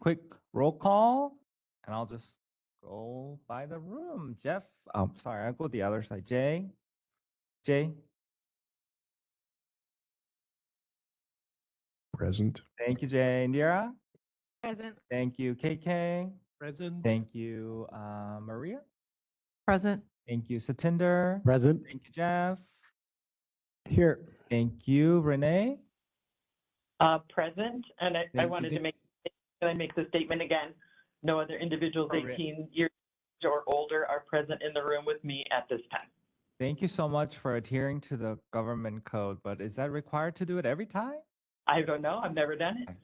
quick roll call, and I'll just go by the room. Jeff, sorry, I'll go the other side. Jay, Present. thank you, Jay. Indira, Present. thank you. KK, Present. thank you. Maria, Present. thank you. Satinder, Present. thank you. Jeff, Here. thank you. Renee, Present, and I Thank you, wanted to Dick. can I make the statement again? No other individuals Oh, really? 18 years or older are present in the room with me at this time. Thank you so much for adhering to the government code, but is that required to do it every time? I don't know, I've never done it.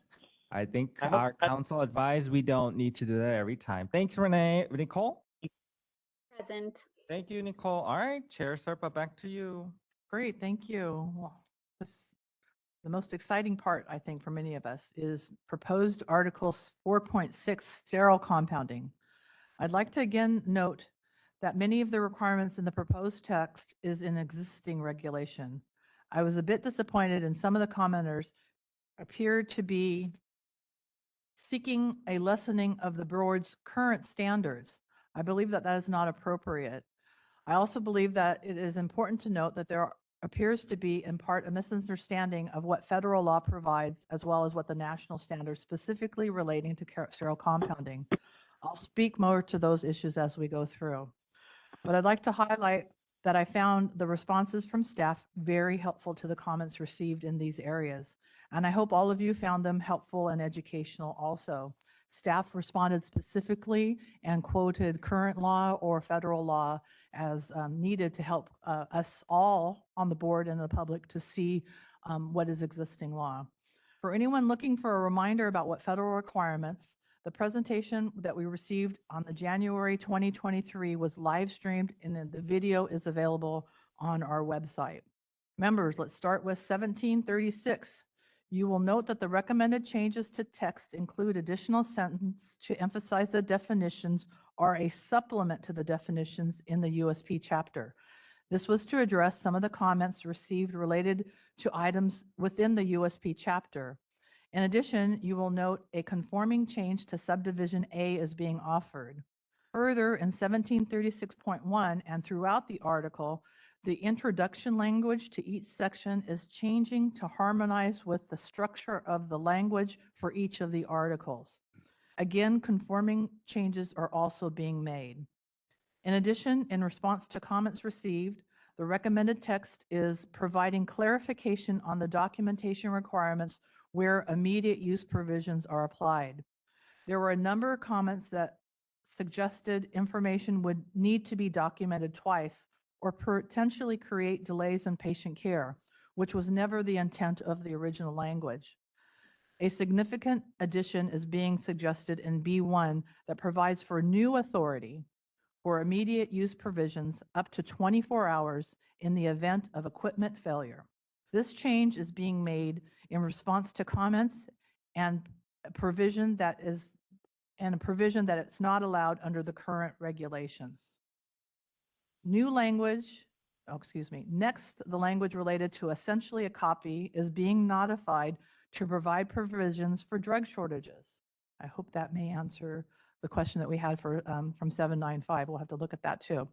I think I hope our that- council advised we don't need to do that every time. Thanks, Renee. Nicole? Present. Thank you, Nicole. All right, Chair Serpa, back to you. Great, thank you. Well, the most exciting part, I think, for many of us is proposed Articles 4.6 sterile compounding. I'd like to again note that many of the requirements in the proposed text is in existing regulation. I was a bit disappointed in some of the commenters appeared to be seeking a lessening of the board's current standards. I believe that that is not appropriate. I also believe that it is important to note that there appears to be in part a misunderstanding of what federal law provides as well as what the national standards specifically relating to sterile compounding. I'll speak more to those issues as we go through. But I'd like to highlight that I found the responses from staff very helpful to the comments received in these areas. And I hope all of you found them helpful and educational also. Staff responded specifically and quoted current law or federal law as needed to help us all on the board and the public to see what is existing law. For anyone looking for a reminder about what federal requirements, the presentation that we received on the January 2023 was live streamed and then the video is available on our website. Members, let's start with 1736. You will note that the recommended changes to text include additional sentence to emphasize the definitions are a supplement to the definitions in the USP chapter. This was to address some of the comments received related to items within the USP chapter. In addition, you will note a conforming change to subdivision A is being offered. Further, in 1736.1 and throughout the article, the introduction language to each section is changing to harmonize with the structure of the language for each of the articles. Again, conforming changes are also being made. In addition, in response to comments received, the recommended text is providing clarification on the documentation requirements where immediate use provisions are applied. There were a number of comments that suggested information would need to be documented twice or potentially create delays in patient care, which was never the intent of the original language. A significant addition is being suggested in B1 that provides for new authority for immediate use provisions up to 24 hours in the event of equipment failure. This change is being made in response to comments and a provision that it's not allowed under the current regulations. New language, next, the language related to essentially a copy is being modified to provide provisions for drug shortages. I hope that may answer the question that we had for from 795. We'll have to look at that too.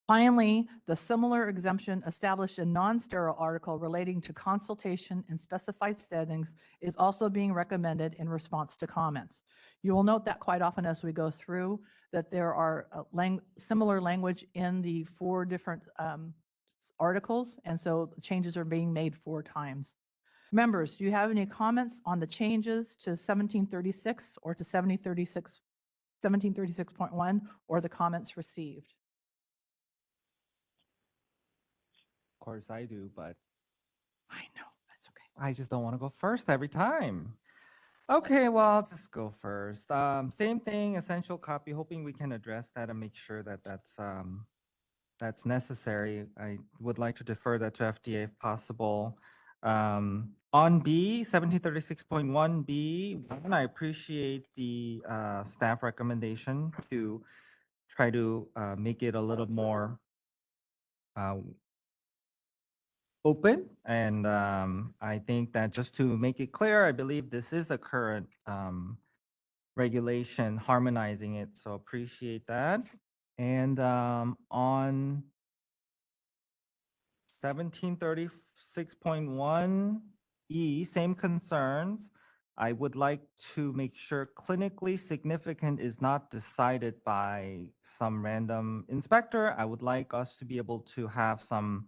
Finally, the similar exemption established in non-sterile article relating to consultation in specified settings is also being recommended in response to comments. You will note that quite often as we go through that there are similar language in the 4 different articles, and so changes are being made 4 times. Members, do you have any comments on the changes to 1736 or to 1736.1 or the comments received? Of course I do, but I know, that's okay. I just don't want to go first every time. Okay, well, I'll just go first. Same thing, essential copy, hoping we can address that and make sure that that's necessary. I would like to defer that to FDA if possible. On B, 1736.1B, I appreciate the staff recommendation to try to make it a little more open. And I think that just to make it clear, I believe this is a current regulation harmonizing it. So appreciate that. And on 1736.1E, same concerns. I would like to make sure clinically significant is not decided by some random inspector. I would like us to be able to have some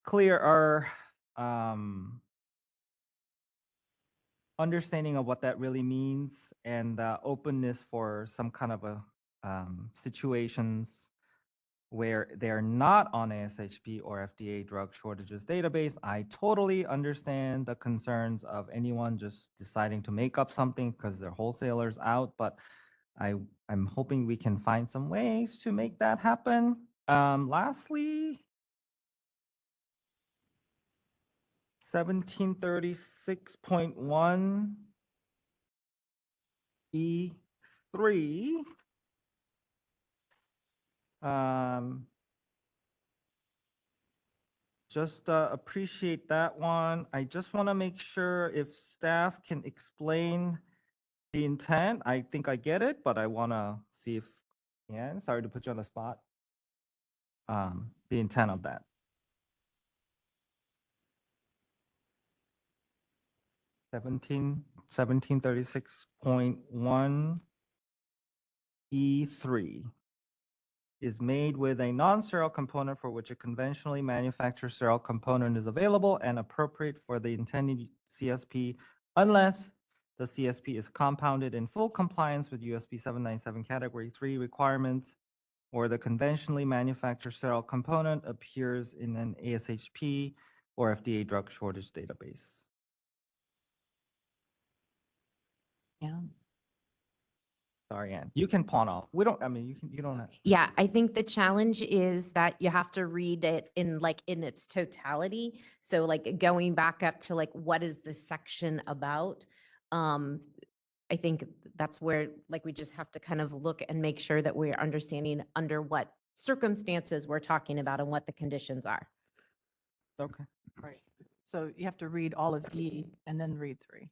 clearer understanding of what that really means and openness for some kind of a situations where they're not on ASHP or FDA drug shortages database. I totally understand the concerns of anyone just deciding to make up something because their wholesalers out, but I'm hoping we can find some ways to make that happen. Lastly, 1736.1 E3. Just appreciate that one. I just want to make sure if staff can explain the intent. I think I get it, but I want to see if, yeah, sorry to put you on the spot. The intent of that. 1736.1 E3 is made with a non-sterile component for which a conventionally manufactured sterile component is available and appropriate for the intended CSP unless the CSP is compounded in full compliance with USP 797 Category 3 requirements or the conventionally manufactured sterile component appears in an ASHP or FDA drug shortage database. Yeah. Sorry, Ann. You can pawn off. We don't, I mean, you don't have. Yeah, I think the challenge is that you have to read it in its totality. So like going back up to like, what is this section about? I think that's where like we just have to kind of look and make sure that we're understanding under what circumstances we're talking about and what the conditions are. Okay. Right. So you have to read all of E and then read 3.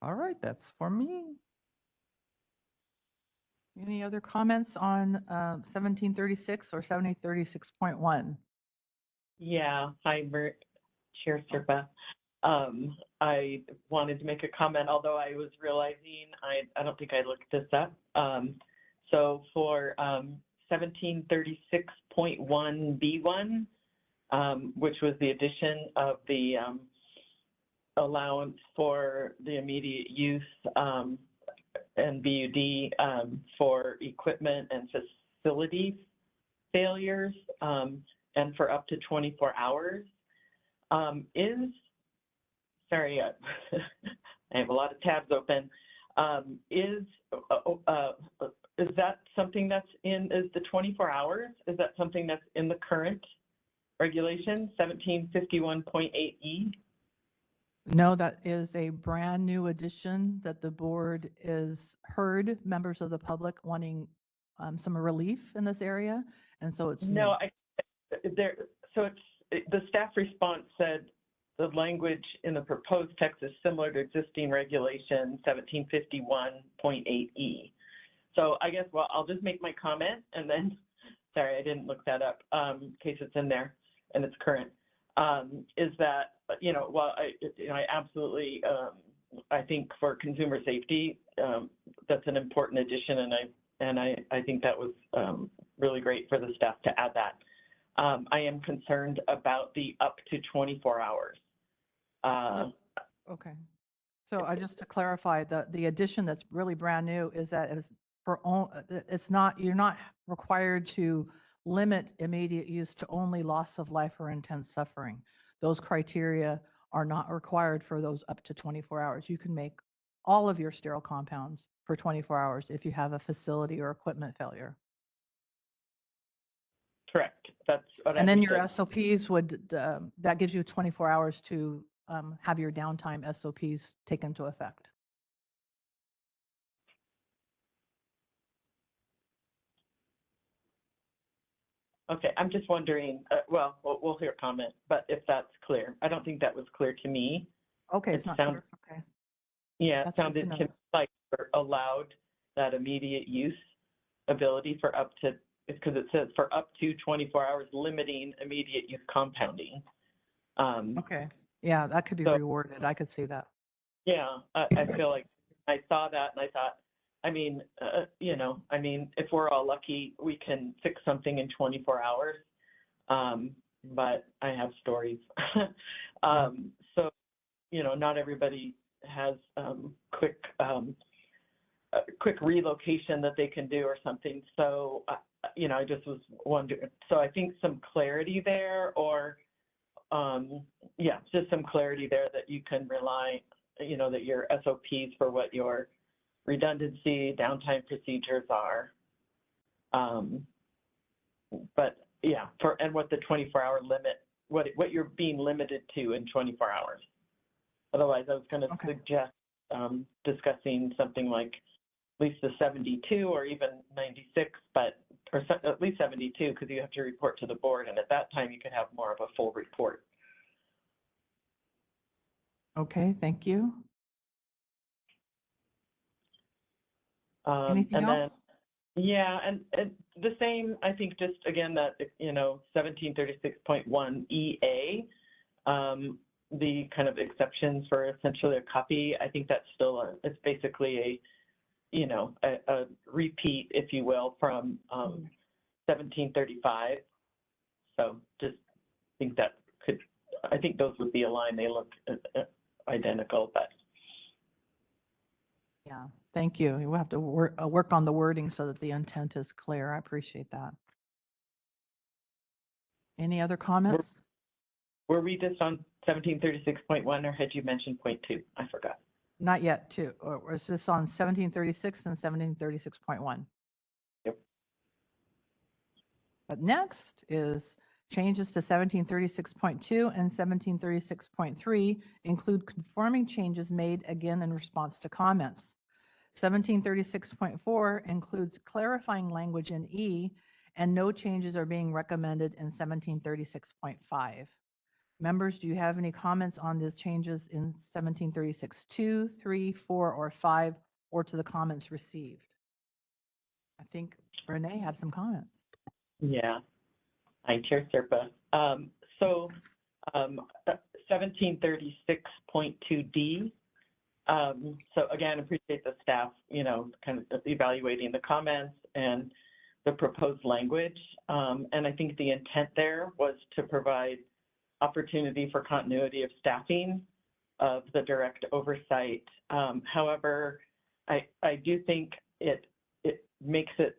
All right, that's for me. Any other comments on 1736 or 1736.1? Yeah, hi, Chair Serpa. I wanted to make a comment, although I was realizing I don't think I looked this up. So for 1736.1B1, which was the addition of the allowance for the immediate use and BUD for equipment and facility failures and for up to 24 hours. Sorry, I have a lot of tabs open. Is that something that's is the 24 hours? Is that something that's in the current regulation, 1751.8E? No, that is a brand new addition that the board is heard members of the public wanting some relief in this area. And so it's No, new. so it's, the staff response said the language in the proposed text is similar to existing regulation 1751.8E. So I guess, well, I'll just make my comment and then, sorry, I didn't look that up in case it's in there and it's current. Is that, you know, while I absolutely, I think for consumer safety, that's an important addition, and I think that was really great for the staff to add that. I am concerned about the up to 24 hours. Okay. So I just to clarify, the addition that's really brand new is that it's for it's not, you're not required to limit immediate use to only loss of life or intense suffering. Those criteria are not required for those up to 24 hours. You can make all of your sterile compounds for 24 hours if you have a facility or equipment failure. Correct. That's what And I then your understood. SOPs would, that gives you 24 hours to have your downtime SOPs take into effect. Okay, I'm just wondering, well, we'll hear comment, but if that's clear. I don't think that was clear to me. Okay, It it's not sounds- clear. Okay. Yeah, it That's good to sounded to know. me like we're allowed that immediate use ability for up to, because it says for up to 24 hours, limiting immediate use compounding. Okay. Yeah, that could be So- reworded. I could see that. Yeah, I feel like I saw that and I thought, I mean, I mean, if we're all lucky, we can fix something in 24 hours. But I have stories. So, not everybody has quick relocation that they can do or something. So, I just was wondering. So I think some clarity there, or just some clarity there that you can rely, that your SOPs for what your redundancy, downtime procedures are. But yeah, and what the 24-hour limit, what you're being limited to in 24 hours. Otherwise, I was going to Okay. suggest discussing something like at least the 72 or even 96, or at least 72, because you have to report to the board, and at that time you could have more of a full report. Okay, thank you. Anything And else? then, yeah, and the same, I think, just again, that, 1736.1 EA, the kind of exceptions for essentially a copy, I think that's still it's basically a repeat, if you will, from 1735. So just think I think those would be aligned. They look identical, but. Yeah, thank you. We'll have to work on the wording so that the intent is clear. I appreciate that. Any other comments? Were we just on 1736.1, or had you mentioned point 2? I forgot. Not yet, too. Or was this on 1736 and 1736.1? Yep. But next is changes to 1736.2 and 1736.3 include conforming changes made again in response to comments. 1736.4 includes clarifying language in E, and no changes are being recommended in 1736.5. Members, do you have any comments on these changes in 1736.2, 3, 4, or 5, or to the comments received? I think Renee had some comments. Yeah. Hi, Chair Serpa. 1736.2D. So again, appreciate the staff, kind of evaluating the comments and the proposed language. And I think the intent there was to provide opportunity for continuity of staffing of the direct oversight. However, I do think it makes it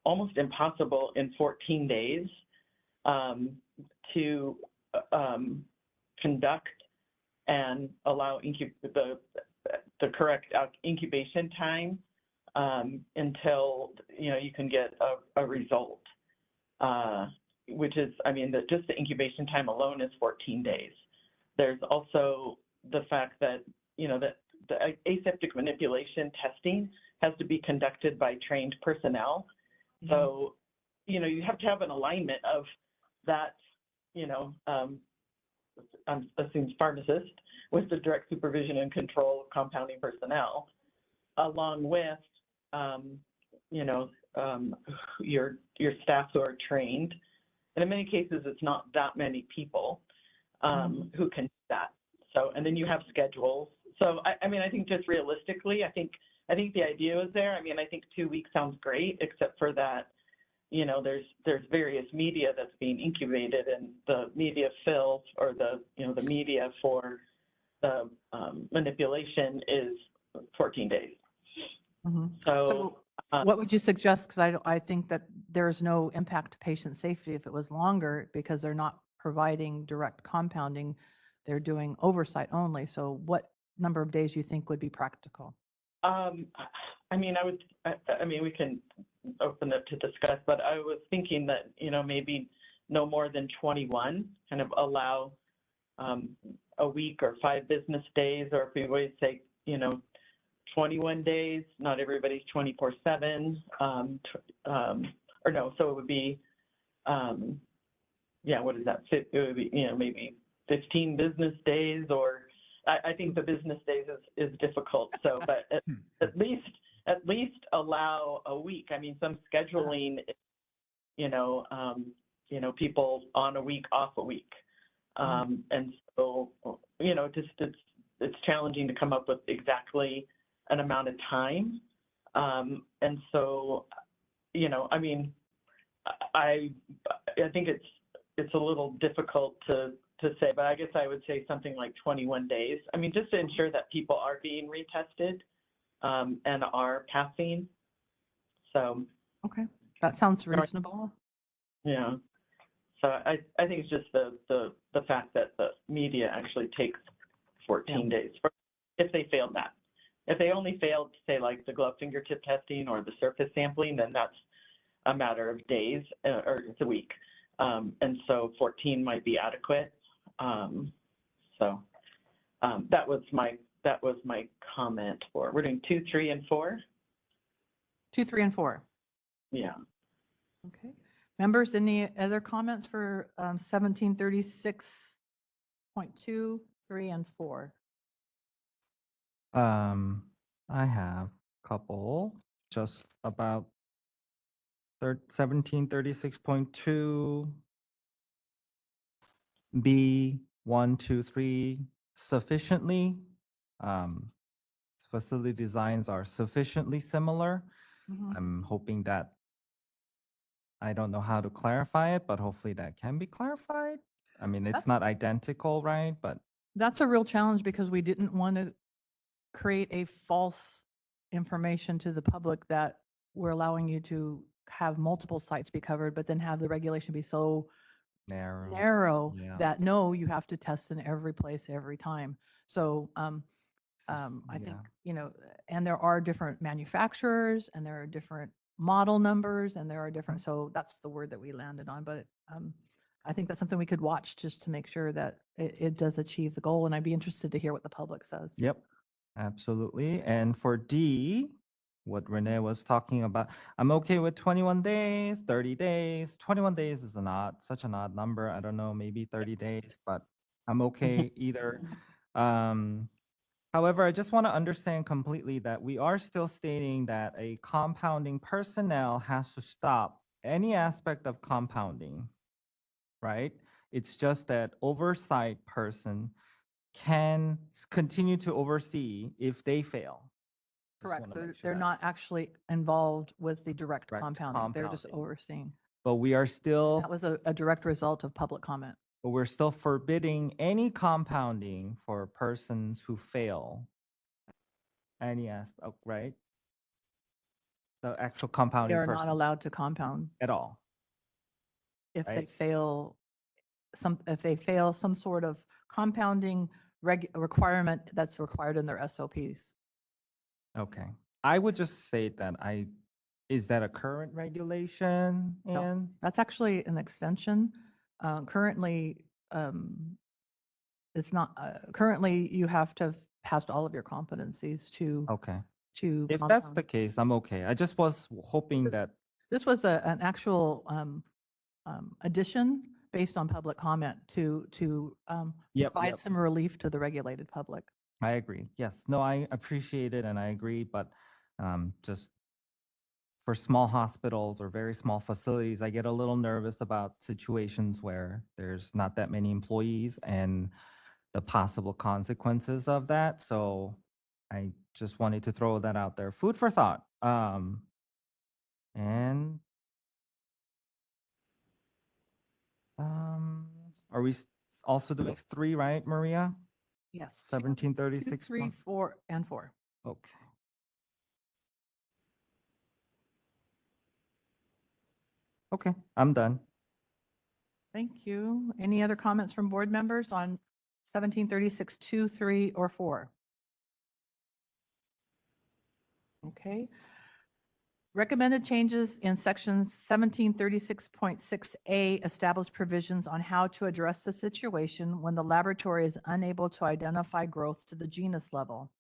almost impossible in 14 days to conduct and allow the correct incubation time until you can get a result, which is, just the incubation time alone is 14 days. There's also the fact that that the aseptic manipulation testing has to be conducted by trained personnel. So you have to have an alignment of that, I'm assuming pharmacist, with the direct supervision and control of compounding personnel, along with, your staff who are trained. And in many cases, it's not that many people who can do that. So, and then you have schedules. So, I think just realistically, I think the idea was there. I think 2 weeks sounds great, except for that, there's various media that's being incubated, and the media fills, or the media for the manipulation is 14 days. So what would you suggest? Because I think that there's no impact to patient safety if it was longer, because they're not providing direct compounding. They're doing oversight only. So what number of days you think would be practical? We can open it to discuss, but I was thinking that, maybe no more than 21, kind of allow a week or 5 business days, or if we would say, 21 days, not everybody's 24/7, or no, so it would be yeah, what is that? It would be, maybe 15 business days, or I think the business days is difficult. So, but at least allow a week. I mean, some scheduling, people on a week, off a week. And so, it's challenging to come up with exactly an amount of time. And so, I mean, I think it's a little difficult to say, but I guess I would say something like 21 days. I mean, just to ensure that people are being retested and are passing. So. Okay, that sounds reasonable. Yeah. So I think it's just the fact that the media actually takes 14 days if they failed that. If they only failed, say, like the glove fingertip testing or the surface sampling, then that's a matter of days or it's a week. And so 14 might be adequate. That was my comment for. We're doing 2, 3, and 4. 2, 3, and 4. Yeah. Okay. Members, any other comments for 1736.2, 3, and 4? I have a couple just about 1736.2 B 1, 2, 3 sufficiently. Facility designs are sufficiently similar. I'm hoping that I don't know how to clarify it, but hopefully that can be clarified. I mean, it's That's- not identical, right? But That's a real challenge because we didn't want to create a false information to the public that we're allowing you to have multiple sites be covered, but then have the regulation be so narrow Yeah. that no, you have to test in every place every time. So I think, and there are different manufacturers and there are different model numbers and there are different, so that's the word that we landed on. But I think that's something we could watch just to make sure that it does achieve the goal. And I'd be interested to hear what the public says. Yep, absolutely. And for D, what Renee was talking about, I'm okay with 21 days, 30 days. 21 days is such an odd number. I don't know, maybe 30 days, but I'm okay either. However, I just want to understand completely that we are still stating that a compounding personnel has to stop any aspect of compounding, right? It's just that oversight person can continue to oversee if they fail. Just Correct. wanna So make sure they're not that's- actually involved with the direct Direct compounding. They're just compounding. overseeing. But we are still, That was a direct result of public comment. but we're still forbidding any compounding for persons who fail any aspect, right? The actual They compounding are not person allowed to compound at all. if they Right. fail some sort of compounding requirement that's required in their SOPs. Okay. I would just say that is that a current regulation? No. And That's actually an extension. Currently, it's not, currently you have to have passed all of your competencies to okay. If compound. that's the case, I'm okay. I just was hoping that, This was an actual addition based on public comment to Yep, provide yep. some relief to the regulated public. I agree. Yes. No, I appreciate it and I agree, but just for small hospitals or very small facilities, I get a little nervous about situations where there's not that many employees and the possible consequences of that. So I just wanted to throw that out there. Food for thought. And are we also doing 3, right, Maria? Yes. 2, 1736. 3, 4, and 4. Okay. Okay, I'm done. Thank you. Any other comments from board members on 1736, 2, 3, or 4? Okay. Recommended changes in section 1736.6A establish provisions on how to address the situation when the laboratory is unable to identify growth to the genus level.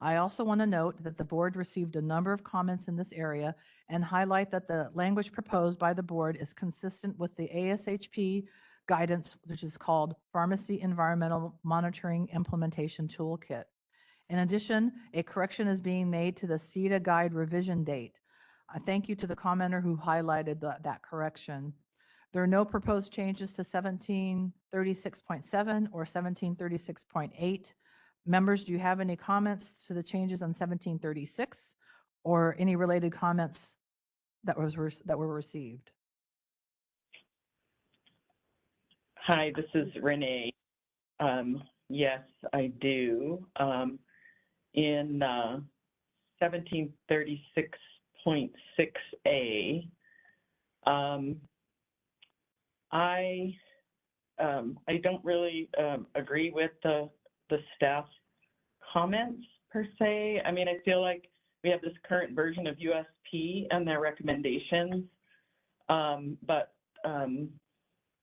I also want to note that the board received a number of comments in this area and highlight that the language proposed by the board is consistent with the ASHP guidance, which is called Pharmacy Environmental Monitoring Implementation Toolkit. In addition, a correction is being made to the CETA guide revision date. I thank you to the commenter who highlighted that correction. There are no proposed changes to 1736.7 or 1736.8. Members, do you have any comments to the changes on 1736 or any related comments that were received? Hi, this is Renee. Yes, I do. In 1736.6A, I don't really agree with the staff comments per se. I mean, I feel like we have this current version of USP and their recommendations, but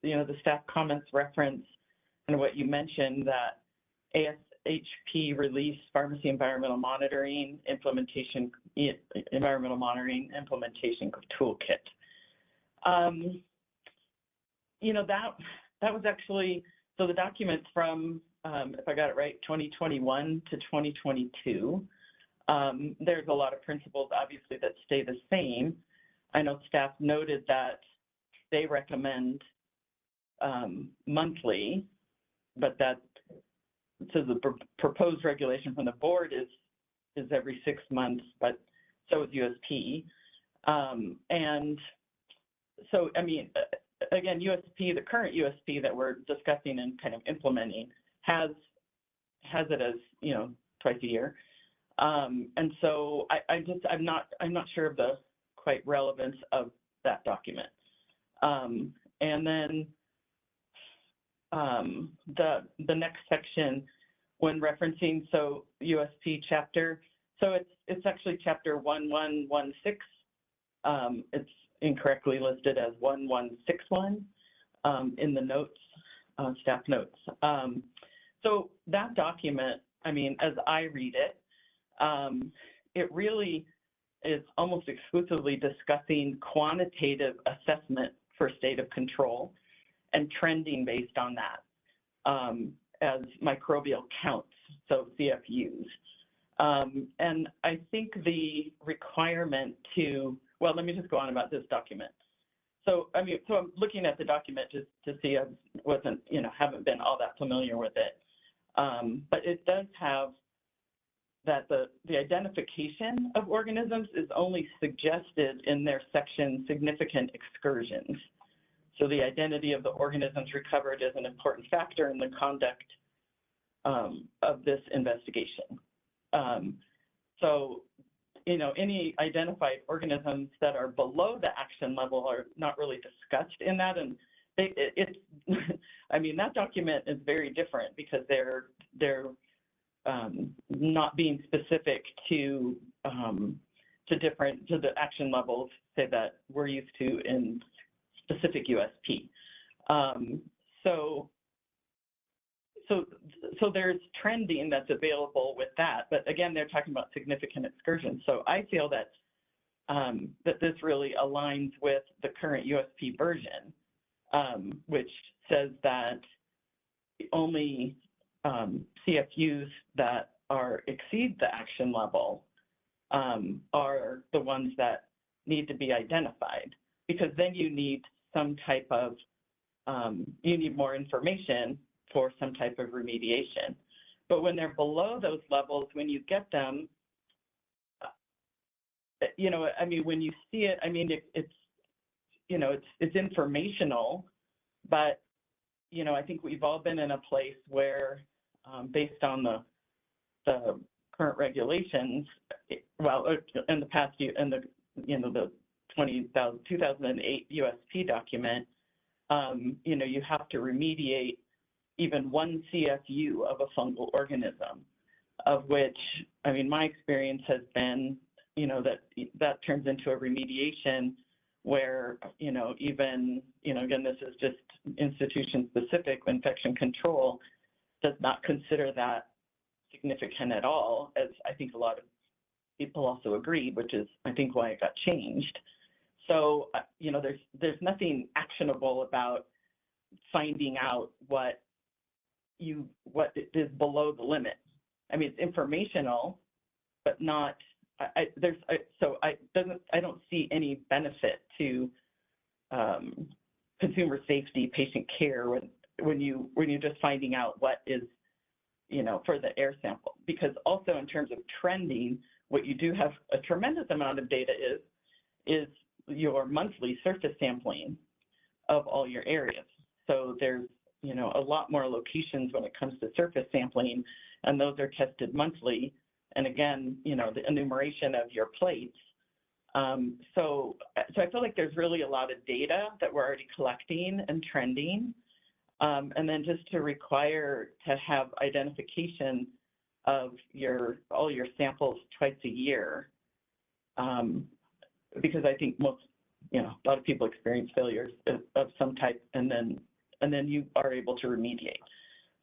you know, the staff comments reference and what you mentioned, that ASHP released Pharmacy Environmental Monitoring Implementation Toolkit. You know, that was actually, so the documents from, if I got it right, 2021 to 2022. There's a lot of principles, obviously, that stay the same. I know staff noted that they recommend monthly, but that, so the proposed regulation from the board is every 6 months, but so is USP. And so, I mean, again, USP, the current USP that we're discussing and kind of implementing has it as, you know, twice a year. And so I'm not sure of the quite relevance of that document. And then the next section, when referencing, so USP chapter, so it's actually chapter 1116. It's incorrectly listed as 1161 in the notes, staff notes. So that document, I mean, as I read it, it really is almost exclusively discussing quantitative assessment for state of control and trending based on that as microbial counts, so CFUs. And I think the requirement to, well, let me just go on about this document. So, I mean, so I'm looking at the document just to see, I wasn't, you know, haven't been all that familiar with it. But it does have that the identification of organisms is only suggested in their section significant excursions. So the identity of the organisms recovered is an important factor in the conduct of this investigation. So, you know, any identified organisms that are below the action level are not really discussed in that. And it's, I mean, that document is very different because they're not being specific to the action levels, say, that we're used to in specific USP. So there's trending that's available with that, but again, they're talking about significant excursions. So I feel that that this really aligns with the current USP version, which says that only CFUs that exceed the action level are the ones that need to be identified, because then you need some type of, you need more information for some type of remediation. But when they're below those levels, when you get them, you know, I mean, when you see it, I mean, it's, you know, it's informational, but, you know, I think we've all been in a place where, based on the current regulations, well, in the past year, in the, you know, the 2008 USP document, you know, you have to remediate even one CFU of a fungal organism, of which, I mean, my experience has been, you know, that turns into a remediation where, you know, even, you know, again, this is just institution specific, infection control does not consider that significant at all, as I think a lot of people also agreed, which is, I think, why it got changed. So, there's nothing actionable about finding out what is below the limit. I mean, it's informational, but not, I don't see any benefit to consumer safety, patient care when you're just finding out what is, for the air sample. Because also in terms of trending, what you do have a tremendous amount of data is your monthly surface sampling of all your areas. So there's, a lot more locations when it comes to surface sampling, and those are tested monthly. And again, the enumeration of your plates. So I feel like there's really a lot of data that we're already collecting and trending. And then just to require to have identification of all your samples twice a year, because I think a lot of people experience failures of some type, and then you are able to remediate.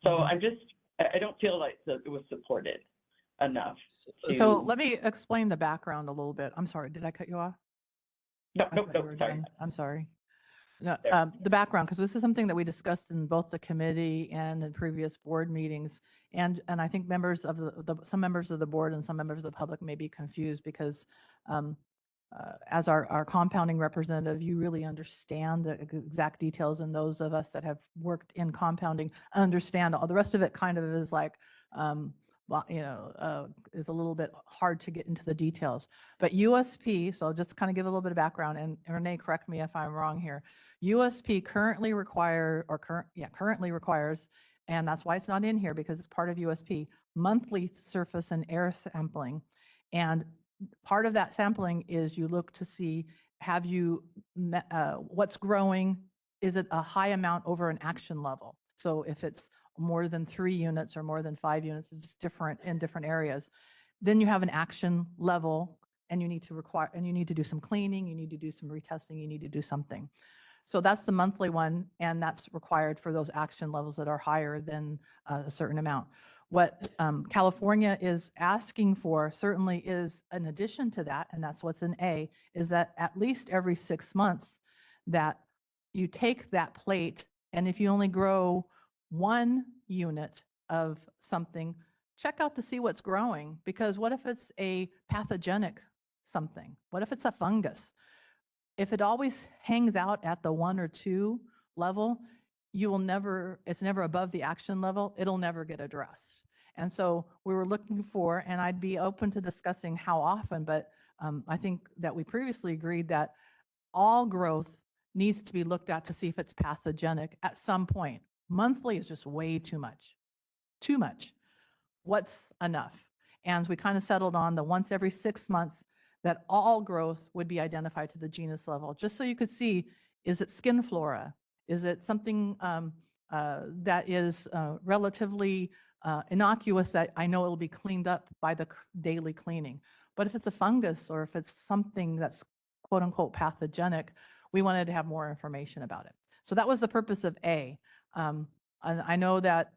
So I don't feel like it was supported enough. So let me explain the background a little bit. I'm sorry, did I cut you off? No, I thought you were sorry. done. I'm sorry. No, There. the background, because this is something that we discussed in both the committee and in previous board meetings. And I think members of some members of the board and some members of the public may be confused because as our compounding representative, you really understand the exact details, and those of us that have worked in compounding understand. All the rest of it kind of is like, is a little bit hard to get into the details. But USP, so I'll just kind of give a little bit of background, and Renee, correct me if I'm wrong here. USP currently requires, and that's why it's not in here because it's part of USP, monthly surface and air sampling. And part of that sampling is you look to see, what's growing, is it a high amount over an action level? So if it's more than 3 units or more than 5 units, it's different in different areas. Then you have an action level, and you need to do some cleaning, you need to do some retesting, you need to do something. So that's the monthly one, and that's required for those action levels that are higher than a certain amount. What California is asking for certainly is, in addition to that, and that's what's in A, is that at least every 6 months that you take that plate, and if you only grow 1 unit of something, check out to see what's growing, because what if it's a pathogenic something? What if it's a fungus? If it always hangs out at the 1 or 2 level, it's never above the action level, it'll never get addressed. And so we were looking for, and I'd be open to discussing how often, but I think that we previously agreed that all growth needs to be looked at to see if it's pathogenic at some point. Monthly is just way too much. Too much. What's enough? And we kind of settled on the once every 6 months that all growth would be identified to the genus level, just so you could see, is it skin flora? Is it something that is relatively innocuous that I know it'll be cleaned up by the daily cleaning? But if it's a fungus or if it's something that's quote unquote pathogenic, we wanted to have more information about it. So that was the purpose of A. And I know that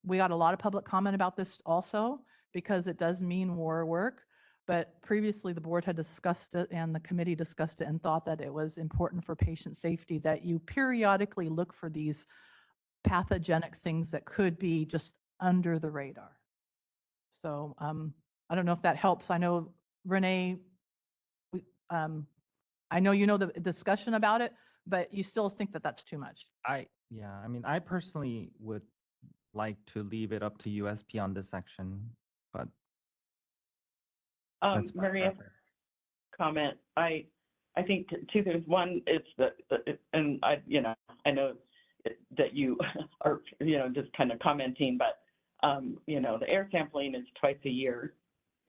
we got a lot of public comment about this also, because it does mean more work. But previously the board had discussed it and the committee discussed it and thought that it was important for patient safety that you periodically look for these pathogenic things that could be just under the radar. So I don't know if that helps. I know, Renee, I know you know the discussion about it, but you still think that that's too much. I personally would like to leave it up to USP on this section, but that's my Maria, preference. comment. I think 2 things. One, it's and I know that you are, just kind of commenting, but, the air sampling is twice a year,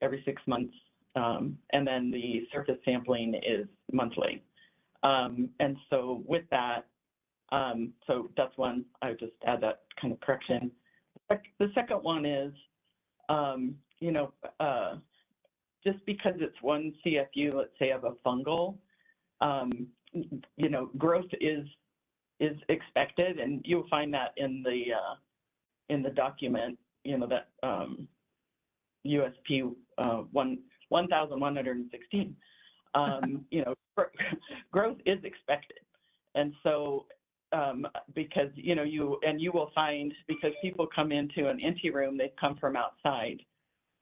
every 6 months. And then the surface sampling is monthly. And so with that, so that's one, I would just add that kind of correction. The second one is, just because it's 1 CFU, let's say, of a fungal, growth is expected, and you'll find that in the document, that USP 1,116. You know, growth is expected. And so, because, you know, you will find, because people come into an inti room, they come from outside.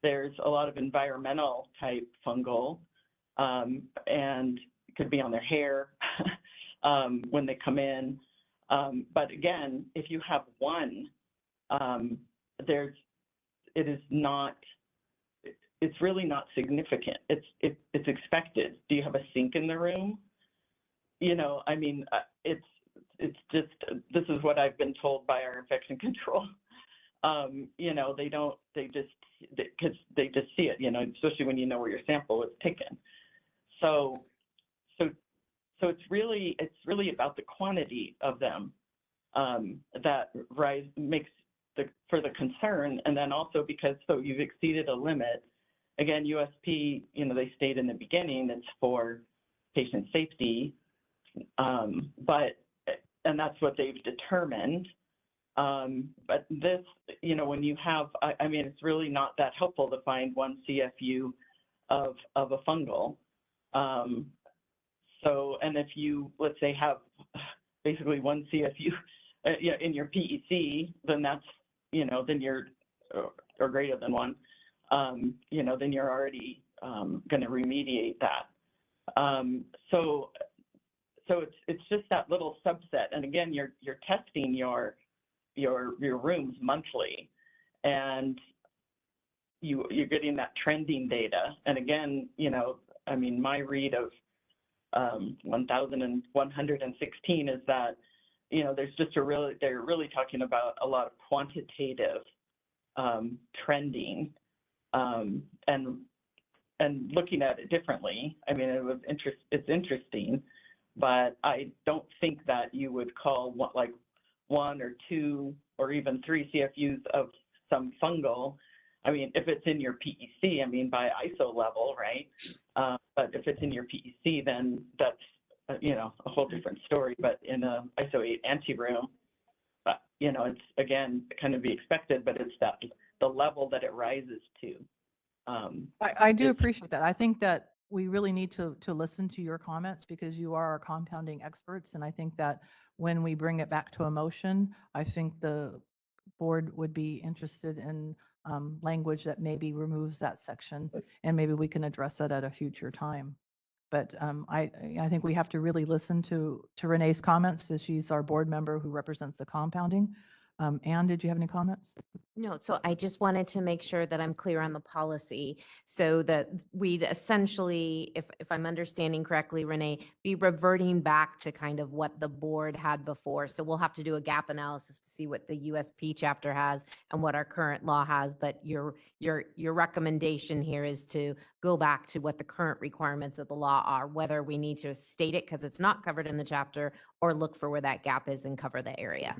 There's a lot of environmental type fungal, and it could be on their hair when they come in. But again, if you have one, it's really not significant. It's expected. Do you have a sink in the room? You know, I mean, it's just, this is what I've been told by our infection control. You know, because they just see it, you know, especially when you know where your sample was taken. So it's really about the quantity of them that makes for the concern. And then also because, so you've exceeded a limit. Again, USP, you know, they state in the beginning, it's for patient safety, and that's what they've determined. But this, you know, when you have, I mean, it's really not that helpful to find one CFU of a fungal. So, and if you, let's say, have basically one CFU in your PEC, then that's, you know, then you're, or greater than one, you know, then you're already going to remediate that. So it's just that little subset. And again, you're testing your rooms monthly, and you're getting that trending data. And again, you know, I mean, my read of 1,116 is that, you know, there's just they're really talking about a lot of quantitative trending, and looking at it differently. I mean, it's interesting, but I don't think that you would call one or two or even three CFUs of some fungal. I mean, if it's in your PEC, I mean, by ISO level, right? But if it's in your PEC, then that's, you know, a whole different story. But in a ISO 8 anti-room, you know, it's, again, kind of be expected, but it's the level that it rises to. I do appreciate that. I think that we really need to listen to your comments because you are our compounding experts. And I think that when we bring it back to a motion, I think the board would be interested in language that maybe removes that section, and maybe we can address that at a future time. But I think we have to really listen to Renee's comments, as she's our board member who represents the compounding. Anne, did you have any comments? No, so I just wanted to make sure that I'm clear on the policy so that we'd essentially, if I'm understanding correctly, Renee, be reverting back to kind of what the board had before. So we'll have to do a gap analysis to see what the USP chapter has and what our current law has. But your recommendation here is to go back to what the current requirements of the law are, whether we need to state it because it's not covered in the chapter or look for where that gap is and cover the area.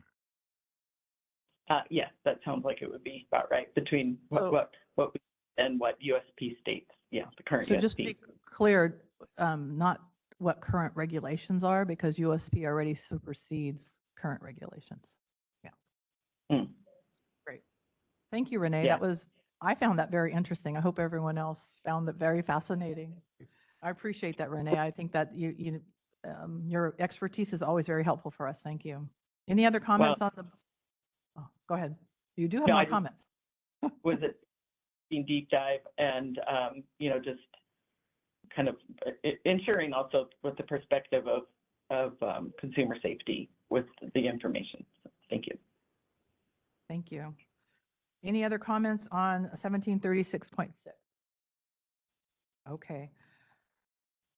Yes, that sounds like it would be about right between what we and what USP states. Yeah, the current So USP. just to be clear, not what current regulations are, because USP already supersedes current regulations. Yeah. Great. Thank you, Renee. Yeah. I found that very interesting. I hope everyone else found that very fascinating. I appreciate that, Renee. I think that your expertise is always very helpful for us. Thank you. Any other comments on the? Oh, go ahead. You do have more comments. Was it in deep dive and, you know, just kind of ensuring also with the perspective of consumer safety with the information. So, thank you. Thank you. Any other comments on 1736.6? Okay.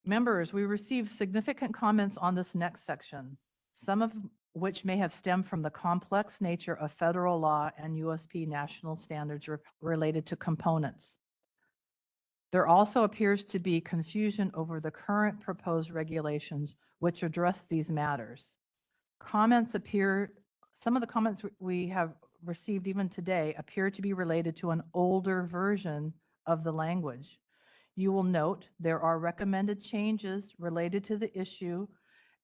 Members, we received significant comments on this next section, some of which may have stemmed from the complex nature of federal law and USP national standards related to components. There also appears to be confusion over the current proposed regulations which address these matters. Some of the comments we have received even today appear to be related to an older version of the language. You will note there are recommended changes related to the issue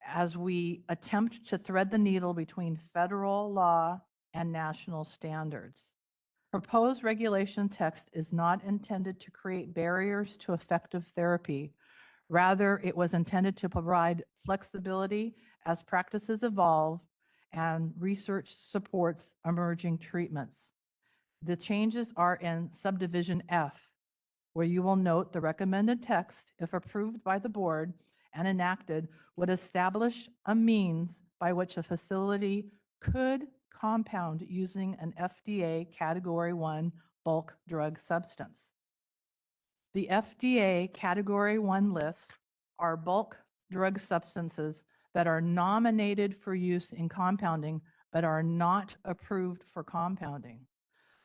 as we attempt to thread the needle between federal law and national standards. Proposed regulation text is not intended to create barriers to effective therapy. Rather, it was intended to provide flexibility as practices evolve and research supports emerging treatments. The changes are in subdivision F, where you will note the recommended text, if approved by the board and enacted, would establish a means by which a facility could compound using an FDA Category 1 bulk drug substance. The FDA Category 1 list are bulk drug substances that are nominated for use in compounding but are not approved for compounding.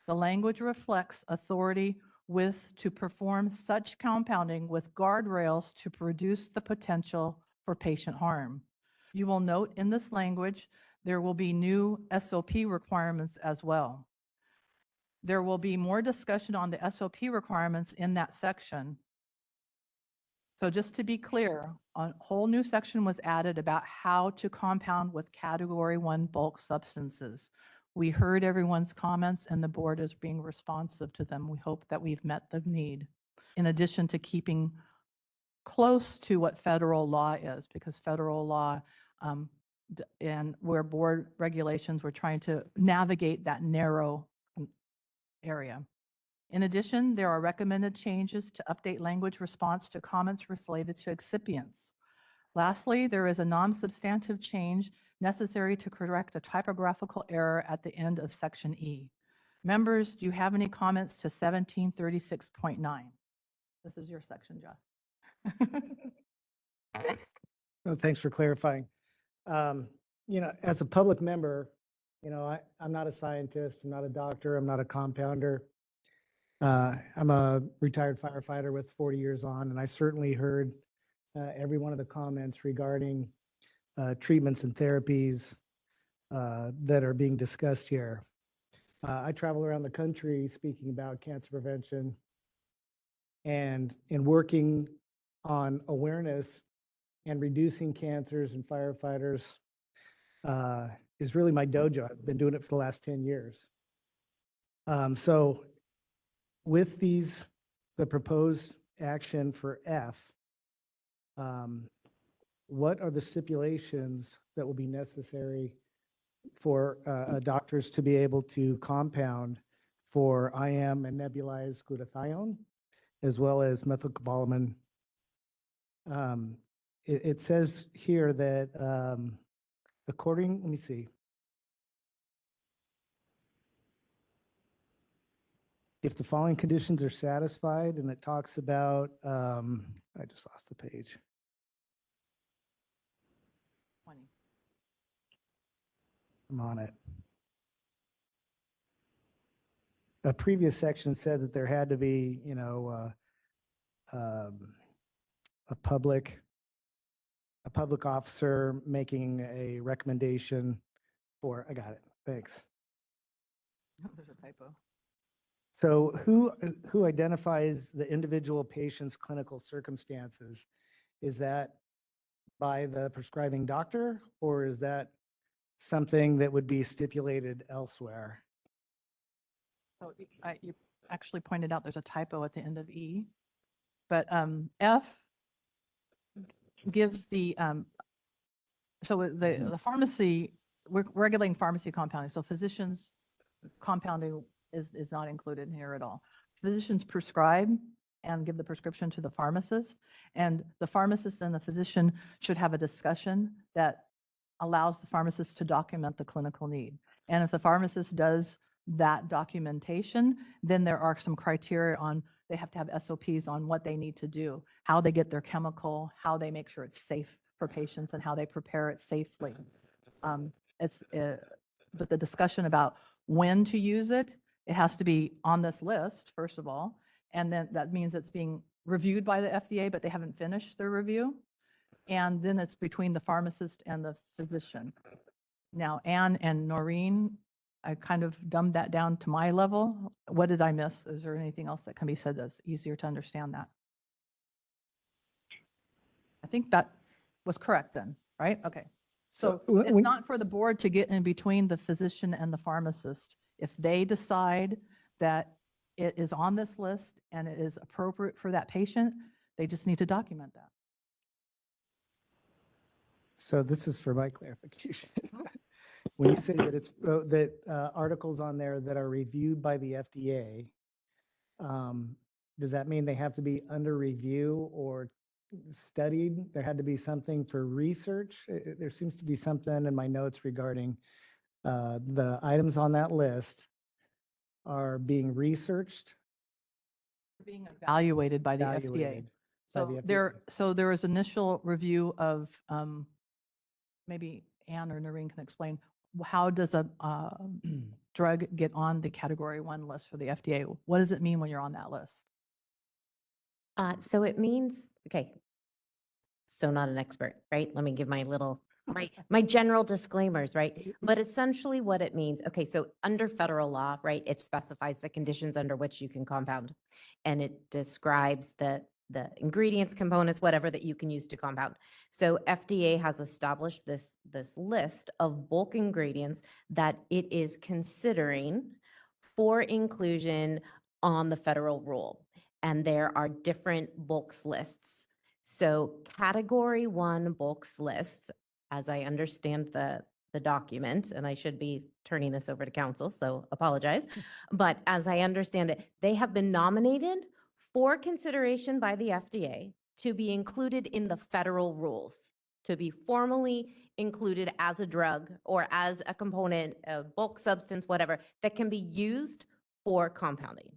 The language reflects authority to perform such compounding with guardrails to reduce the potential for patient harm. You will note in this language, there will be new SOP requirements as well. There will be more discussion on the SOP requirements in that section. So just to be clear, a whole new section was added about how to compound with Category 1 bulk substances. We heard everyone's comments and the board is being responsive to them. We hope that we've met the need. In addition to keeping close to what federal law is, because federal law and where board regulations, we're trying to navigate that narrow area. In addition, there are recommended changes to update language response to comments related to excipients. Lastly, there is a non-substantive change necessary to correct a typographical error at the end of section E. Members, do you have any comments to 1736.9? This is your section, Jeff. Well, thanks for clarifying. As a public member, I'm not a scientist, I'm not a doctor, I'm not a compounder. I'm a retired firefighter with 40 years on, and I certainly heard every one of the comments regarding treatments and therapies that are being discussed here. I travel around the country speaking about cancer prevention and in working on awareness and reducing cancers in firefighters is really my dojo. I've been doing it for the last 10 years. So with the proposed action for F, what are the stipulations that will be necessary for doctors to be able to compound for IM and nebulized glutathione, as well as methylcobalamin? It says here that let me see. If the following conditions are satisfied, and it talks about, I just lost the page. 20. I'm on it. A previous section said that there had to be, a public officer making a recommendation for, I got it, thanks. There's a typo. So who identifies the individual patient's clinical circumstances? Is that by the prescribing doctor, or is that something that would be stipulated elsewhere? So you actually pointed out there's a typo at the end of E, but F gives the the pharmacy, we're regulating pharmacy compounding, so physicians compounding is not included in here at all. Physicians prescribe and give the prescription to the pharmacist, and the pharmacist and the physician should have a discussion that allows the pharmacist to document the clinical need. And if the pharmacist does that documentation, then there are some criteria on, they have to have SOPs on what they need to do, how they get their chemical, how they make sure it's safe for patients, and how they prepare it safely. But the discussion about when to use it, it has to be on this list, first of all, and then that means it's being reviewed by the FDA, but they haven't finished their review. And then it's between the pharmacist and the physician. Now, Anne and Noreen, I kind of dumbed that down to my level. What did I miss? Is there anything else that can be said that's easier to understand that? I think that was correct then, right? Okay. So it's not for the board to get in between the physician and the pharmacist. If they decide that it is on this list and it is appropriate for that patient. They just need to document that. So this is for my clarification. When you say that it's, articles on there that are reviewed by the FDA, does that mean they have to be under review or studied? There had to be something for research? There seems to be something in my notes regarding the items on that list are being researched, Being evaluated by the FDA. evaluated by the FDA. So there was initial review of, maybe Anne or Noreen can explain, how does a drug get on the category 1 list for the FDA? What does it mean when you're on that list? So it means, okay, so not an expert, right? Let me give my little, my general disclaimers, right? But essentially what it means, okay, so under federal law, right, it specifies the conditions under which you can compound. And it describes the ingredients, components, whatever that you can use to compound. So FDA has established this list of bulk ingredients that it is considering for inclusion on the federal rule. And there are different bulks lists. So category 1 bulks lists, as I understand the document, and I should be turning this over to council, so apologize. But as I understand it, they have been nominated for consideration by the FDA to be included in the federal rules, to be formally included as a drug or as a component of bulk substance, whatever, that can be used for compounding.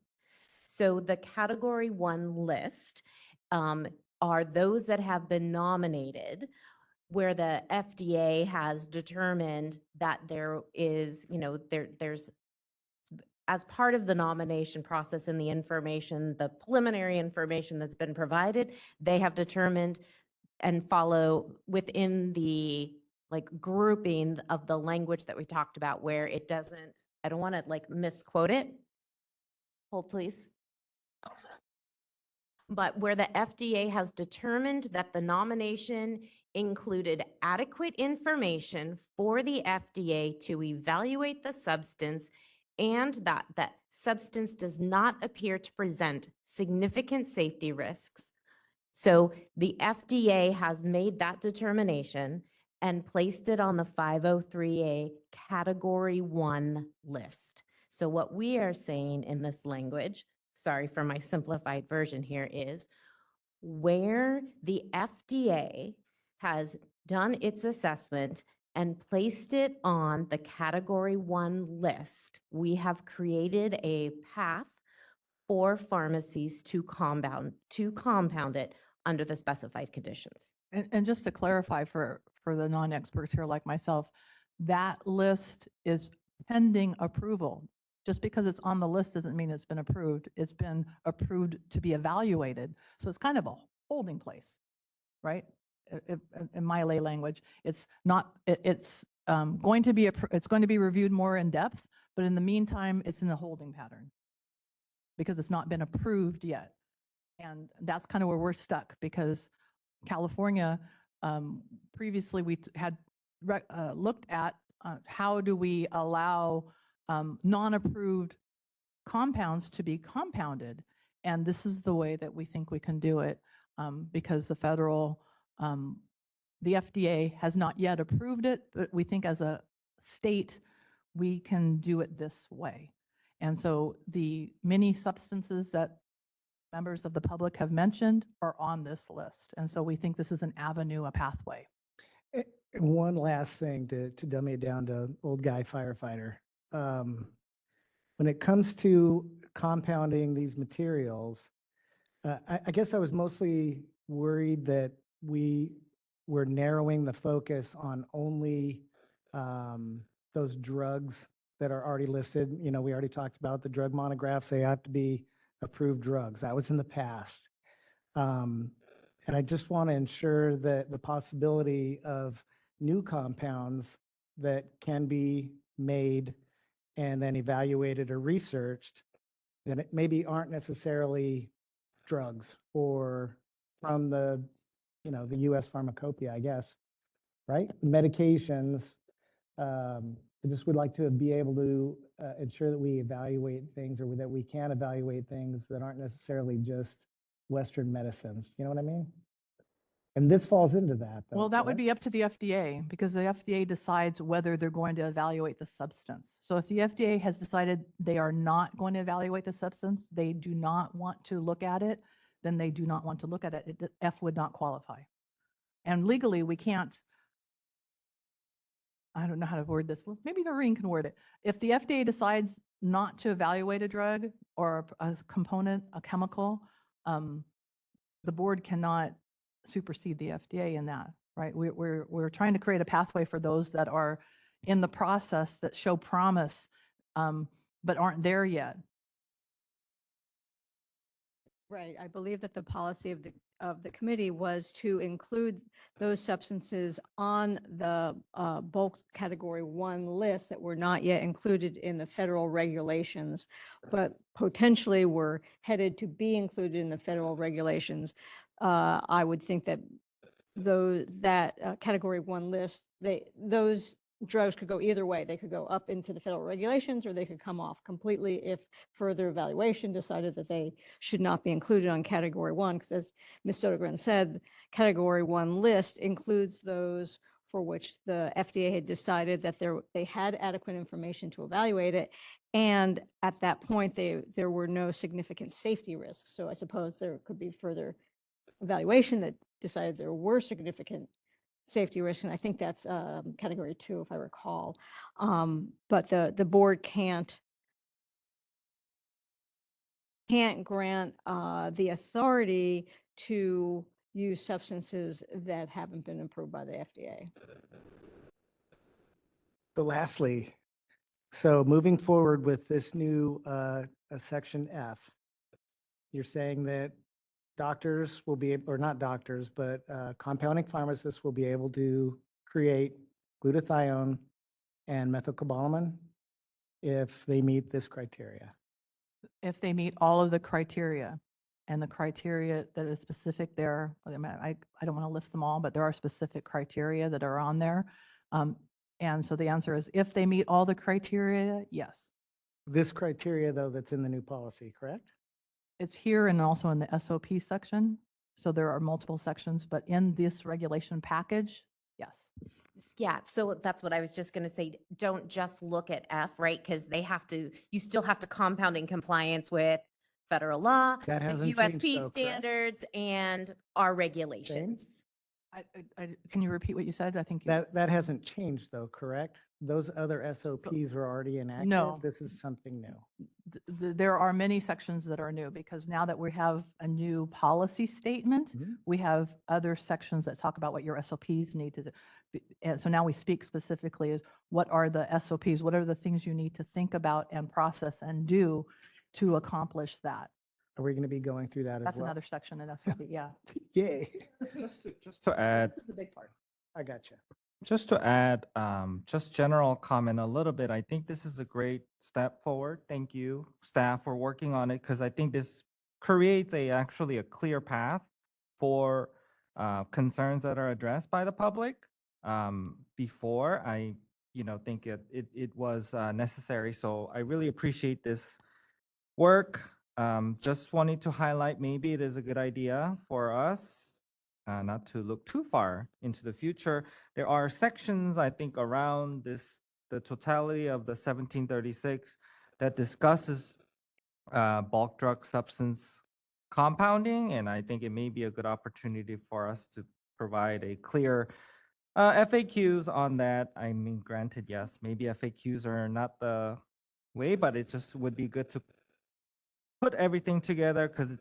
So the category 1 list are those that have been nominated where the FDA has determined that there is, there's, as part of the nomination process and the information, the preliminary information that's been provided, they have determined and follow within the grouping of the language that we talked about where it doesn't, I don't want to misquote it. Hold please. But where the FDA has determined that the nomination included adequate information for the FDA to evaluate the substance and that that substance does not appear to present significant safety risks. So the FDA has made that determination and placed it on the 503A category 1 list. So what we are saying in this language, sorry for my simplified version here, is where the FDA has done its assessment and placed it on the category 1 list, we have created a path for pharmacies to compound it under the specified conditions. And just to clarify for the non-experts here like myself, that list is pending approval. Just because it's on the list doesn't mean it's been approved. It's been approved to be evaluated. So it's kind of a holding place, right? In my lay language, it's not, it's going to be reviewed more in depth, but in the meantime, it's in the holding pattern because it's not been approved yet. And that's kind of where we're stuck because California, previously we had looked at how do we allow non-approved compounds to be compounded. And this is the way that we think we can do it because the FDA has not yet approved it, but we think as a state, we can do it this way. And so the many substances that members of the public have mentioned are on this list. And so we think this is an avenue, a pathway. One last thing to dummy it down to old guy firefighter. When it comes to compounding these materials, I guess I was mostly worried that we were narrowing the focus on only those drugs that are already listed. We already talked about the drug monographs. They have to be approved drugs. That was in the past. And I just want to ensure that the possibility of new compounds that can be made and then evaluated or researched that it maybe aren't necessarily drugs or from the U.S. pharmacopoeia, I guess, right? Medications, I just would like to be able to ensure that we evaluate things or that we can evaluate things that aren't necessarily just Western medicines. You know what I mean? And this falls into that, though. Well, that would correct? be up to the FDA because the FDA decides whether they're going to evaluate the substance. So if the FDA has decided they are not going to evaluate the substance, they do not want to look at it, then they do not want to look at it. F would not qualify. And legally, we can't, I don't know how to word this. Well, maybe Noreen can word it. If the FDA decides not to evaluate a drug or a component, a chemical, the board cannot supersede the FDA in that, right? We're trying to create a pathway for those that are in the process that show promise, but aren't there yet. Right. I believe that the policy of the committee was to include those substances on the bulk category 1 list that were not yet included in the federal regulations, but potentially were headed to be included in the federal regulations. I would think that that category 1 list, those drugs could go either way. They could go up into the federal regulations or they could come off completely if further evaluation decided that they should not be included on category 1. Because as Ms. Sodergren said, category 1 list includes those for which the FDA had decided that they had adequate information to evaluate it. And at that point, there were no significant safety risks. So I suppose there could be further evaluation that decided there were significant safety risks, and I think that's category 2, if I recall. But the board can't grant the authority to use substances that haven't been approved by the FDA. So lastly, so moving forward with this new section F, you're saying that doctors will be, or not doctors, but compounding pharmacists will be able to create glutathione and methylcobalamin if they meet this criteria. If they meet all of the criteria and the criteria that is specific there, I mean, I don't want to list them all, but there are specific criteria that are on there. And so the answer is if they meet all the criteria, yes. This criteria, though, that's in the new policy, correct? It's here and also in the SOP section. So there are multiple sections, but in this regulation package, yes. Yeah, so that's what I was just going to say. Don't just look at F, right? Because you still have to compound in compliance with federal law, That the hasn't changed, USP though, correct? standards, and our regulations. Can you repeat what you said? I think That hasn't changed, though, correct? Those other SOPs were already enacted? No. This is something new. there are many sections that are new because now that we have a new policy statement, Mhm. we have other sections that talk about what your SOPs need to do. And so now we speak specifically as what are the SOPs? What are the things you need to think about and process and do to accomplish that? Are we going to be going through that as well? That's another section in SOP, yeah. Yay. Just to add, This is the big part. I gotcha. just to add, just general comment a little bit, I think this is a great step forward. Thank you, staff, for working on it, because I think this creates actually a clear path for concerns that are addressed by the public. Before, I think it was necessary. So I really appreciate this work. Just wanted to highlight, maybe it is a good idea for us not to look too far into the future. There are sections, I think, around the totality of the 1736 that discusses bulk drug substance compounding, and I think it may be a good opportunity for us to provide a clear FAQs on that. I mean, granted, yes, maybe FAQs are not the way, but it just would be good to put everything together because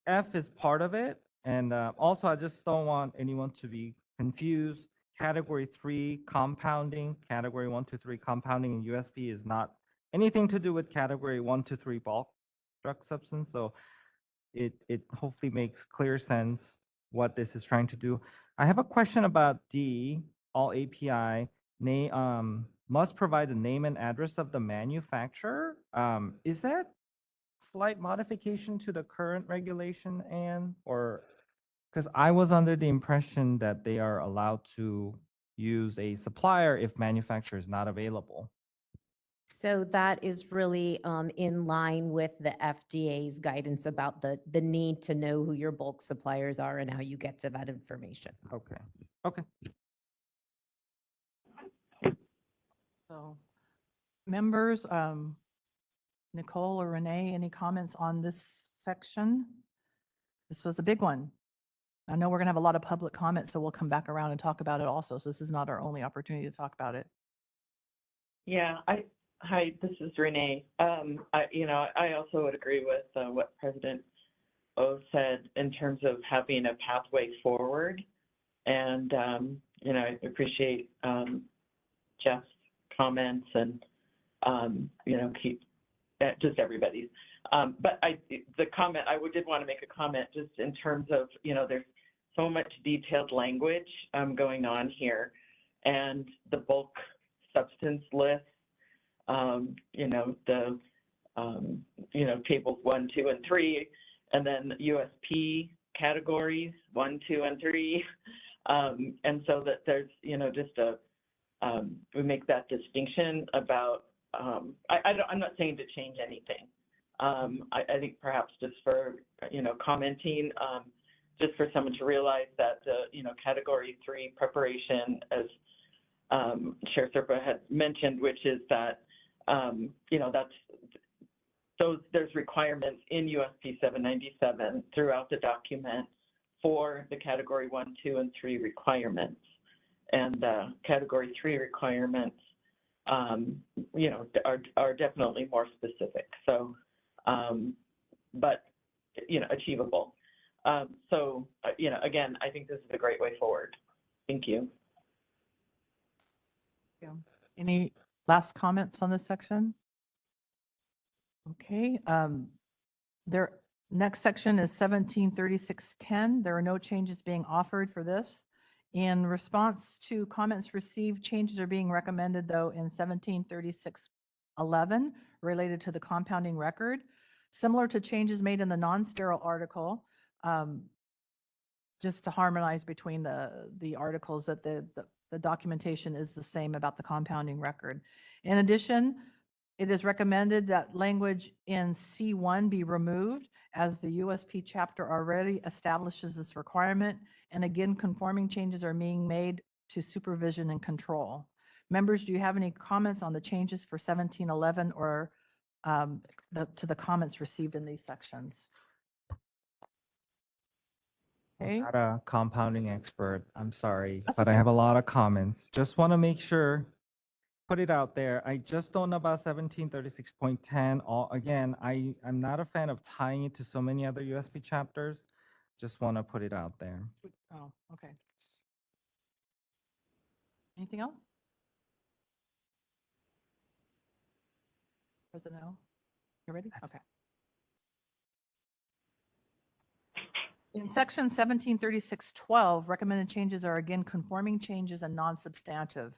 F is part of it. And also, I just don't want anyone to be confused. Category 3 compounding, category 1 to 3 compounding in USP is not anything to do with category 1 to 3 bulk drug substance. So it hopefully makes clear sense what this is trying to do. I have a question about D, all API, must provide the name and address of the manufacturer. Is that slight modification to the current regulation, Anne? Or because I was under the impression that they are allowed to use a supplier if manufacturer is not available. So that is really in line with the FDA's guidance about the need to know who your bulk suppliers are and how you get to that information. Okay. Okay. So members, Nicole or Renee, any comments on this section? This was a big one. I know we're going to have a lot of public comments, so we'll come back around and talk about it also. So this is not our only opportunity to talk about it. Yeah, hi, this is Renee. I also would agree with what President O said in terms of having a pathway forward. And, I appreciate Jeff's comments and, just everybody's. But the comment, I did want to make a comment just in terms of, there's so much detailed language going on here, and the bulk substance list, tables 1, 2, and 3, and then USP categories 1, 2, and 3. And so that there's, just we make that distinction about, I'm not saying to change anything. I think perhaps just for, commenting, just for someone to realize that the, category 3 preparation, as Chair Serpa had mentioned, which is that, there's requirements in USP 797 throughout the document for the category 1, 2, and 3 requirements. And category 3 requirements, are definitely more specific. So, but, achievable. Again, I think this is a great way forward. Thank you. Any last comments on this section? Okay. Next section is 173610. There are no changes being offered for this. In response to comments received, changes are being recommended, though, in 173611 related to the compounding record, similar to changes made in the non-sterile article, just to harmonize between the articles, that the documentation is the same about the compounding record. In addition, it is recommended that language in C1 be removed, as the USP chapter already establishes this requirement, and again, conforming changes are being made to supervision and control. Members, do you have any comments on the changes for 1711 or to the comments received in these sections? Okay. I'm not a compounding expert, I'm sorry, That's but I okay. have a lot of comments. Just want to make sure, put it out there. I just don't know about 1736.10. Again, I'm not a fan of tying it to so many other USP chapters. Just want to put it out there. Oh, okay. Anything else? President O, you ready? Okay. In section 173612, recommended changes are again conforming changes and non-substantive.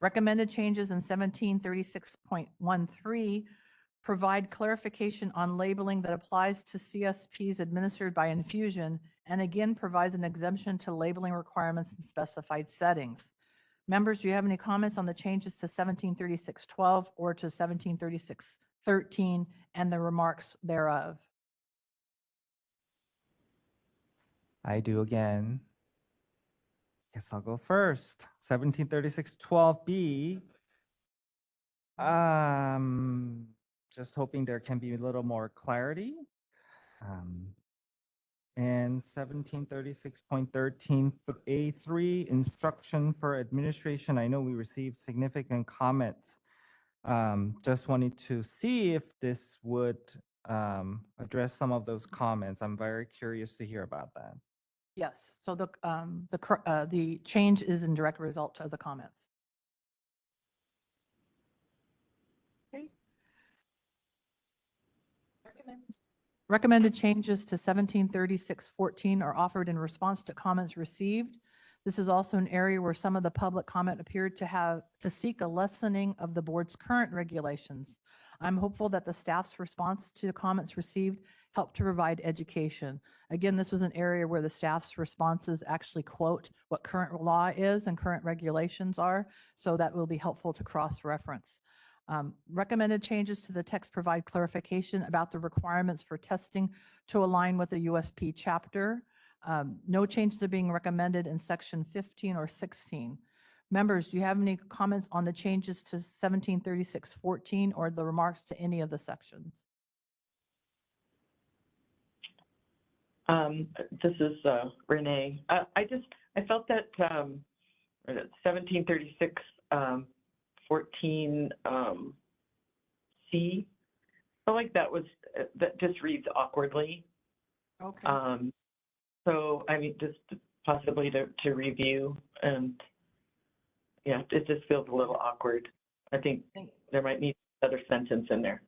Recommended changes in 1736.13 provide clarification on labeling that applies to CSPs administered by infusion, and again provides an exemption to labeling requirements in specified settings. Members, do you have any comments on the changes to 173612 or to 173613 and the remarks thereof? I do again. Guess I'll go first. 1736.12b. Just hoping there can be a little more clarity. And 1736.13A3, instruction for administration. I know we received significant comments. Just wanted to see if this would address some of those comments. I'm very curious to hear about that. Yes, so the change is in direct result of the comments. Okay. Recommended changes to 1736.14 are offered in response to comments received. This is also an area where some of the public comment appeared to seek a lessening of the board's current regulations. I'm hopeful that the staff's response to the comments received helped to provide education. Again, this was an area where the staff's responses actually quote what current law is and current regulations are, so that will be helpful to cross-reference. Recommended changes to the text provide clarification about the requirements for testing to align with the USP chapter. No changes are being recommended in section 15 or 16. Members, do you have any comments on the changes to 1736-14 or the remarks to any of the sections? This is Renee. I felt that 1736 14 C, I felt like that just reads awkwardly. Okay. So I mean, just possibly to review, and yeah, it just feels a little awkward. I think there might need another sentence in there.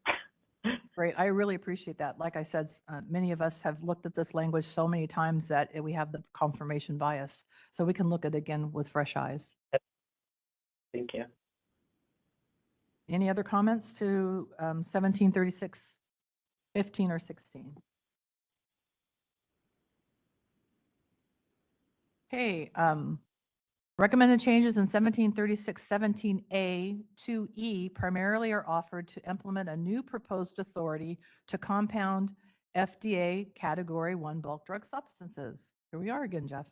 Great. I really appreciate that. Like I said, many of us have looked at this language so many times that we have the confirmation bias. So we can look at it again with fresh eyes. Thank you. Any other comments to 1736, 15 or 16? Okay. Recommended changes in 1736, 17A to E primarily are offered to implement a new proposed authority to compound FDA Category 1 bulk drug substances. Here we are again, Jeff.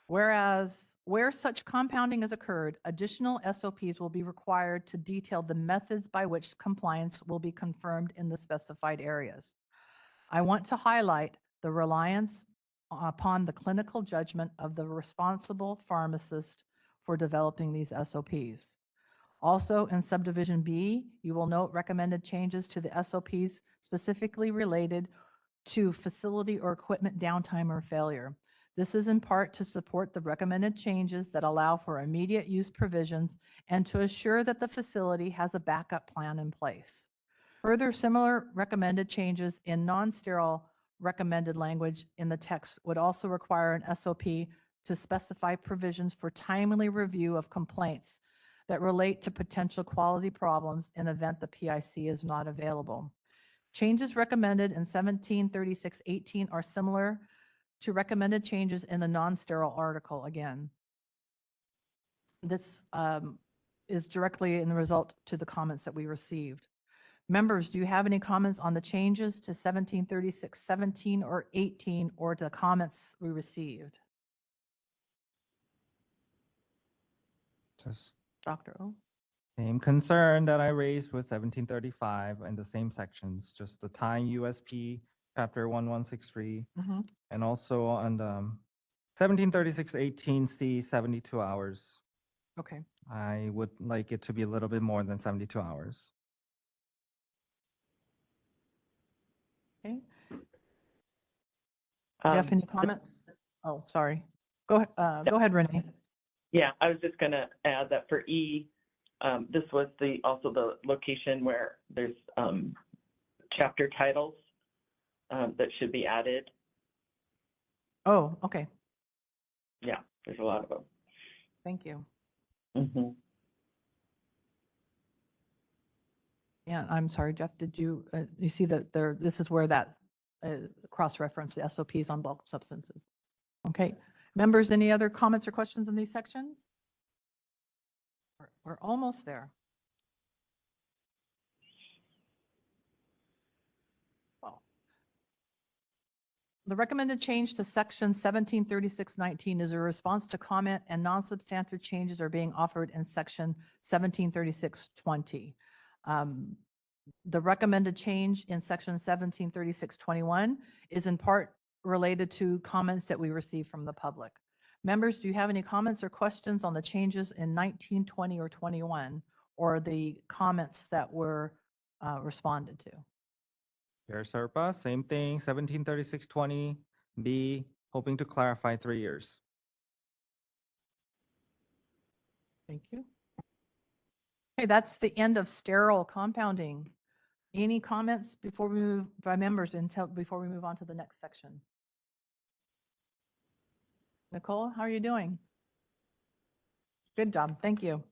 Whereas where such compounding has occurred, additional SOPs will be required to detail the methods by which compliance will be confirmed in the specified areas. I want to highlight the reliance upon the clinical judgment of the responsible pharmacist for developing these SOPs. Also, in subdivision B, you will note recommended changes to the SOPs specifically related to facility or equipment downtime or failure. This is in part to support the recommended changes that allow for immediate use provisions and to assure that the facility has a backup plan in place. Further, similar recommended changes in non-sterile recommended language in the text would also require an SOP to specify provisions for timely review of complaints that relate to potential quality problems in event the PIC is not available. Changes recommended in 1736-18 are similar to recommended changes in the non-sterile article again. This is directly in the result to the comments that we received. Members, do you have any comments on the changes to 1736, 17 or 18 or the comments we received? Just Dr. O? same concern that I raised with 1735 and the same sections, just the time USP chapter 1163, and also on the 1736-18C 72 hours. Okay. I would like it to be a little bit more than 72 hours. Okay. Jeff, Um, any comments? Oh, sorry. Go ahead, Renee. Yeah, I was just going to add that for E, this was also the location where there's chapter titles that should be added. Oh, okay. Yeah, there's a lot of them. Thank you. Mm-hmm. Yeah, I'm sorry, Jeff, did you see that this is where that cross-reference the SOPs on bulk substances. Okay. Members, any other comments or questions in these sections? We're almost there. Well, the recommended change to section 1736-19 is a response to comment, and non-substantive changes are being offered in section 1736-20. The recommended change in section 1736-21 is in part related to comments that we received from the public. Members, do you have any comments or questions on the changes in 19, 20, or 21, or the comments that were responded to? Chair Serpa, same thing, 1736-20B, hoping to clarify 3 years. Thank you. Okay, that's the end of sterile compounding. Any comments before we move by members before we move on to the next section? Nicole, how are you doing? Good job. Thank you.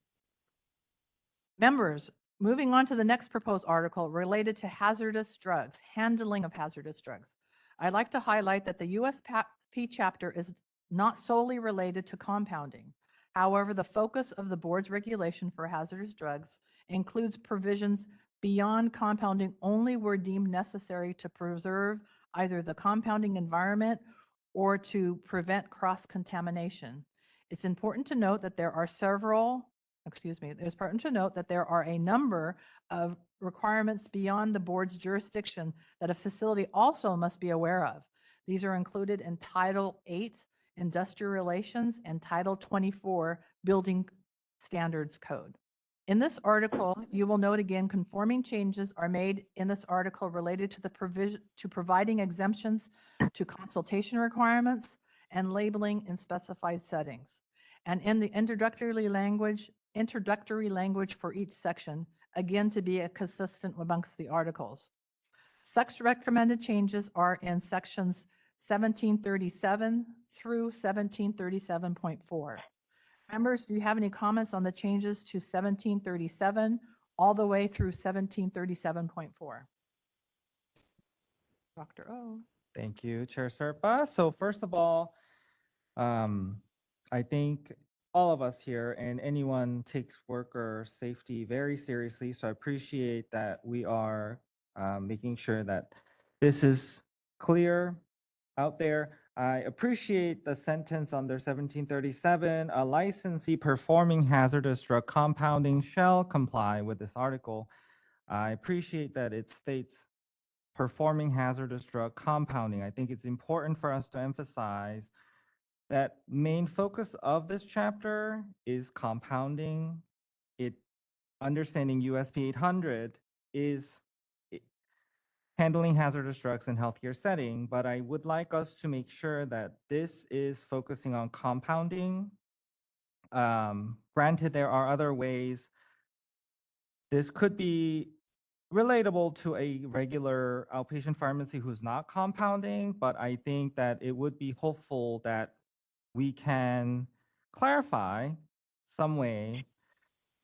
Members, moving on to the next proposed article related to hazardous drugs, handling of hazardous drugs. I'd like to highlight that the USP chapter is not solely related to compounding. However, the focus of the board's regulation for hazardous drugs includes provisions beyond compounding only where deemed necessary to preserve either the compounding environment or to prevent cross-contamination. It's important to note that there are a number of requirements beyond the board's jurisdiction that a facility also must be aware of. These are included in Title 8, Industrial Relations, and Title 24, Building Standards Code. In this article, you will note again, conforming changes are made in this article related to providing exemptions to consultation requirements and labeling in specified settings. And in the introductory language for each section, again, to be consistent amongst the articles. Such recommended changes are in sections 1737 through 1737.4. Members, do you have any comments on the changes to 1737 all the way through 1737.4? Dr. O. Thank you, Chair Serpa. So first of all, I think all of us here and anyone takes worker safety very seriously. So I appreciate that we are making sure that this is clear out there. I appreciate the sentence under 1737, a licensee performing hazardous drug compounding shall comply with this article. I appreciate that it states performing hazardous drug compounding. I think it's important for us to emphasize that main focus of this chapter is compounding. Understanding USP 800 is handling hazardous drugs in healthcare setting, but I would like us to make sure that this is focusing on compounding. Granted, there are other ways. This could be relatable to a regular outpatient pharmacy who's not compounding, but I think that it would be hopeful that we can clarify some way,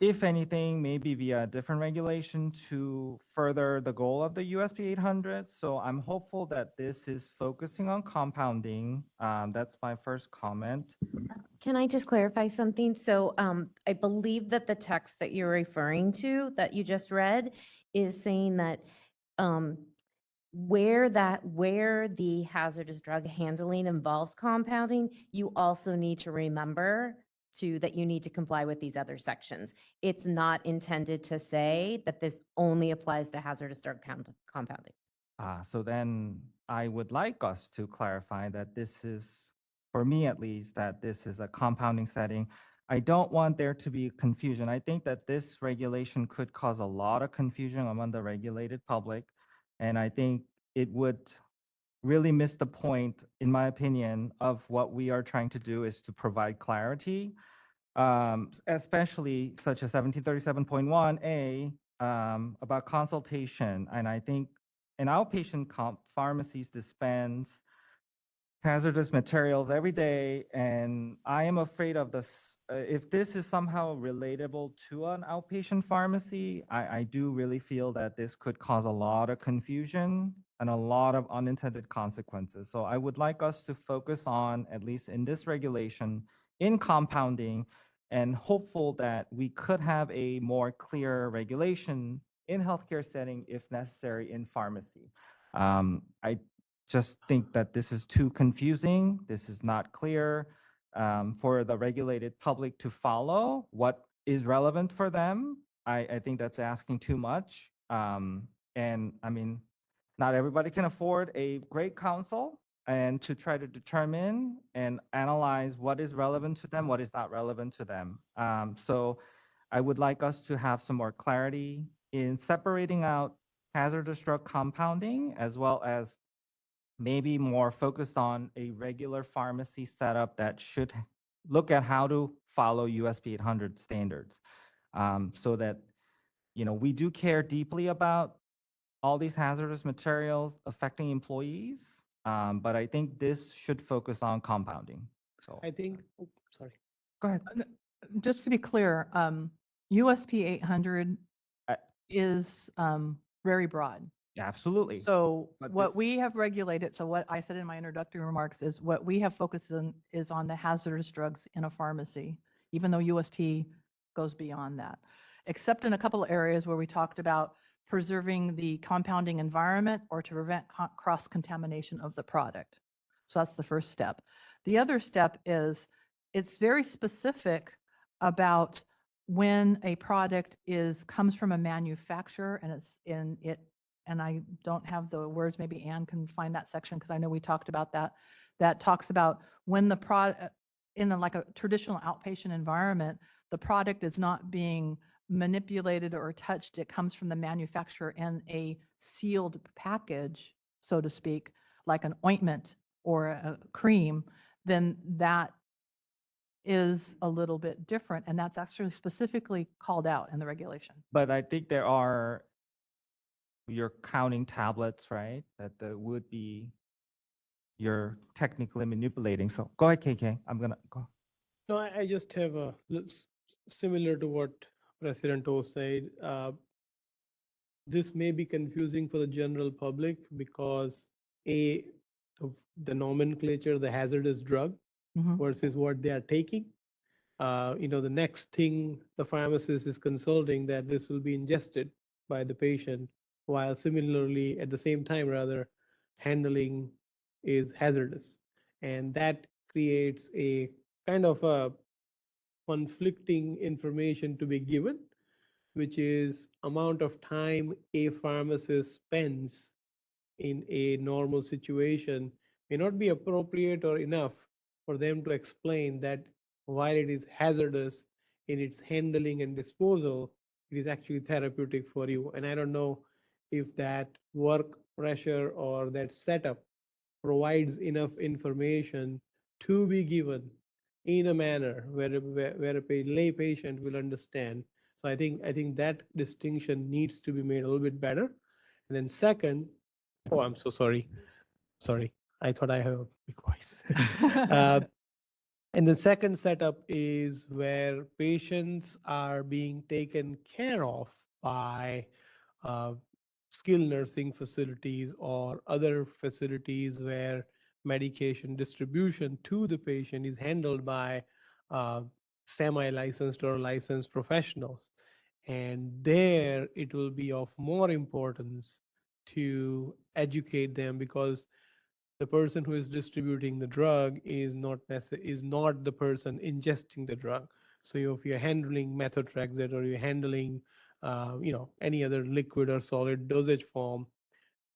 if anything, maybe via a different regulation to further the goal of the USP 800. So I'm hopeful that this is focusing on compounding. That's my first comment. Can I just clarify something? So I believe that the text that you're referring to, that you just read, is saying that where the hazardous drug handling involves compounding, you also need to remember that you need to comply with these other sections. It's not intended to say that this only applies to hazardous drug compounding. So then I would like us to clarify that this is, for me at least, that this is a compounding setting. I don't want there to be confusion. I think that this regulation could cause a lot of confusion among the regulated public. And I think it would really miss the point, in my opinion, of what we are trying to do is to provide clarity, especially such as 1737.1A about consultation. And I think an outpatient pharmacies dispense hazardous materials every day, and I am afraid of this. If this is somehow relatable to an outpatient pharmacy, I do really feel that this could cause a lot of confusion and a lot of unintended consequences. So I would like us to focus on, at least in this regulation, in compounding, and hopeful that we could have a more clear regulation in healthcare setting if necessary in pharmacy. I just think that this is too confusing. This is not clear for the regulated public to follow what is relevant for them. I think that's asking too much. And I mean, not everybody can afford a great counsel and to try to determine and analyze what is relevant to them, what is not relevant to them. So I would like us to have some more clarity in separating out hazardous drug compounding, as well as maybe more focused on a regular pharmacy setup that should look at how to follow USP 800 standards, so that, you know, we do care deeply about all these hazardous materials affecting employees, but I think this should focus on compounding. So I think, sorry. go ahead. Just to be clear, USP 800 I- is very broad. Absolutely. So But what this- we have regulated, so what I said in my introductory remarks is what we have focused on is on the hazardous drugs in a pharmacy, even though USP goes beyond that. Except in a couple of areas where we talked about preserving the compounding environment or to prevent cross-contamination of the product. So that's the first step. The other step is it's very specific about when a product comes from a manufacturer and it's in it, and I don't have the words, maybe Anne can find that section because I know we talked about that. That talks about when the product, like a traditional outpatient environment, the product is not being manipulated or touched. It comes from the manufacturer in a sealed package, so to speak, like an ointment or a cream, then that is a little bit different. And that's actually specifically called out in the regulation. But I think you're counting tablets, right? That would be, you're technically manipulating. So go ahead, KK. I'm gonna go. No, I just have similar to what President O said. This may be confusing for the general public because of the nomenclature, the hazardous drug Mhm. versus what they are taking. The next thing the pharmacist is consulting that this will be ingested by the patient, while similarly at the same time, rather, handling is hazardous. And that creates a kind of a conflicting information to be given, which is amount of time a pharmacist spends in a normal situation may not be appropriate or enough for them to explain that while it is hazardous in its handling and disposal, it is actually therapeutic for you. And I don't know if that work pressure or that setup provides enough information to be given in a manner where a lay patient will understand. So I think that distinction needs to be made a little bit better. And then second, oh, I'm so sorry. Sorry, I thought I have a big voice. And the second setup is where patients are being taken care of by skilled nursing facilities or other facilities where medication distribution to the patient is handled by semi-licensed or licensed professionals. And there it will be of more importance to educate them because the person who is distributing the drug is not the person ingesting the drug. So if you're handling methotrexate or you're handling any other liquid or solid dosage form,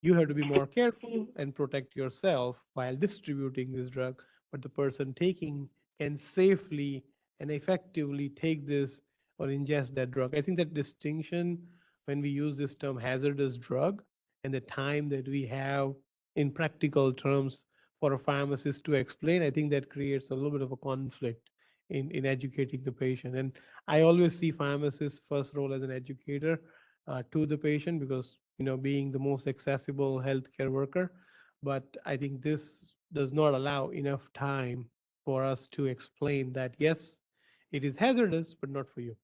you have to be more careful and protect yourself while distributing this drug. But the person taking can safely and effectively take this or ingest that drug. I think that distinction when we use this term hazardous drug and the time that we have in practical terms for a pharmacist to explain, I think that creates a little bit of a conflict in educating the patient. And I always see pharmacists' first role as an educator to the patient because being the most accessible healthcare worker. But I think this does not allow enough time for us to explain that yes, it is hazardous, but not for you.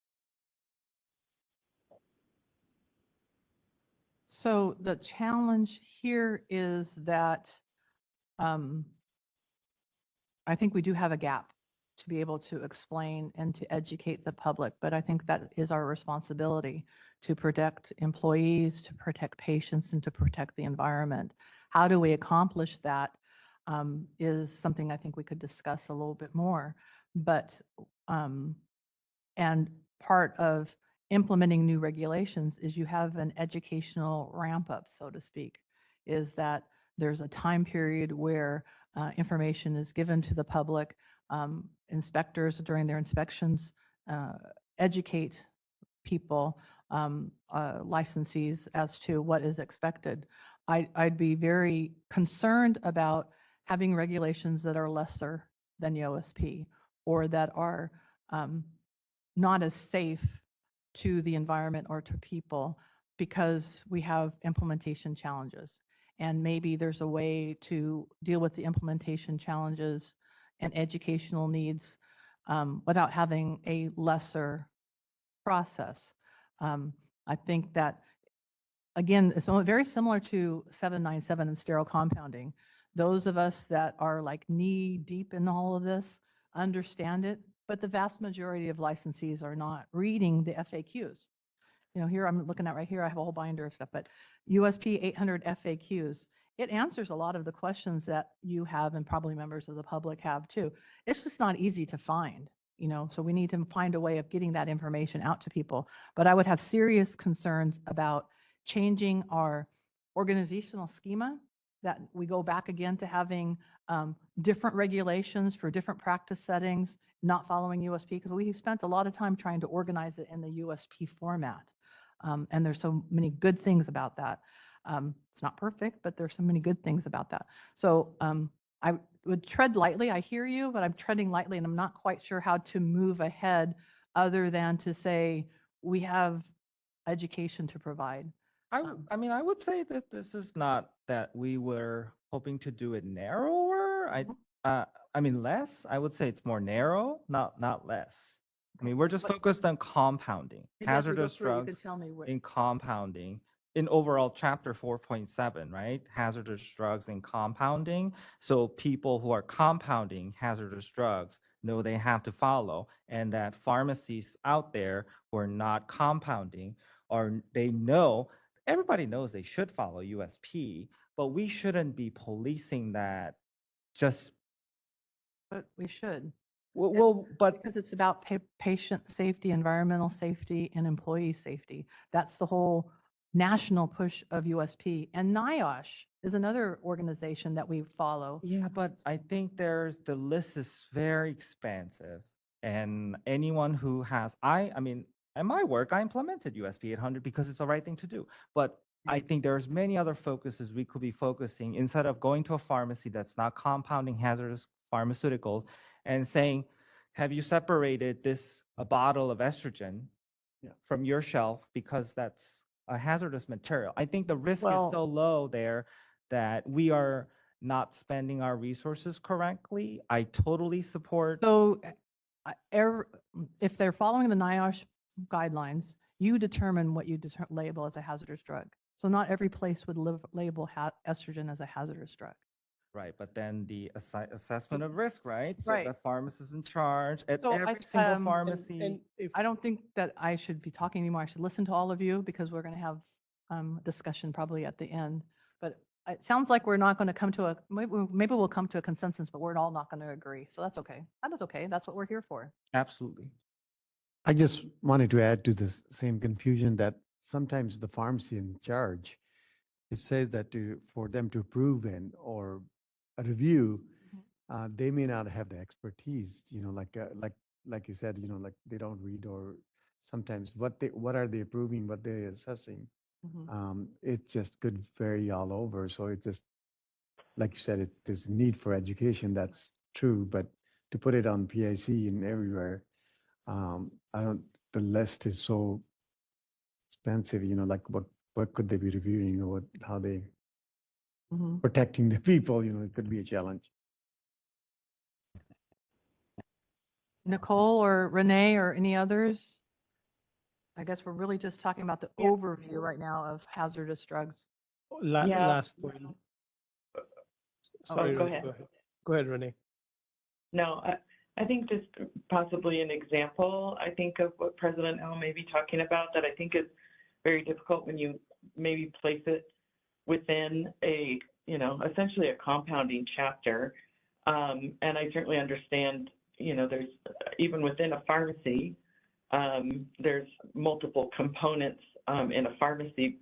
So the challenge here is that I think we do have a gap to be able to explain and to educate the public, but I think that is our responsibility to protect employees, to protect patients, and to protect the environment. How do we accomplish that is something I think we could discuss a little bit more. But, and part of implementing new regulations is you have an educational ramp up, so to speak, is that there's a time period where information is given to the public. Inspectors during their inspections educate people, licensees as to what is expected. I'd be very concerned about having regulations that are lesser than the OSP or that are not as safe to the environment or to people because we have implementation challenges. And maybe there's a way to deal with the implementation challenges and educational needs without having a lesser process. I think that, again, it's very similar to 797 and sterile compounding. Those of us that are like knee deep in all of this understand it, but the vast majority of licensees are not reading the FAQs. You know, here I'm looking at right here, I have a whole binder of stuff, but USP 800 FAQs, it answers a lot of the questions that you have and probably members of the public have too. It's just not easy to find, you know, so we need to find a way of getting that information out to people. But I would have serious concerns about changing our organizational schema, that we go back again to having different regulations for different practice settings, not following USP, because we spent a lot of time trying to organize it in the USP format. And there's so many good things about that. It's not perfect, but there's so many good things about that. So I would tread lightly. I hear you, but I'm treading lightly and I'm not quite sure how to move ahead other than to say we have education to provide. I mean, I would say that this is not that we were hoping to do it narrower. I mean, less. I would say it's more narrow, not less. I mean, we're just What's- focused on compounding, Maybe as we go hazardous through, you drugs could tell me what. in compounding in overall chapter 4.7, right? Hazardous drugs in compounding. So people who are compounding hazardous drugs know they have to follow, and that pharmacies out there who are not compounding, or they know, everybody knows they should follow USP, but we shouldn't be policing that just, But we should. but Because it's about patient safety, environmental safety, and employee safety. That's the whole national push of USP. And NIOSH is another organization that we follow. yeah, but I think the list is very expansive. And anyone who has, I mean, in my work, I implemented USP 800 because it's the right thing to do. But I think there's many other focuses we could be focusing instead of going to a pharmacy that's not compounding hazardous pharmaceuticals and saying, have you separated a bottle of estrogen from your shelf because that's a hazardous material? I think the risk Well- is so low there that we are not spending our resources correctly. I totally support. So if they're following the NIOSH guidelines, you determine what you label as a hazardous drug. So not every place would label estrogen as a hazardous drug. Right, but then the assessment of risk, right? So Right. the pharmacist in charge at So every I- single and pharmacy. And if, I don't think that I should be talking anymore. I should listen to all of you because we're going to have discussion probably at the end. But it sounds like we're not going to come to maybe we'll come to a consensus, but we're all not going to agree. So that's okay. That is okay. That's what we're here for. Absolutely. I just wanted to add to this same confusion that sometimes the pharmacy in charge, it says that for them to approve or a review, they may not have the expertise, like you said, like they don't read, or sometimes what are they approving, what they're assessing. It just could vary all over. So it's just, like you said, there's a need for education. That's true. But to put it on PIC and everywhere, the list is so expensive, like what could they be reviewing, or how they protecting the people, it could be a challenge. Nicole or Renee or any others? I guess we're really just talking about the overview right now of hazardous drugs. Yeah. last point. Sorry, go Renee, ahead. Go ahead, Renee. No, I think just possibly an example, I think of what President El may be talking about that I think is very difficult when you maybe place it within essentially a compounding chapter. And I certainly understand, there's, even within a pharmacy, there's multiple components in a pharmacy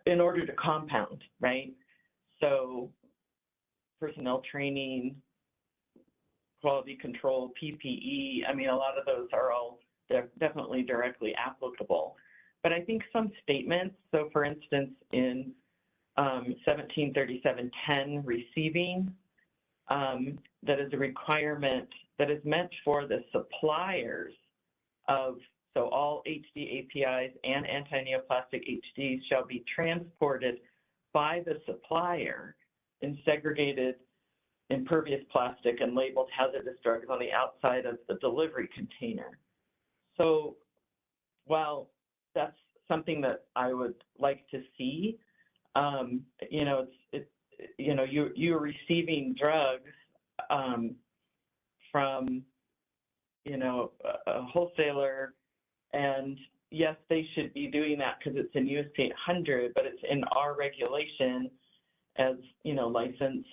in order to compound, right? So personnel training, quality control, PPE, I mean, a lot of those are all definitely directly applicable. But I think some statements, so for instance, in 173710 receiving, that is a requirement that is meant for the suppliers of, so all HD APIs and anti-neoplastic HDs shall be transported by the supplier in segregated impervious plastic and labeled hazardous drugs on the outside of the delivery container. So while that's something that I would like to see, you know, you know, you're receiving drugs from, you know, a wholesaler, and yes, they should be doing that because it's in USP 800, but it's in our regulation as, you know, licensed,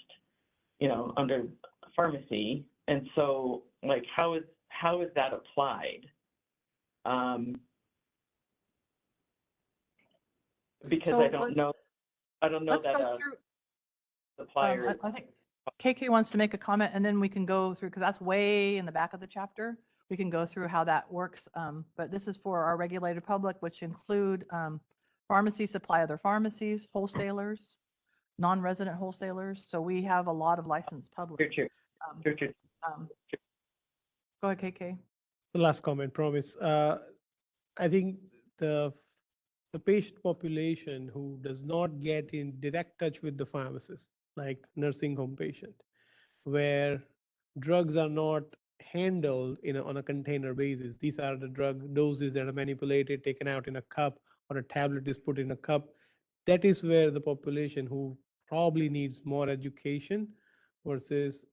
you know, under pharmacy. And so, like, how is that applied? Because So I don't know Let's that go a through. supplier. I think KK wants to make a comment, and then we can go through, because that's way in the back of the chapter. We can go through how that works. But this is for our regulated public, which include pharmacy supply other pharmacies, wholesalers, non-resident wholesalers. So we have a lot of licensed public. True. Um, True. Go ahead, KK. The last comment, promise. I think the patient population who does not get in direct touch with the pharmacist, like nursing home patient, where drugs are not handled on a container basis. These are the drug doses that are manipulated, taken out in a cup, or a tablet is put in a cup. That is where the population who probably needs more education versus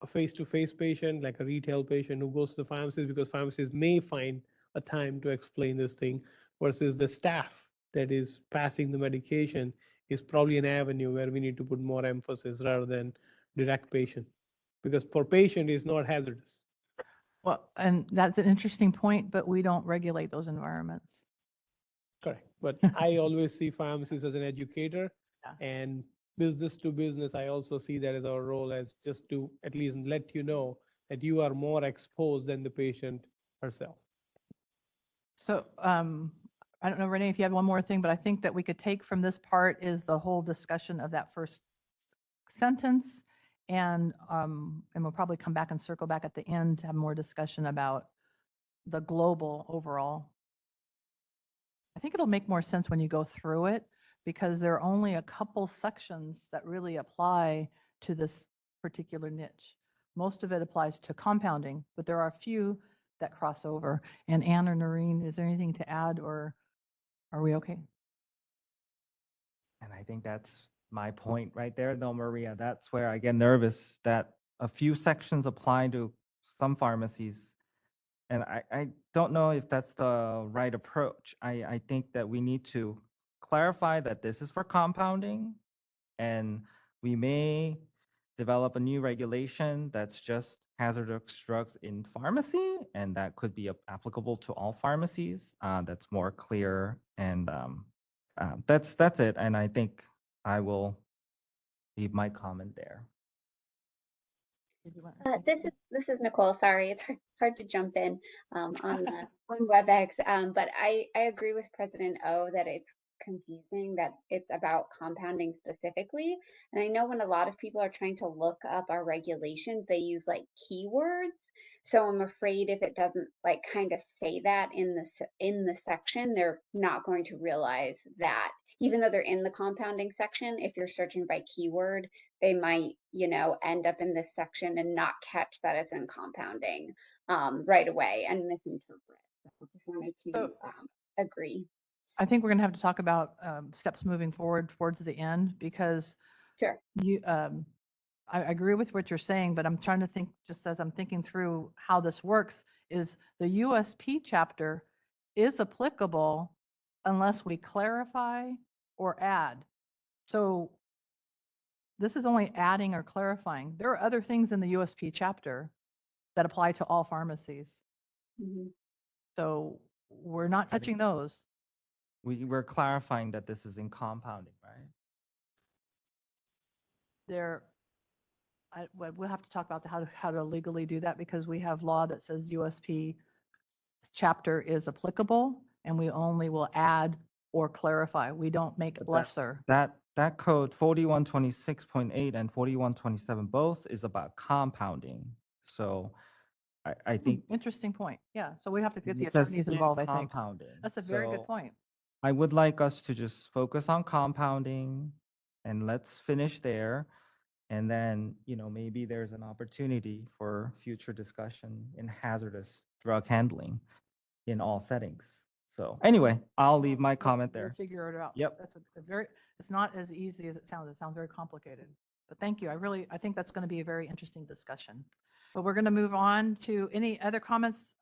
a face-to-face patient, like a retail patient who goes to the pharmacist, because pharmacists may find a time to explain this thing, versus the staff that is passing the medication is probably an avenue where we need to put more emphasis rather than direct patient, because for patient is not hazardous. Well, and that's an interesting point, but we don't regulate those environments. Correct. But I always see pharmacists as an educator, Yeah. and business to business, I also see that as our role, as just to at least let you know that you are more exposed than the patient herself. So I don't know, Renee, if you have one more thing, but I think that we could take from this part is the whole discussion of that first sentence. And we'll probably come back and circle back at the end to have more discussion about the global overall. I think it'll make more sense when you go through it, because there are only a couple sections that really apply to this particular niche. Most of it applies to compounding, but there are a few that cross over. And Anne or Noreen, is there anything to add, or are we okay? And I think that's my point right there, though, Maria. That's where I get nervous that a few sections apply to some pharmacies. And I don't know if that's the right approach. I think that we need to clarify that this is for compounding, and we may develop a new regulation that's just hazardous drugs in pharmacy, and that could be applicable to all pharmacies. That's more clear, and that's it. And I think I will leave my comment there. This is Nicole. Sorry, it's hard to jump in on WebEx, but I agree with President O that it's confusing that it's about compounding specifically. And I know when a lot of people are trying to look up our regulations, they use like keywords. So I'm afraid if it doesn't like kind of say that in the section, they're not going to realize that even though they're in the compounding section, if you're searching by keyword, they might, you know, end up in this section and not catch that it's in compounding right away and misinterpret. So just wanted to agree. I think we're going to have to talk about steps moving forward towards the end, because Sure. I agree with what you're saying, but I'm trying to think, just as I'm thinking through how this works, is the USP chapter is applicable unless we clarify or add. So this is only adding or clarifying. There are other things in the USP chapter that apply to all pharmacies. Mm-hmm. So we're not touching those. We're clarifying that this is in compounding, right? We'll have to talk about how to legally do that, because we have law that says USP chapter is applicable, and we only will add or clarify. We don't make it lesser. That code 4126.8 and 4127 both is about compounding. So I think Interesting point. Yeah. So we have to get the it says attorneys in involved, I think. compounding. That's a very good So point. I would like us to just focus on compounding, and let's finish there. And then, maybe there's an opportunity for future discussion in hazardous drug handling in all settings. So anyway, I'll leave my comment We'll there. figure it out. Yep. That's a very, it's not as easy as it sounds. It sounds very complicated. But thank you. I think that's going to be a very interesting discussion. But we're going to move on to any other comments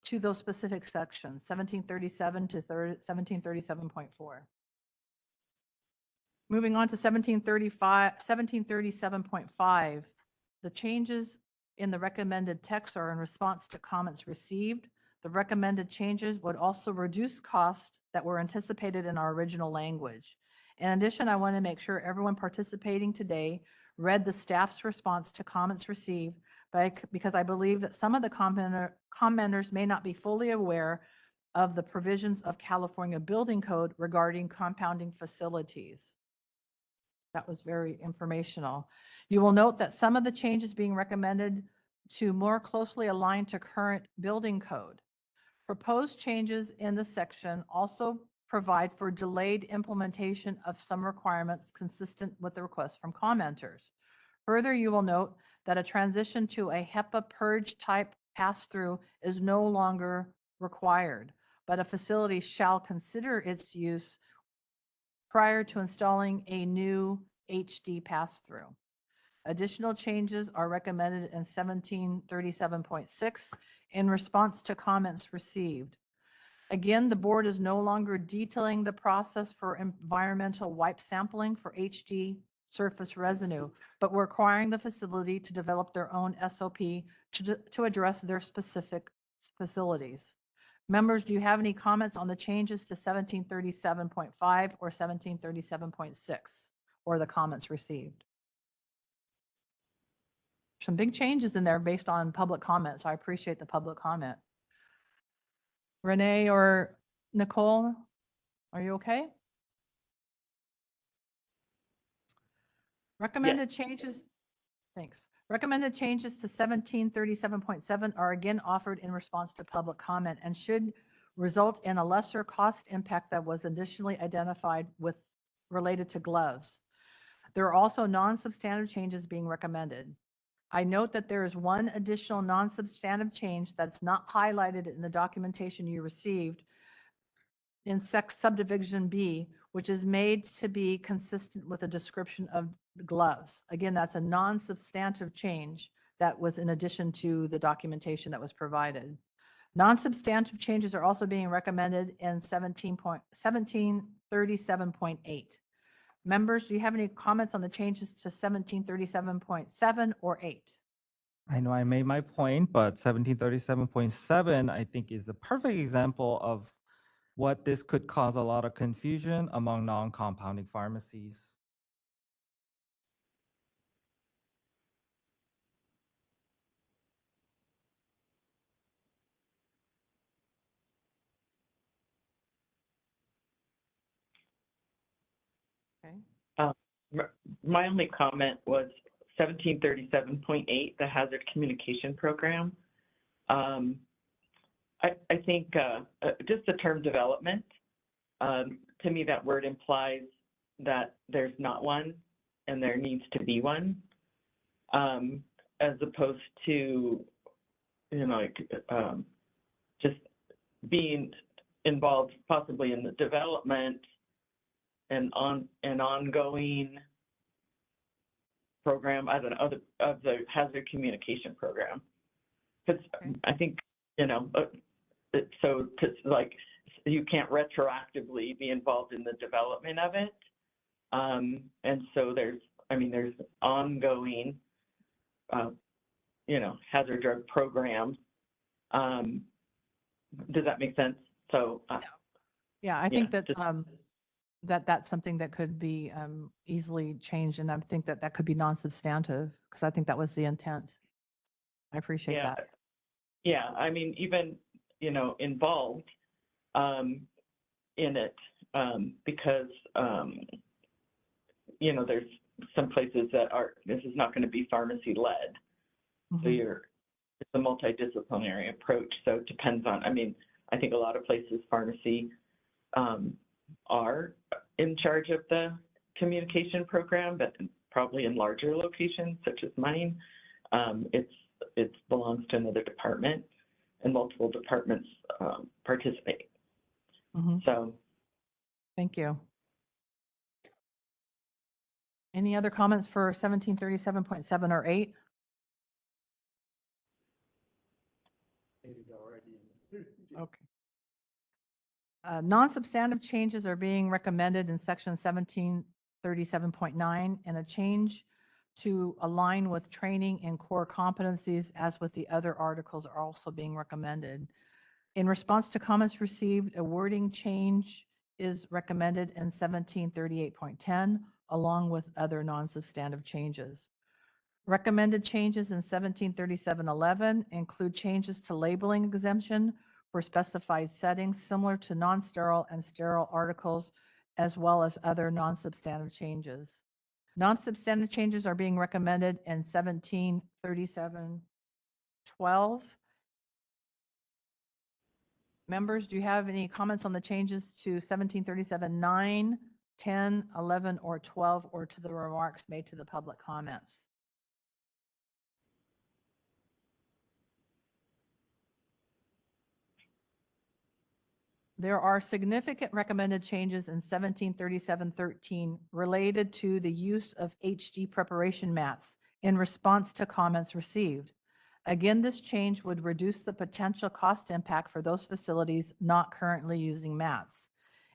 to those specific sections, 1737 to 1737.4. Moving on to 1737.5, the changes in the recommended text are in response to comments received. The recommended changes would also reduce costs that were anticipated in our original language. In addition, I want to make sure everyone participating today read the staff's response to comments received because I believe that some of the commenters may not be fully aware of the provisions of California Building Code regarding compounding facilities. That was very informational. You will note that some of the changes being recommended to more closely align to current building code. Proposed changes in the section also provide for delayed implementation of some requirements consistent with the requests from commenters. Further, you will note that a transition to a HEPA purge type pass-through is no longer required, but a facility shall consider its use prior to installing a new HD pass-through. Additional changes are recommended in 1737.6 in response to comments received. Again, the board is no longer detailing the process for environmental wipe sampling for HD surface residue, but requiring the facility to develop their own SOP to address their specific facilities. Members, do you have any comments on the changes to 1737.5 or 1737.6 or the comments received? Some big changes in there based on public comments. I appreciate the public comment. Renee or Nicole, are you okay? Recommended changes. Thanks. Recommended changes to 1737.7 are again offered in response to public comment and should result in a lesser cost impact that was additionally identified with related to gloves. There are also non-substantive changes being recommended. I note that there is one additional non-substantive change that's not highlighted in the documentation you received in subdivision B, which is made to be consistent with a description of gloves. Again, that's a non-substantive change that was in addition to the documentation that was provided. Non-substantive changes are also being recommended in 1737.8. Members, do you have any comments on the changes to 1737.7 or 8? I know I made my point, but 1737.7, I think, is a perfect example of what this could cause a lot of confusion among non-compounding pharmacies. Okay. My only comment was 1737.8, the hazard communication program. I think just the term development, to me that word implies that there's not one and there needs to be one, as opposed to, just being involved possibly in the development and an ongoing program, I don't know, of the hazard communication program. Because I think, so you can't retroactively be involved in the development of it. And so there's ongoing, hazard drug programs. Does that make sense? So, yeah, I think that just- that's something that could be easily changed, and I think that could be non-substantive because I think that was the intent. I appreciate that. Yeah, I mean, even, involved in it because, there's some places that this is not going to be pharmacy led. So it's a multidisciplinary approach. So it depends on, I think a lot of places pharmacy are in charge of the communication program, but probably in larger locations such as mine, it belongs to another department, and multiple departments participate. Mhm. So Thank you. Any other comments for 1737.7 or 8? Okay. Non-substantive changes are being recommended in section 1737.9, and a change to align with training and core competencies as with the other articles are also being recommended. In response to comments received, a wording change is recommended in 1738.10, along with other non-substantive changes. Recommended changes in 1737.11 include changes to labeling exemption for specified settings similar to non-sterile and sterile articles, as well as other non-substantive changes. Non-substantive changes are being recommended in 1737.12. Members, do you have any comments on the changes to 1737.9, 10, 11, or 12, or to the remarks made to the public comments? There are significant recommended changes in 1737.13 related to the use of HG preparation mats in response to comments received. Again, this change would reduce the potential cost impact for those facilities not currently using mats.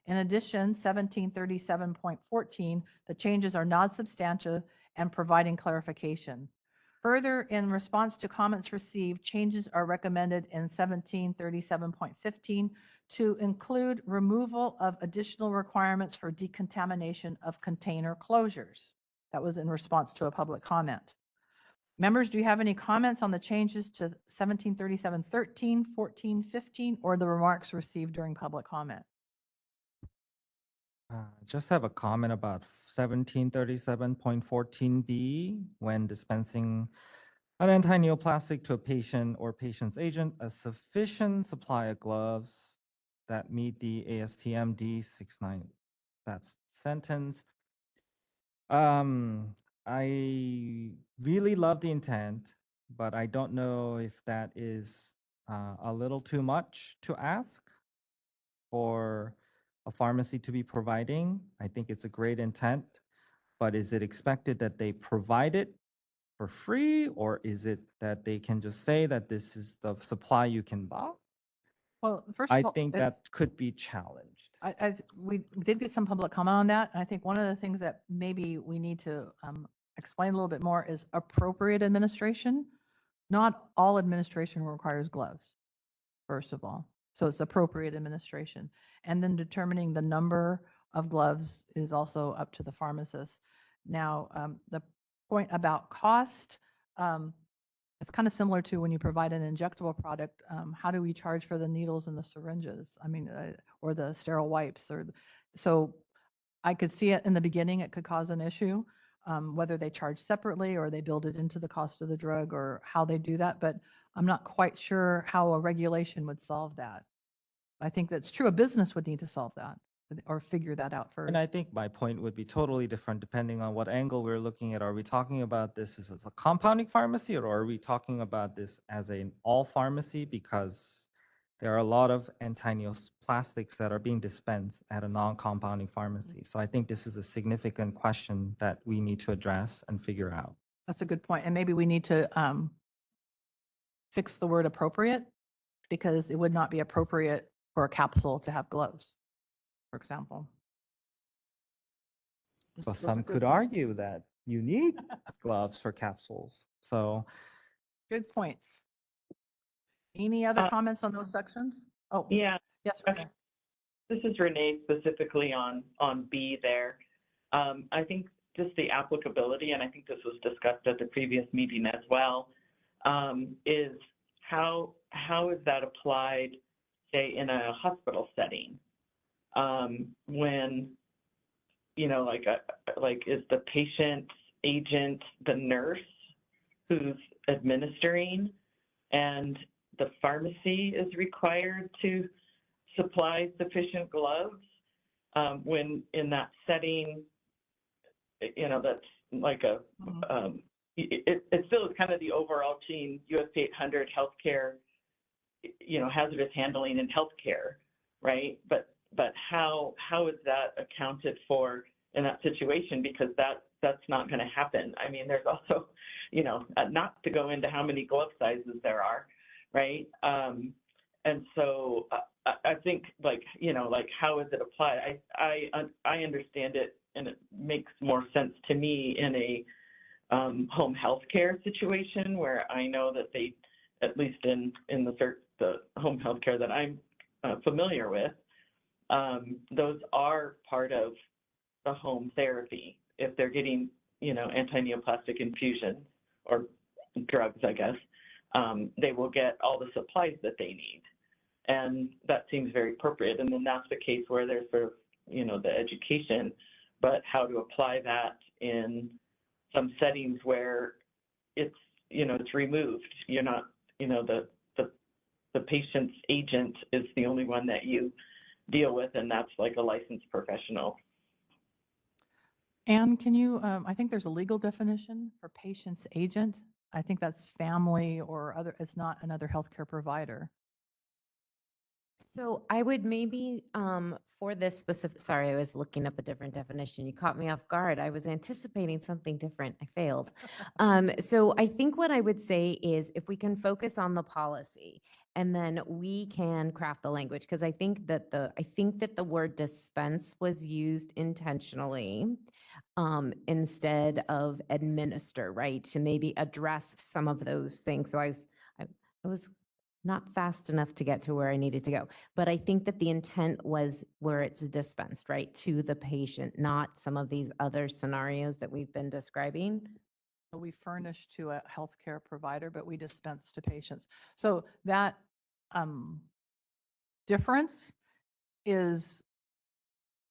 In addition, 1737.14, the changes are not substantive and providing clarification. Further, in response to comments received, changes are recommended in 1737.15 to include removal of additional requirements for decontamination of container closures. That was in response to a public comment. Members, do you have any comments on the changes to 1737.13, 14, 15, or the remarks received during public comment? Just have a comment about 1737.14b, when dispensing an anti-neoplastic to a patient or patient's agent, a sufficient supply of gloves that meet the ASTM D69, that's sentence. I really love the intent, but I don't know if that is a little too much to ask for a pharmacy to be providing. I think it's a great intent, but is it expected that they provide it for free, or is it that they can just say that this is the supply you can buy? Well, first I of all, think it's- that could be challenged. we did get some public comment on that. And I think one of the things that maybe we need to explain a little bit more is appropriate administration. Not all administration requires gloves, first of all. So it's appropriate administration. And then determining the number of gloves is also up to the pharmacist. Now, the point about cost, it's kind of similar to when you provide an injectable product. How do we charge for the needles and the syringes? I mean, or the sterile wipes, so I could see it in the beginning. It could cause an issue, whether they charge separately or they build it into the cost of the drug or how they do that. But I'm not quite sure how a regulation would solve that. I think that's true. A business would need to solve that or figure that out first. And I think my point would be totally different depending on what angle we're looking at. Are we talking about this as a compounding pharmacy, or are we talking about this as an all pharmacy? Because there are a lot of anti-neoplastics that are being dispensed at a non-compounding pharmacy. So I think this is a significant question that we need to address and figure out. That's a good point. And maybe we need to fix the word appropriate, because it would not be appropriate for a capsule to have gloves, for example. So Those are some good could points. argue that you need gloves for capsules. So Good points. Any other comments on those sections? Oh, yeah, yes, okay. Renee. This is Renee specifically on B there. I think just the applicability, and I think this was discussed at the previous meeting as well, is how is that applied, say, in a hospital setting? When, you know, like is the patient's agent the nurse who's administering, and the pharmacy is required to supply sufficient gloves when in that setting that's like a, it still is kind of the overarching USP 800 healthcare, hazardous handling in healthcare, right? But how is that accounted for in that situation? Because that's not going to happen. I mean, there's also, not to go into how many glove sizes there are, right? And so I think how is it applied? I understand it, and it makes more sense to me in a home health care situation where I know that they, at least in the home health care that I'm familiar with, those are part of the home therapy. If they're getting, anti-neoplastic infusions or drugs, I guess, they will get all the supplies that they need. And that seems very appropriate. And then that's the case where there's sort of, the education, but how to apply that in some settings where it's, it's removed. You're not, the patient's agent is the only one that you deal with, and that's like a licensed professional. Anne, can you, I think there's a legal definition for patient's agent. I think that's family or other, it's not another healthcare provider. So I would maybe, for this specific, sorry, I was looking up a different definition. You caught me off guard. I was anticipating something different. I failed. So I think what I would say is if we can focus on the policy and then we can craft the language, because I think that the word dispense was used intentionally instead of administer, right? To maybe address some of those things. So I was not fast enough to get to where I needed to go. But I think that the intent was where it's dispensed, right, to the patient, not some of these other scenarios that we've been describing. So we furnish to a healthcare provider, but we dispense to patients. So that difference is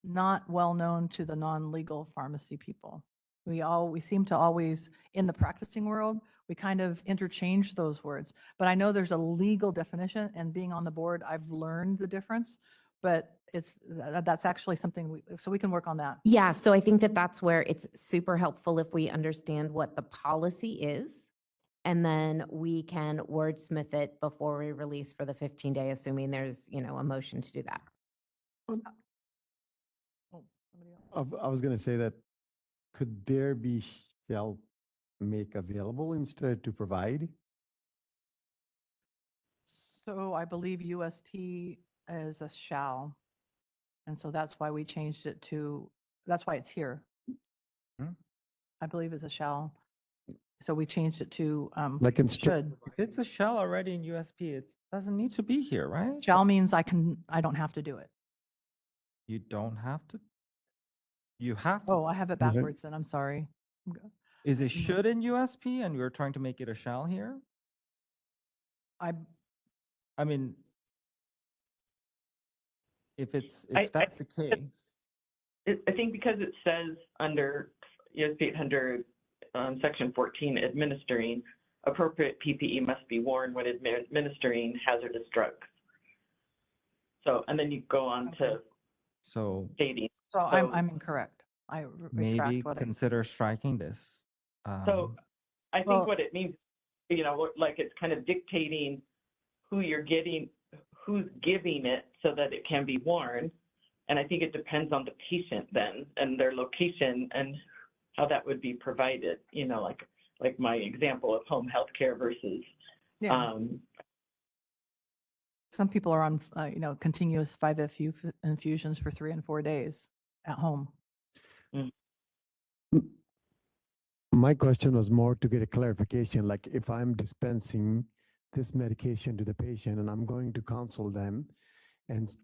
not well known to the non-legal pharmacy people. We seem to always, in the practicing world, we kind of interchange those words. But I know there's a legal definition, and being on the board, I've learned the difference. But that's actually something so we can work on that. Yeah, so I think that that's where it's super helpful if we understand what the policy is, and then we can wordsmith it before we release for the 15-day, assuming there's, a motion to do that. Oh, somebody else. I was going to say that could there be shall make available instead to provide? So I believe USP is a shall. And so that's why we changed it to, that's why it's here. I believe it's a shall. So we changed it to Like in should. If it's a shell already in USP, it doesn't need to be here, right? Shall means I don't have to do it. You don't have to. You have to. Oh, I have it You have- backwards then. I'm sorry. Is it should in USP and we're trying to make it a shall here? I mean, if that's the case. I think because it says under USP 800, Section 14, administering, appropriate PPE must be worn when administering hazardous drugs. So, and then you go on to So stating. So I'm incorrect. I maybe retract what I consider striking this. So I think well- what it means, like it's kind of dictating who you're getting, who's giving it so that it can be worn. And I think it depends on the patient then and their location and how that would be provided, like my example of home health care versus, Yeah. Some people are on, continuous 5FU infusions for 3 and 4 days at home. My question was more to get a clarification, like if I'm dispensing this medication to the patient and I'm going to counsel them and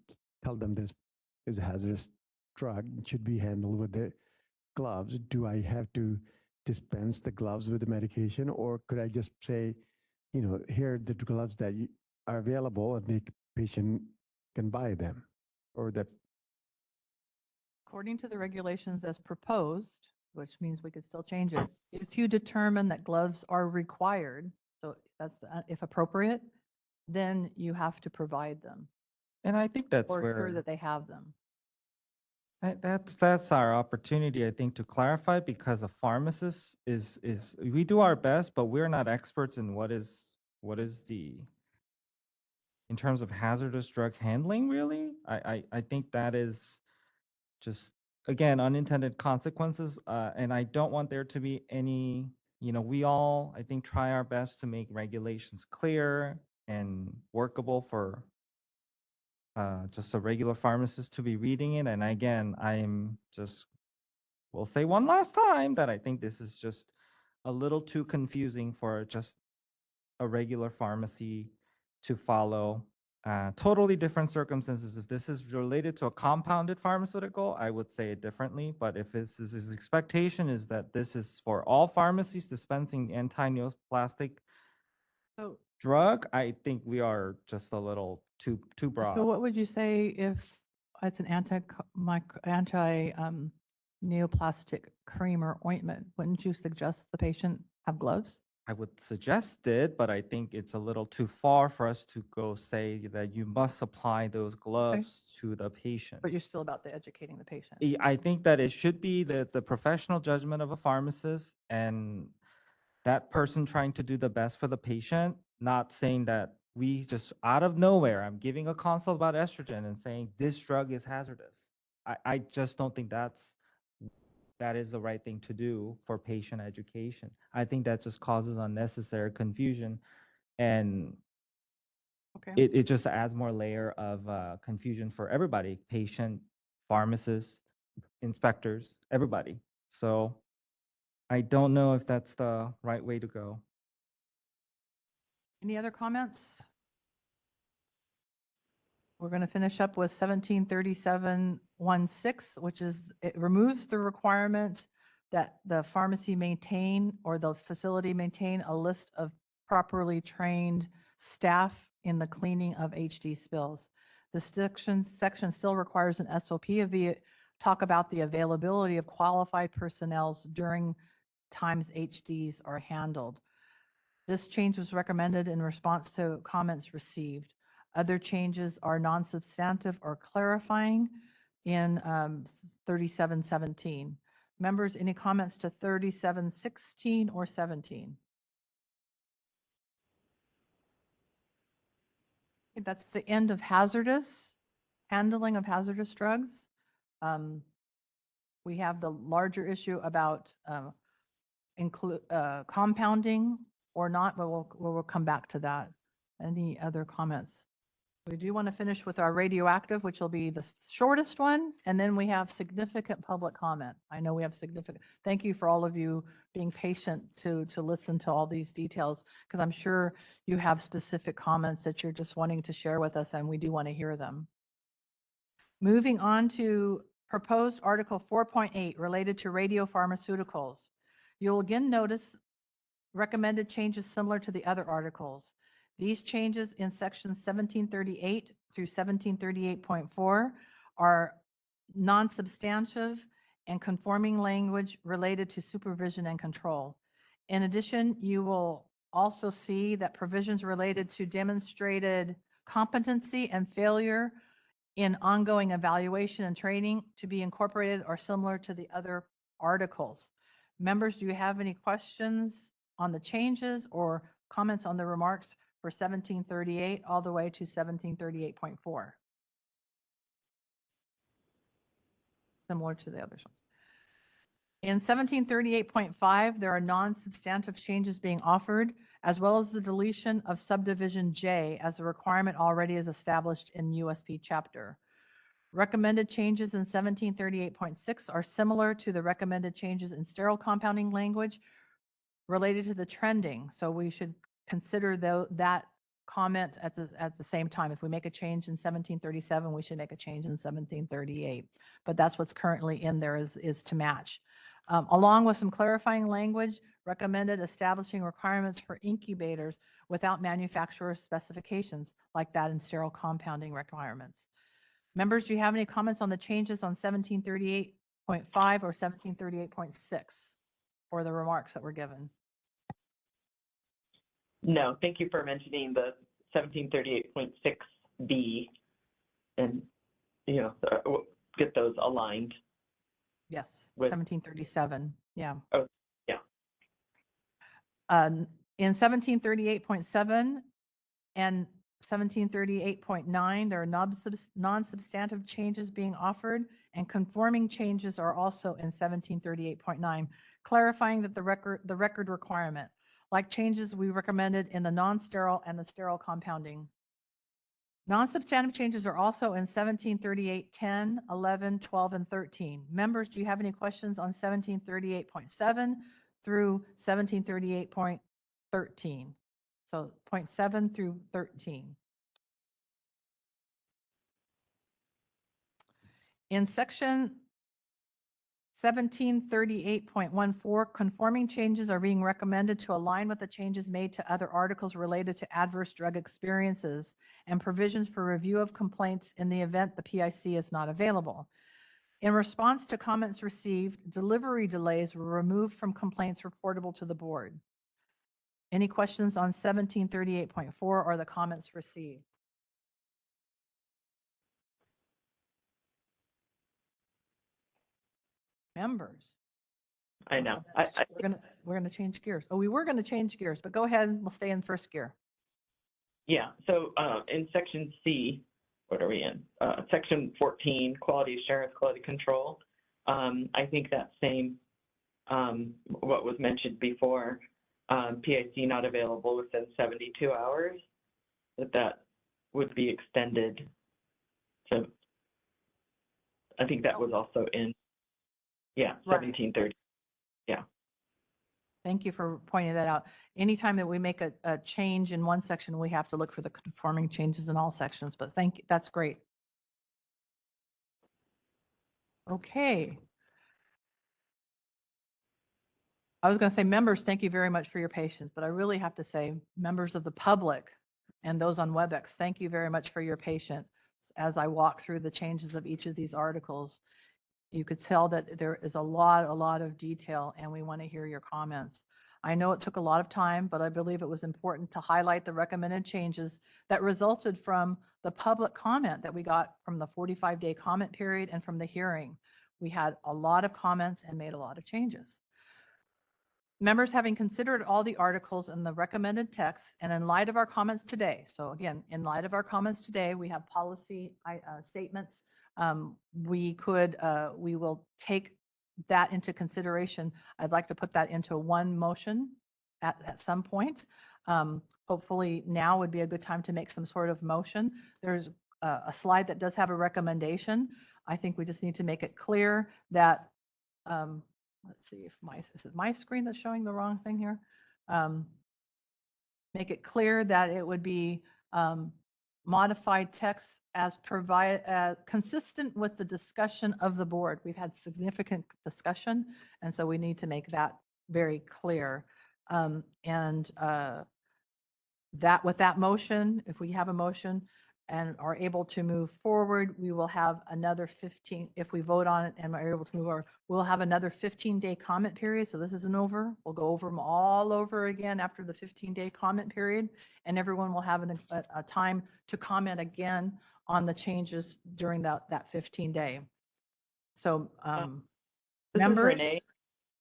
tell them this is a hazardous drug, it should be handled with the gloves. Do I have to dispense the gloves with the medication, or could I just say, here are the gloves that are available and the patient can buy them, or that? According to the regulations as proposed, which means we could still change it, if you determine that gloves are required, so that's if appropriate, then you have to provide them and I think that's or where ensure that they have them. That's our opportunity, I think, to clarify, because a pharmacist is we do our best, but we're not experts in what is the in terms of hazardous drug handling, really. I think that is just, again, unintended consequences. And I don't want there to be any, we all, I think, try our best to make regulations clear and workable for just a regular pharmacist to be reading it. And again, will say one last time that I think this is just a little too confusing for just a regular pharmacy to follow. Totally different circumstances. If this is related to a compounded pharmaceutical, I would say it differently. But if his expectation is that this is for all pharmacies dispensing anti-neoplastic So, drug, I think we are just a little too broad. so what would you say if it's an neoplastic cream or ointment? Wouldn't you suggest the patient have gloves? I would suggest it, but I think it's a little too far for us to go say that you must apply those gloves to the patient. But you're still about the educating the patient. I think that it should be the professional judgment of a pharmacist and that person trying to do the best for the patient, not saying that we just out of nowhere, I'm giving a consult about estrogen and saying this drug is hazardous. I just don't think that is the right thing to do for patient education. I think that just causes unnecessary confusion, and Okay. it just adds more layer of confusion for everybody, patient, pharmacist, inspectors, everybody. So I don't know if that's the right way to go. Any other comments? We're going to finish up with 1737-16, which is, it removes the requirement that the pharmacy maintain or the facility maintain a list of properly trained staff in the cleaning of HD spills. The section still requires an SOP talk about the availability of qualified personnel during times HDs are handled. This change was recommended in response to comments received. Other changes are non-substantive or clarifying in 3717. Members, any comments to 3716 or 17? That's the end of handling of hazardous drugs. We have the larger issue about compounding or not, but we'll come back to that. Any other comments? We do want to finish with our radioactive, which will be the shortest one, and then we have significant public comment. I know we have significant, thank you for all of you being patient to listen to all these details, because I'm sure you have specific comments that you're just wanting to share with us, and we do want to hear them. Moving on to proposed Article 4.8 related to radiopharmaceuticals. You'll again notice recommended changes similar to the other articles. These changes in sections 1738 through 1738.4 are non-substantive and conforming language related to supervision and control. In addition, you will also see that provisions related to demonstrated competency and failure in ongoing evaluation and training to be incorporated are similar to the other articles. Members, do you have any questions on the changes or comments on the remarks for 1738 all the way to 1738.4? Similar to the other ones. In 1738.5, there are non-substantive changes being offered, as well as the deletion of subdivision J as a requirement already is established in USP chapter. Recommended changes in 1738.6 are similar to the recommended changes in sterile compounding language related to the trending. So we should consider that comment at the same time. If we make a change in 1737, we should make a change in 1738. But that's what's currently in there is to match. Along with some clarifying language, recommended establishing requirements for incubators without manufacturer specifications like that in sterile compounding requirements. Members, do you have any comments on the changes on 1738.5 or 1738.6 for the remarks that were given? No, thank you for mentioning the 1738.6B. And, get those aligned. Yes, With- 1737, yeah. Oh, yeah. In 1738.7 and 1738.9, there are non-substantive changes being offered, and conforming changes are also in 1738.9, clarifying that the record requirement, like changes we recommended in the non-sterile and the sterile compounding. Non-substantive changes are also in 1738, 10, 11, 12, and 13. Members, do you have any questions on 1738.7 through 1738.13? So 0.7 through 13. In section 1738.14, conforming changes are being recommended to align with the changes made to other articles related to adverse drug experiences and provisions for review of complaints in the event the PIC is not available. In response to comments received, delivery delays were removed from complaints reportable to the board. Any questions on 1738.4 or the comments received? Members? I know. We're gonna change gears. Oh, we were gonna change gears, but go ahead. We'll stay in first gear. Yeah, so in section C, what are we in? Section 14, quality assurance, quality control. I think that same, what was mentioned before, PIC not available within 72 hours, that would be extended. So I think that was also in, yeah, Right. 1730. Yeah. Thank you for pointing that out. Anytime that we make a change in one section, we have to look for the conforming changes in all sections, but that's great. Okay. I was going to say, members, thank you very much for your patience, but I really have to say, members of the public and those on WebEx, thank you very much for your patience as I walk through the changes of each of these articles. You could tell that there is a lot of detail, and we want to hear your comments. I know it took a lot of time, but I believe it was important to highlight the recommended changes that resulted from the public comment that we got from the 45-day comment period and from the hearing. We had a lot of comments and made a lot of changes. Members, having considered all the articles and the recommended text, and in light of our comments today, so again, in light of our comments today, we have policy statements. We will take that into consideration. I'd like to put that into one motion at some point. Hopefully now would be a good time to make some sort of motion. There's a slide that does have a recommendation. I think we just need to make it clear that, let's see if is it my screen that's showing the wrong thing here? Make it clear that it would be modified text as consistent with the discussion of the board. We've had significant discussion, and so we need to make that very clear. That with that motion, if we have a motion and are able to move forward, we will have another 15, if we vote on it and are able to move forward, we'll have another 15-day comment period. So this isn't over. We'll go over them all over again after the 15-day comment period, and everyone will have a time to comment again on the changes during that 15-day. So This members. is Renee.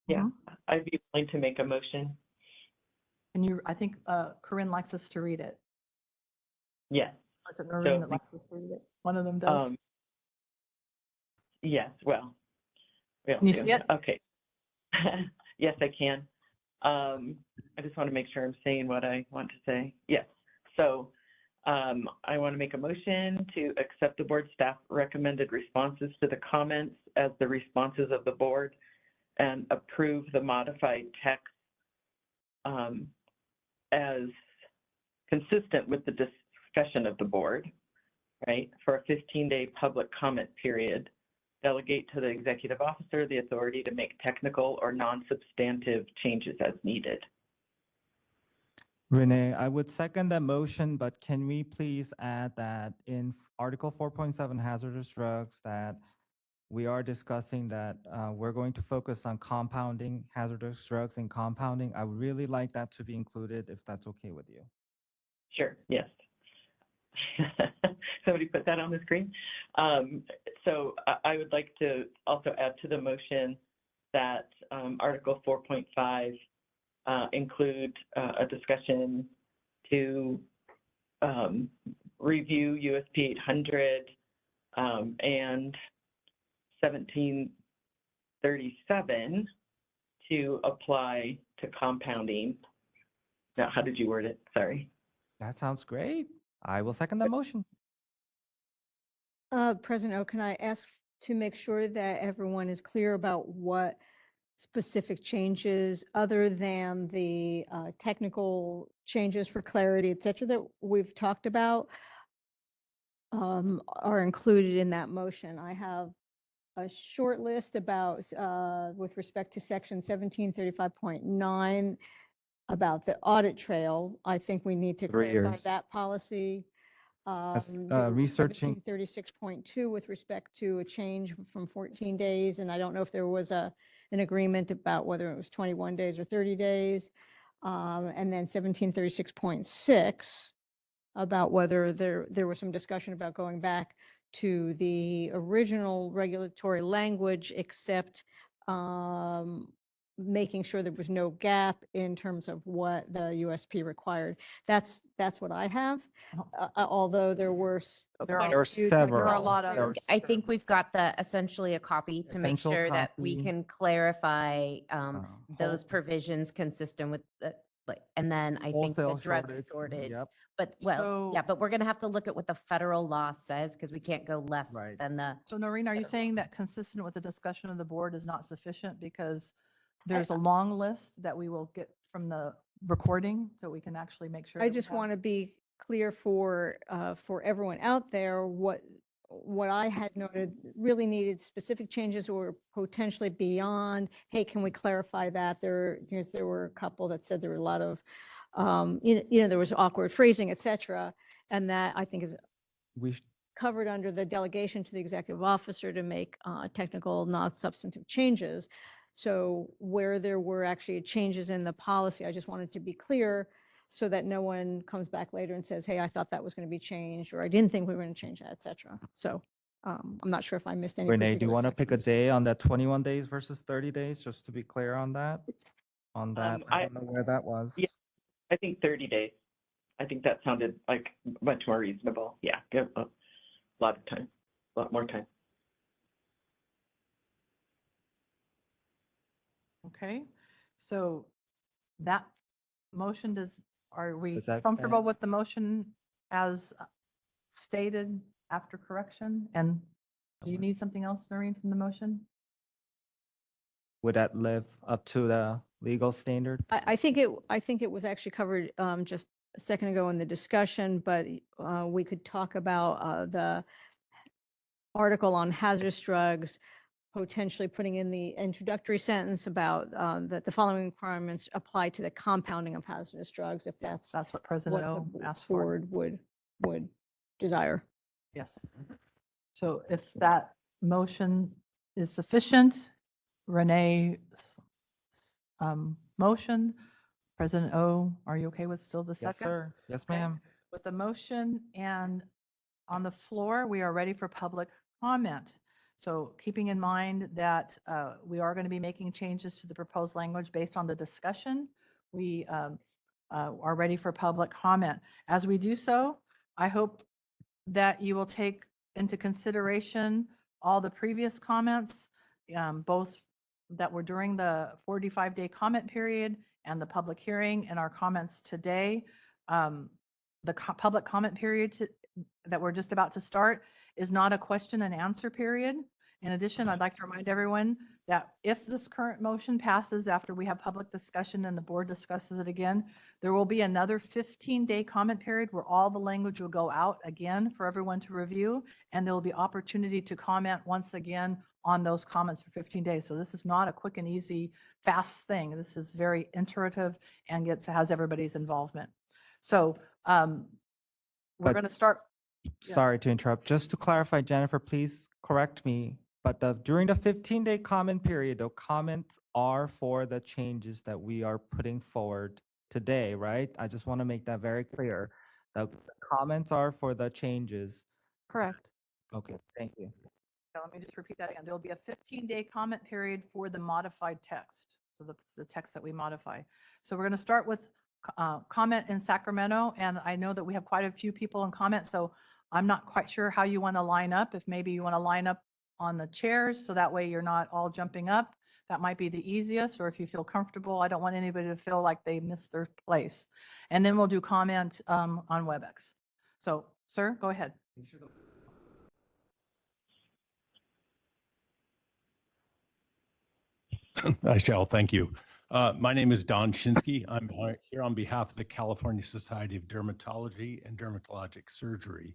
Yeah, I'd be willing to make a motion. And I think Corinne likes us to read it. Yes. Or is it Noreen that likes us to read it? One of them does. Yes, well. Can you see it? Okay. Yes, I can. I just want to make sure I'm saying what I want to say. Yes. So I want to make a motion to accept the board staff recommended responses to the comments as the responses of the board and approve the modified text as consistent with the discussion of the board, right, for a 15-day public comment period. Delegate to the executive officer the authority to make technical or non-substantive changes as needed. Renee, I would second that motion, but can we please add that in Article 4.7 hazardous drugs that we are discussing that we're going to focus on compounding hazardous drugs and compounding. I would really like that to be included if that's okay with you. Sure, yes. Somebody put that on the screen. So I would like to also add to the motion that Article 4.5 include a discussion to review USP 800 and 1737 to apply to compounding. Now, how did you word it? Sorry. That sounds great. I will second the motion. President O, can I ask to make sure that everyone is clear about what specific changes, other than the technical changes for clarity, et cetera, that we've talked about, are included in that motion? I have a short list about, with respect to section 1735.9, about the audit trail. I think we need to 3 clarify years. that policy. That's, There was researching- 1736.2 with respect to a change from 14 days, and I don't know if there was an agreement about whether it was 21 days or 30 days. And then 1736.6 about whether there was some discussion about going back to the original regulatory language, except making sure there was no gap in terms of what the USP required. That's what I have, although there were There quite are a few several. There are a technical lot of. There are I think we've got essentially a copy to make Essential sure that we copy. can clarify those whole- provisions consistent with the, like, and then I think the Wholesale drug shortage. shortage. Yep. But well, yeah, So- but we're gonna have to look at what the federal law says, because we can't go less Right. than the. So Noreen, are you saying that consistent with the discussion of the board is not sufficient because there's a long list that we will get from the recording so we can actually make sure? I that we just have- want to be clear for everyone out there, what I had noted really needed specific changes or potentially beyond, hey, can we clarify that? There were a couple that said there were a lot of, there was awkward phrasing, et cetera. And that I think is We sh- covered under the delegation to the executive officer to make technical, not substantive changes. So where there were actually changes in the policy, I just wanted to be clear so that no one comes back later and says, hey, I thought that was going to be changed, or I didn't think we were going to change that, et cetera. So I'm not sure if I missed any. Renee, do you particular want to pick a sections. day on that 21 days versus 30 days, just to be clear on that? On that, I I- don't know where that was. Yeah. I think 30 days. I think that sounded like much more reasonable. Yeah, give a lot of time, a lot more time. Okay, so that motion are we Does that comfortable stand? with the motion as stated after correction? And do you need something else, Noreen, from the motion? Would that live up to the legal standard? I think it was actually covered just a second ago in the discussion, but we could talk about the article on hazardous drugs, potentially putting in the introductory sentence about that the following requirements apply to the compounding of hazardous drugs, if that's That's what what President the O asked for. board would desire. Yes. So if that motion is sufficient, Renee's motion, President O, are you okay with still the second? Yes, sir. Yes, Okay. ma'am. With the motion and on the floor, we are ready for public comment. So keeping in mind that we are going to be making changes to the proposed language based on the discussion, we are ready for public comment. As we do so, I hope that you will take into consideration all the previous comments, both that were during the 45-day comment period and the public hearing and our comments today. The public comment period that we're just about to start is not a question and answer period. In addition, I'd like to remind everyone that if this current motion passes after we have public discussion and the board discusses it again, there will be another 15-day comment period where all the language will go out again for everyone to review, and there will be opportunity to comment once again on those comments for 15 days. So this is not a quick and easy, fast thing. This is very iterative and has everybody's involvement. So we're But- going to start. Yeah. Sorry to interrupt. Just to clarify, Jennifer, please correct me. But during the 15-day comment period, the comments are for the changes that we are putting forward today, right? I just want to make that very clear. The comments are for the changes. Correct. Okay, thank you. Now, let me just repeat that again. There'll be a 15-day comment period for the modified text. So that's the text that we modify. So we're going to start with comment in Sacramento. And I know that we have quite a few people in comment. So I'm not quite sure how you want to line up. If maybe you want to line up on the chairs, so that way you're not all jumping up. That might be the easiest, or if you feel comfortable. I don't want anybody to feel like they missed their place. And then we'll do comment on WebEx. So, sir, go ahead. I shall, thank you. My name is Don Shinsky. I'm here on behalf of the California Society of Dermatology and Dermatologic Surgery.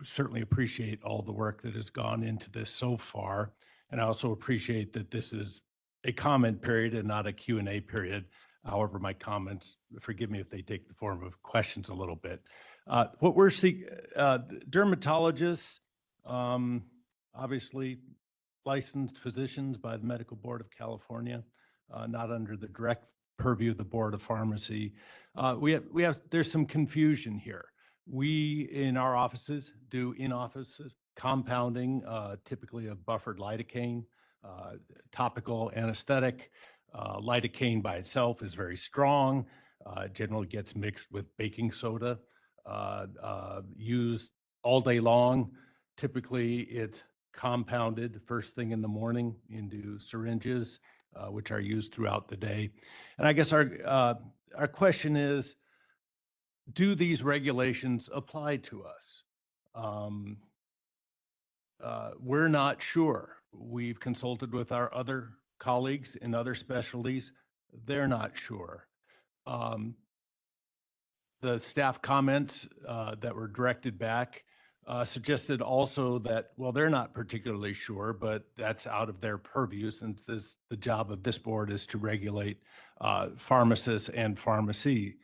Certainly appreciate all the work that has gone into this so far. And I also appreciate that this is a comment period and not a Q&A period. However, my comments, forgive me if they take the form of questions a little bit. What we're seeing, dermatologists, obviously, licensed physicians by the Medical Board of California, not under the direct purview of the Board of Pharmacy. There's some confusion here. We, in our offices, do in-office compounding, typically of buffered lidocaine, topical anesthetic. Lidocaine by itself is very strong, generally gets mixed with baking soda, used all day long. Typically, it's compounded first thing in the morning into syringes, which are used throughout the day. And I guess our question is, do these regulations apply to us? We're not sure. We've consulted with our other colleagues in other specialties. They're not sure. The staff comments that were directed back suggested also that, well, they're not particularly sure, but that's out of their purview, since the job of this board is to regulate pharmacists and pharmacies.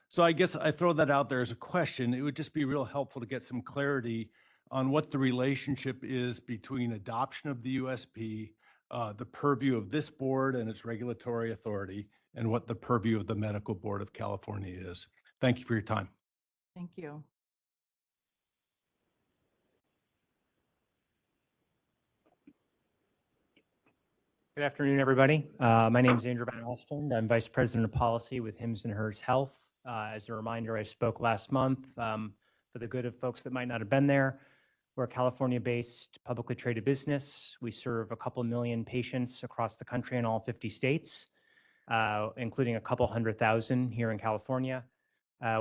So I guess I throw that out there as a question. It would just be real helpful to get some clarity on what the relationship is between adoption of the USP, the purview of this board and its regulatory authority, and what the purview of the Medical Board of California is. Thank you for your time. Thank you. Good afternoon, everybody. My name is Andrew Van Alstrand. I'm Vice President of Policy with Hims & Hers Health. As a reminder, I spoke last month for the good of folks that might not have been there. We're a California-based publicly traded business. We serve a couple million patients across the country in all 50 states, including a couple 100,000 here in California.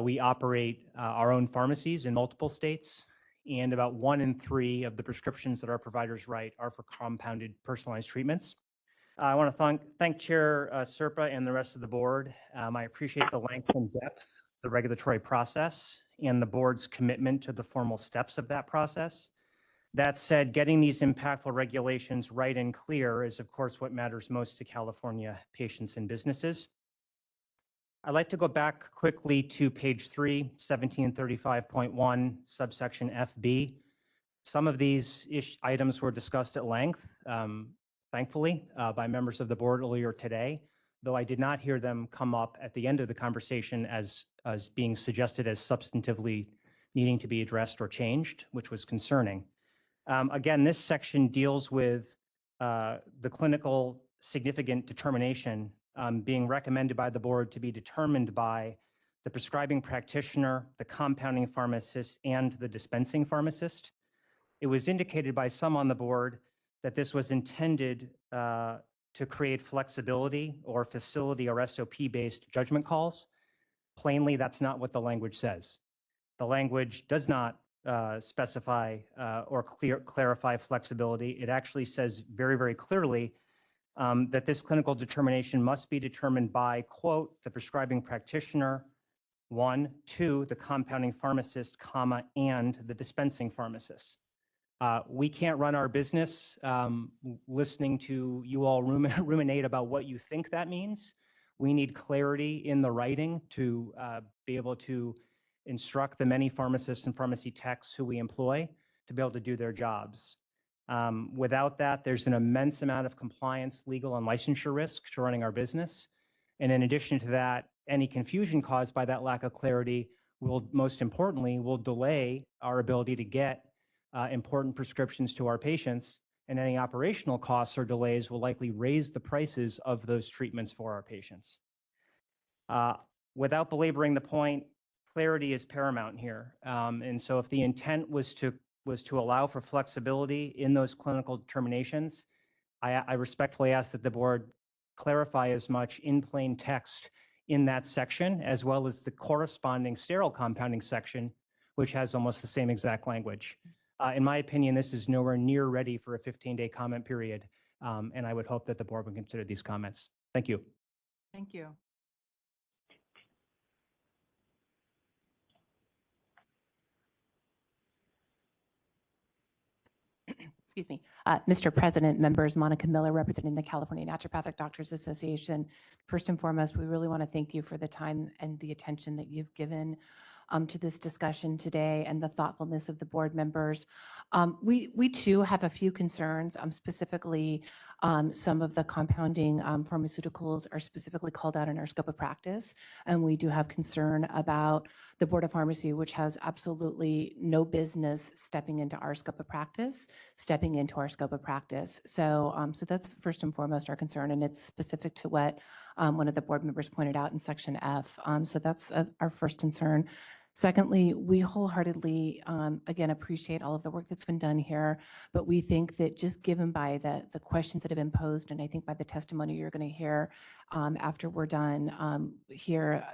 We operate our own pharmacies in multiple states, and about 1 in 3 of the prescriptions that our providers write are for compounded personalized treatments. I want to thank Chair Serpa and the rest of the board. I appreciate the length and depth of the regulatory process and the board's commitment to the formal steps of that process. That said, getting these impactful regulations right and clear is, of course, what matters most to California patients and businesses. I'd like to go back quickly to page 3, 1735.1, subsection FB. Some of these items were discussed at length, thankfully, by members of the board earlier today, though I did not hear them come up at the end of the conversation as being suggested as substantively needing to be addressed or changed, which was concerning. Again, this section deals with the clinical significant determination being recommended by the board to be determined by the prescribing practitioner, the compounding pharmacist, and the dispensing pharmacist. It was indicated by some on the board that this was intended to create flexibility or facility or SOP-based judgment calls. Plainly, that's not what the language says. The language does not specify or clarify flexibility. It actually says very, very clearly that this clinical determination must be determined by, quote, the prescribing practitioner, 1, 2, the compounding pharmacist, comma, and the dispensing pharmacist. We can't run our business listening to you all ruminate about what you think that means. We need clarity in the writing to be able to instruct the many pharmacists and pharmacy techs who we employ to be able to do their jobs. Without that, there's an immense amount of compliance, legal, and licensure risk to running our business. And in addition to that, any confusion caused by that lack of clarity will, most importantly, will delay our ability to get important prescriptions to our patients, and any operational costs or delays will likely raise the prices of those treatments for our patients. Without belaboring the point, clarity is paramount here. And so if the intent was to allow for flexibility in those clinical determinations, I respectfully ask that the board clarify as much in plain text in that section, as well as the corresponding sterile compounding section, which has almost the same exact language. In my opinion, this is nowhere near ready for a 15-day comment period, and I would hope that the board would consider these comments. Thank you. Thank you. Excuse me, Mr. President, members, Monica Miller, representing the California Naturopathic Doctors Association. First and foremost, we really want to thank you for the time and the attention that you've given to this discussion today and the thoughtfulness of the board members. We too have a few concerns, specifically some of the compounding pharmaceuticals are specifically called out in our scope of practice. And we do have concern about the Board of Pharmacy, which has absolutely no business stepping into our scope of practice, So, so that's first and foremost our concern. And it's specific to what one of the board members pointed out in section F. So that's our first concern. Secondly, we wholeheartedly, again, appreciate all of the work that's been done here, but we think that just given by the questions that have been posed, and I think by the testimony you're going to hear after we're done here,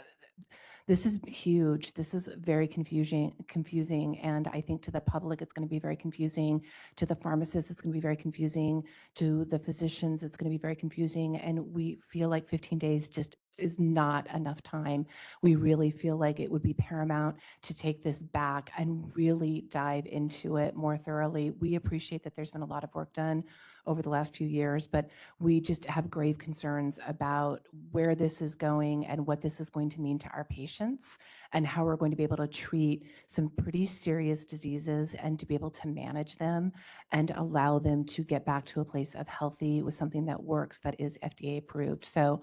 this is huge. This is very confusing, and I think to the public, it's going to be very confusing. To the pharmacists, it's going to be very confusing. To the physicians, it's going to be very confusing, and we feel like 15 days just is not enough time. We really feel like it would be paramount to take this back and really dive into it more thoroughly. We appreciate that there's been a lot of work done over the last few years, but we just have grave concerns about where this is going and what this is going to mean to our patients and how we're going to be able to treat some pretty serious diseases and to be able to manage them and allow them to get back to a place of healthy with something that works, that is FDA approved. So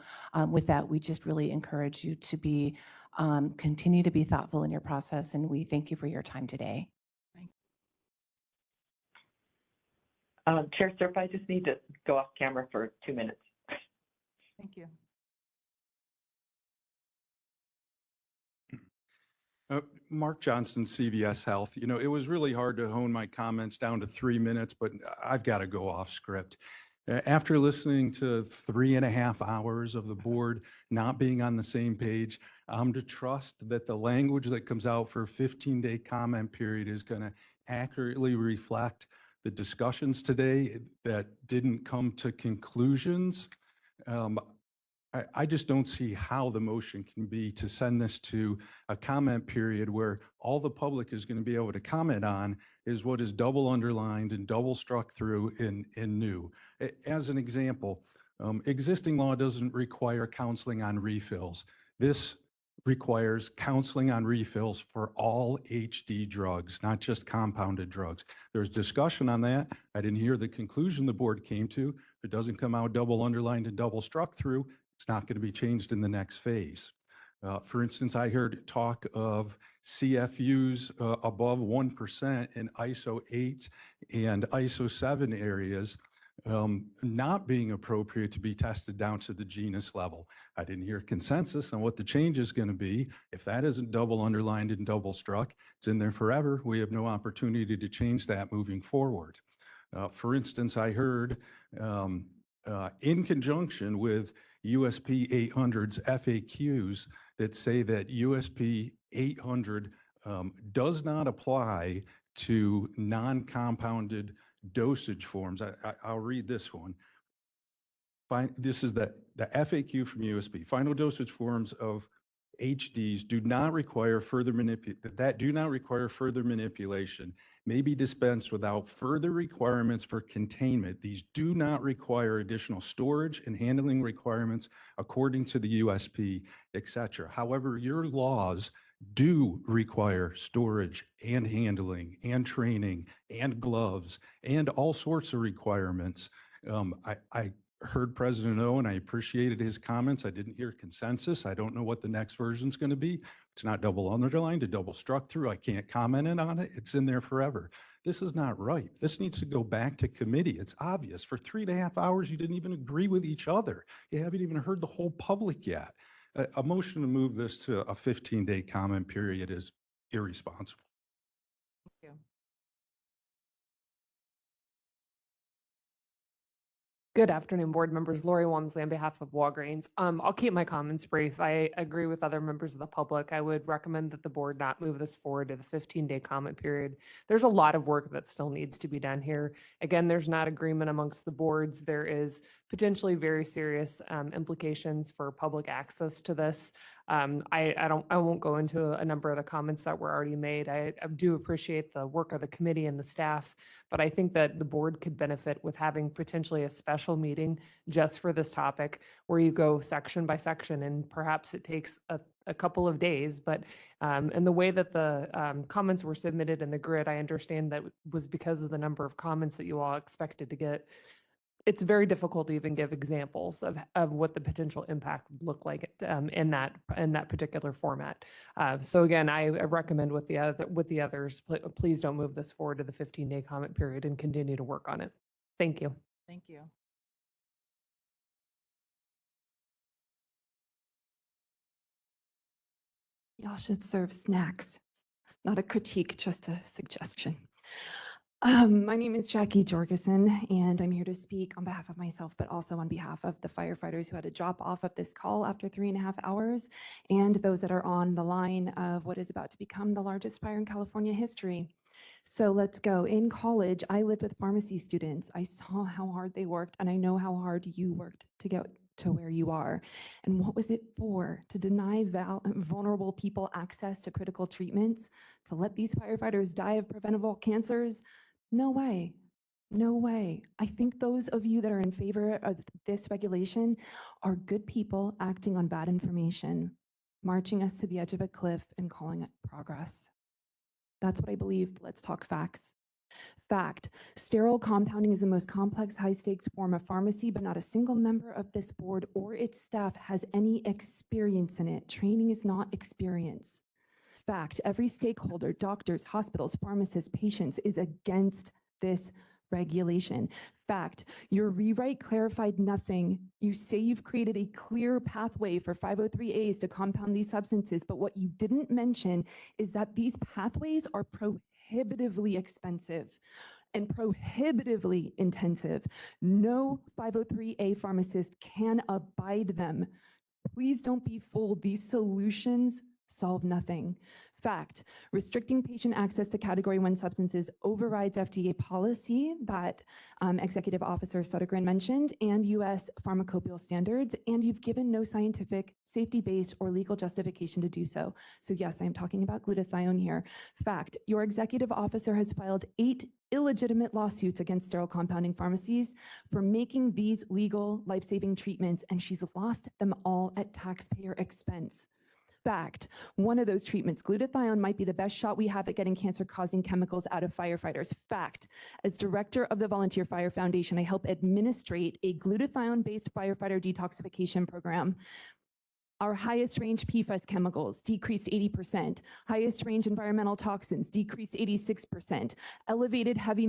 with that, we just really encourage you to be continue to be thoughtful in your process, and we thank you for your time today. Chair Serp, I just need to go off camera for 2 minutes. Thank you. Mark Johnson, CVS Health. You know, it was really hard to hone my comments down to 3 minutes, but I've got to go off script. After listening to 3.5 hours of the board not being on the same page, I'm to trust that the language that comes out for a 15-day comment period is going to accurately reflect the discussions today that didn't come to conclusions. I just don't see how the motion can be to send this to a comment period where all the public is going to be able to comment on is what is double underlined and double struck through in new. As an example, existing law doesn't require counseling on refills. This requires counseling on refills for all HD drugs, not just compounded drugs. There's discussion on that. I didn't hear the conclusion the board came to. If it doesn't come out double underlined and double struck through, it's not going to be changed in the next phase. For instance, I heard talk of CFUs above 1% in ISO 8 and ISO 7 areas not being appropriate to be tested down to the genus level. I didn't hear consensus on what the change is going to be. If that isn't double underlined and double struck, it's in there forever. We have no opportunity to change that moving forward. For instance, I heard in conjunction with USP 800's FAQs that say that USP 800 does not apply to non-compounded dosage forms. I'll read this one. This is the FAQ from USP. Final dosage forms of HDs do not require further manipulation, may be dispensed without further requirements for containment. These do not require additional storage and handling requirements according to the USP, etc. However, your laws do require storage and handling and training and gloves and all sorts of requirements. I heard President O and I appreciated his comments. I didn't hear consensus. I don't know what the next version's going to be. It's not double underlined, a double struck through. I can't comment on it. It's in there forever. This is not right. This needs to go back to committee. It's obvious. For 3.5 hours, you didn't even agree with each other. You haven't even heard the whole public yet. A motion to move this to a 15-day comment period is irresponsible. Thank you. Good afternoon, board members. Lori Walmsley on behalf of Walgreens. I'll keep my comments brief. I agree with other members of the public. I would recommend that the board not move this forward to the 15-day comment period. There's a lot of work that still needs to be done here. Again, there's not agreement amongst the boards. There is potentially very serious implications for public access to this. I won't go into a number of the comments that were already made. I do appreciate the work of the committee and the staff, but I think that the board could benefit with having potentially a special meeting just for this topic where you go section by section, and perhaps it takes a couple of days, but in the way that the comments were submitted in the grid, I understand that was because of the number of comments that you all expected to get. It's very difficult to even give examples of what the potential impact would look like in that particular format. So again, I recommend with the others, please don't move this forward to the 15-day comment period and continue to work on it. Thank you. Thank you. Y'all should serve snacks. Not a critique, just a suggestion. My name is Jackie Jorgensen, and I'm here to speak on behalf of myself, but also on behalf of the firefighters who had to drop off of this call after 3.5 hours, and those that are on the line of what is about to become the largest fire in California history. So let's go. In college, I lived with pharmacy students. I saw how hard they worked, and I know how hard you worked to get to where you are. And what was it for? To deny vulnerable people access to critical treatments? To let these firefighters die of preventable cancers? No way. No way. I think those of you that are in favor of this regulation are good people acting on bad information, marching us to the edge of a cliff and calling it progress. That's what I believe. Let's talk facts. Fact, sterile compounding is the most complex, high-stakes form of pharmacy, but not a single member of this board or its staff has any experience in it. Training is not experience. Fact, every stakeholder, doctors, hospitals, pharmacists, patients is against this regulation. Fact, your rewrite clarified nothing. You say you've created a clear pathway for 503As to compound these substances, but what you didn't mention is that these pathways are prohibitively expensive and prohibitively intensive. No 503A pharmacist can abide them. Please don't be fooled. These solutions solve nothing. Fact, restricting patient access to Category 1 substances overrides FDA policy that Executive Officer Sodergren mentioned and U.S. pharmacopoeia standards, and you've given no scientific, safety-based, or legal justification to do so. So yes, I am talking about glutathione here. Fact, your Executive Officer has filed 8 illegitimate lawsuits against sterile compounding pharmacies for making these legal life-saving treatments, and she's lost them all at taxpayer expense. Fact, one of those treatments, glutathione, might be the best shot we have at getting cancer-causing chemicals out of firefighters. Fact, as director of the Volunteer Fire Foundation, I help administrate a glutathione-based firefighter detoxification program. Our highest range PFAS chemicals decreased 80%. Highest range environmental toxins decreased 86%. Elevated heavy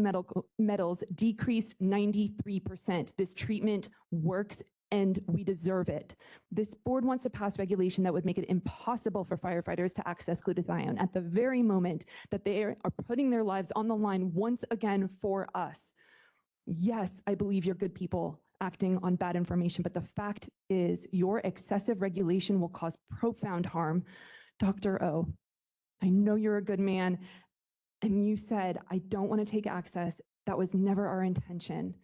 metals decreased 93%. This treatment works and we deserve it. This board wants to pass regulation that would make it impossible for firefighters to access glutathione at the very moment that they are putting their lives on the line once again for us. Yes, I believe you're good people acting on bad information, but the fact is your excessive regulation will cause profound harm. Dr. O, I know you're a good man, and you said, I don't want to take access. That was never our intention.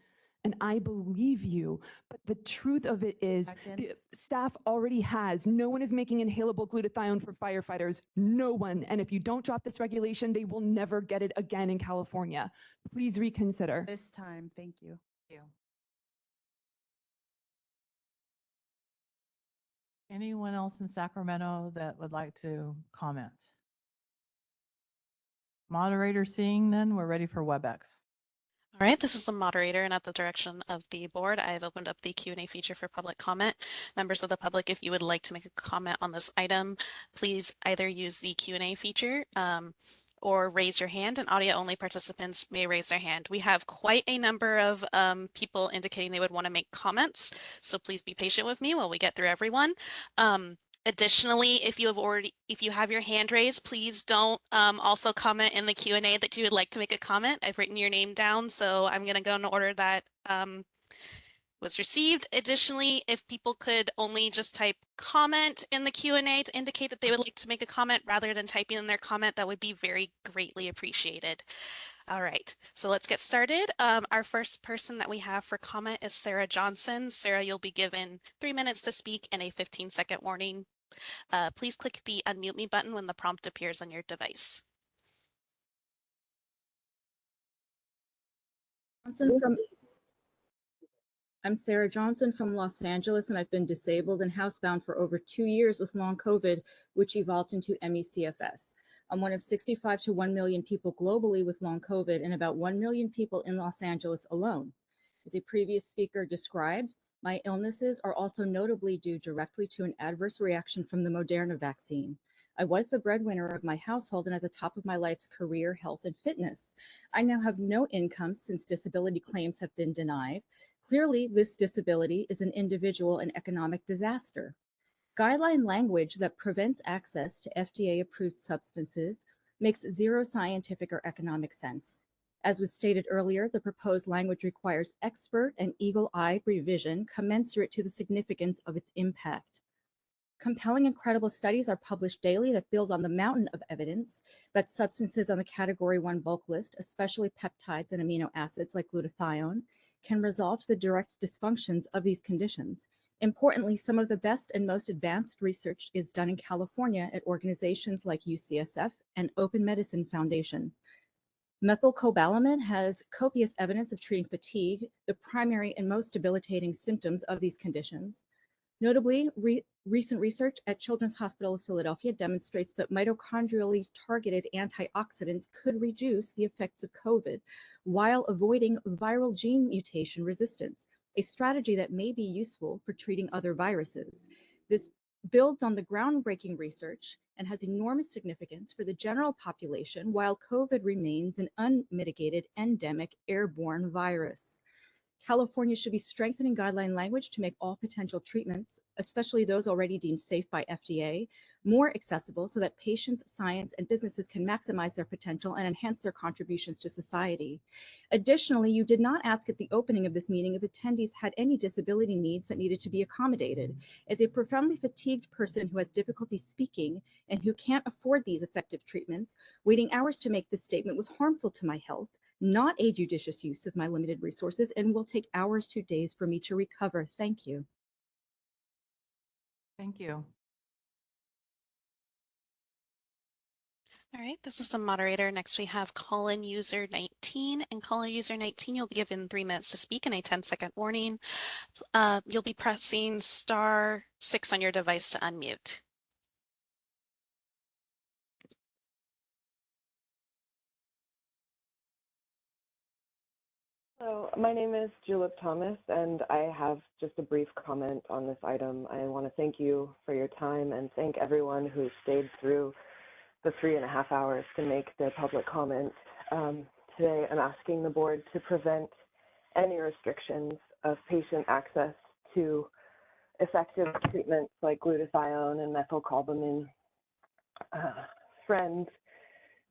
And I believe you, but the truth of it is the staff already has. No one is making inhalable glutathione for firefighters. No one. And if you don't drop this regulation, they will never get it again in California. Please reconsider. This time, thank you. Thank you. Anyone else in Sacramento that would like to comment? Moderator seeing none, we're ready for WebEx. All right, this is the moderator, and at the direction of the board, I have opened up the Q&A feature for public comment. Members of the public, if you would like to make a comment on this item, please either use the Q&A feature or raise your hand, and audio-only participants may raise their hand. We have quite a number of people indicating they would want to make comments, so please be patient with me while we get through everyone. Additionally, if you have your hand raised, please don't also comment in the Q&A that you would like to make a comment. I've written your name down, so I'm going to go in the order that was received. Additionally, if people could only just type comment in the Q&A to indicate that they would like to make a comment rather than typing in their comment, that would be very greatly appreciated. All right, so let's get started. Our first person that we have for comment is Sarah Johnson. Sarah, you'll be given 3 minutes to speak and a 15-second warning. Please click the unmute me button when the prompt appears on your device. I'm Sarah Johnson from Los Angeles, and I've been disabled and housebound for over 2 years with long COVID, which evolved into ME/CFS. I'm one of 65 to 1 million people globally with long COVID and about 1 million people in Los Angeles alone. As a previous speaker described, my illnesses are also notably due directly to an adverse reaction from the Moderna vaccine. I was the breadwinner of my household and at the top of my life's career, health, and fitness. I now have no income since disability claims have been denied. Clearly, this disability is an individual and economic disaster. Guideline language that prevents access to FDA-approved substances makes zero scientific or economic sense. As was stated earlier, the proposed language requires expert and eagle-eye revision commensurate to the significance of its impact. Compelling and credible studies are published daily that build on the mountain of evidence that substances on the Category 1 bulk list, especially peptides and amino acids like glutathione, can resolve the direct dysfunctions of these conditions. Importantly, some of the best and most advanced research is done in California at organizations like UCSF and Open Medicine Foundation. Methylcobalamin has copious evidence of treating fatigue, the primary and most debilitating symptoms of these conditions. Notably, recent research at Children's Hospital of Philadelphia demonstrates that mitochondrially targeted antioxidants could reduce the effects of COVID while avoiding viral gene mutation resistance, a strategy that may be useful for treating other viruses. This builds on the groundbreaking research and has enormous significance for the general population while COVID remains an unmitigated endemic airborne virus. California should be strengthening guideline language to make all potential treatments, especially those already deemed safe by FDA, more accessible so that patients, science, and businesses can maximize their potential and enhance their contributions to society. Additionally, you did not ask at the opening of this meeting if attendees had any disability needs that needed to be accommodated. As a profoundly fatigued person who has difficulty speaking and who can't afford these effective treatments, waiting hours to make this statement was harmful to my health, not a judicious use of my limited resources, and will take hours to days for me to recover. Thank you. Thank you. All right, this is the moderator. Next, we have call-in user 19. And call-in user 19, you'll be given 3 minutes to speak and a 10-second warning. You'll be pressing *6 on your device to unmute. Hello, my name is Julep Thomas, and I have just a brief comment on this item. I want to thank you for your time and thank everyone who stayed through the 3.5 hours to make their public comment. Today, I'm asking the board to prevent any restrictions of patient access to effective treatments like glutathione and methylcobalamin. Friends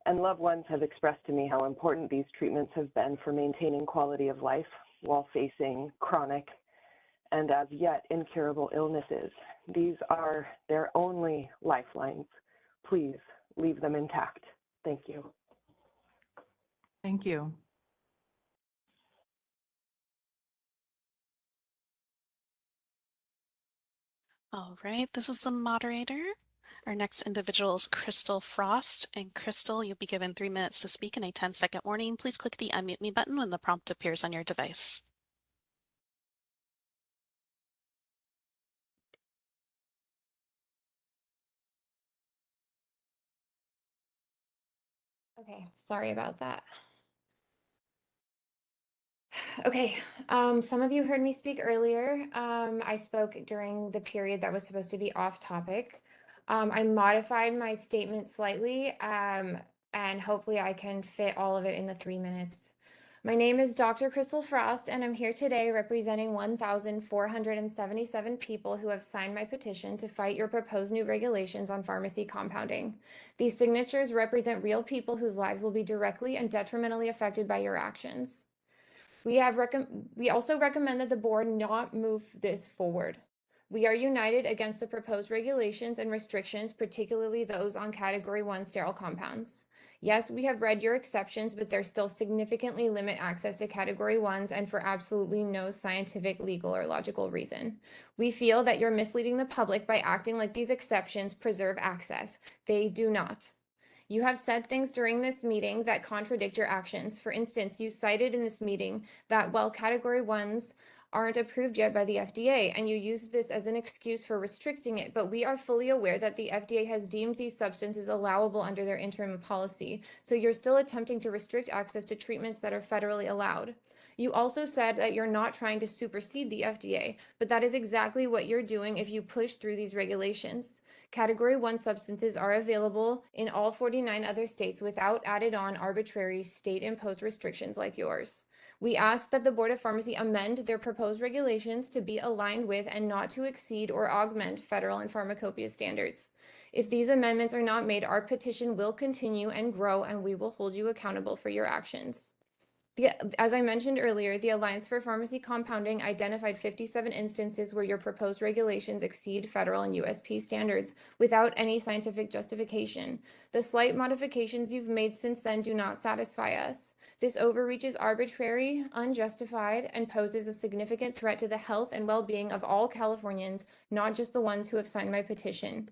and loved ones have expressed to me how important these treatments have been for maintaining quality of life while facing chronic and as yet incurable illnesses. These are their only lifelines. Please leave them intact. Thank you. Thank you. All right, this is the moderator. Our next individual is Crystal Frost. And Crystal, you'll be given 3 minutes to speak and a 10-second warning. Please click the unmute me button when the prompt appears on your device. Okay, sorry about that. Okay, some of you heard me speak earlier. I spoke during the period that was supposed to be off topic. I modified my statement slightly, and hopefully I can fit all of it in the 3 minutes. My name is Dr. Crystal Frost, and I'm here today representing 1,477 people who have signed my petition to fight your proposed new regulations on pharmacy compounding. These signatures represent real people whose lives will be directly and detrimentally affected by your actions. We also recommend that the board not move this forward. We are united against the proposed regulations and restrictions, particularly those on Category 1 sterile compounds. Yes, we have read your exceptions, but they still significantly limit access to Category 1s and for absolutely no scientific, legal, or logical reason. We feel that you're misleading the public by acting like these exceptions preserve access. They do not. You have said things during this meeting that contradict your actions. For instance, you cited in this meeting that, well, Category 1s aren't approved yet by the FDA, and you used this as an excuse for restricting it, but we are fully aware that the FDA has deemed these substances allowable under their interim policy, so you're still attempting to restrict access to treatments that are federally allowed. You also said that you're not trying to supersede the FDA, but that is exactly what you're doing if you push through these regulations. Category 1 substances are available in all 49 other states without added on arbitrary state-imposed restrictions like yours. We ask that the Board of Pharmacy amend their proposed regulations to be aligned with and not to exceed or augment federal and pharmacopoeia standards. If these amendments are not made, our petition will continue and grow, and we will hold you accountable for your actions. As I mentioned earlier, the Alliance for Pharmacy Compounding identified 57 instances where your proposed regulations exceed federal and USP standards without any scientific justification. The slight modifications you've made since then do not satisfy us. This overreach is arbitrary, unjustified, and poses a significant threat to the health and well-being of all Californians, not just the ones who have signed my petition.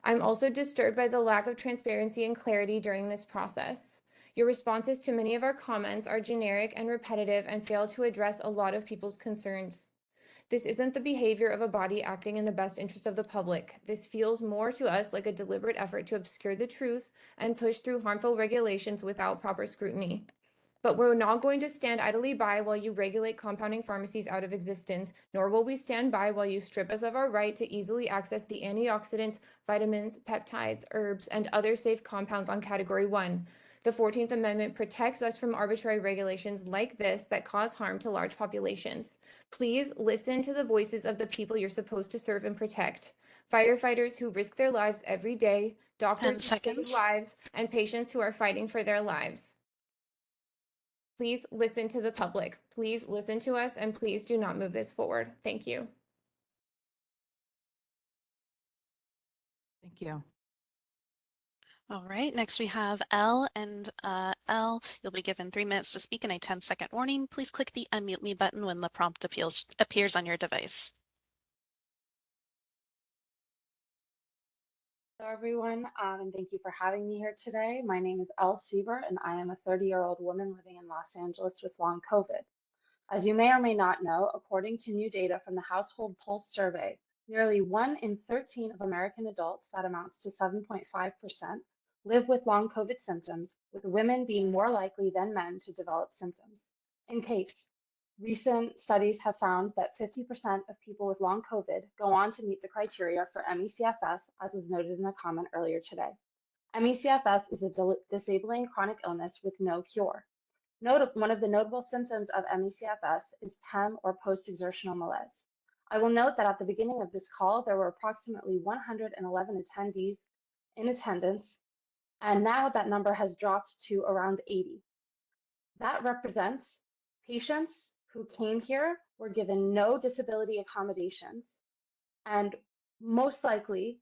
I'm also disturbed by the lack of transparency and clarity during this process. Your responses to many of our comments are generic and repetitive and fail to address a lot of people's concerns. This isn't the behavior of a body acting in the best interest of the public. This feels more to us like a deliberate effort to obscure the truth and push through harmful regulations without proper scrutiny. But we're not going to stand idly by while you regulate compounding pharmacies out of existence, nor will we stand by while you strip us of our right to easily access the antioxidants, vitamins, peptides, herbs, and other safe compounds on Category 1. The 14th Amendment protects us from arbitrary regulations like this that cause harm to large populations. Please listen to the voices of the people you're supposed to serve and protect. Firefighters who risk their lives every day, doctors who save lives, and patients who are fighting for their lives. Please listen to the public. Please listen to us, and please do not move this forward. Thank you. Thank you. All right, next we have Elle, and Elle, you'll be given 3 minutes to speak and a 10-second warning. Please click the unmute me button when the prompt appears on your device. Hello, everyone, and thank you for having me here today. My name is Elle Siebert, and I am a 30-year-old woman living in Los Angeles with long COVID. As you may or may not know, according to new data from the Household Pulse Survey, nearly 1 in 13 of American adults, that amounts to 7.5%, live with long COVID symptoms, with women being more likely than men to develop symptoms. In case, recent studies have found that 50% of people with long COVID go on to meet the criteria for ME/CFS, as was noted in a comment earlier today. ME/CFS is a disabling chronic illness with no cure. One of the notable symptoms of ME/CFS is PEM, or post-exertional malaise. I will note that at the beginning of this call, there were approximately 111 attendees in attendance, and now that number has dropped to around 80. That represents patients who came here, were given no disability accommodations, and most likely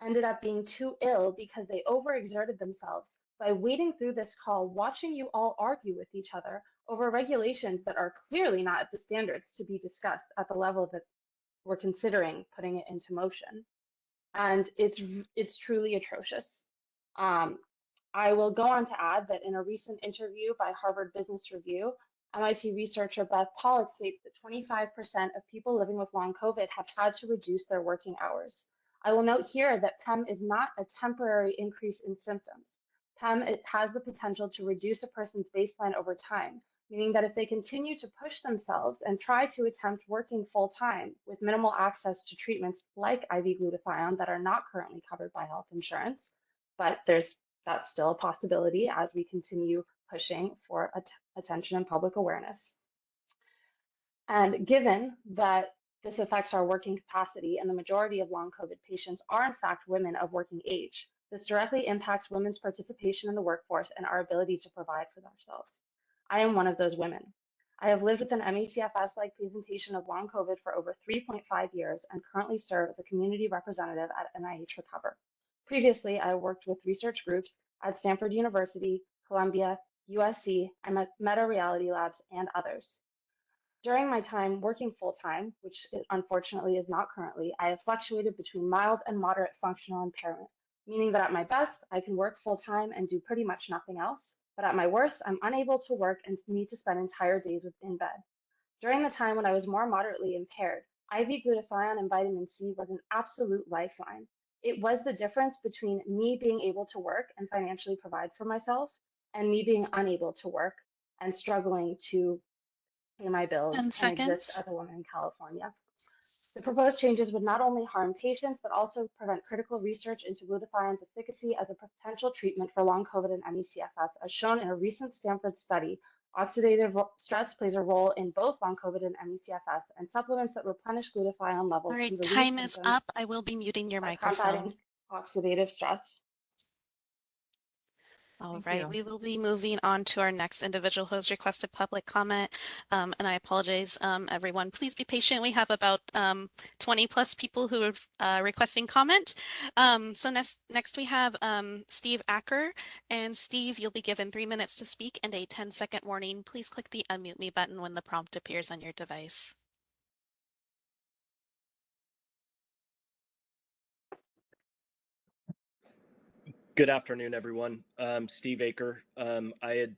ended up being too ill because they overexerted themselves by waiting through this call, watching you all argue with each other over regulations that are clearly not at the standards to be discussed at the level that we're considering putting it into motion. And it's truly atrocious. I will go on to add that in a recent interview by Harvard Business Review, MIT researcher Beth Pollock states that 25% of people living with long COVID have had to reduce their working hours. I will note here that PEM is not a temporary increase in symptoms. PEM has the potential to reduce a person's baseline over time, meaning that if they continue to push themselves and try to attempt working full-time with minimal access to treatments like IV glutathione that are not currently covered by health insurance, but that's still a possibility as we continue pushing for attention and public awareness. And given that this affects our working capacity and the majority of long COVID patients are in fact women of working age, this directly impacts women's participation in the workforce and our ability to provide for themselves. I am one of those women. I have lived with an ME/CFS-like presentation of long COVID for over 3.5 years and currently serve as a community representative at NIH Recover. Previously, I worked with research groups at Stanford University, Columbia, USC, and Meta Reality Labs, and others. During my time working full-time, which it unfortunately is not currently, I have fluctuated between mild and moderate functional impairment, meaning that at my best, I can work full-time and do pretty much nothing else, but at my worst, I'm unable to work and need to spend entire days in bed. During the time when I was more moderately impaired, IV glutathione and vitamin C was an absolute lifeline. It was the difference between me being able to work and financially provide for myself and me being unable to work and struggling to pay my bills 10 and seconds. exist as a woman in California. The proposed changes would not only harm patients, but also prevent critical research into glutathione's efficacy as a potential treatment for long COVID and ME/CFS. As shown in a recent Stanford study, oxidative stress plays a role in both long COVID and ME/CFS, and supplements that replenish glutathione levels All right, can relieve time is symptoms up. I will be muting your by microphone. combating oxidative stress. All Thank right, you. we will be moving on to our next individual who has requested public comment. And I apologize, everyone. Please be patient. We have about 20 plus people who are requesting comment. So next we have Steve Acker. And Steve, you'll be given 3 minutes to speak and a 10-second warning. Please click the unmute me button when the prompt appears on your device. Good afternoon, everyone. Steve Acker. I had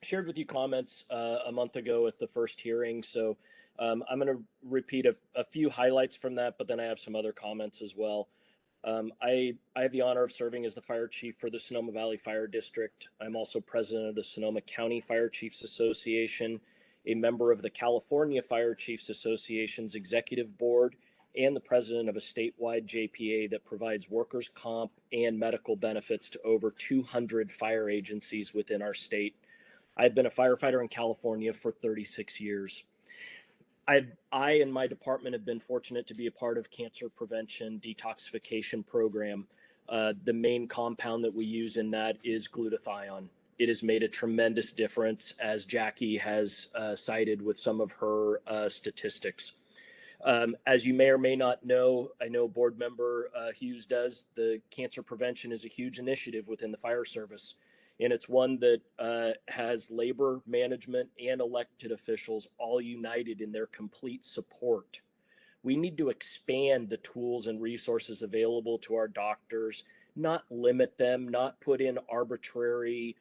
shared with you comments a month ago at the first hearing, so I'm going to repeat a few highlights from that, but then I have some other comments as well. I have the honor of serving as the fire chief for the Sonoma Valley Fire District. I'm also president of the Sonoma County Fire Chiefs Association, a member of the California Fire Chiefs Association's executive board, and the president of a statewide JPA that provides workers' comp and medical benefits to over 200 fire agencies within our state. I've been a firefighter in California for 36 years. I and my department have been fortunate to be a part of cancer prevention detoxification program. The main compound that we use in that is glutathione. It has made a tremendous difference, as Jackie has cited with some of her statistics. As you may or may not know, I know board member Hughes does, the cancer prevention is a huge initiative within the fire service. And it's one that has labor, management, and elected officials all united in their complete support. We need to expand the tools and resources available to our doctors, not limit them, not put in arbitrary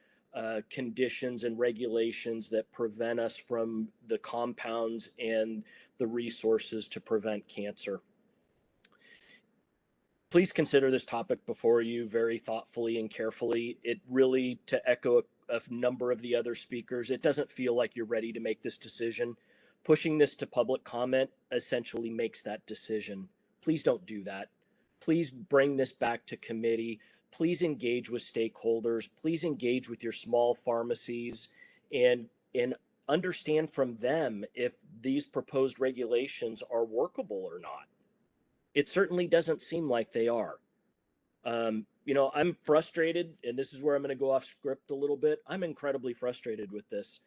conditions and regulations that prevent us from the compounds and the resources to prevent cancer. Please consider this topic before you very thoughtfully and carefully. It really, to echo a number of the other speakers, it doesn't feel like you're ready to make this decision. Pushing this to public comment essentially makes that decision. Please don't do that. Please bring this back to committee. Please engage with stakeholders. Please engage with your small pharmacies and understand from them if these proposed regulations are workable or not. It certainly doesn't seem like they are. You know, I'm frustrated, and this is where I'm going to go off script a little bit. I'm incredibly frustrated with this.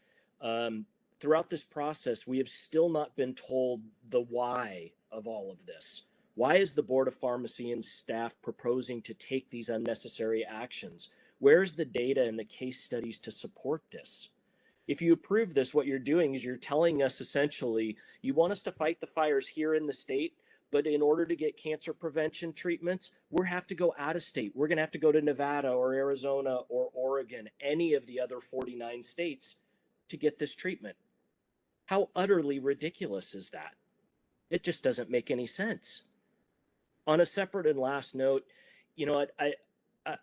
Throughout this process, we have still not been told the why of all of this. Why is the Board of Pharmacy and staff proposing to take these unnecessary actions? Where's the data and the case studies to support this? If you approve this, what you're doing is you're telling us essentially, you want us to fight the fires here in the state, but in order to get cancer prevention treatments, we'll have to go out of state. We're going to have to go to Nevada or Arizona or Oregon, any of the other 49 states to get this treatment. How utterly ridiculous is that? It just doesn't make any sense. On a separate and last note, you know,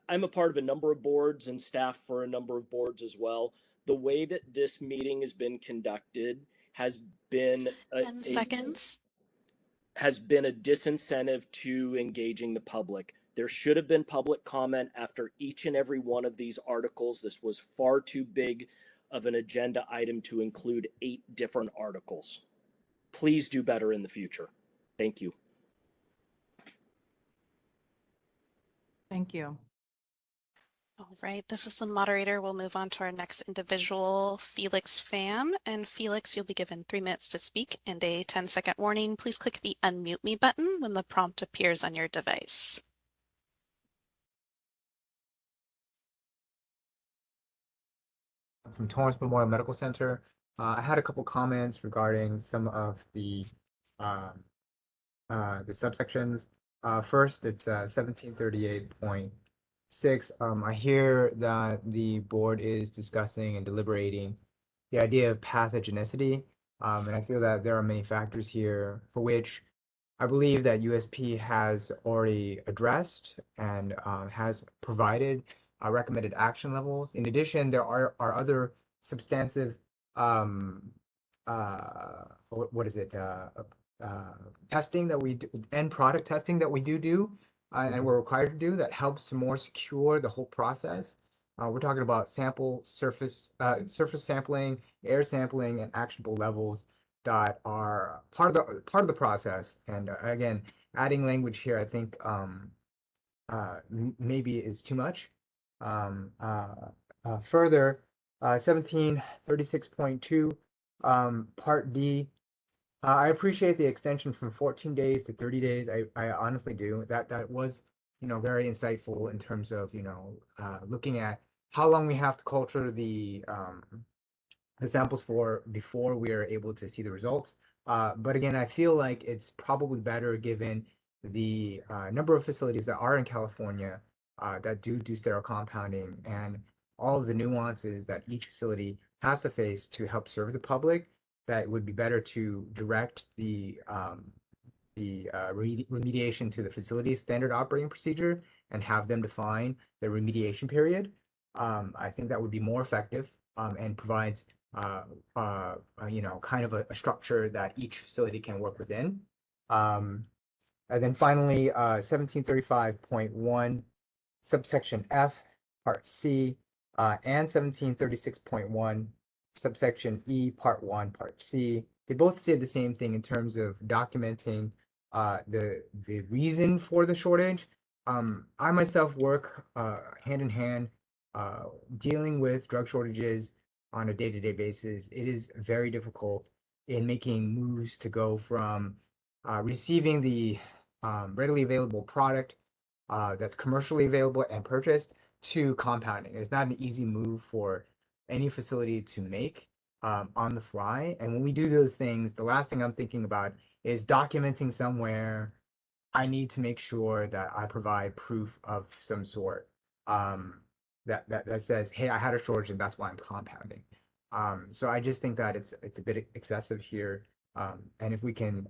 I'm a part of a number of boards and staff for a number of boards as well. The way that this meeting has been conducted has been 10 seconds. has been a disincentive to engaging the public. There should have been public comment after each and every one of these articles. This was far too big of an agenda item to include 8 different articles. Please do better in the future. Thank you. Thank you. All right, this is the moderator. We'll move on to our next individual, Felix Pham. And Felix, you'll be given 3 minutes to speak and a 10-second warning. Please click the unmute me button when the prompt appears on your device. From Torrance Memorial Medical Center. I had a couple comments regarding some of the subsections. First, it's 1738.6. I hear that the board is discussing and deliberating the idea of pathogenicity, and I feel that there are many factors here for which I believe that USP has already addressed and has provided recommended action levels. In addition, there are other substantive testing that we do, end product testing that we do and we're required to do, that helps to more secure the whole process. We're talking about surface sampling, air sampling, and actionable levels that are part of the process. And again, adding language here, I think maybe is too much. Further, 1736.2, Part D. I appreciate the extension from 14 days to 30 days. I honestly do. That was, very insightful in terms of, looking at how long we have to culture the samples for before we are able to see the results. But again, I feel like it's probably better given the number of facilities that are in California that do sterile compounding and all of the nuances that each facility has to face to help serve the public, that it would be better to direct the remediation to the facility's standard operating procedure and have them define the remediation period. I think that would be more effective and provides kind of a structure that each facility can work within. And then finally, 1735.1, subsection F, part C, and 1736.1, subsection E, part 1, part C. They both say the same thing in terms of documenting the reason for the shortage. I myself work hand in hand dealing with drug shortages on a day-to-day basis. It is very difficult in making moves to go from receiving the readily available product that's commercially available and purchased to compounding. It's not an easy move for any facility to make on the fly. And when we do those things, the last thing I'm thinking about is documenting somewhere. I need to make sure that I provide proof of some sort that says, hey, I had a shortage and that's why I'm compounding. So I just think that it's a bit excessive here. And if we can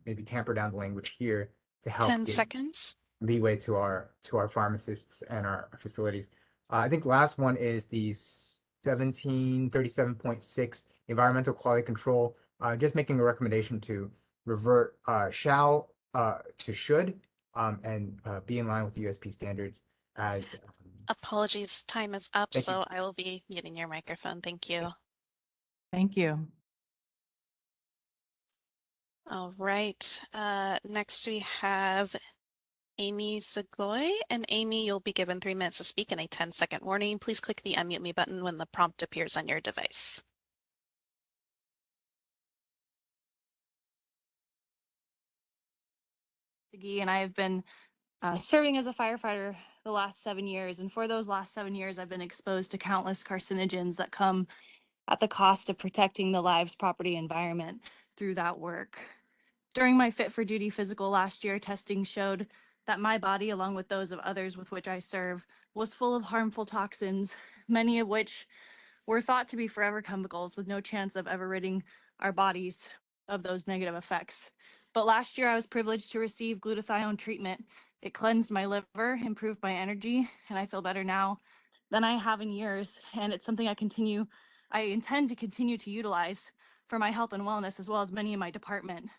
maybe tamper down the language here to help 10 give seconds. leeway to our pharmacists and our facilities. I think the last one is the 1737.6 environmental quality control. Just making a recommendation to revert shall to should and be in line with the USP standards as. Apologies, time is up, Thank you. so I will be muting your microphone. Thank you. Thank you. All right, next we have Amy Zagoy. And Amy, you'll be given 3 minutes to speak and a 10-second warning. Please click the unmute me button when the prompt appears on your device. And I have been serving as a firefighter the last 7 years. And for those last 7 years, I've been exposed to countless carcinogens that come at the cost of protecting the lives, property, environment through that work. During my Fit for Duty physical last year, testing showed that my body, along with those of others with which I serve, was full of harmful toxins, many of which were thought to be forever chemicals with no chance of ever ridding our bodies of those negative effects. But last year I was privileged to receive glutathione treatment. It cleansed my liver, improved my energy, and I feel better now than I have in years. And it's something I continue I intend to continue to utilize for my health and wellness, as well as many in my department.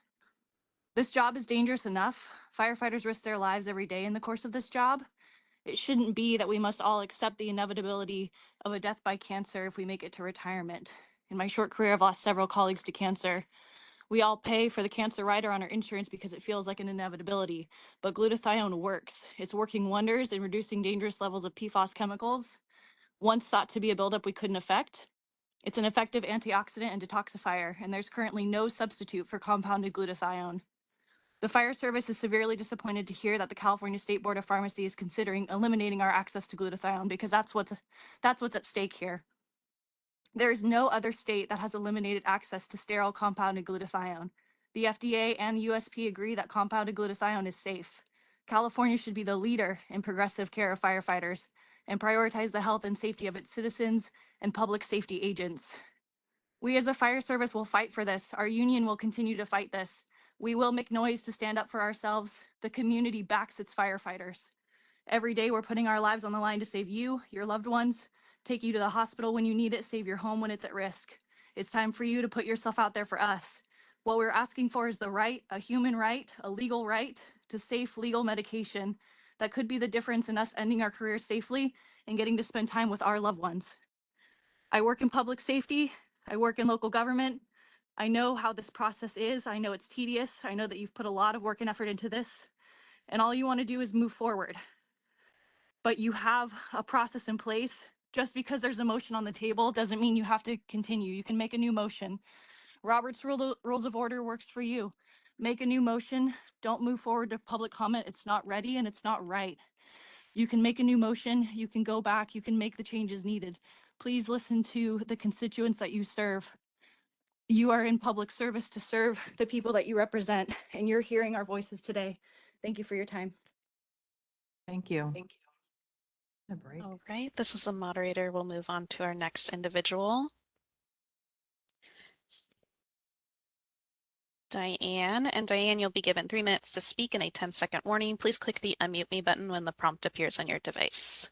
This job is dangerous enough. Firefighters risk their lives every day in the course of this job. It shouldn't be that we must all accept the inevitability of a death by cancer if we make it to retirement. In my short career, I've lost several colleagues to cancer. We all pay for the cancer rider on our insurance because it feels like an inevitability, but glutathione works. It's working wonders in reducing dangerous levels of PFAS chemicals, once thought to be a buildup we couldn't affect. It's an effective antioxidant and detoxifier, and there's currently no substitute for compounded glutathione. The fire service is severely disappointed to hear that the California State Board of Pharmacy is considering eliminating our access to glutathione, because that's what's at stake here. There is no other state that has eliminated access to sterile compounded glutathione. The FDA and USP agree that compounded glutathione is safe. California should be the leader in progressive care of firefighters and prioritize the health and safety of its citizens and public safety agents. We as a fire service will fight for this. Our union will continue to fight this. We will make noise to stand up for ourselves. The community backs its firefighters. Every day we're putting our lives on the line to save you, your loved ones, take you to the hospital when you need it, save your home when it's at risk. It's time for you to put yourself out there for us. What we're asking for is the right, a human right, a legal right to safe legal medication that could be the difference in us ending our careers safely and getting to spend time with our loved ones. I work in public safety. I work in local government. I know how this process is. I know it's tedious. I know that you've put a lot of work and effort into this, and all you want to do is move forward. But you have a process in place. Just because there's a motion on the table doesn't mean you have to continue. You can make a new motion. Robert's Rules of Order works for you. Make a new motion. Don't move forward to public comment. It's not ready and it's not right. You can make a new motion. You can go back. You can make the changes needed. Please listen to the constituents that you serve. You are in public service to serve the people that you represent, and you're hearing our voices today. Thank you for your time. Thank you. Thank you. A break. All right, this is the moderator. We'll move on to our next individual. Diane, and Diane, you'll be given 3 minutes to speak and a 10-second warning. Please click the unmute me button when the prompt appears on your device.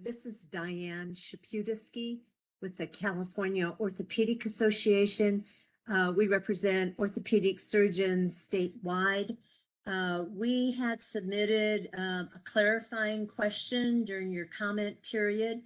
This is Diane Shapudisky with the California Orthopedic Association. We represent orthopedic surgeons statewide. We had submitted a clarifying question during your comment period.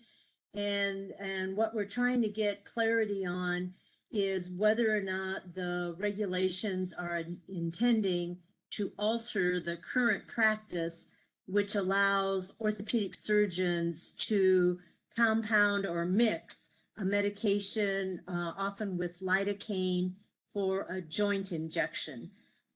And what we're trying to get clarity on is whether or not the regulations are intending to alter the current practice, which allows orthopedic surgeons to compound or mix a medication, often with lidocaine, for a joint injection.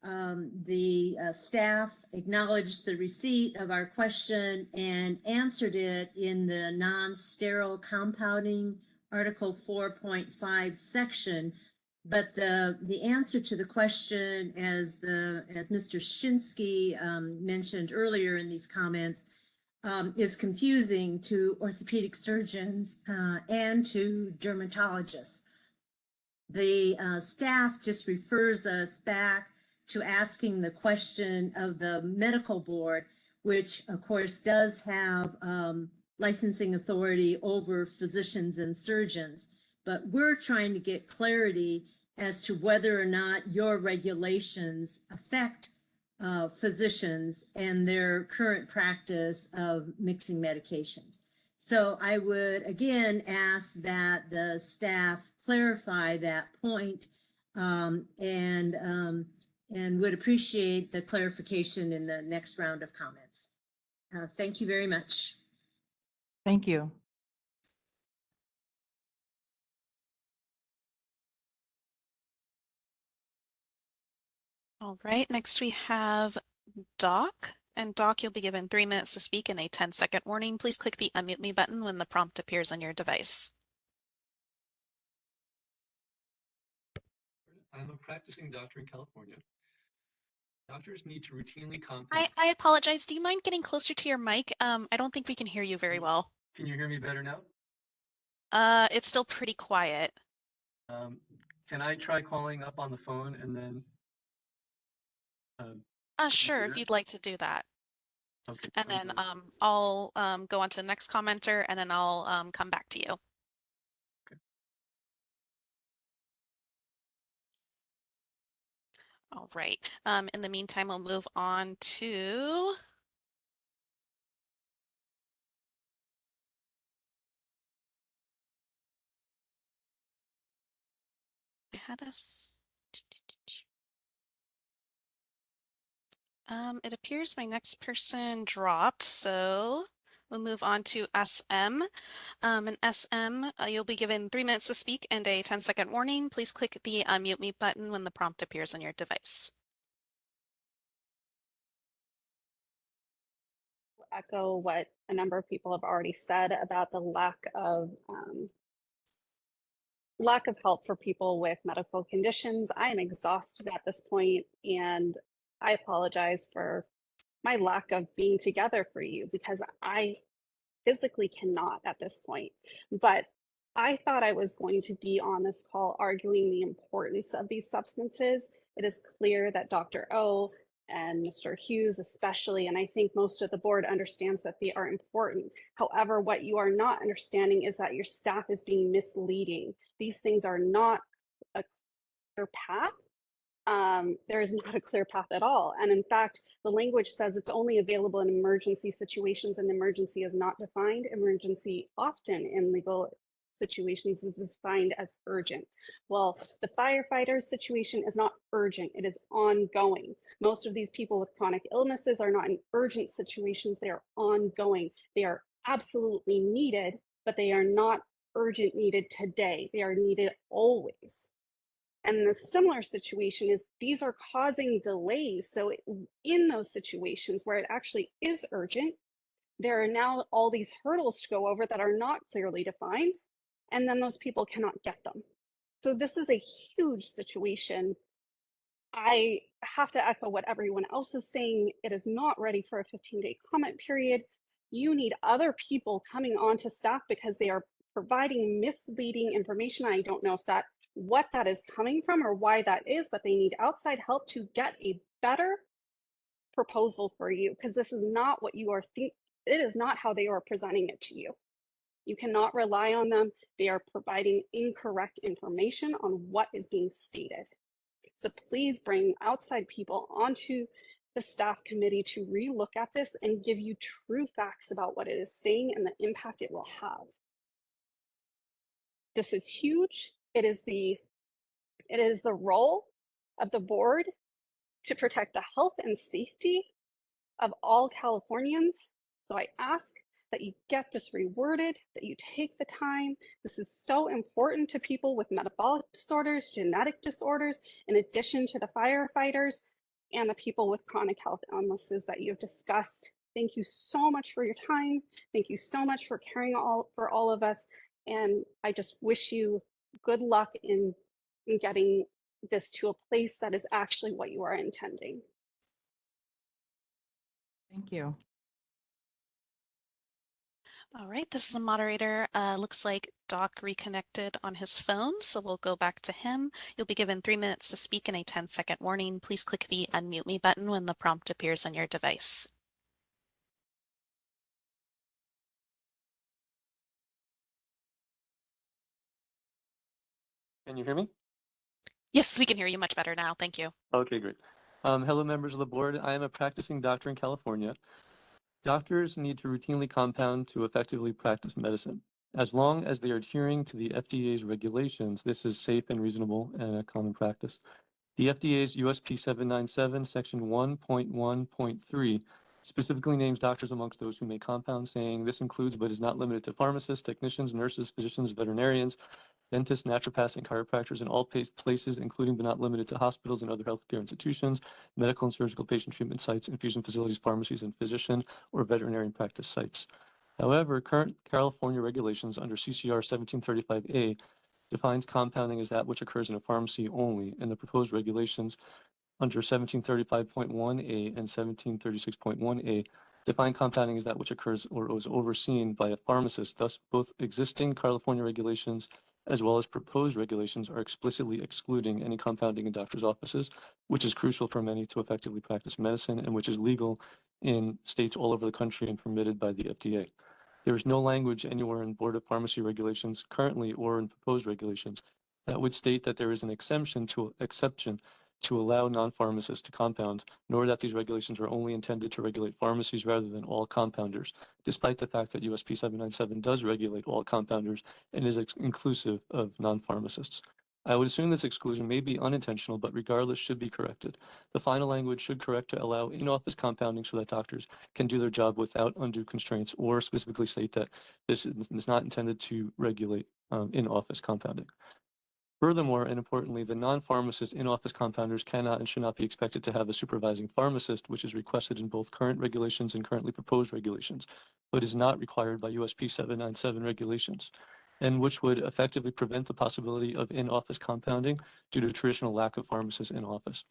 The staff acknowledged the receipt of our question and answered it in the non-sterile compounding Article 4.5 section. But the answer to the question, as Mr. Shinsky mentioned earlier in these comments, is confusing to orthopedic surgeons and to dermatologists. The staff just refers us back to asking the question of the medical board, which of course does have licensing authority over physicians and surgeons. But we're trying to get clarity as to whether or not your regulations affect physicians and their current practice of mixing medications. So I would again ask that the staff clarify that point and would appreciate the clarification in the next round of comments. Thank you very much. Thank you. All right, next we have Doc. And Doc, you'll be given 3 minutes to speak and a 10-second warning. Please click the unmute me button when the prompt appears on your device. I'm a practicing doctor in California. Doctors need to routinely compound. I apologize. Do you mind getting closer to your mic? I don't think we can hear you very well. Can you hear me better now? It's still pretty quiet. Can I try calling up on the phone and then? Sure, if you'd like to do that. Okay. And then I'll go on to the next commenter, and then I'll come back to you. All right. In the meantime, we'll move on to I had us. It appears my next person dropped, so we'll move on to SM. And SM, you'll be given 3 minutes to speak and a 10-second warning. Please click the unmute me button when the prompt appears on your device. Echo what a number of people have already said about the lack of help for people with medical conditions. I am exhausted at this point, and I apologize for my lack of being together for you because I physically cannot at this point. But I thought I was going to be on this call arguing the importance of these substances. It is clear that Dr. O and Mr. Hughes especially, and I think most of the board understands that they are important. However, what you are not understanding is that your staff is being misleading. These things are not a clear path. There is not a clear path at all. And in fact, the language says it's only available in emergency situations, and emergency is not defined. Emergency often in legal situations is defined as urgent. Well, the firefighter situation is not urgent, it is ongoing. Most of these people with chronic illnesses are not in urgent situations, they are ongoing. They are absolutely needed, but they are not urgent needed today. They are needed always. And the similar situation is these are causing delays. So in those situations where it actually is urgent, there are now all these hurdles to go over that are not clearly defined, and then those people cannot get them. So this is a huge situation. I have to echo what everyone else is saying. It is not ready for a 15-day comment period. You need other people coming onto staff because they are providing misleading information. I don't know if what that is coming from or why that is, but they need outside help to get a better proposal for you, because this is not what you are it is not how they are presenting it to you. You cannot rely on them. They are providing incorrect information on what is being stated. So please bring outside people onto the staff committee to relook at this and give you true facts about what it is saying and the impact it will have. This is huge. It is the role of the board to protect the health and safety of all Californians. So I ask that you get this reworded, that you take the time. This is so important to people with metabolic disorders, genetic disorders, in addition to the firefighters and the people with chronic health illnesses that you've discussed. Thank you so much for your time. Thank you so much for caring for all of us. And I just wish you good luck in getting this to a place that is actually what you are intending. Thank you. All right, this is a moderator. Looks like Doc reconnected on his phone, so we'll go back to him. You'll be given 3 minutes to speak and a 10-second warning. Please click the unmute me button when the prompt appears on your device. Can you hear me? Yes, we can hear you much better now. Thank you. Okay, great. Hello, members of the board. I am a practicing doctor in California. Doctors need to routinely compound to effectively practice medicine. As long as they are adhering to the FDA's regulations, this is safe and reasonable and a common practice. The FDA's USP 797, section 1.1.3 specifically names doctors amongst those who may compound, saying this includes but is not limited to pharmacists, technicians, nurses, physicians, veterinarians, dentists, naturopaths, and chiropractors in all places, including but not limited to hospitals and other healthcare institutions, medical and surgical patient treatment sites, infusion facilities, pharmacies, and physician or veterinarian practice sites. However, current California regulations under CCR 1735A defines compounding as that which occurs in a pharmacy only, and the proposed regulations under 1735.1A and 1736.1A define compounding as that which occurs or is overseen by a pharmacist. Thus, both existing California regulations as well as proposed regulations are explicitly excluding any compounding in doctors' offices, which is crucial for many to effectively practice medicine and which is legal in states all over the country and permitted by the FDA. There is no language anywhere in Board of Pharmacy regulations currently or in proposed regulations that would state that there is an exception to allow non-pharmacists to compound, nor that these regulations are only intended to regulate pharmacies rather than all compounders, despite the fact that USP 797 does regulate all compounders and is inclusive of non-pharmacists. I would assume this exclusion may be unintentional, but regardless should be corrected. The final language should correct to allow in-office compounding so that doctors can do their job without undue constraints, or specifically state that this is not intended to regulate in-office compounding. Furthermore, and importantly, the non-pharmacist in-office compounders cannot and should not be expected to have a supervising pharmacist, which is requested in both current regulations and currently proposed regulations, but is not required by USP 797 regulations, and which would effectively prevent the possibility of in-office compounding due to traditional lack of pharmacists in office.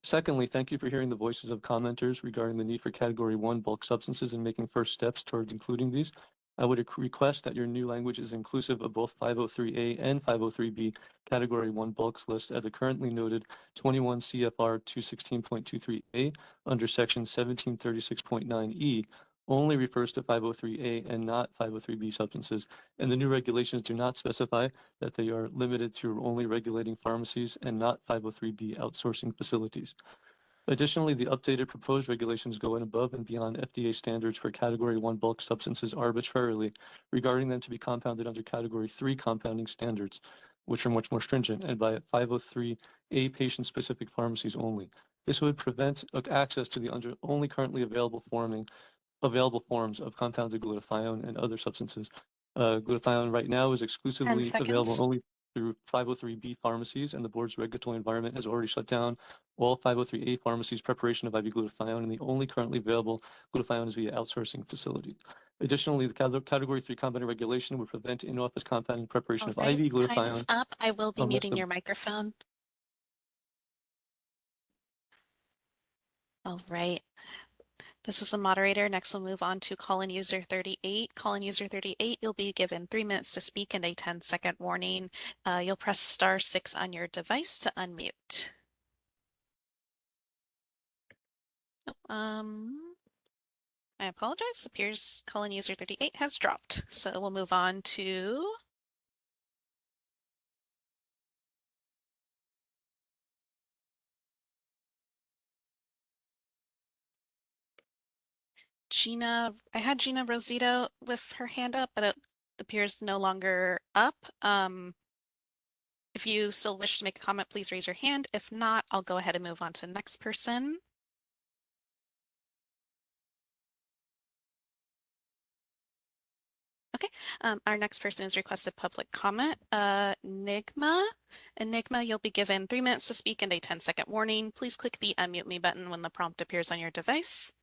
Secondly, thank you for hearing the voices of commenters regarding the need for Category 1 bulk substances and making first steps towards including these. I would request that your new language is inclusive of both 503A and 503B Category 1 bulks list as the currently noted 21 CFR 216.23A under Section 1736.9E only refers to 503A and not 503B substances, and the new regulations do not specify that they are limited to only regulating pharmacies and not 503B outsourcing facilities. Additionally, the updated proposed regulations go in above and beyond FDA standards for Category 1 bulk substances arbitrarily, regarding them to be compounded under Category 3 compounding standards, which are much more stringent, and by 503A patient-specific pharmacies only. This would prevent access to the only currently available forms of compounded glutathione and other substances. Glutathione right now is exclusively available only through 503B pharmacies, and the board's regulatory environment has already shut down all 503A pharmacies' preparation of IV glutathione, and the only currently available glutathione is via outsourcing facility. Additionally, the Category 3 compounding regulation would prevent in-office compounding preparation of IV glutathione. Time is up. I will be muting your microphone. All right. This is the moderator. Next, we'll move on to call-in user 38. Call-in user 38, you'll be given 3 minutes to speak and a 10-second warning. You'll press *6 on your device to unmute. I apologize. Appears call-in user 38 has dropped. So we'll move on to Gina. I had Gina Rosito with her hand up, but it appears no longer up. If you still wish to make a comment, please raise your hand. If not, I'll go ahead and move on to the next person. Okay, our next person has requested public comment. Enigma. Enigma, you'll be given 3 minutes to speak and a 10-second warning. Please click the unmute me button when the prompt appears on your device.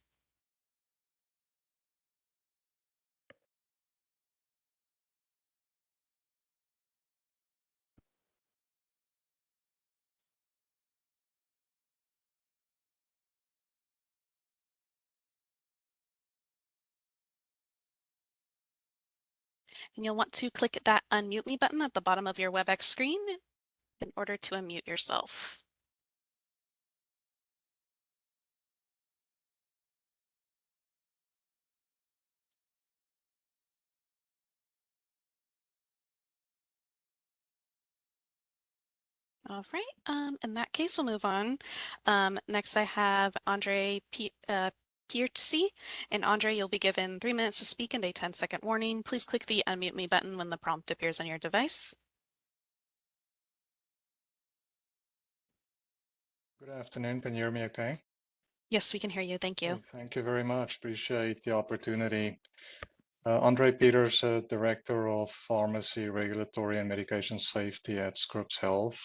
And you'll want to click that unmute me button at the bottom of your WebEx screen in order to unmute yourself. All right, in that case, we'll move on. Next, I have Andre Piercy. And Andre, you'll be given 3 minutes to speak and a 10-second warning. Please click the unmute me button when the prompt appears on your device. Good afternoon. Can you hear me okay? Yes, we can hear you. Thank you. Thank you very much. Appreciate the opportunity. Andre Peters, Director of Pharmacy, Regulatory and Medication Safety at Scripps Health.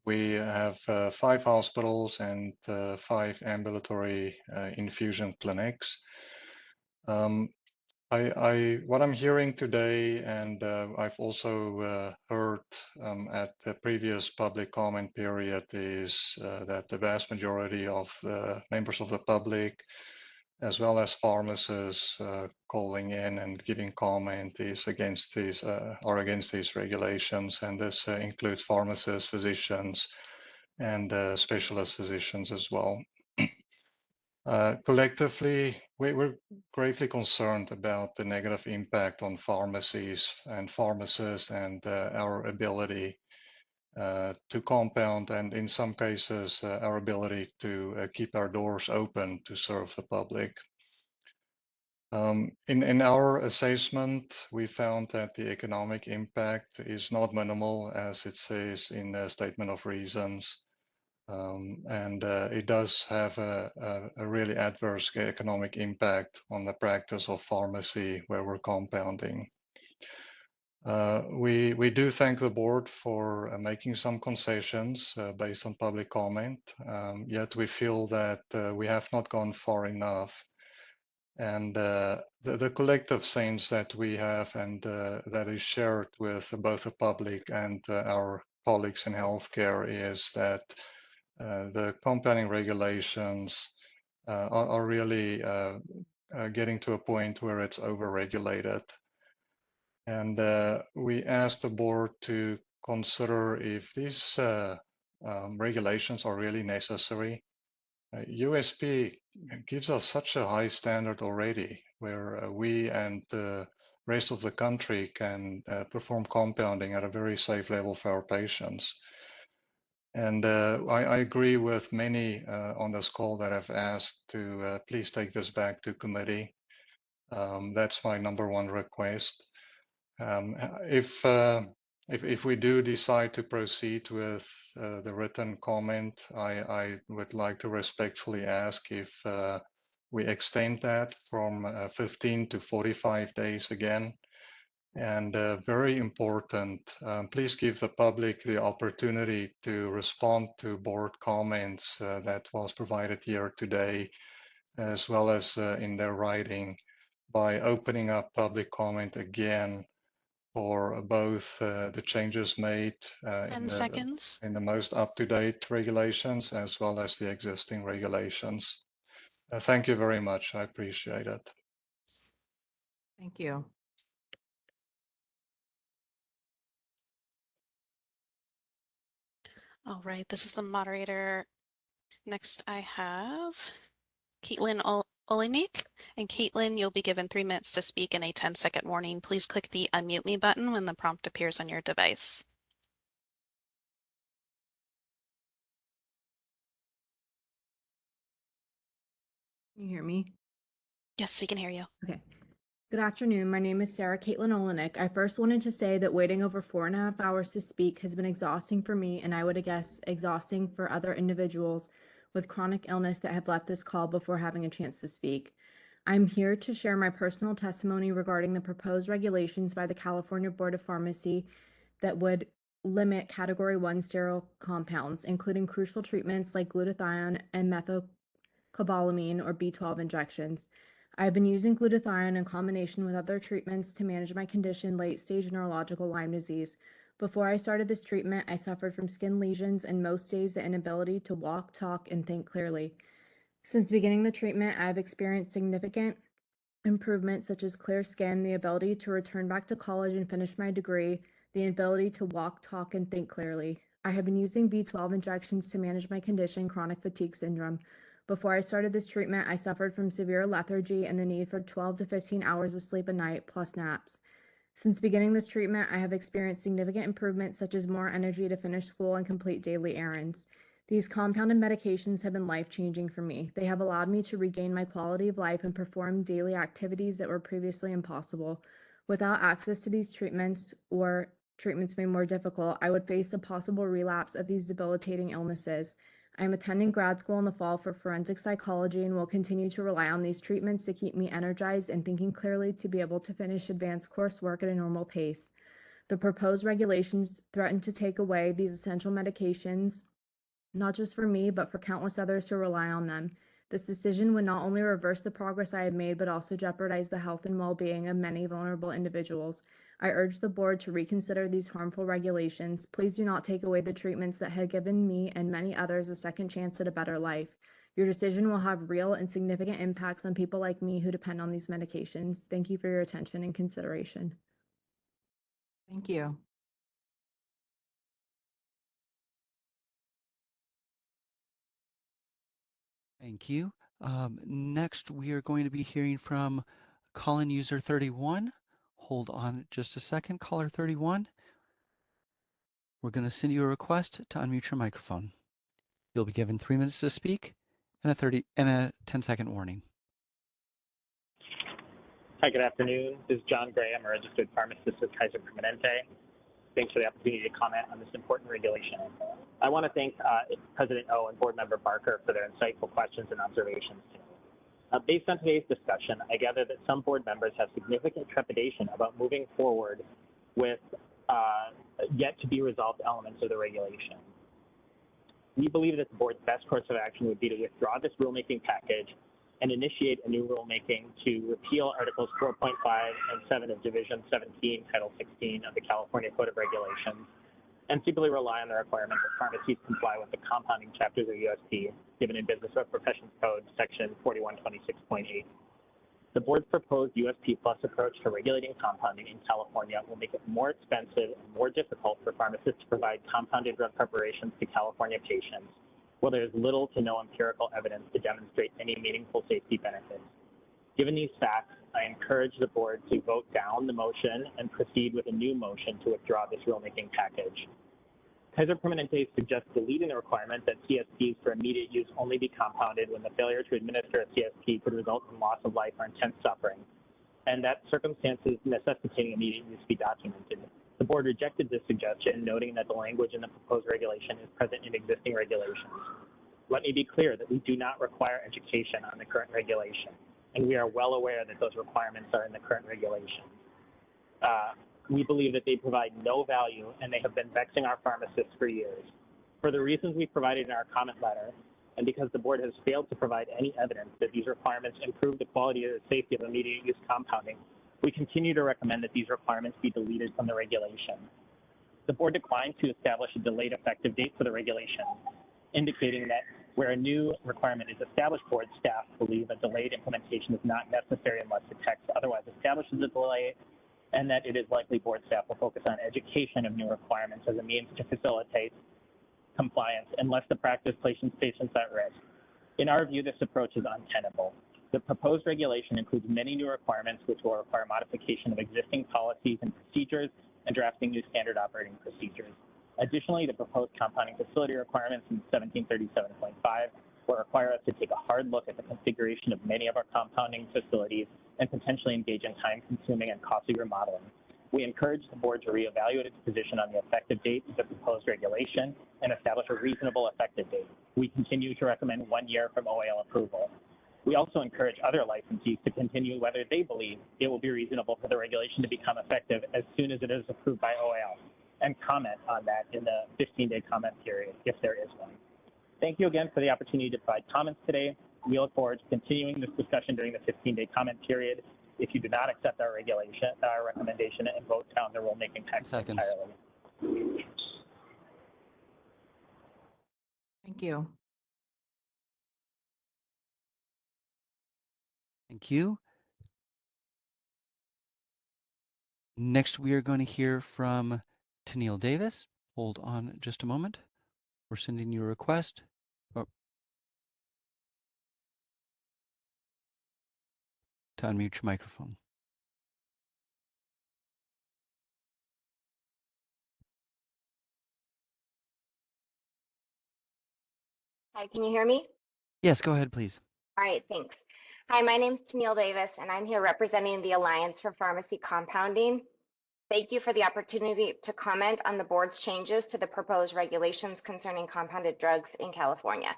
We have 5 hospitals and 5 ambulatory infusion clinics. What I'm hearing today, and I've also heard at the previous public comment period, is that the vast majority of the members of the public as well as pharmacists calling in and giving comment is against these regulations, and this includes pharmacists, physicians, and specialist physicians as well. Collectively, we're gravely concerned about the negative impact on pharmacies and pharmacists and our ability to compound, and in some cases, our ability to keep our doors open to serve the public. In our assessment, we found that the economic impact is not minimal, as it says in the statement of reasons. And it does have a really adverse economic impact on the practice of pharmacy where we're compounding. We do thank the board for making some concessions based on public comment, yet we feel that we have not gone far enough. And the collective sense that we have and that is shared with both the public and our colleagues in healthcare is that the compounding regulations are really getting to a point where it's overregulated. And we asked the board to consider if these regulations are really necessary. USP gives us such a high standard already, where we and the rest of the country can perform compounding at a very safe level for our patients. And I agree with many on this call that have asked to please take this back to committee. That's my #1 request. If we do decide to proceed with the written comment, I would like to respectfully ask if we extend that from 15 to 45 days again. And very important, please give the public the opportunity to respond to board comments that was provided here today, as well as in their writing, by opening up public comment again for both the changes made in the most up-to-date regulations, as well as the existing regulations. Thank you very much. I appreciate it. Thank you. All right, this is the moderator. Next, I have Caitlin Olenik. And Caitlin, you'll be given 3 minutes to speak and a 10-second warning. Please click the unmute me button when the prompt appears on your device. Can you hear me? Yes, we can hear you. Okay. Good afternoon. My name is Sarah Caitlin Olenik. I first wanted to say that waiting over 4.5 hours to speak has been exhausting for me, and I would guess exhausting for other individuals with chronic illness that have left this call before having a chance to speak. I'm here to share my personal testimony regarding the proposed regulations by the California Board of Pharmacy that would limit Category 1 sterile compounds, including crucial treatments like glutathione and methylcobalamin or B12 injections. I've been using glutathione in combination with other treatments to manage my condition, late-stage neurological Lyme disease. Before I started this treatment, I suffered from skin lesions and most days the inability to walk, talk, and think clearly. Since beginning the treatment, I've experienced significant improvements such as clear skin, the ability to return back to college and finish my degree, the ability to walk, talk, and think clearly. I have been using B12 injections to manage my condition, chronic fatigue syndrome. Before I started this treatment, I suffered from severe lethargy and the need for 12 to 15 hours of sleep a night, plus naps. Since beginning this treatment, I have experienced significant improvements such as more energy to finish school and complete daily errands. These compounded medications have been life-changing for me. They have allowed me to regain my quality of life and perform daily activities that were previously impossible. Without access to these treatments, or treatments made more difficult, I would face a possible relapse of these debilitating illnesses. I am attending grad school in the fall for forensic psychology and will continue to rely on these treatments to keep me energized and thinking clearly to be able to finish advanced coursework at a normal pace. The proposed regulations threaten to take away these essential medications, not just for me, but for countless others who rely on them. This decision would not only reverse the progress I have made, but also jeopardize the health and well-being of many vulnerable individuals. I urge the board to reconsider these harmful regulations. Please do not take away the treatments that have given me and many others a second chance at a better life. Your decision will have real and significant impacts on people like me who depend on these medications. Thank you for your attention and consideration. Thank you. Thank you. Next, we are going to be hearing from call-in user 31. Hold on just a second, caller 31. We're going to send you a request to unmute your microphone. You'll be given 3 minutes to speak and a 10-second warning. Hi, good afternoon. This is John Gray. I'm a registered pharmacist with Kaiser Permanente. Thanks for the opportunity to comment on this important regulation. I want to thank President O and Board Member Barker for their insightful questions and observations today. Based on today's discussion, I gather that some board members have significant trepidation about moving forward with yet to be resolved elements of the regulation. We believe that the board's best course of action would be to withdraw this rulemaking package and initiate a new rulemaking to repeal Articles 4.5 and 7 of Division 17, Title 16 of the California Code of Regulations, and simply rely on the requirement that pharmacies comply with the compounding chapters of USP, given in Business of Professions Code, Section 4126.8. The board's proposed USP Plus approach to regulating compounding in California will make it more expensive and more difficult for pharmacists to provide compounded drug preparations to California patients, while there is little to no empirical evidence to demonstrate any meaningful safety benefits. Given these facts, I encourage the board to vote down the motion and proceed with a new motion to withdraw this rulemaking package. Kaiser Permanente suggests deleting the requirement that CSPs for immediate use only be compounded when the failure to administer a CSP could result in loss of life or intense suffering, and that circumstances necessitating immediate use be documented. The board rejected this suggestion, noting that the language in the proposed regulation is present in existing regulations. Let me be clear that we do not require education on the current regulation, and we are well aware that those requirements are in the current regulation. We believe that they provide no value, and they have been vexing our pharmacists for years. For the reasons we provided in our comment letter, and because the board has failed to provide any evidence that these requirements improve the quality or the safety of immediate use compounding, we continue to recommend that these requirements be deleted from the regulation. The board declined to establish a delayed effective date for the regulation, indicating that where a new requirement is established, board staff believe a delayed implementation is not necessary unless the text otherwise establishes a delay, and that it is likely board staff will focus on education of new requirements as a means to facilitate compliance unless the practice places patients at risk. In our view, this approach is untenable. The proposed regulation includes many new requirements which will require modification of existing policies and procedures and drafting new standard operating procedures. Additionally, the proposed compounding facility requirements in 1737.5 will require us to take a hard look at the configuration of many of our compounding facilities and potentially engage in time-consuming and costly remodeling. We encourage the board to reevaluate its position on the effective date of the proposed regulation and establish a reasonable effective date. We continue to recommend 1 year from OAL approval. We also encourage other licensees to continue whether they believe it will be reasonable for the regulation to become effective as soon as it is approved by OAL, and comment on that in the 15-day comment period, if there is one. Thank you again for the opportunity to provide comments today. We look forward to continuing this discussion during the 15-day comment period. If you do not accept our recommendation and vote down the rulemaking text entirely. Thank you. Thank you. Next, we are going to hear from Tennille Davis. Hold on just a moment. We're sending you a request. To unmute your microphone. Hi, can you hear me? Yes, go ahead, please. All right, thanks. Hi, my name is Tennille Davis, and I'm here representing the Alliance for Pharmacy Compounding. Thank you for the opportunity to comment on the board's changes to the proposed regulations concerning compounded drugs in California.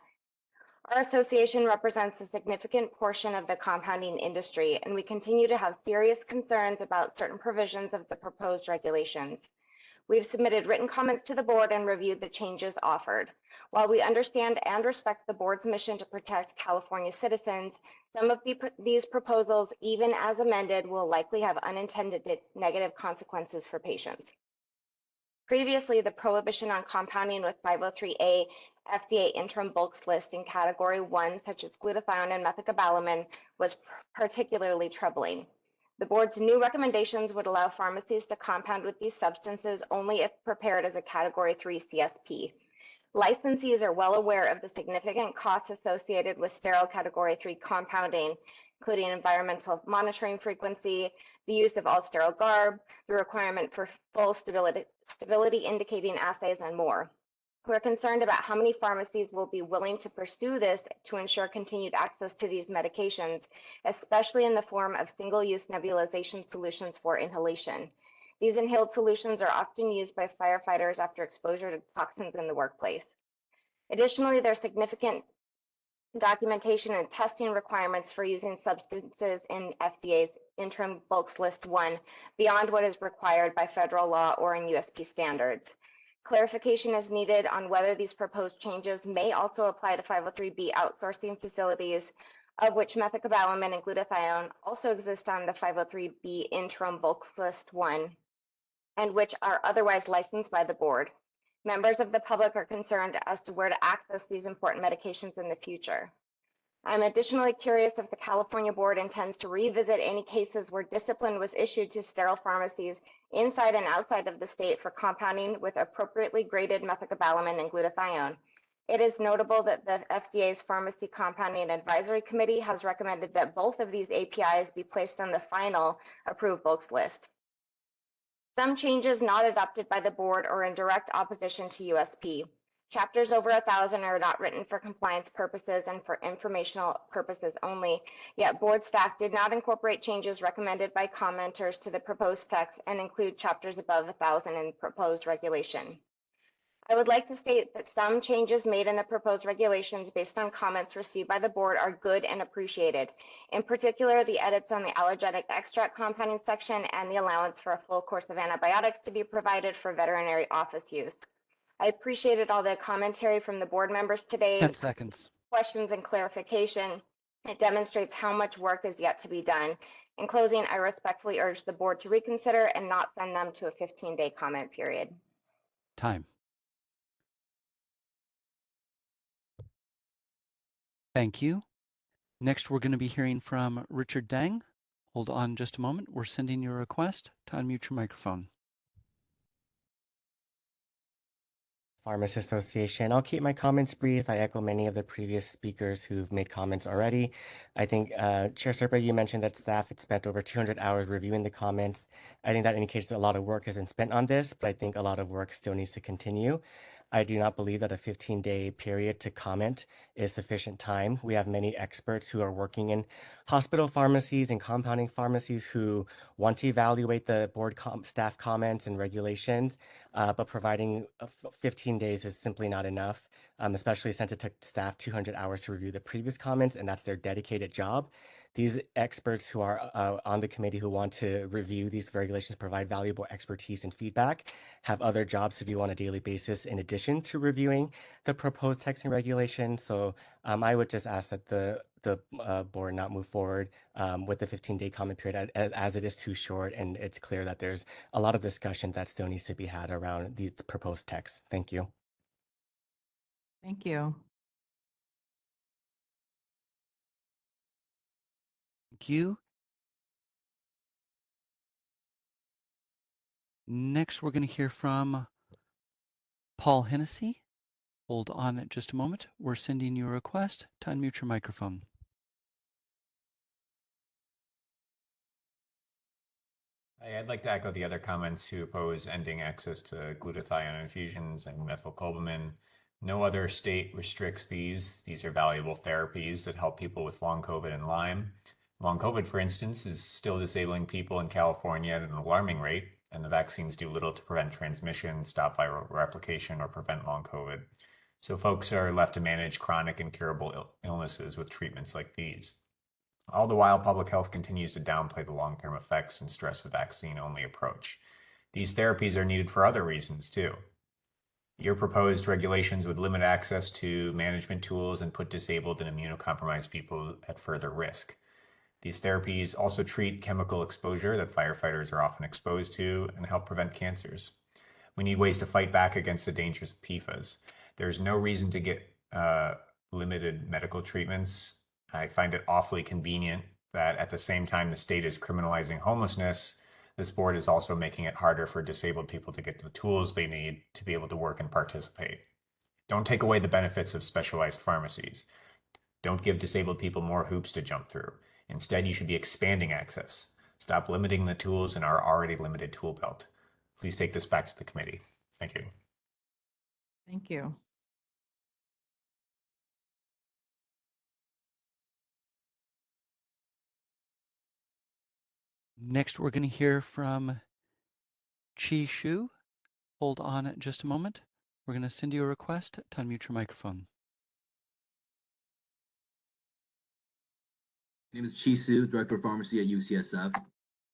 Our association represents a significant portion of the compounding industry, and we continue to have serious concerns about certain provisions of the proposed regulations. We've submitted written comments to the board and reviewed the changes offered. While we understand and respect the board's mission to protect California citizens, some of these proposals, even as amended, will likely have unintended negative consequences for patients. Previously, the prohibition on compounding with 503A FDA interim bulks list in category 1, such as glutathione and methylcobalamin, was particularly troubling. The board's new recommendations would allow pharmacies to compound with these substances only if prepared as a category 3 CSP. Licensees are well aware of the significant costs associated with sterile category 3 compounding, including environmental monitoring frequency, the use of all sterile garb, the requirement for full stability indicating assays, and more. We're concerned about how many pharmacies will be willing to pursue this to ensure continued access to these medications, especially in the form of single-use nebulization solutions for inhalation. These inhaled solutions are often used by firefighters after exposure to toxins in the workplace. Additionally, there are significant documentation and testing requirements for using substances in FDA's interim bulks list 1 beyond what is required by federal law or in USP standards. Clarification is needed on whether these proposed changes may also apply to 503B outsourcing facilities, of which methylcobalamin and glutathione also exist on the 503B interim bulks list 1, and which are otherwise licensed by the board. Members of the public are concerned as to where to access these important medications in the future. I'm additionally curious if the California board intends to revisit any cases where discipline was issued to sterile pharmacies inside and outside of the state for compounding with appropriately graded methylcobalamin and glutathione. It is notable that the FDA's Pharmacy Compounding Advisory Committee has recommended that both of these APIs be placed on the final approved bulks list. Some changes not adopted by the board are in direct opposition to USP. Chapters over 1,000 are not written for compliance purposes and for informational purposes only, yet board staff did not incorporate changes recommended by commenters to the proposed text and include chapters above 1,000 in proposed regulation. I would like to state that some changes made in the proposed regulations based on comments received by the board are good and appreciated. In particular, the edits on the allergenic extract compounding section and the allowance for a full course of antibiotics to be provided for veterinary office use. I appreciated all the commentary from the board members today. 10 seconds. Questions and clarification. It demonstrates how much work is yet to be done. In closing, I respectfully urge the board to reconsider and not send them to a 15-day comment period. Time. Thank you. Next, we're going to be hearing from Richard Dang. Hold on just a moment. We're sending you a request to unmute your microphone. Pharmacists Association. I'll keep my comments brief. I echo many of the previous speakers who've made comments already. I think, Chair Serpa, you mentioned that staff had spent over 200 hours reviewing the comments. I think that indicates that a lot of work has been spent on this, but I think a lot of work still needs to continue. I do not believe that a 15-day period to comment is sufficient time. We have many experts who are working in hospital pharmacies and compounding pharmacies who want to evaluate the board staff comments and regulations, but providing 15 days is simply not enough, especially since it took staff 200 hours to review the previous comments, and that's their dedicated job. These experts who are on the committee who want to review these regulations, provide valuable expertise and feedback, have other jobs to do on a daily basis in addition to reviewing the proposed text and regulations. So I would just ask that the board not move forward with the 15-day comment period as it is too short, and it's clear that there's a lot of discussion that still needs to be had around these proposed texts. Thank you. Thank you. Thank you. Next, we're going to hear from Paul Hennessy. Hold on just a moment. We're sending you a request to unmute your microphone. I'd like to echo the other comments who oppose ending access to glutathione infusions and methylcobalamin. No other state restricts these. These are valuable therapies that help people with long COVID and Lyme. Long COVID, for instance, is still disabling people in California at an alarming rate, and the vaccines do little to prevent transmission, stop viral replication, or prevent long COVID. So folks are left to manage chronic incurable illnesses with treatments like these. All the while, public health continues to downplay the long-term effects and stress the vaccine-only approach. These therapies are needed for other reasons, too. Your proposed regulations would limit access to management tools and put disabled and immunocompromised people at further risk. These therapies also treat chemical exposure that firefighters are often exposed to and help prevent cancers. We need ways to fight back against the dangers of PFAS. There's no reason to get limited medical treatments. I find it awfully convenient that at the same time the state is criminalizing homelessness, this board is also making it harder for disabled people to get the tools they need to be able to work and participate. Don't take away the benefits of specialized pharmacies. Don't give disabled people more hoops to jump through. Instead, you should be expanding access. Stop limiting the tools in our already limited tool belt. Please take this back to the committee. Thank you. Thank you. Next, we're going to hear from Chi Shu. Hold on just a moment. We're going to send you a request to unmute your microphone. My name is Chi Su, Director of Pharmacy at UCSF.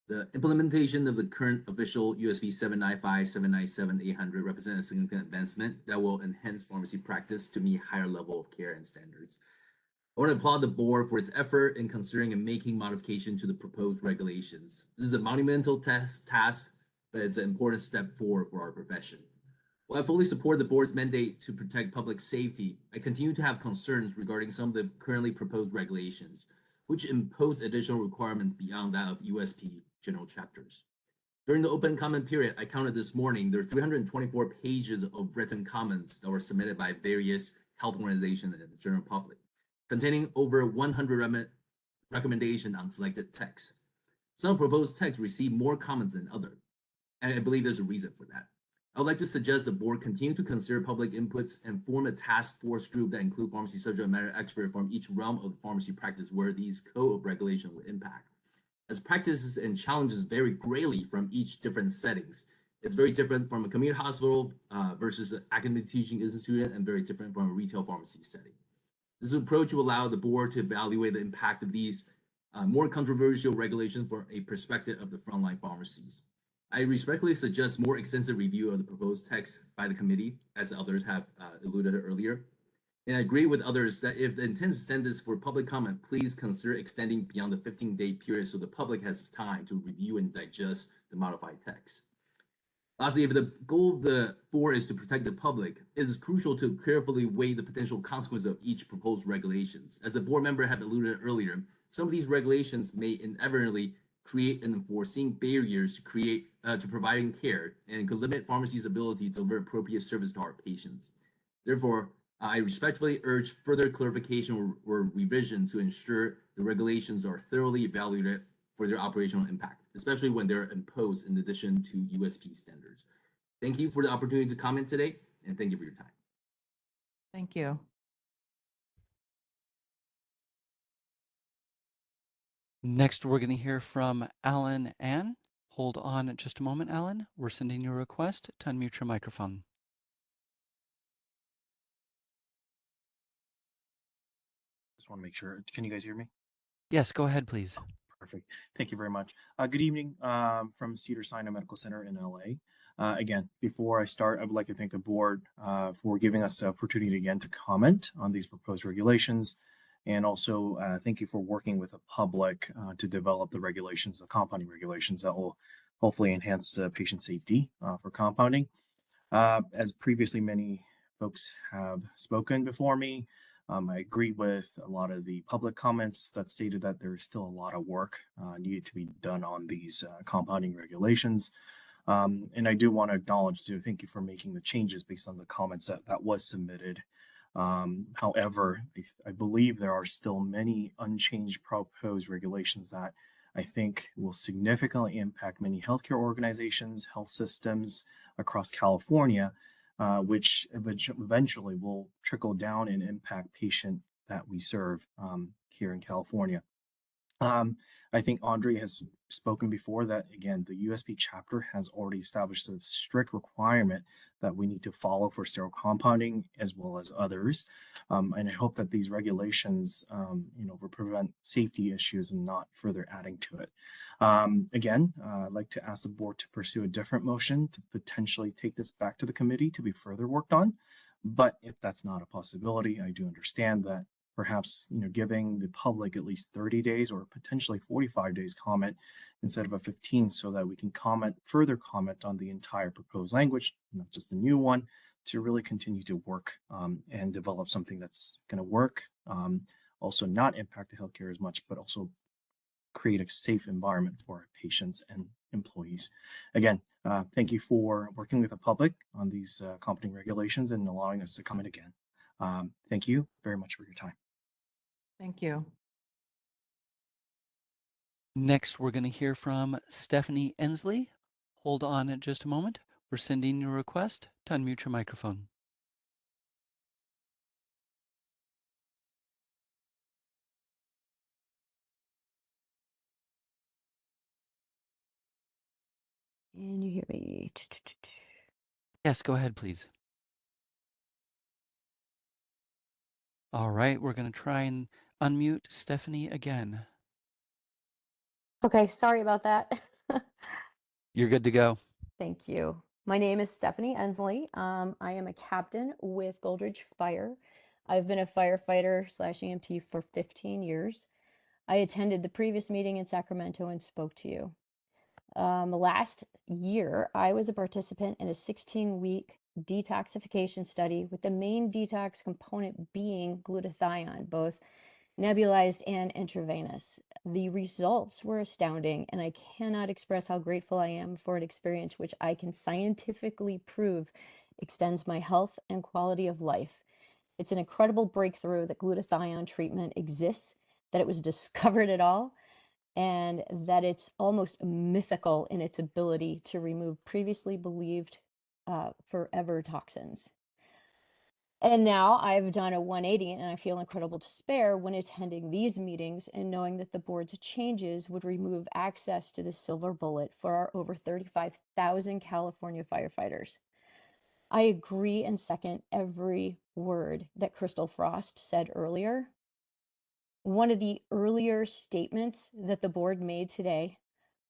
The implementation of the current official USB 795, 797, 800 represents a significant advancement that will enhance pharmacy practice to meet higher level of care and standards. I want to applaud the board for its effort in considering and making modification to the proposed regulations. This is a monumental task, but it's an important step forward for our profession. While I fully support the board's mandate to protect public safety, I continue to have concerns regarding some of the currently proposed regulations, which impose additional requirements beyond that of USP general chapters. During the open comment period, I counted this morning, there are 324 pages of written comments that were submitted by various health organizations and the general public, containing over 100 recommendations on selected texts. Some proposed texts received more comments than others, and I believe there's a reason for that. I would like to suggest the board continue to consider public inputs and form a task force group that include pharmacy subject matter experts from each realm of pharmacy practice where these code of regulation will impact. As practices and challenges vary greatly from each different settings, it's very different from a community hospital versus an academic teaching institute and very different from a retail pharmacy setting. This approach will allow the board to evaluate the impact of these more controversial regulations from a perspective of the frontline pharmacies. I respectfully suggest more extensive review of the proposed text by the committee, as others have alluded to earlier. And I agree with others that if the intent is to send this for public comment, please consider extending beyond the 15-day period so the public has time to review and digest the modified text. Lastly, if the goal of the board is to protect the public, it is crucial to carefully weigh the potential consequences of each proposed regulations. As the board member have alluded earlier, some of these regulations may inevitably create unforeseen barriers to providing care and could limit pharmacy's ability to deliver appropriate service to our patients. Therefore, I respectfully urge further clarification or revision to ensure the regulations are thoroughly evaluated for their operational impact, especially when they're imposed in addition to USP standards. Thank you for the opportunity to comment today, and thank you for your time. Thank you. Next, we're going to hear from Alan Ann. Hold on just a moment, Alan. We're sending you a request to unmute your microphone. Just want to make sure. Can you guys hear me? Yes, go ahead, please. Perfect. Thank you very much. Good evening from Cedars-Sinai Medical Center in LA. Again, before I start, I would like to thank the board for giving us the opportunity again to comment on these proposed regulations. And also thank you for working with the public to develop the regulations, the compounding regulations that will hopefully enhance patient safety for compounding. As previously many folks have spoken before me, I agree with a lot of the public comments that stated that there is still a lot of work needed to be done on these compounding regulations. And I do want to acknowledge, too, thank you for making the changes based on the comments that was submitted. However, I believe there are still many unchanged proposed regulations that I think will significantly impact many healthcare organizations, health systems across California, which eventually will trickle down and impact patient that we serve here in California. I think Andre has spoken before that, again, the USP chapter has already established a strict requirement that we need to follow for sterile compounding as well as others. And I hope that these regulations, will prevent safety issues and not further adding to it. Again, I'd like to ask the board to pursue a different motion to potentially take this back to the committee to be further worked on. But if that's not a possibility, I do understand that perhaps giving the public at least 30 days or potentially 45 days comment instead of a 15, so that we can further comment on the entire proposed language, not just a new one, to really continue to work and develop something that's going to work, also not impact the healthcare as much, but also create a safe environment for our patients and employees. Again, thank you for working with the public on these competing regulations and allowing us to come in again. Thank you very much for your time. Thank you. Next, we're going to hear from Stephanie Ensley. Hold on just a moment. We're sending you a request to unmute your microphone. Can you hear me? Yes, go ahead, please. All right, we're going to try and unmute Stephanie again. Okay, sorry about that. You're good to go. Thank you. My name is Stephanie Ensley. I am a captain with Goldridge Fire. I've been a firefighter / EMT for 15 years. I attended the previous meeting in Sacramento and spoke to you. Last year, I was a participant in a 16-week detoxification study with the main detox component being glutathione, both nebulized and intravenous. The results were astounding, and I cannot express how grateful I am for an experience which I can scientifically prove extends my health and quality of life. It's an incredible breakthrough that glutathione treatment exists, that it was discovered at all, and that it's almost mythical in its ability to remove previously believed forever toxins. And now I've done a 180 and I feel incredible despair when attending these meetings and knowing that the board's changes would remove access to the silver bullet for our over 35,000 California firefighters. I agree and second every word that Crystal Frost said earlier. One of the earlier statements that the board made today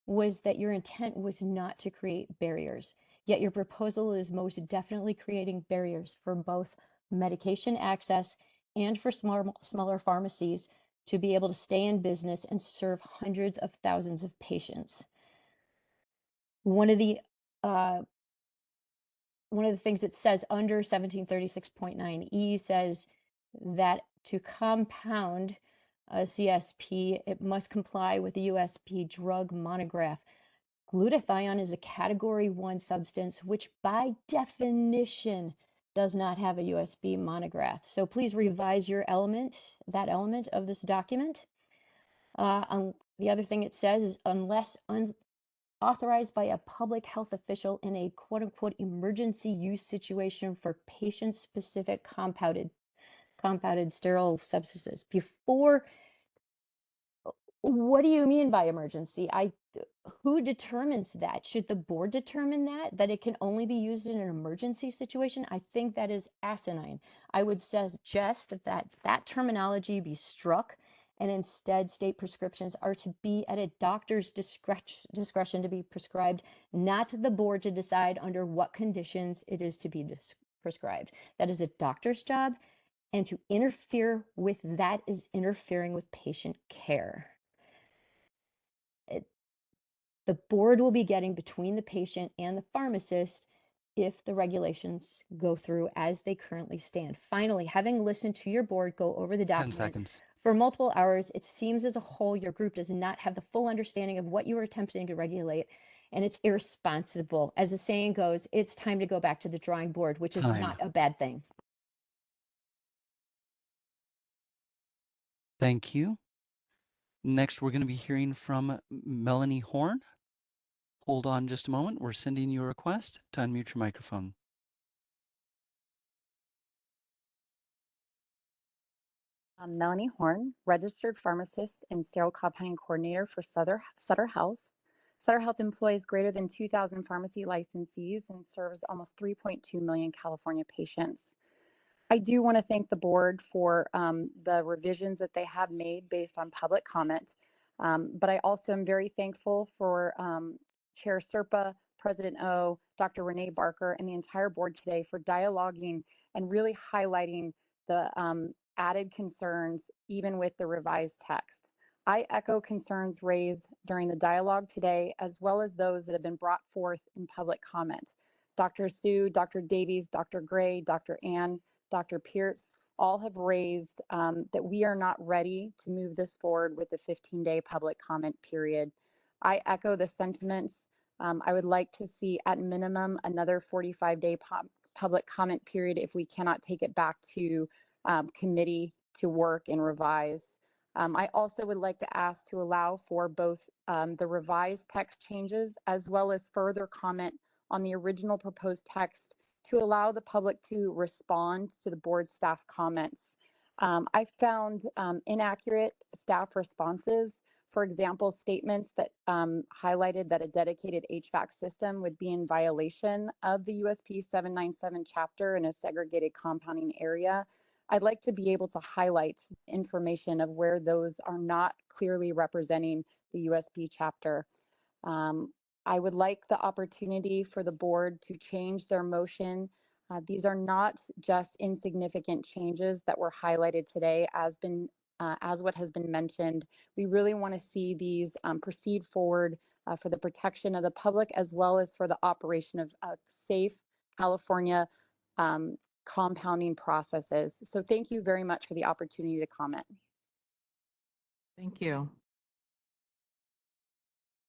was that your intent was not to create barriers, yet your proposal is most definitely creating barriers for both medication access and for smaller pharmacies to be able to stay in business and serve hundreds of thousands of patients. One of the things it says under 1736.9E says that to compound a CSP, it must comply with the USP drug monograph. Glutathione is a Category 1 substance, which by definition does not have a USB monograph. So please revise that element of this document. The other thing it says is unless authorized by a public health official in a quote unquote emergency use situation for patient specific compounded sterile substances. What do you mean by emergency? Who determines that? Should the board determine that it can only be used in an emergency situation? I think that is asinine. I would suggest that terminology be struck and instead state prescriptions are to be at a doctor's discretion to be prescribed, not the board to decide under what conditions it is to be prescribed. That is a doctor's job, and to interfere with that is interfering with patient care. The board will be getting between the patient and the pharmacist if the regulations go through as they currently stand. Finally, having listened to your board go over the 10 document seconds. for multiple hours, it seems as a whole your group does not have the full understanding of what you are attempting to regulate, and it's irresponsible. As the saying goes, it's time to go back to the drawing board, which is Time. not a bad thing. Thank you. Next, we're going to be hearing from Melanie Horn. Hold on just a moment. We're sending you a request to unmute your microphone. I'm Melanie Horn, registered pharmacist and sterile compounding coordinator for Sutter Health. Sutter Health employs greater than 2,000 pharmacy licensees and serves almost 3.2 million California patients. I do want to thank the board for the revisions that they have made based on public comment, but I also am very thankful for Chair Serpa, President O, Dr. Renee Barker, and the entire board today for dialoguing and really highlighting the added concerns even with the revised text. I echo concerns raised during the dialogue today, as well as those that have been brought forth in public comment. Dr. Sue, Dr. Davies, Dr. Gray, Dr. Ann, Dr. Pierce, all have raised that we are not ready to move this forward with the 15-day public comment period. I echo the sentiments. I would like to see at minimum another 45-day public comment period if we cannot take it back to committee to work and revise. I also would like to ask to allow for both the revised text changes as well as further comment on the original proposed text to allow the public to respond to the board staff comments. I found inaccurate staff responses. For example, statements that highlighted that a dedicated HVAC system would be in violation of the USP 797 chapter in a segregated compounding area. I'd like to be able to highlight information of where those are not clearly representing the USP chapter. I would like the opportunity for the board to change their motion. These are not just insignificant changes that were highlighted today as what has been mentioned. We really want to see these proceed forward for the protection of the public as well as for the operation of safe California compounding processes. So thank you very much for the opportunity to comment. Thank you.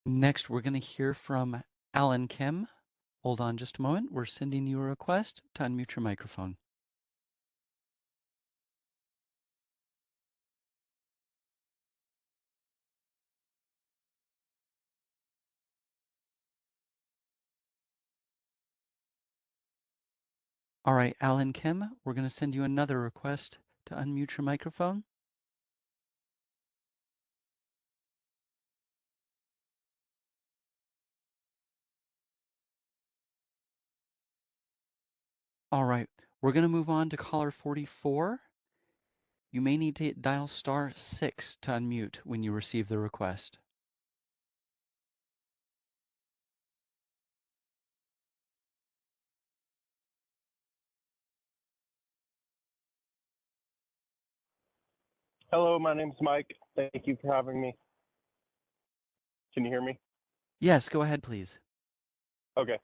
Next, we're going to hear from Alan Kim. Hold on just a moment. We're sending you a request to unmute your microphone. All right, Alan Kim, we're going to send you another request to unmute your microphone. All right, we're going to move on to caller 44. You may need to dial *6 to unmute when you receive the request. Hello, my name's Mike. Thank you for having me. Can you hear me? Yes, go ahead, please. Okay.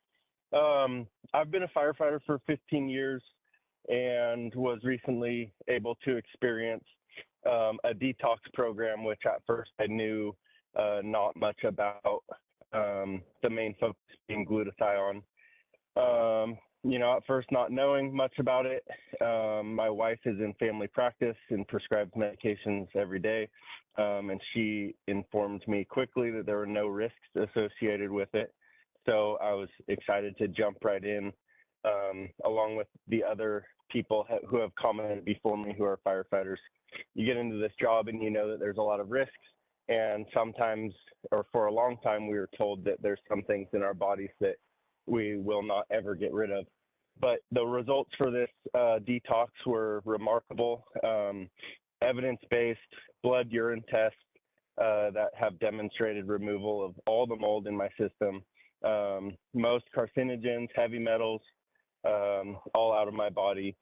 I've been a firefighter for 15 years and was recently able to experience a detox program, which at first I knew not much about, the main focus being glutathione. You know, at first not knowing much about it, my wife is in family practice and prescribes medications every day, and she informed me quickly that there were no risks associated with it. So I was excited to jump right in, along with the other people who have commented before me who are firefighters. You get into this job and you know that there's a lot of risks, and sometimes, or for a long time, we were told that there's some things in our bodies that we will not ever get rid of. But the results for this detox were remarkable, evidence-based blood urine tests that have demonstrated removal of all the mold in my system, most carcinogens, heavy metals, all out of my body.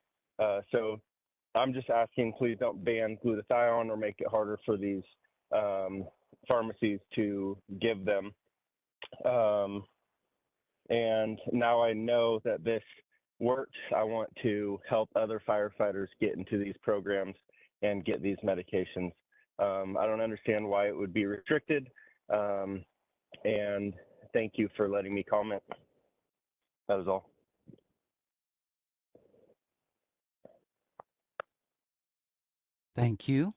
So I'm just asking, please don't ban glutathione or make it harder for these pharmacies to give them. And now I know that this works. I want to help other firefighters get into these programs and get these medications. I don't understand why it would be restricted. And thank you for letting me comment. That is all. Thank you.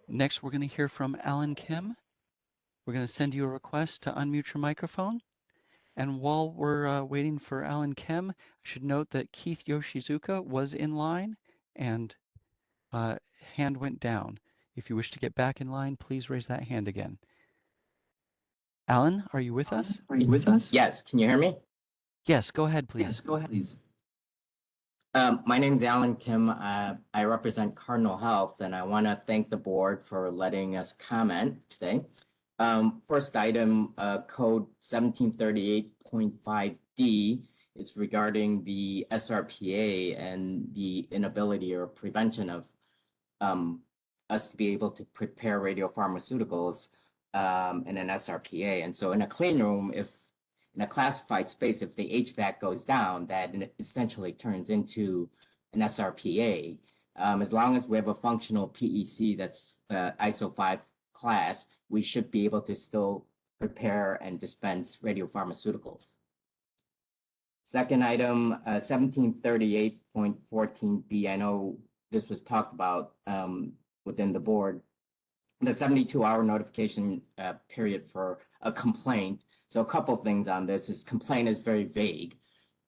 Next, we're going to hear from Alan Kim. We're going to send you a request to unmute your microphone. And while we're waiting for Alan Kim, I should note that Keith Yoshizuka was in line and hand went down. If you wish to get back in line, please raise that hand again. Alan, are you with us? Yes, can you hear me? Yes, go ahead, please. Yes, go ahead, please. My name is Alan Kim. I represent Cardinal Health, and I want to thank the board for letting us comment today. First item, code 1738.5D It's regarding the SRPA and the inability or prevention of us to be able to prepare radiopharmaceuticals in an SRPA. And so in a clean room, if in a classified space, if the HVAC goes down, that essentially turns into an SRPA. As long as we have a functional PEC that's ISO 5 class, we should be able to still prepare and dispense radiopharmaceuticals. Second item, 1738.14B. I know this was talked about within the board. The 72-hour notification period for a complaint. So a couple things on this is complaint is very vague.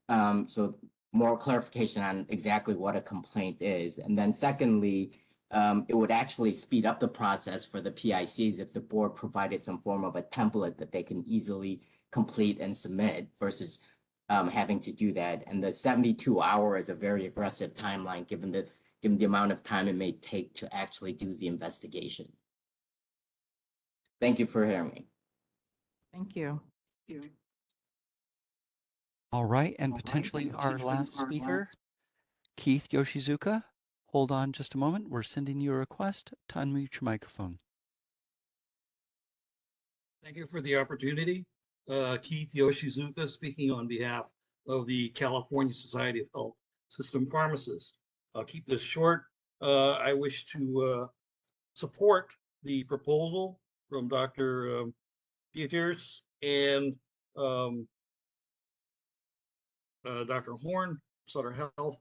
So more clarification on exactly what a complaint is. And then secondly, it would actually speed up the process for the PICs if the board provided some form of a template that they can easily complete and submit versus having to do that. And the 72-hour is a very aggressive timeline given the amount of time it may take to actually do the investigation. Thank you for hearing me. Thank you. All right, and potentially our last speaker, Keith Yoshizuka. Hold on just a moment. We're sending you a request to unmute your microphone. Thank you for the opportunity. Keith Yoshizuka speaking on behalf of the California Society of Health System Pharmacists. I'll keep this short. I wish to support the proposal from Dr. Peters and Dr. Horn, Sutter Health,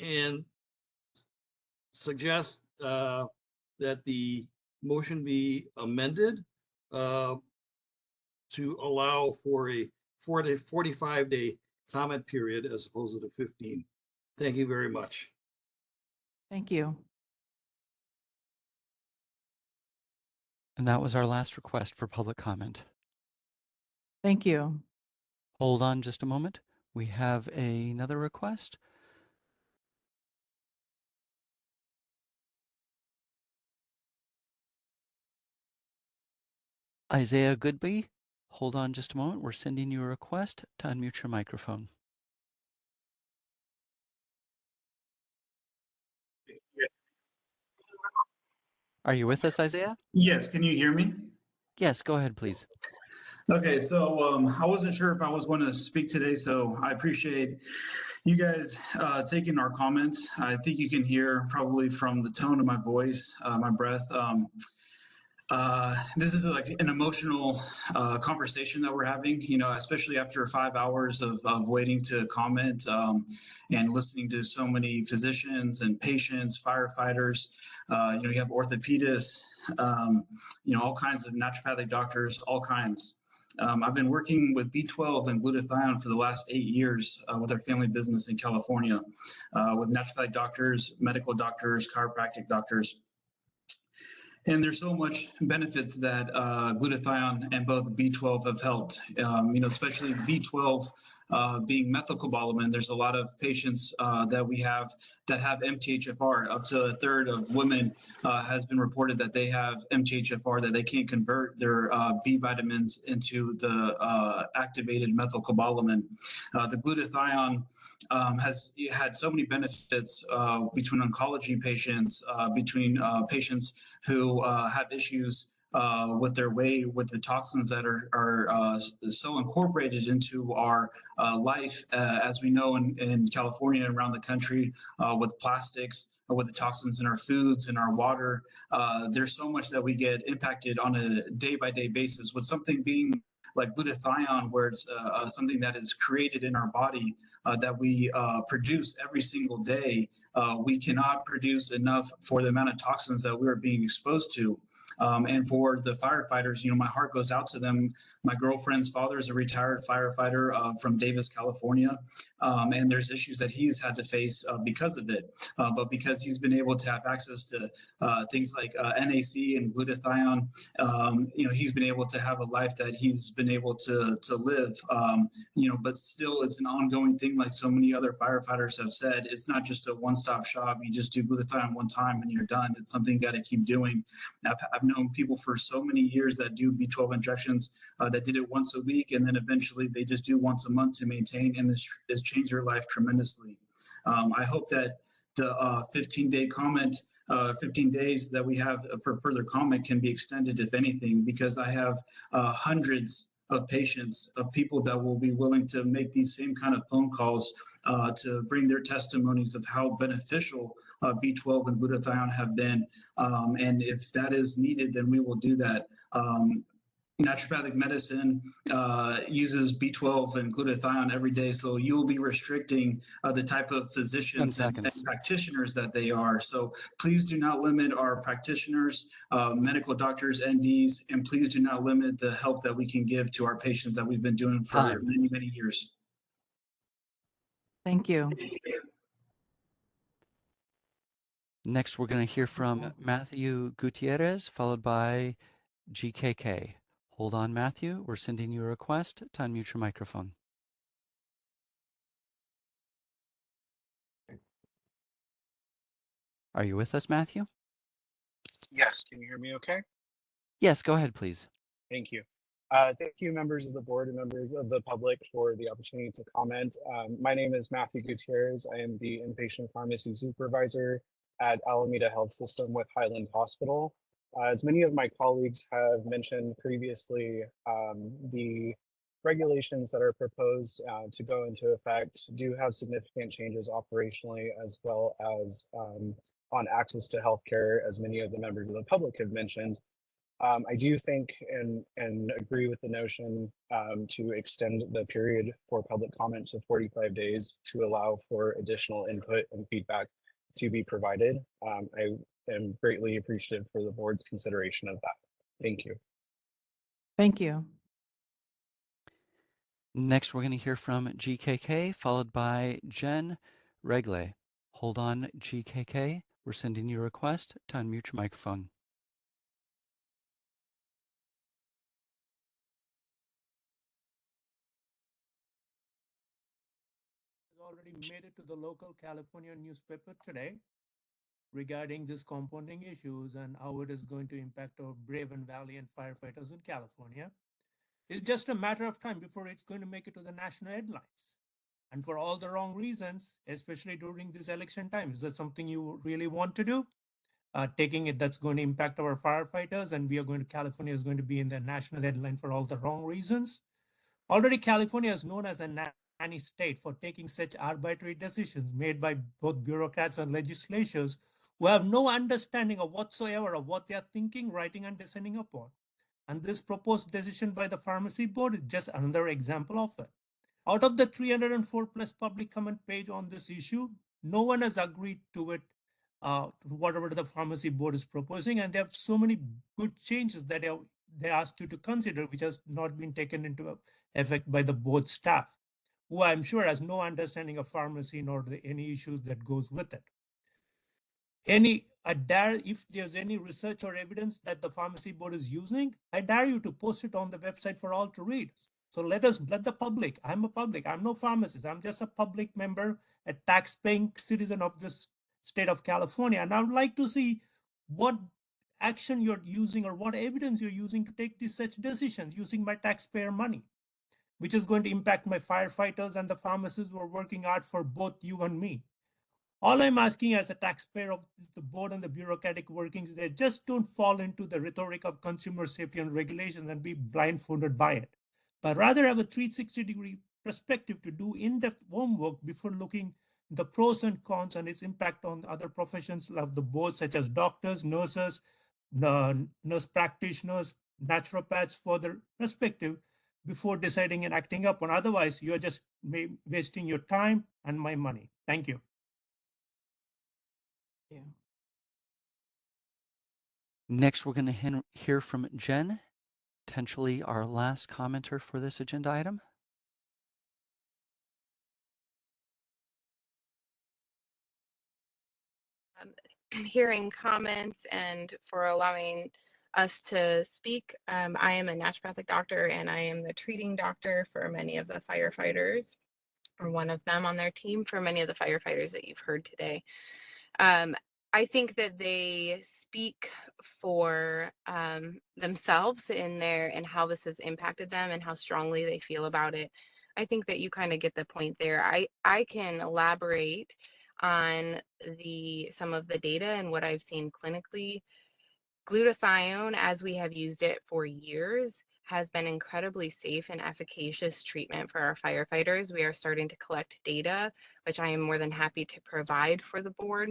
and suggest that the motion be amended to allow for a 45-day comment period as opposed to the 15. Thank you very much. Thank you. And that was our last request for public comment. Thank you. Hold on just a moment. We have another request. Isaiah Goodby, hold on just a moment. We're sending you a request to unmute your microphone. Are you with us, Isaiah? Yes, can you hear me? Yes, go ahead, please. Okay, so I wasn't sure if I was going to speak today, so I appreciate you guys taking our comments. I think you can hear probably from the tone of my voice, my breath. This is like an emotional conversation that we're having, you know, especially after 5 hours of waiting to comment and listening to so many physicians and patients, firefighters. You know, you have orthopedists, you know, all kinds of naturopathic doctors, all kinds. I've been working with B12 and glutathione for the last 8 years with our family business in California, with naturopathic doctors, medical doctors, chiropractic doctors. And there's so much benefits that glutathione and both B12 have helped, you know, especially B12 being methylcobalamin. There's a lot of patients that we have that have MTHFR. Up to a third of women has been reported that they have MTHFR, that they can't convert their B vitamins into the activated methylcobalamin. The glutathione has had so many benefits between oncology patients, between patients who have issues with their way, with the toxins that are so incorporated into our life, as we know in California and around the country, with plastics, with the toxins in our foods, in our water. There's so much that we get impacted on a day-by-day basis, with something being like glutathione, where it's something that is created in our body that we produce every single day. We cannot produce enough for the amount of toxins that we're being exposed to. And for the firefighters, you know, my heart goes out to them. My girlfriend's father is a retired firefighter from Davis, California. And there's issues that he's had to face because of it. But because he's been able to have access to things like NAC and glutathione, you know, he's been able to have a life that he's been able to live, you know, but still it's an ongoing thing thing, like so many other firefighters have said. It's not just a one-stop shop. You just do glutathione one time and you're done. It's something you got to keep doing. I've known people for so many years that do B12 injections that did it once a week, and then eventually they just do once a month to maintain, and this has changed their life tremendously. I hope that the 15-day comment 15 days that we have for further comment can be extended, if anything, because I have hundreds of patients, of people that will be willing to make these same kind of phone calls to bring their testimonies of how beneficial B12 and glutathione have been. And if that is needed, then we will do that. Naturopathic medicine uses B12 and glutathione every day, so you'll be restricting the type of physicians and practitioners that they are. So please do not limit our practitioners, medical doctors, NDs, and please do not limit the help that we can give to our patients that we've been doing for many, many years. Thank you. Next, we're going to hear from Matthew Gutierrez, followed by GKK. Hold on, Matthew. We're sending you a request to unmute your microphone. Are you with us, Matthew? Yes, can you hear me okay? Yes, go ahead, please. Thank you. Thank you, members of the board and members of the public, for the opportunity to comment. My name is Matthew Gutierrez. I am the inpatient pharmacy supervisor at Alameda Health System with Highland Hospital. As many of my colleagues have mentioned previously, the regulations that are proposed to go into effect do have significant changes operationally, as well as on access to healthcare, as many of the members of the public have mentioned. I do think and agree with the notion to extend the period for public comment to 45 days to allow for additional input and feedback to be provided. I am greatly appreciative for the board's consideration of that. Thank you. Thank you. Next, we're going to hear from GKK, followed by Jen Regle. Hold on, GKK. We're sending you a request to unmute your microphone. Already made it to the local California newspaper today regarding this compounding issues and how it is going to impact our brave and valiant firefighters in California. It's just a matter of time before it's going to make it to the national headlines, and for all the wrong reasons, especially during this election time. Is that something you really want to do? Taking it that's going to impact our firefighters, and California is going to be in the national headline for all the wrong reasons. Already California is known as a nanny state for taking such arbitrary decisions made by both bureaucrats and legislatures who have no understanding of whatsoever of what they are thinking, writing, and deciding upon. And this proposed decision by the pharmacy board is just another example of it. Out of the 304 plus public comment page on this issue, no one has agreed to it, whatever the pharmacy board is proposing, and they have so many good changes that they ask you to consider, which has not been taken into effect by the board staff, who I'm sure has no understanding of pharmacy nor any issues that goes with it. If there's any research or evidence that the pharmacy board is using, I dare you to post it on the website for all to read. So let the public, I'm no pharmacist, I'm just a public member, a tax-paying citizen of this state of California. And I would like to see what action you're using or what evidence you're using to take these such decisions using my taxpayer money, which is going to impact my firefighters and the pharmacists who are working hard for both you and me. All I'm asking as a taxpayer of the board and the bureaucratic workings, they just don't fall into the rhetoric of consumer safety and regulations and be blindfolded by it, but rather have a 360-degree perspective to do in-depth homework before looking the pros and cons and its impact on other professions of the board, such as doctors, nurses, nurse practitioners, naturopaths, for their perspective before deciding and acting upon. Otherwise, you're just wasting your time and my money. Thank you. Yeah. Next, we're going to hear from Jen, potentially our last commenter for this agenda item. Hearing comments and for allowing us to speak. I am a naturopathic doctor and I am the treating doctor for many of the firefighters. or one of them on their team for many of the firefighters that you've heard today. I think that they speak for themselves in how this has impacted them and how strongly they feel about it. I think that you kind of get the point there. I can elaborate on some of the data and what I've seen clinically. Glutathione, as we have used it for years, has been incredibly safe and efficacious treatment for our firefighters. We are starting to collect data, which I am more than happy to provide for the board.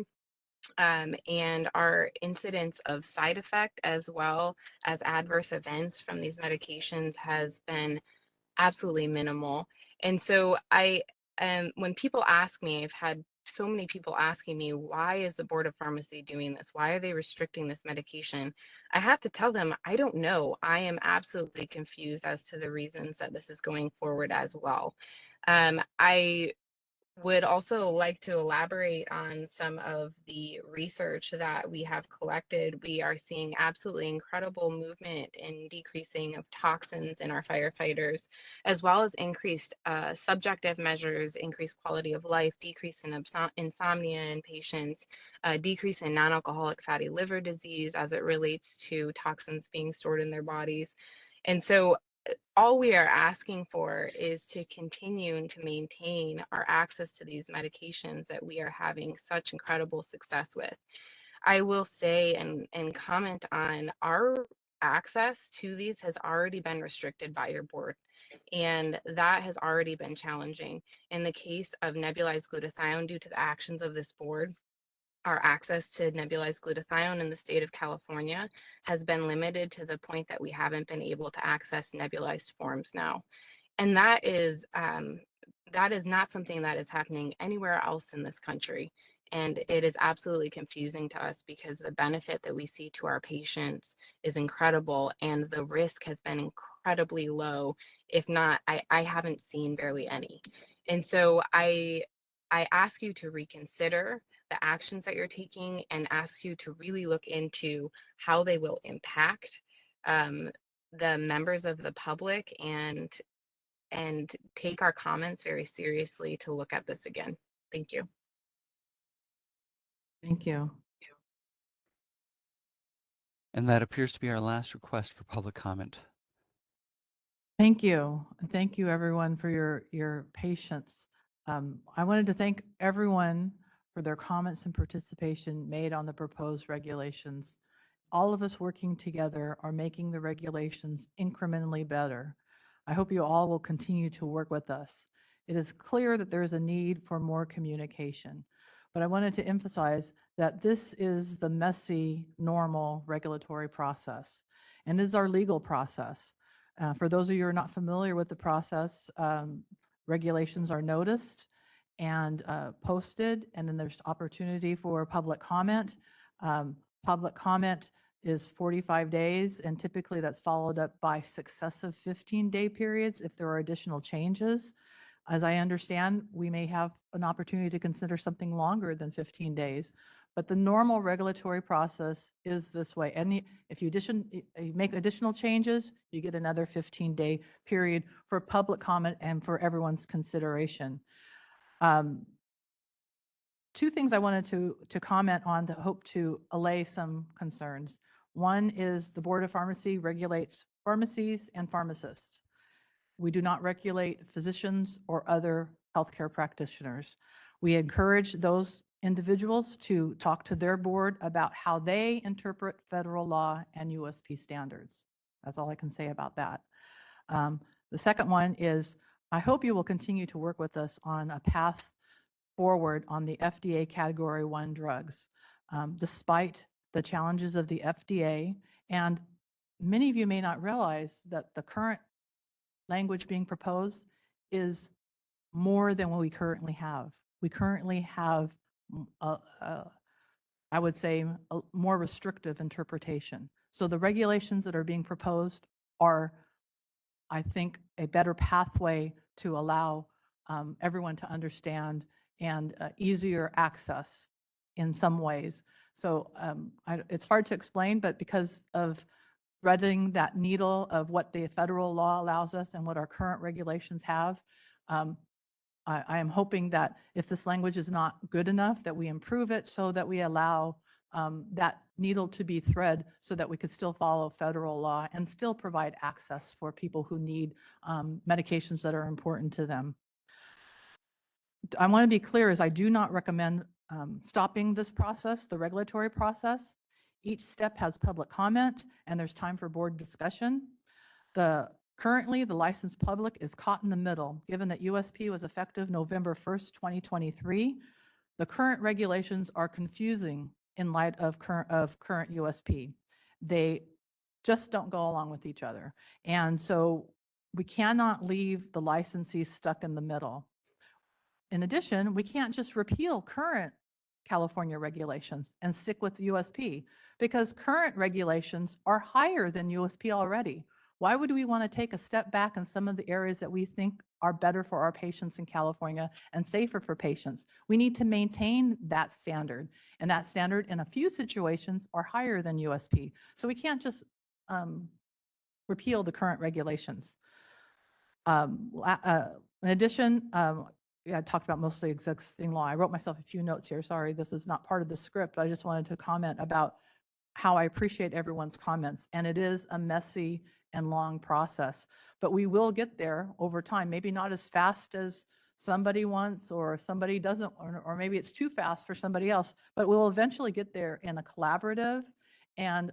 And our incidence of side effect as well as adverse events from these medications has been absolutely minimal. And so when people ask me, I've had so many people asking me, why is the Board of Pharmacy doing this? Why are they restricting this medication? I have to tell them, I don't know. I am absolutely confused as to the reasons that this is going forward as well. I would also like to elaborate on some of the research that we have collected. We are seeing absolutely incredible movement in decreasing of toxins in our firefighters, as well as increased subjective measures, increased quality of life, decrease in insomnia in patients, decrease in non-alcoholic fatty liver disease as it relates to toxins being stored in their bodies. And so all we are asking for is to continue to maintain our access to these medications that we are having such incredible success with. I will say and comment on our access to these has already been restricted by your board, and that has already been challenging. In the case of nebulized glutathione, due to the actions of this board, our access to nebulized glutathione in the state of California has been limited to the point that we haven't been able to access nebulized forms now. And that is not something that is happening anywhere else in this country. And it is absolutely confusing to us because the benefit that we see to our patients is incredible and the risk has been incredibly low. If not, I haven't seen barely any. And so I ask you to reconsider the actions that you're taking and ask you to really look into how they will impact the members of the public and take our comments very seriously to look at this again. Thank you. Thank you. And that appears to be our last request for public comment. Thank you. And thank you everyone for your patience. I wanted to thank everyone for their comments and participation made on the proposed regulations. All of us working together are making the regulations incrementally better. I hope you all will continue to work with us. It is clear that there is a need for more communication, but I wanted to emphasize that this is the messy, normal regulatory process and is our legal process. For those of you who are not familiar with the process, regulations are noticed and posted, and then there's opportunity for public comment. Public comment is 45 days, and typically that's followed up by successive 15-day periods if there are additional changes. As I understand, we may have an opportunity to consider something longer than 15 days, but the normal regulatory process is this way. And if you make additional changes, you get another 15-day period for public comment and for everyone's consideration. Two things I wanted to comment on that hope to allay some concerns. One is the Board of Pharmacy regulates pharmacies and pharmacists. We do not regulate physicians or other healthcare practitioners. We encourage those individuals to talk to their board about how they interpret federal law and USP standards. That's all I can say about that. The second one is I hope you will continue to work with us on a path forward on the FDA Category 1 drugs, despite the challenges of the FDA. And many of you may not realize that the current language being proposed is more than what we currently have. We currently have, I would say, a more restrictive interpretation. So the regulations that are being proposed are, I think, a better pathway to allow everyone to understand and easier access in some ways. So it's hard to explain, but because of threading that needle of what the federal law allows us and what our current regulations have, I am hoping that if this language is not good enough, that we improve it so that we allow that needle to be thread so that we could still follow federal law and still provide access for people who need medications that are important to them. I want to be clear as I do not recommend stopping this process, the regulatory process. Each step has public comment and there's time for board discussion. Currently, the licensed public is caught in the middle, given that USP was effective November 1st, 2023. The current regulations are confusing in light of current USP. They just don't go along with each other. And so we cannot leave the licensees stuck in the middle. In addition, we can't just repeal current California regulations and stick with USP because current regulations are higher than USP already. Why would we want to take a step back in some of the areas that we think are better for our patients in California and safer for patients? We need to maintain that standard, and that standard in a few situations are higher than USP. So we can't just repeal the current regulations. In addition, I talked about mostly existing law. I wrote myself a few notes here. Sorry, this is not part of the script, but I just wanted to comment about how I appreciate everyone's comments. And it is a messy and long process, but we will get there over time. Maybe not as fast as somebody wants or somebody doesn't, or maybe it's too fast for somebody else, but we'll eventually get there in a collaborative and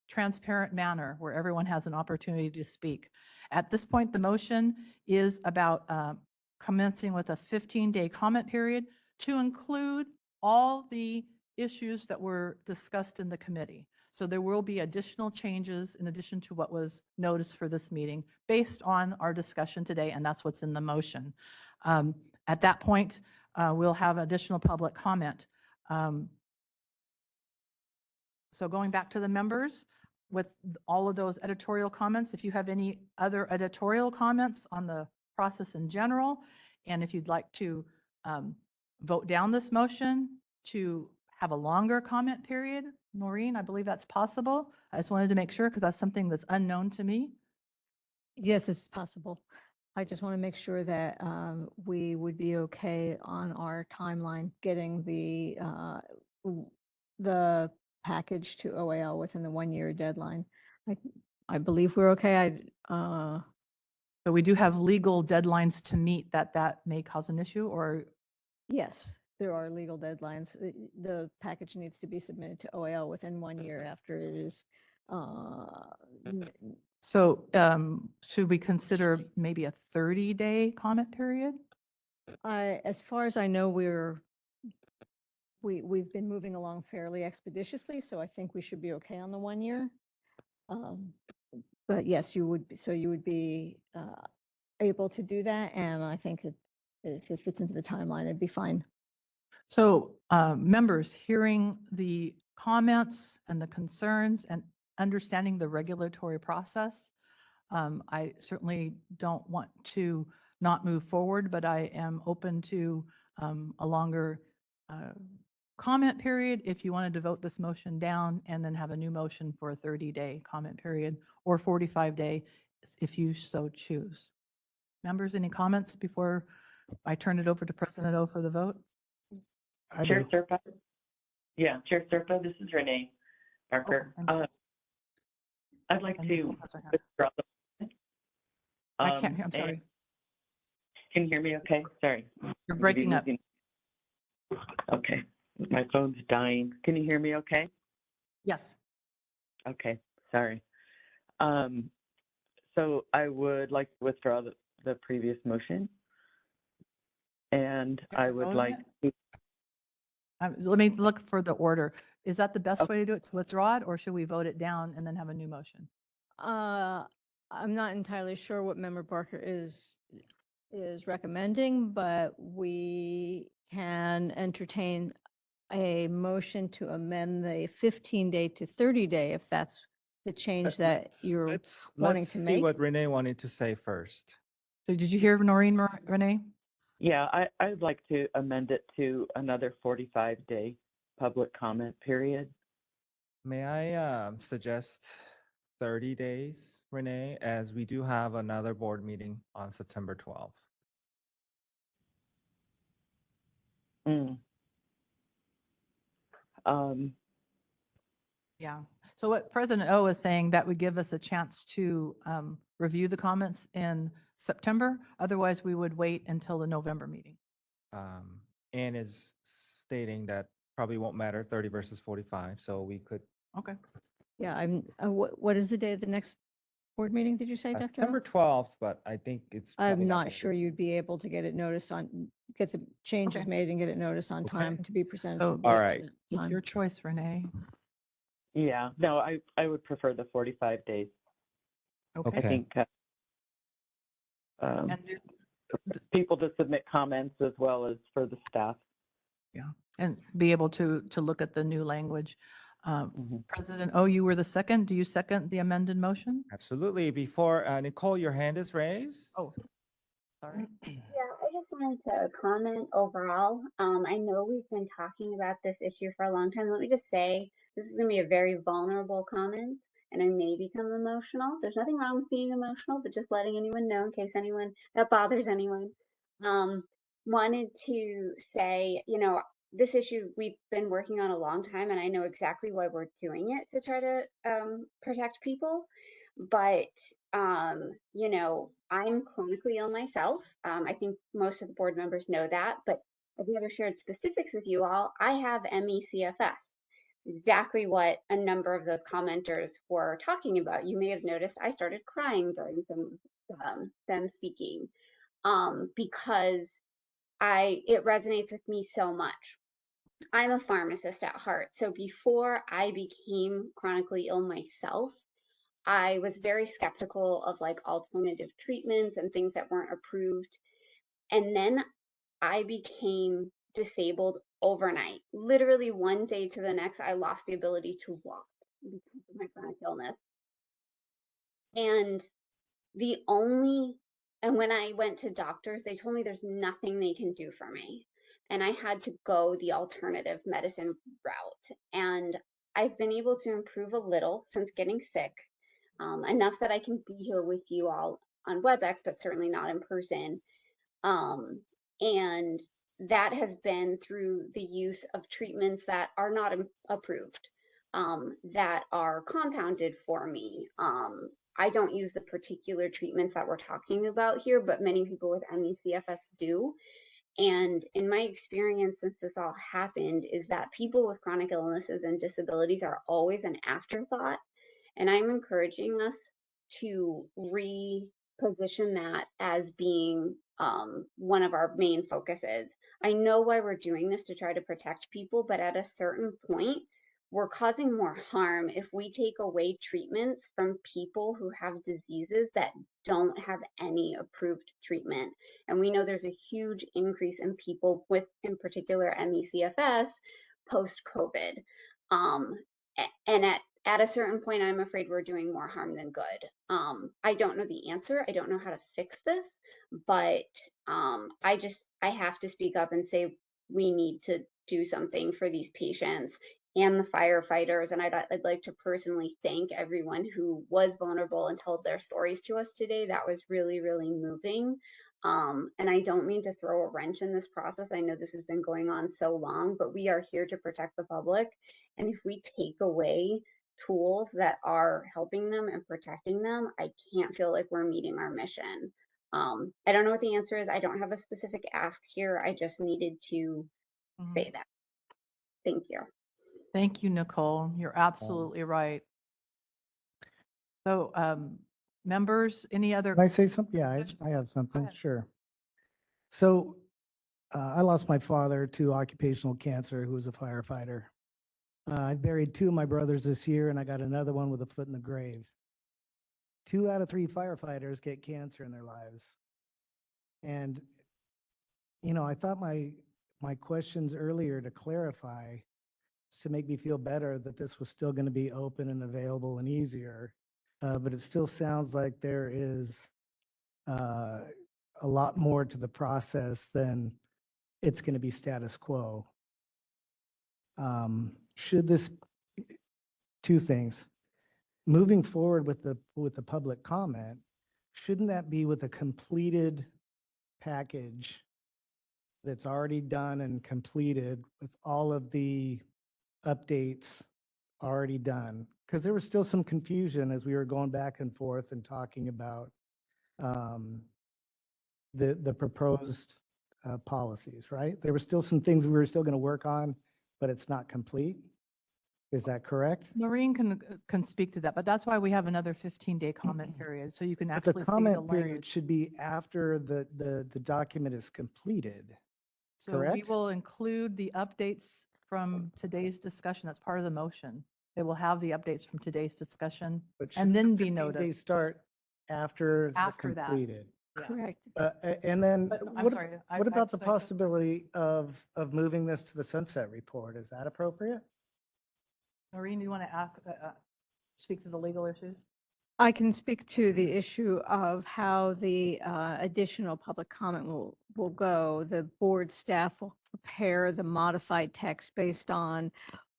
transparent manner where everyone has an opportunity to speak. At this point, the motion is about commencing with a 15-day comment period to include all the issues that were discussed in the committee. So there will be additional changes in addition to what was noticed for this meeting based on our discussion today, and that's what's in the motion. At that point, we'll have additional public comment. So going back to the members, with all of those editorial comments, if you have any other editorial comments on the process in general, and if you'd like to vote down this motion to have a longer comment period, Noreen, I believe that's possible. I just wanted to make sure because that's something that's unknown to me. Yes, it's possible. I just want to make sure that we would be okay on our timeline getting the package to OAL within the 1-year deadline. I believe we're okay. So we do have legal deadlines to meet that may cause an issue, or? Yes, there are legal deadlines. The package needs to be submitted to OAL within 1 year after it is. So should we consider maybe a 30-day comment period? As far as I know, we've been moving along fairly expeditiously, so I think we should be okay on the 1 year. But yes, you would be able to do that, and I think if it fits into the timeline, it'd be fine. So members, hearing the comments and the concerns and understanding the regulatory process, I certainly don't want to not move forward, but I am open to a longer comment period if you wanted to vote this motion down and then have a new motion for a 30-day comment period or 45-day if you so choose. Members, any comments before I turn it over to President O for the vote? Chair Serpa? Yeah, Chair Serpa, this is Renee Barker. I'd like to withdraw the I can't hear, I'm sorry. Can you hear me okay? Sorry. You're breaking up. Okay, my phone's dying. Can you hear me okay? Yes. Okay, sorry. So I would like to withdraw the previous motion. And I would like to. Let me look for the order. Is that the best way to do it, to withdraw it, or should we vote it down and then have a new motion? I'm not entirely sure what Member Barker is recommending, but we can entertain a motion to amend the 15-day to 30-day if that's the change that you're wanting to make. See what Renee wanted to say first. So did you hear Noreen, Renee? Yeah, I'd like to amend it to another 45-day public comment period. May I suggest 30 days, Renee, as we do have another board meeting on September 12th. Yeah. So what President O is saying, that would give us a chance to review the comments in September. Otherwise, we would wait until the November meeting. Anne is stating that probably won't matter 30 versus 45, so we could. Okay. Yeah, what is the day of the next board meeting, did you say, Dr.? September 12th, but I think it's. probably I'm not gonna sure you'd be able to get it noticed get the changes Okay. made and get it noticed on time to be presented. So, to the board all at right. that time. Your choice, Renee. Yeah, no, I would prefer the 45 days. Okay. I think And people to submit comments as well as for the staff. yeah, and be able to look at the new language. President O, you were the second. Do you second the amended motion? Absolutely. Before, Nicole, your hand is raised. Oh, sorry. Yeah, I just wanted to comment overall. I know we've been talking about this issue for a long time. Let me just say, this is going to be a very vulnerable comment, and I may become emotional. There's nothing wrong with being emotional, but just letting anyone know in case that bothers anyone. Wanted to say, this issue we've been working on a long time, and I know exactly why we're doing it to try to protect people. But I'm chronically ill myself. I think most of the board members know that, but I've never shared specifics with you all. I have ME/CFS, exactly what a number of those commenters were talking about. You may have noticed I started crying during them speaking because it resonates with me so much. I'm a pharmacist at heart. So before I became chronically ill myself, I was very skeptical of like alternative treatments and things that weren't approved. And then I became disabled overnight. Literally one day to the next, I lost the ability to walk because of my chronic illness. And when I went to doctors, they told me there's nothing they can do for me. And I had to go the alternative medicine route. And I've been able to improve a little since getting sick, enough that I can be here with you all on WebEx, but certainly not in person. And that has been through the use of treatments that are not approved, that are compounded for me. I don't use the particular treatments that we're talking about here, but many people with ME/CFS do. And in my experience, since this all happened, is that people with chronic illnesses and disabilities are always an afterthought. And I'm encouraging us to reposition that as being one of our main focuses. I know why we're doing this, to try to protect people, but at a certain point, we're causing more harm if we take away treatments from people who have diseases that don't have any approved treatment. And we know there's a huge increase in people with, in particular, ME/CFS post-COVID. And at a certain point, I'm afraid we're doing more harm than good. I don't know the answer. I don't know how to fix this, but I have to speak up and say we need to do something for these patients and the firefighters. And I'd like to personally thank everyone who was vulnerable and told their stories to us today. That was really, really moving. And I don't mean to throw a wrench in this process. I know this has been going on so long, but we are here to protect the public. And if we take away tools that are helping them and protecting them, I can't feel like we're meeting our mission. I don't know what the answer is. I don't have a specific ask here. I just needed to say that. Thank you. Thank you, Nicole. You're absolutely right. So, members, any other? Can I say something? Yeah, I have something, sure. So I lost my father to occupational cancer, who was a firefighter. I buried 2 of my brothers this year, and I got another one with a foot in the grave. 2 out of 3 firefighters get cancer in their lives. And, I thought my questions earlier to clarify, to make me feel better that this was still going to be open and available and easier. But it still sounds like there is a lot more to the process than it's going to be status quo. Should this, 2 things, moving forward with the public comment, shouldn't that be with a completed package that's already done and completed with all of the updates already done? Because there was still some confusion as we were going back and forth and talking about the proposed policies, right? There were still some things we were still going to work on, but it's not complete. Is that correct? Noreen can speak to that, but that's why we have another 15-day comment period, so you can But actually the see comment the period language. should be after the document is completed. So we correct? will include the updates from today's discussion. That's part of the motion. It will have the updates from today's discussion But and shouldn't then the be 15 days noticed. start after the After that. completed? Yeah. Correct. And then But I'm what, sorry, what about the possibility of moving this to the sunset report? Is that appropriate? Noreen, do you want to speak to the legal issues? I can speak to the issue of how the additional public comment will go. The board staff will prepare the modified text based on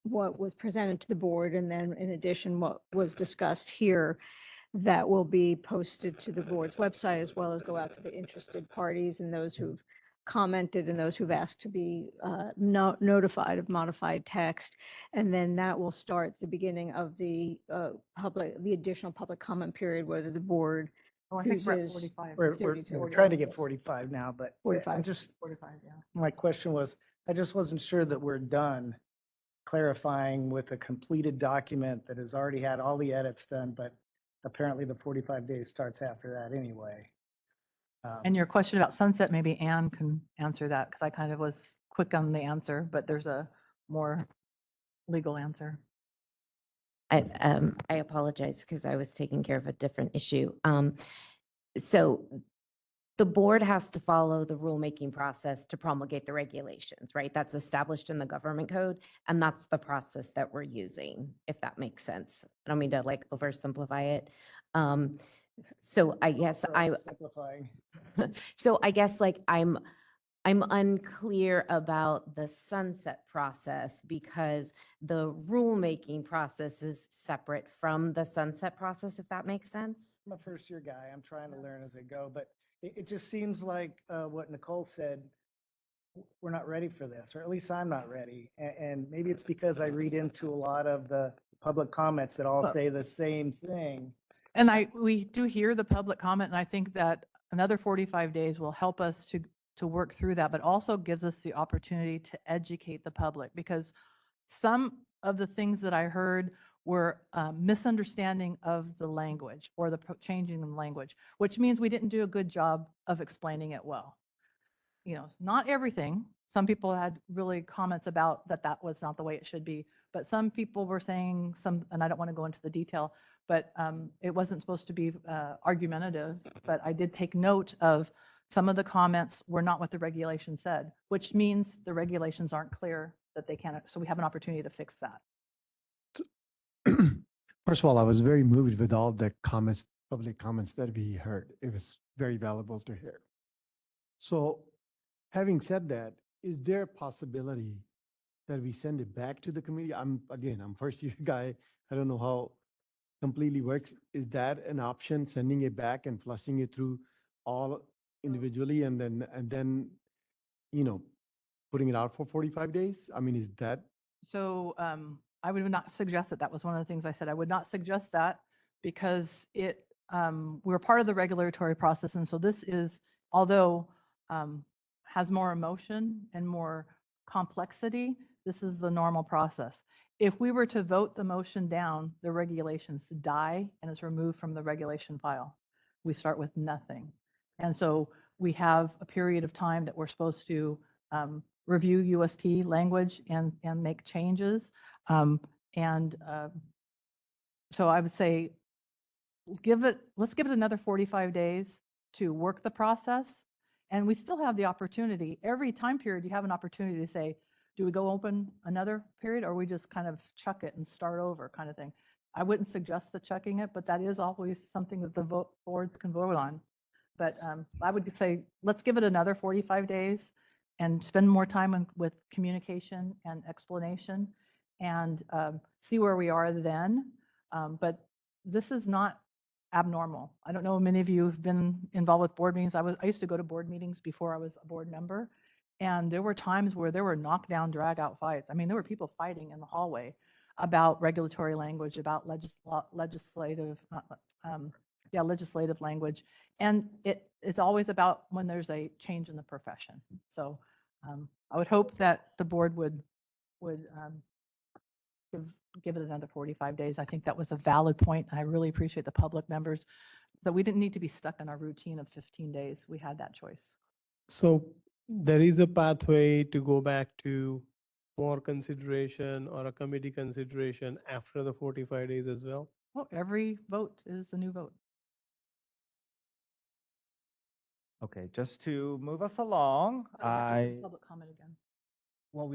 what was presented to the board, and then in addition, what was discussed here, that will be posted to the board's website, as well as go out to the interested parties and those who've commented and those who've asked to be notified of modified text. And then that will start the beginning of the additional public comment period, whether the board Oh, I think we're at chooses. 45. We're trying to get 45 now, but 45. I'm just, 45, yeah. my question was, I just wasn't sure that we're done clarifying with a completed document that has already had all the edits done, but apparently the 45 days starts after that anyway. And your question about sunset, maybe Anne can answer that, because I kind of was quick on the answer, but there's a more legal answer. I apologize because I was taking care of a different issue. So the board has to follow the rulemaking process to promulgate the regulations, right? That's established in the government code, and that's the process that we're using, if that makes sense. I don't mean to like oversimplify it. So I guess Simplifying. so I guess like I'm unclear about the sunset process because the rulemaking process is separate from the sunset process, if that makes sense. I'm a first year guy. I'm trying to learn as I go, but it just seems like what Nicole said, we're not ready for this, or at least I'm not ready. And maybe it's because I read into a lot of the public comments that all say the same thing. And we do hear the public comment, and I think that another 45 days will help us to work through that, but also gives us the opportunity to educate the public, because some of the things that I heard were misunderstanding of the language or the changing the language, which means we didn't do a good job of explaining it well. You know, not everything. Some people had really comments about that was not the way it should be, but some people were saying and I don't want to go into the detail, but it wasn't supposed to be argumentative, but I did take note of some of the comments were not what the regulation said, which means the regulations aren't clear that they can't, so we have an opportunity to fix that. First of all, I was very moved with all the comments, public comments that we heard. It was very valuable to hear. So having said that, is there a possibility that we send it back to the committee? I'm first year guy. I don't know how completely works. Is that an option, sending it back and flushing it through all individually and then, you know, putting it out for 45 days? I mean, is that? So I would not suggest that. That was one of the things I said. I would not suggest that because we're part of the regulatory process. And so this is, although has more emotion and more complexity, this is the normal process. If we were to vote the motion down, the regulations die and it's removed from the regulation file. We start with nothing. And so we have a period of time that we're supposed to review USP language and make changes. So I would say let's give it another 45 days to work the process. And we still have the opportunity. Every time period, you have an opportunity to say, do we go open another period, or we just kind of chuck it and start over kind of thing? I wouldn't suggest the chucking it, but that is always something that the boards can vote on. But I would say, let's give it another 45 days and spend more time with communication and explanation and see where we are then. But this is not abnormal. I don't know, many of you have been involved with board meetings. I used to go to board meetings before I was a board member, And there were times where there were knockdown, drag-out fights. I mean, there were people fighting in the hallway about regulatory language, about legislative language. And it's always about when there's a change in the profession. So I would hope that the board would give it another 45 days. I think that was a valid point. I really appreciate the public members that we didn't need to be stuck in our routine of 15 days. We had that choice. So there is a pathway to go back to more consideration or a committee consideration after the 45 days as well? Well, every vote is a new vote. Okay, just to move us along, Public comment again. well,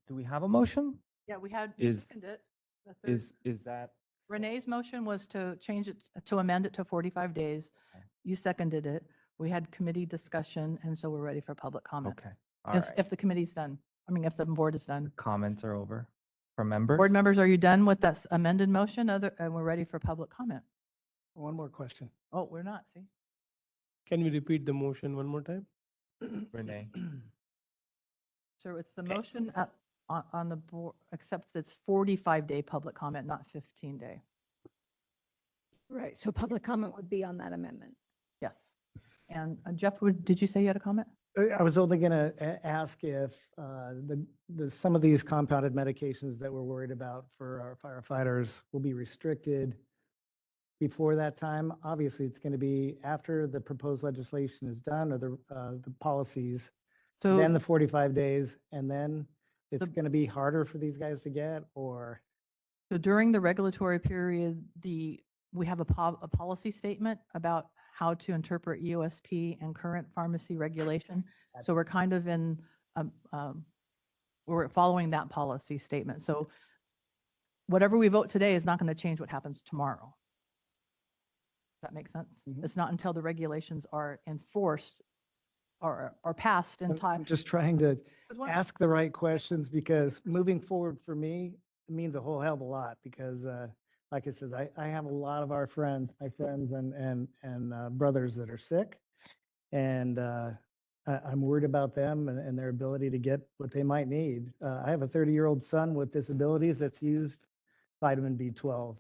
do we have a motion? Yeah, we had, you Is, seconded it. The third- is that, Renee's motion was to change it, to amend it to 45 days. You seconded it. We had committee discussion, and so we're ready for public comment. okay, all right. If the committee's done, if the board is done. Comments are over from members? Board members, are you done with that amended motion? And we're ready for public comment. One more question. Oh, we're not, see? Can we repeat the motion one more time? Renee? So it's the motion on the board, except it's 45-day public comment, not 15-day. Right, so public comment would be on that amendment. Yes. And Jeff, did you say you had a comment? I was only going to ask if some of these compounded medications that we're worried about for our firefighters will be restricted before that time. Obviously, it's going to be after the proposed legislation is done or the policies, So then the 45 days, and then it's going to be harder for these guys to get, or? So during the regulatory period, we have a policy statement about how to interpret USP and current pharmacy regulation. So we're kind of we're following that policy statement. So whatever we vote today is not going to change what happens tomorrow. Does that make sense? It's not until the regulations are enforced or passed in time. I'm just trying to ask the right questions, because moving forward for me, it means a whole hell of a lot, because like I said, I have a lot of my friends and brothers that are sick, and I'm worried about them and their ability to get what they might need. I have a 30-year-old son with disabilities that's used vitamin B12.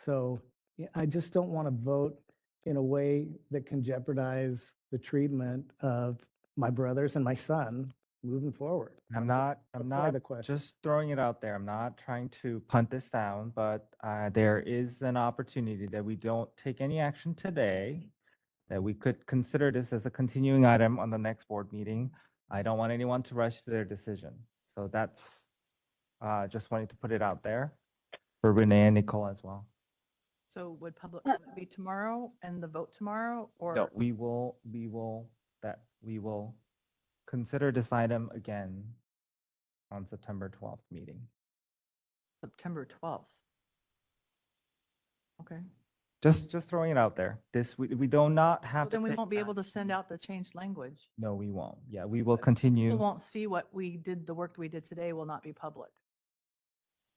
So yeah, I just don't want to vote in a way that can jeopardize the treatment of my brothers and my son moving forward. I'm not the question. just throwing it out there. I'm not trying to punt this down, but there is an opportunity that we don't take any action today, that we could consider this as a continuing item on the next board meeting. I don't want anyone to rush to their decision. So that's, just wanting to put it out there for Renee and Nicole as well. So would public comment be tomorrow and the vote tomorrow, or? No, we will consider this item again on September 12th meeting. September 12th. Okay. Just throwing it out there. We do not have Well, then to we take won't be able to action. send out the changed language. No, we won't. Yeah, we will People continue. won't see what we did, the work we did today will not be public.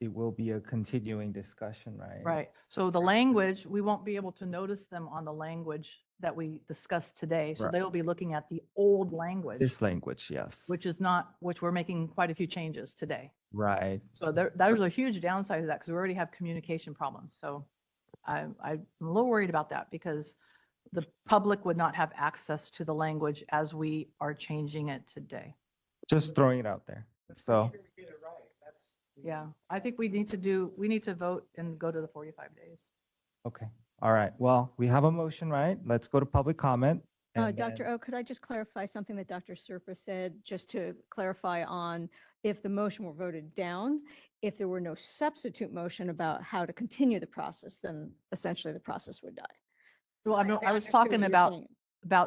It will be a continuing discussion, right? Right. So the language, we won't be able to notice them on the language that we discussed today. So Right. they'll be looking at the old language, This language, yes. which we're making quite a few changes today. Right. So there's a huge downside to that, because we already have communication problems. So I'm a little worried about that, because the public would not have access to the language as we are changing it today. Just throwing it out there. So, Yeah, I think we need to vote and go to the 45 days. okay. All right. Well, we have a motion, right? Let's go to public comment. and Dr. then- O, could I just clarify something that Dr. Serpa said, just to clarify on if the motion were voted down, if there were no substitute motion about how to continue the process, then essentially the process would die. Well, I I was understood talking what you're about,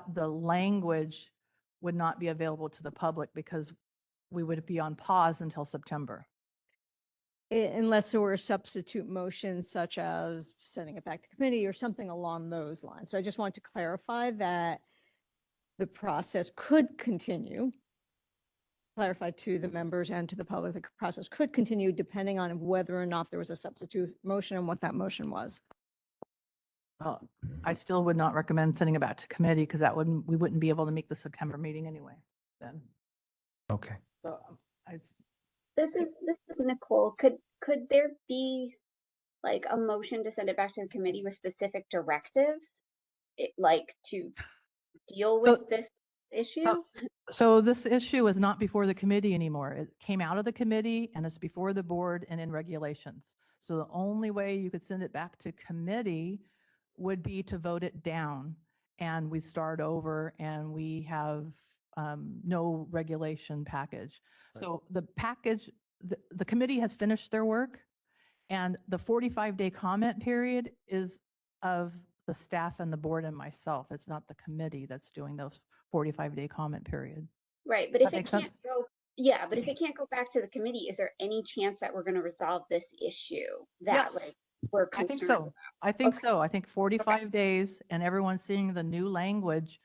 saying. the language would not be available to the public because we would be on pause until September. Unless there were a substitute motion such as sending it back to committee or something along those lines. So I just want to clarify that the process could continue, clarify to the members and to the public, the process could continue depending on whether or not there was a substitute motion and what that motion was. Well, I still would not recommend sending it back to committee, because we wouldn't be able to make the September meeting anyway then. Okay. So This is Nicole. Could there be like a motion to send it back to the committee with specific directives, like to deal with this issue? So this issue is not before the committee anymore. It came out of the committee and it's before the board and in regulations. So the only way you could send it back to committee would be to vote it down and we start over and we have no regulation package. So the package, the committee has finished their work and the 45-day comment period is of the staff and the board and myself. It's not the committee that's doing those 45-day comment period. Right, but That if it makes can't sense? go, yeah, but if it can't go back to the committee, is there any chance that we're going to resolve this issue that Yes. like we're I think concerned so. about? I think so. I think 45 days and everyone seeing the new language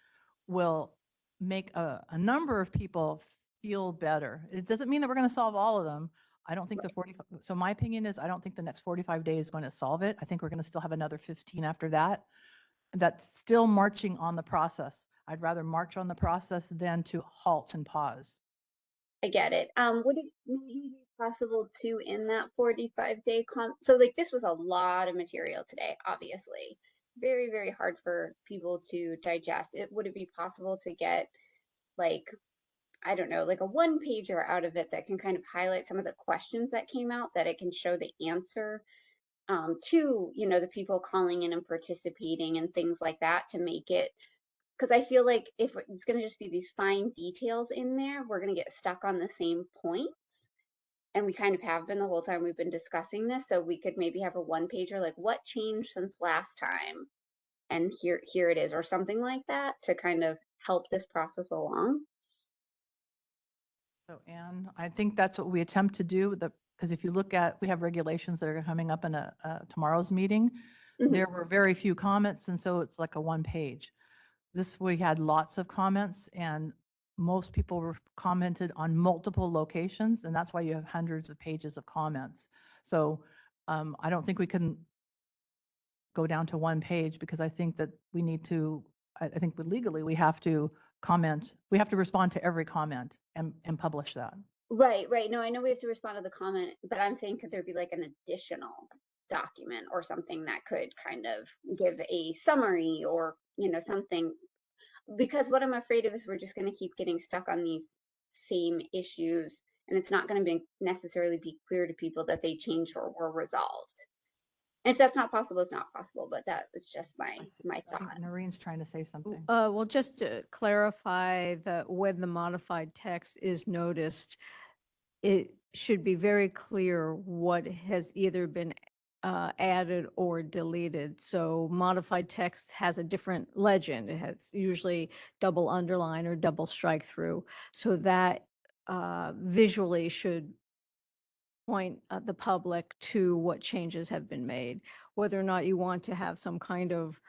will make a number of people feel better. It doesn't mean that we're going to solve all of them. I don't think the 45, so my opinion is I don't think the next 45 days is going to solve it. I think we're going to still have another 15 after that. That's still marching on the process. I'd rather march on the process than to halt and pause. I get it. Would it maybe be possible to in that 45-day so like this was a lot of material today, obviously. Very, very hard for people to digest. Would it be possible to get like, I don't know, like a one-pager out of it that can kind of highlight some of the questions that came out, that it can show the answer to, you know, the people calling in and participating and things like that, to make it, because I feel like if it's going to just be these fine details in there, we're going to get stuck on the same points. And we kind of have been the whole time we've been discussing this. So we could maybe have a one pager, like what changed since last time? And here it is, or something like that, to kind of help this process along. So Anne, I think that's what we attempt to do, because if you look at, we have regulations that are coming up in tomorrow's meeting. There were very few comments, and so it's like a one page. This, we had lots of comments, and most people were commented on multiple locations, and that's why you have hundreds of pages of comments. So I don't think we can go down to one page, because I think that we need to, I think legally we have to comment, we have to respond to every comment and publish that. Right. No, I know we have to respond to the comment, but I'm saying could there be like an additional document or something that could kind of give a summary or, you know, something? Because what I'm afraid of is we're just going to keep getting stuck on these same issues, and it's not going to be necessarily be clear to people that they changed or were resolved. And if that's not possible, it's not possible, but that was just my thought. I think Noreen's trying to say something. Well, just to clarify that when the modified text is noticed, it should be very clear what has either been added or deleted. So modified text has a different legend. It has usually double underline or double strike through. So that visually should point the public to what changes have been made. Whether or not you want to have some kind of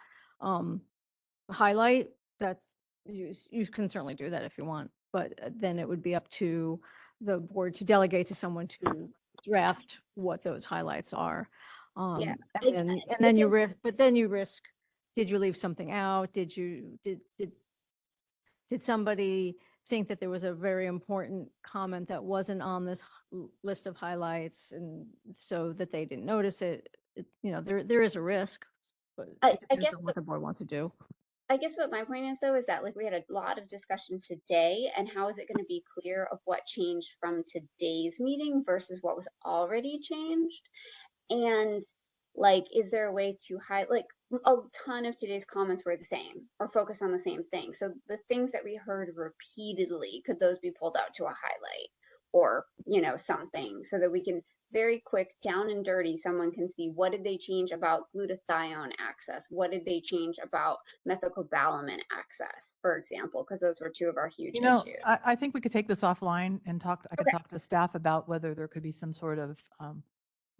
highlight, that's, you can certainly do that if you want, but then it would be up to the board to delegate to someone to draft what those highlights are. Yeah, and then you risk, did you leave something out? Did somebody think that there was a very important comment that wasn't on this list of highlights, and so that they didn't notice it? You know, there is a risk, but it depends on what the board wants to do. I guess what my point is though is that like we had a lot of discussion today, and how is it going to be clear of what changed from today's meeting versus what was already changed? And like, is there a way to highlight, like a ton of today's comments were the same or focused on the same thing. So the things that we heard repeatedly, could those be pulled out to a highlight or, you know, something, so that we can very quick, down and dirty, someone can see what did they change about glutathione access? What did they change about methylcobalamin access, for example, because those were two of our huge issues. I think we could take this offline and talk, I could talk to staff about whether there could be some sort of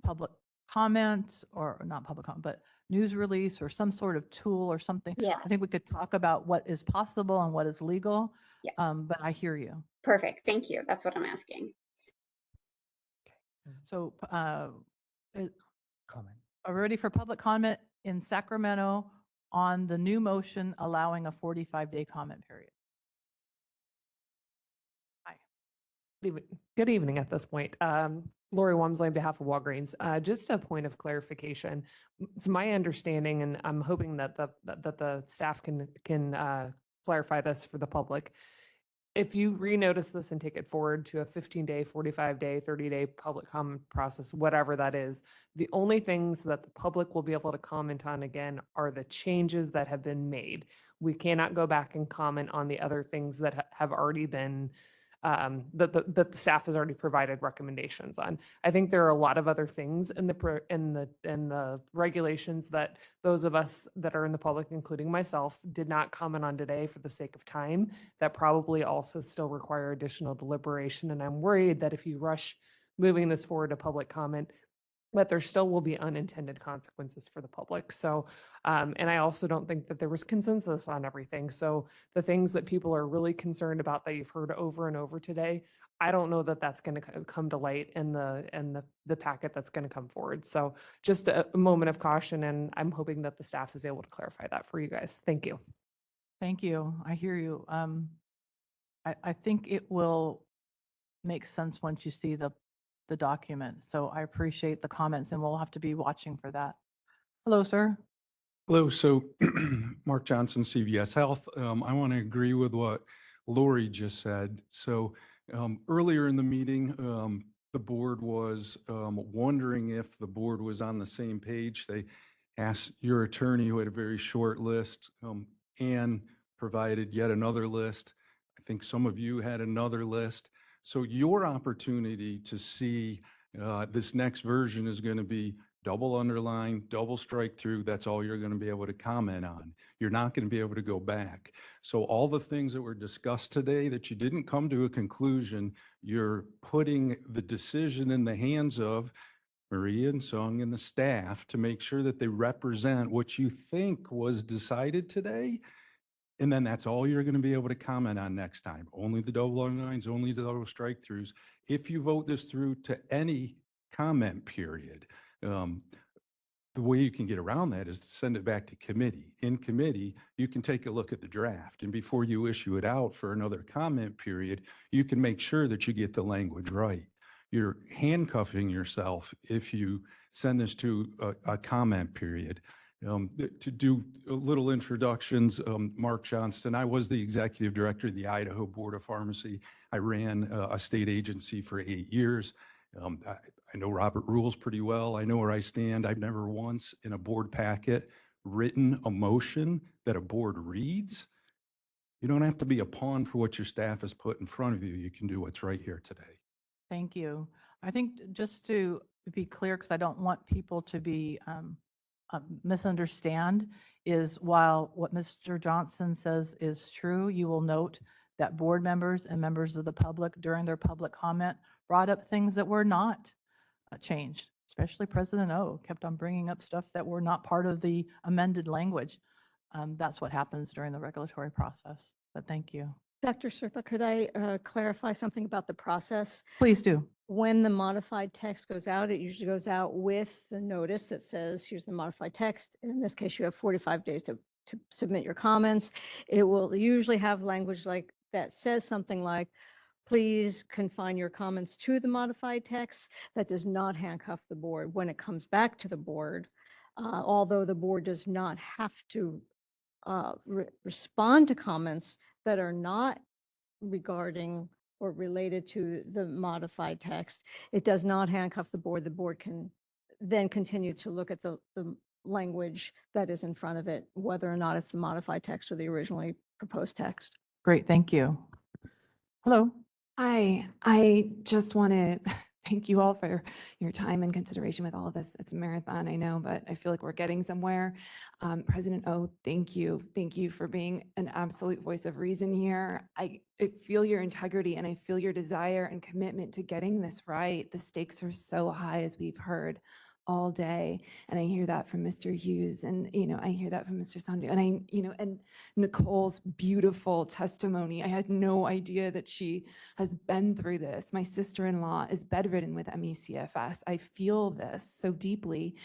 public comment, or not public comment, but news release or some sort of tool or something. Yeah. I think we could talk about what is possible and what is legal. Yeah. But I hear you. Perfect. Thank you. That's what I'm asking. So Comment. are we ready for public comment in Sacramento on the new motion allowing a 45-day comment period? Hi. Good evening at this point. Lori Wamsley on behalf of Walgreens. Just a point of clarification. It's my understanding, and I'm hoping that the staff can clarify this for the public. If you renotice this and take it forward to a 15-day, 45-day, 30-day public comment process, whatever that is, the only things that the public will be able to comment on again are the changes that have been made. We cannot go back and comment on the other things that have already been that the staff has already provided recommendations on. I think there are a lot of other things in the regulations that those of us that are in the public, including myself, did not comment on today for the sake of time, that probably also still require additional deliberation. And I'm worried that if you rush moving this forward to public comment, that there still will be unintended consequences for the public. So, and I also don't think that there was consensus on everything. So the things that people are really concerned about that you've heard over and over today, I don't know that that's going to come to light in the packet that's going to come forward. So just a moment of caution, and I'm hoping that the staff is able to clarify that for you guys. Thank you. Thank you. I hear you. I think it will make sense once you see the document. So I appreciate the comments, and we'll have to be watching for that. Hello, sir. Hello. So Mark Johnson, CVS Health. I want to agree with what Lori just said. So earlier in the meeting, the board was wondering if the board was on the same page. They asked your attorney, who had a very short list, and provided yet another list. I think some of you had another list. So your opportunity to see this next version is going to be double underline, double strike through. That's all you're going to be able to comment on. You're not going to be able to go back. So all the things that were discussed today that you didn't come to a conclusion, you're putting the decision in the hands of Maria and Sung and the staff to make sure that they represent what you think was decided today. And then that's all you're going to be able to comment on next time. Only the double underlines, only the double strike throughs. If you vote this through to any comment period, the way you can get around that is to send it back to committee. In committee, you can take a look at the draft, and before you issue it out for another comment period, you can make sure that you get the language right. You're handcuffing yourself if you send this to a comment period. To do little introductions, Mark Johnston, I was the executive director of the Idaho Board of Pharmacy. I ran a state agency for 8 years. I know Robert rules pretty well. I know where I stand. I've never once in a board packet written a motion that a board reads. You don't have to be a pawn for what your staff has put in front of you. You can do what's right here today. Thank you. I think just to be clear, because I don't want people to be misunderstand, is while what Mr. Johnson says is true, you will note that board members and members of the public during their public comment brought up things that were not changed, especially President O kept on bringing up stuff that were not part of the amended language. That's what happens during the regulatory process, but thank you. Dr. Serpa, could I clarify something about the process? Please do. When the modified text goes out, it usually goes out with the notice that says, here's the modified text. In this case, you have 45 days to submit your comments. It will usually have language like that says something like, please confine your comments to the modified text. That does not handcuff the board when it comes back to the board. Although the board does not have to respond to comments that are not regarding or related to the modified text, it does not handcuff the board. The board can then continue to look at the language that is in front of it, whether or not it's the modified text or the originally proposed text. Great, thank you. Hello. Hi, I just want to thank you all for your time and consideration with all of this. It's a marathon, I know, but I feel like we're getting somewhere. President O, thank you. Thank you for being an absolute voice of reason here. I feel your integrity and I feel your desire and commitment to getting this right. The stakes are so high, as we've heard all day. And I hear that from Mr. Hughes, and, I hear that from Mr. Sandhu, and and Nicole's beautiful testimony. I had no idea that she has been through this. My sister-in-law is bedridden with ME/CFS. I feel this so deeply.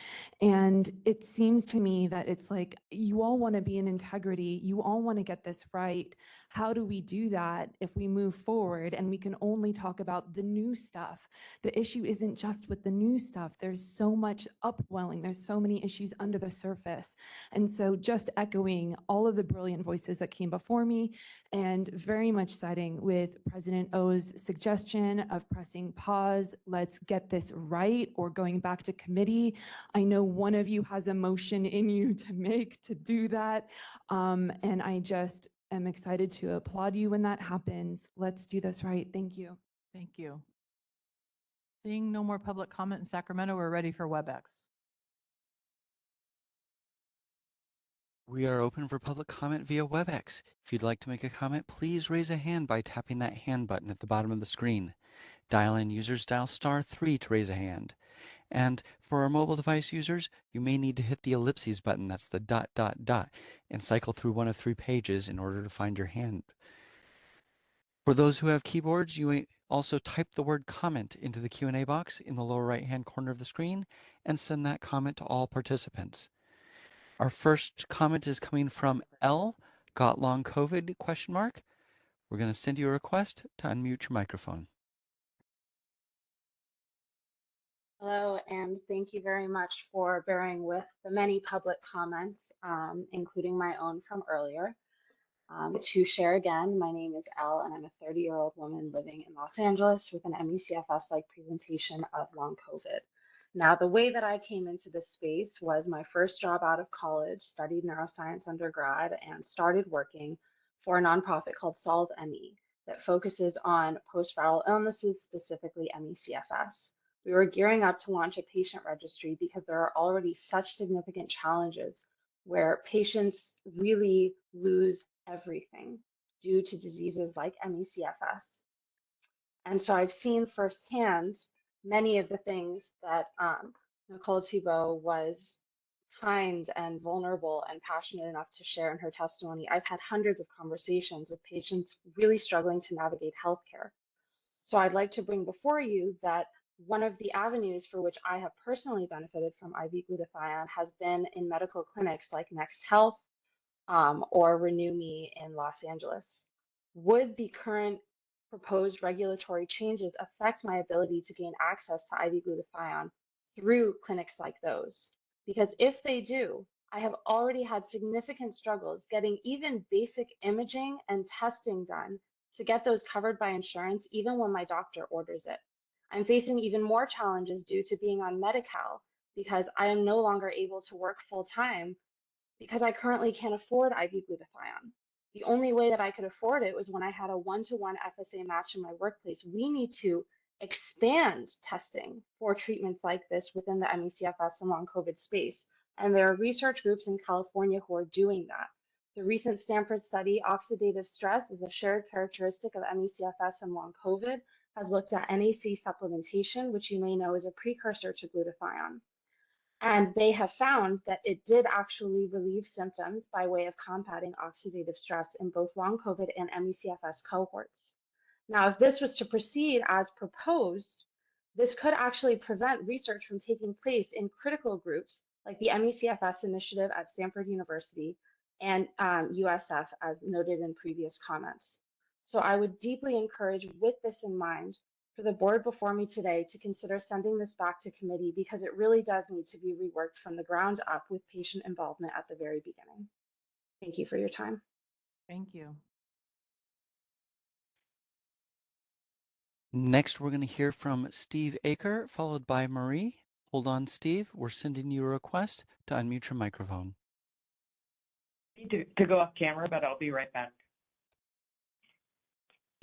And it seems to me that it's like, you all want to be in integrity. You all want to get this right. How do we do that if we move forward and we can only talk about the new stuff? The issue isn't just with the new stuff. There's so much upwelling. There's so many issues under the surface. And so just echoing all of the brilliant voices that came before me and very much siding with President O's suggestion of pressing pause, let's get this right, or going back to committee. I know one of you has a motion in you to make to do that. And I just am excited to applaud you when that happens. Let's do this right. Thank you. Thank you. Seeing no more public comment in Sacramento, we're ready for WebEx. We are open for public comment via WebEx. If you'd like to make a comment, please raise a hand by tapping that hand button at the bottom of the screen. Dial-in users dial *3 to raise a hand. And for our mobile device users, you may need to hit the ellipses button, that's the ... and cycle through one of 3 pages in order to find your hand. For those who have keyboards, you may also type the word comment into the Q&A box in the lower right-hand corner of the screen and send that comment to all participants. Our first comment is coming from L. Got long COVID? ? We're going to send you a request to unmute your microphone. Hello, and thank you very much for bearing with the many public comments, including my own from earlier. To share again, my name is Elle, and I'm a 30-year-old woman living in Los Angeles with an ME/CFS-like presentation of long COVID. Now, the way that I came into this space was my first job out of college, studied neuroscience undergrad, and started working for a nonprofit called Solve ME that focuses on post-viral illnesses, specifically ME/CFS. We were gearing up to launch a patient registry because there are already such significant challenges where patients really lose everything due to diseases like ME/CFS. And so I've seen firsthand many of the things that Nicole Thibault was kind and vulnerable and passionate enough to share in her testimony. I've had hundreds of conversations with patients really struggling to navigate healthcare. So I'd like to bring before you that one of the avenues for which I have personally benefited from IV glutathione has been in medical clinics like Next Health or Renew Me in Los Angeles. Would the current proposed regulatory changes affect my ability to gain access to IV glutathione through clinics like those? Because if they do, I have already had significant struggles getting even basic imaging and testing done to get those covered by insurance, even when my doctor orders it. I'm facing even more challenges due to being on Medi-Cal because I am no longer able to work full-time because I currently can't afford IV glutathione. The only way that I could afford it was when I had a one-to-one FSA match in my workplace. We need to expand testing for treatments like this within the ME/CFS and long COVID space. And there are research groups in California who are doing that. The recent Stanford study, Oxidative Stress is a shared characteristic of ME/CFS and long COVID, has looked at NAC supplementation, which you may know is a precursor to glutathione. And they have found that it did actually relieve symptoms by way of combating oxidative stress in both long COVID and ME/CFS cohorts. Now, if this was to proceed as proposed, this could actually prevent research from taking place in critical groups like the ME/CFS initiative at Stanford University and USF, as noted in previous comments. So I would deeply encourage, with this in mind, for the board before me today to consider sending this back to committee because it really does need to be reworked from the ground up with patient involvement at the very beginning. Thank you for your time. Thank you. Next, we're going to hear from Steve Aker, followed by Marie. Hold on, Steve. We're sending you a request to unmute your microphone. To go off camera, but I'll be right back.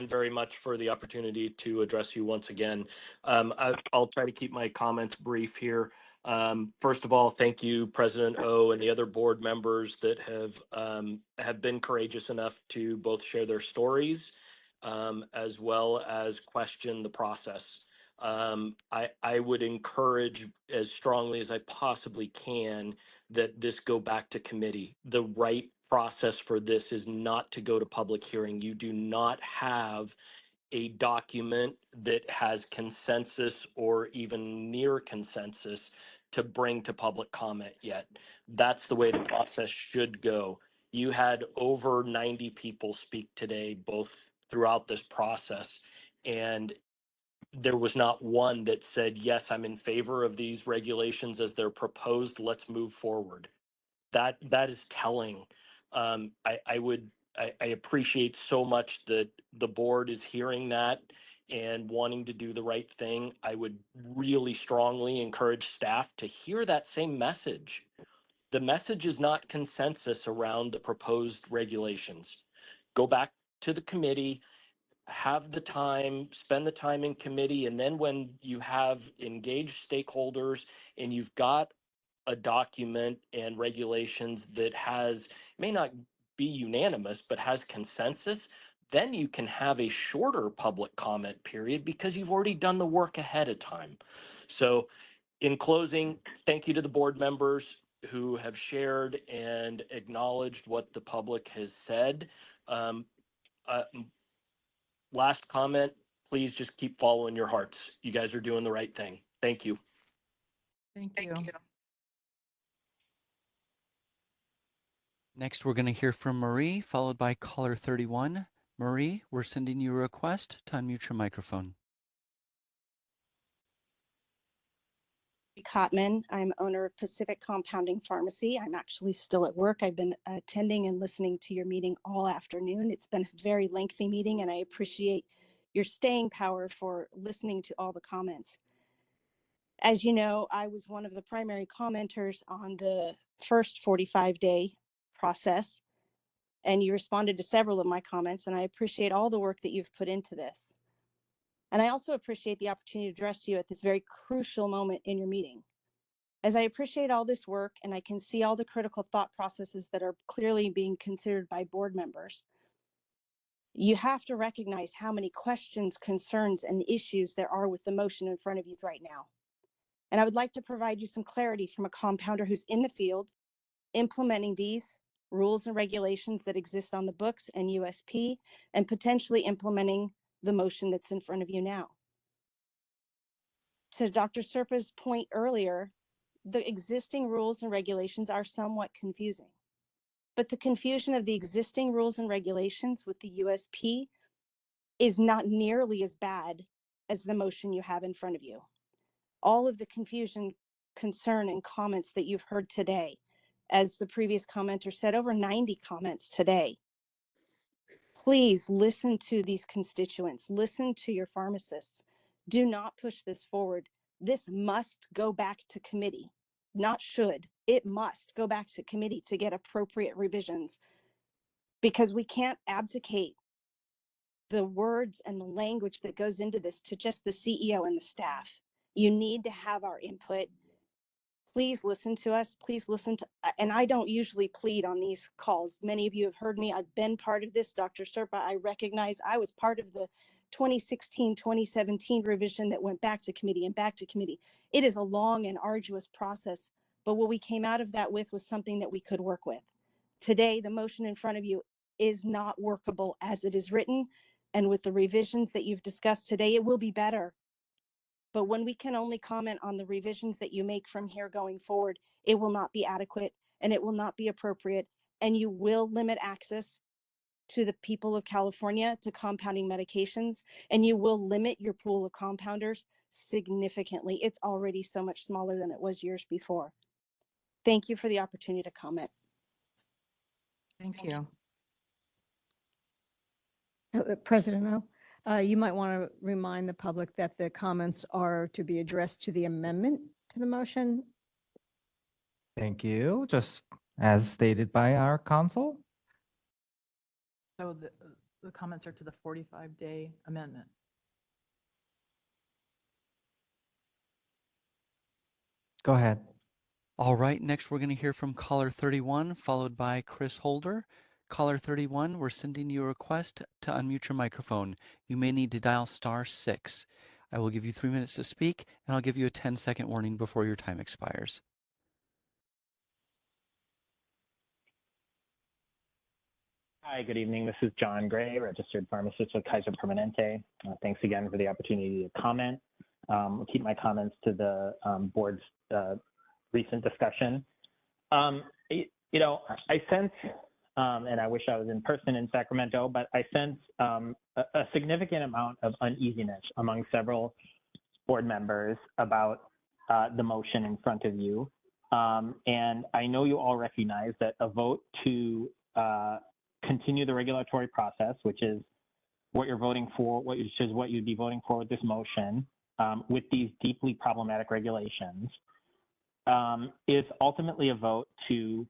Very much for the opportunity to address you once again. I'll try to keep my comments brief here. First of all, thank you, President O, and the other board members that have been courageous enough to both share their stories as well as question the process. I would encourage as strongly as I possibly can that this go back to committee. The right process for this is not to go to public hearing. You do not have a document that has consensus or even near consensus to bring to public comment yet. That's the way the process should go. You had over 90 people speak today, both throughout this process. And there was not one that said, yes, I'm in favor of these regulations as they're proposed. Let's move forward. That is telling. I appreciate so much that the board is hearing that and wanting to do the right thing. I would really strongly encourage staff to hear that same message. The message is not consensus around the proposed regulations. Go back to the committee, have the time, spend the time in committee, and then when you have engaged stakeholders and you've got a document and regulations that may not be unanimous, but has consensus, then you can have a shorter public comment period because you've already done the work ahead of time. So in closing, thank you to the board members who have shared and acknowledged what the public has said. Last comment, please just keep following your hearts. You guys are doing the right thing. Thank you. Thank you. Next, we're going to hear from Marie, followed by caller 31. Marie, we're sending you a request to unmute your microphone. Cotman. I'm owner of Pacific Compounding Pharmacy. I'm actually still at work. I've been attending and listening to your meeting all afternoon. It's been a very lengthy meeting, and I appreciate your staying power for listening to all the comments. As you know, I was one of the primary commenters on the first 45-day process, and you responded to several of my comments, and I appreciate all the work that you've put into this. And I also appreciate the opportunity to address you at this very crucial moment in your meeting. As I appreciate all this work and I can see all the critical thought processes that are clearly being considered by board members, you have to recognize how many questions, concerns, and issues there are with the motion in front of you right now. And I would like to provide you some clarity from a compounder who's in the field, implementing these rules and regulations that exist on the books and USP, and potentially implementing the motion that's in front of you now. To Dr. Serpa's point earlier, the existing rules and regulations are somewhat confusing, but the confusion of the existing rules and regulations with the USP is not nearly as bad as the motion you have in front of you. All of the confusion, concern, and comments that you've heard today, as the previous commenter said, over 90 comments today. Please listen to these constituents, listen to your pharmacists. Do not push this forward. This must go back to committee, not should. It must go back to committee to get appropriate revisions, because we can't abdicate the words and the language that goes into this to just the CEO and the staff. You need to have our input. Please listen to us. Please listen to, and I don't usually plead on these calls. Many of you have heard me. I've been part of this. Dr. Serpa, I recognize I was part of the 2016-2017 revision that went back to committee and back to committee. It is a long and arduous process, but what we came out of that with was something that we could work with. Today, the motion in front of you is not workable as it is written, and with the revisions that you've discussed today, it will be better. But when we can only comment on the revisions that you make from here going forward, it will not be adequate and it will not be appropriate, and you will limit access to the people of California to compounding medications, and you will limit your pool of compounders significantly. It's already so much smaller than it was years before. Thank you for the opportunity to comment. Thank you. President O, you might want to remind the public that the comments are to be addressed to the amendment to the motion. Thank you. Just as stated by our counsel. So the comments are to the 45-day amendment. Go ahead. All right, next we're going to hear from caller 31, followed by Chris Holder. Caller 31, we're sending you a request to unmute your microphone. You may need to dial *6. I will give you 3 minutes to speak, and I'll give you a 10-second warning before your time expires. Hi, good evening. This is John Gray, registered pharmacist with Kaiser Permanente. Thanks again for the opportunity to comment. I'll keep my comments to the board's recent discussion. I sense and I wish I was in person in Sacramento, but I sense a significant amount of uneasiness among several board members about the motion in front of you. And I know you all recognize that a vote to continue the regulatory process, which is what you're voting for, which is what you'd be voting for with this motion, with these deeply problematic regulations, is ultimately a vote to,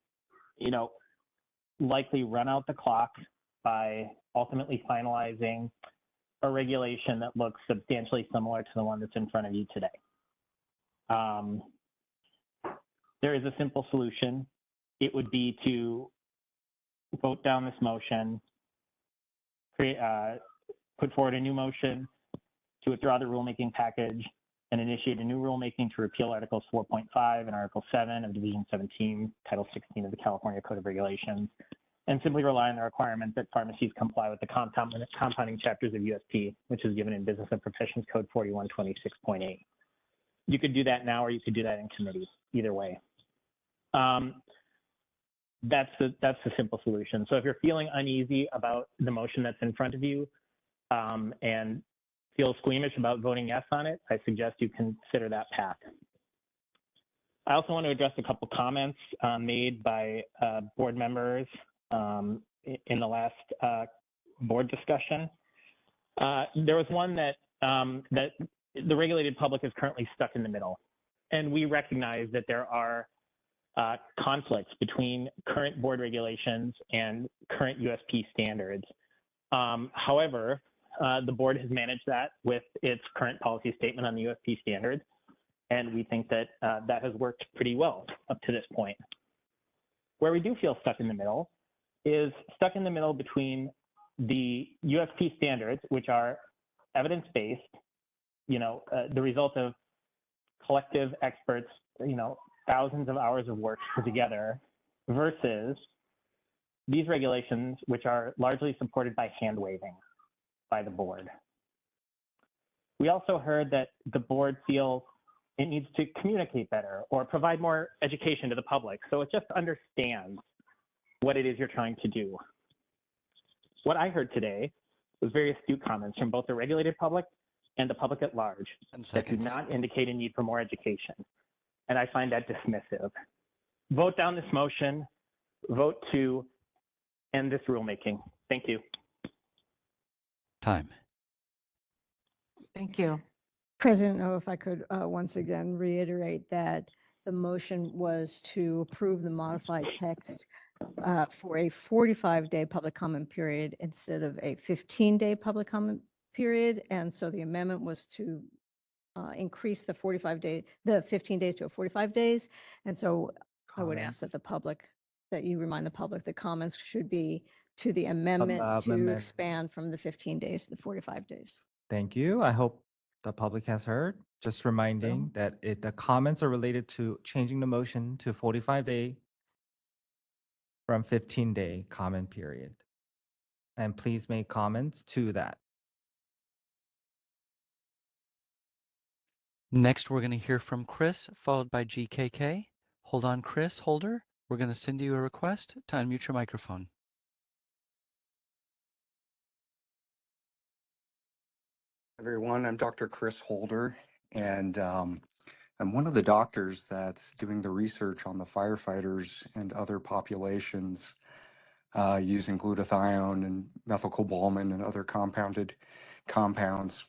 likely run out the clock by ultimately finalizing a regulation that looks substantially similar to the one that's in front of you today. There is a simple solution. It would be to vote down this motion, put forward a new motion to withdraw the rulemaking package and initiate a new rulemaking to repeal Articles 4.5 and Article 7 of Division 17, Title 16 of the California Code of Regulations, and simply rely on the requirement that pharmacies comply with the compounding chapters of USP, which is given in Business and Professions Code 4126.8. You could do that now, or you could do that in committee, either way. That's the simple solution. So if you're feeling uneasy about the motion that's in front of you and feel squeamish about voting yes on it, I suggest you consider that path. I also want to address a couple comments made by board members in the last board discussion. There was one that that the regulated public is currently stuck in the middle, and we recognize that there are conflicts between current board regulations and current USP standards. However, the board has managed that with its current policy statement on the USP standards, and we think that that has worked pretty well up to this point. Where we do feel stuck in the middle is stuck in the middle between the USP standards, which are evidence-based, the result of collective experts, thousands of hours of work put together, versus these regulations, which are largely supported by hand-waving by the board. We also heard that the board feels it needs to communicate better or provide more education to the public, so it just understands what it is you're trying to do. What I heard today was very astute comments from both the regulated public and the public at large that do not indicate a need for more education, and I find that dismissive. Vote down this motion, vote to end this rulemaking. Thank you. Time. Thank you. President O, if I could once again reiterate that the motion was to approve the modified text for a 45-day public comment period instead of a 15-day public comment period. And so the amendment was to increase the 15 days to 45 days. And so I would ask that that you remind the public the comments should be to the amendment to expand from the 15 days to the 45 days. Thank you. I hope the public has heard. Just reminding that the comments are related to changing the motion to 45-day from 15-day comment period. And please make comments to that. Next, we're going to hear from Chris, followed by GKK. Hold on, Chris Holder. We're going to send you a request to unmute your microphone. Everyone, I'm Dr. Chris Holder, and I'm one of the doctors that's doing the research on the firefighters and other populations using glutathione and methylcobalamin and other compounded compounds.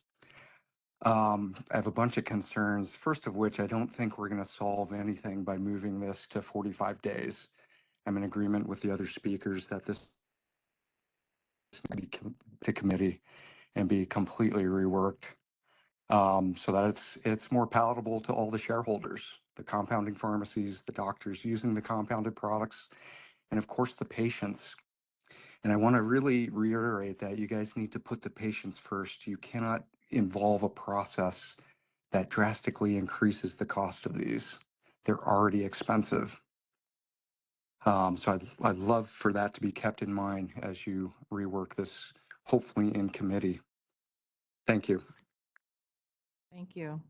I have a bunch of concerns, first of which I don't think we're going to solve anything by moving this to 45 days. I'm in agreement with the other speakers that this needs to be to committee and be completely reworked so that it's more palatable to all the shareholders, the compounding pharmacies, the doctors using the compounded products, and of course the patients. And I want to really reiterate that you guys need to put the patients first. You cannot involve a process that drastically increases the cost of these. They're already expensive. So I'd love for that to be kept in mind as you rework this, hopefully in committee. Thank you. Thank you.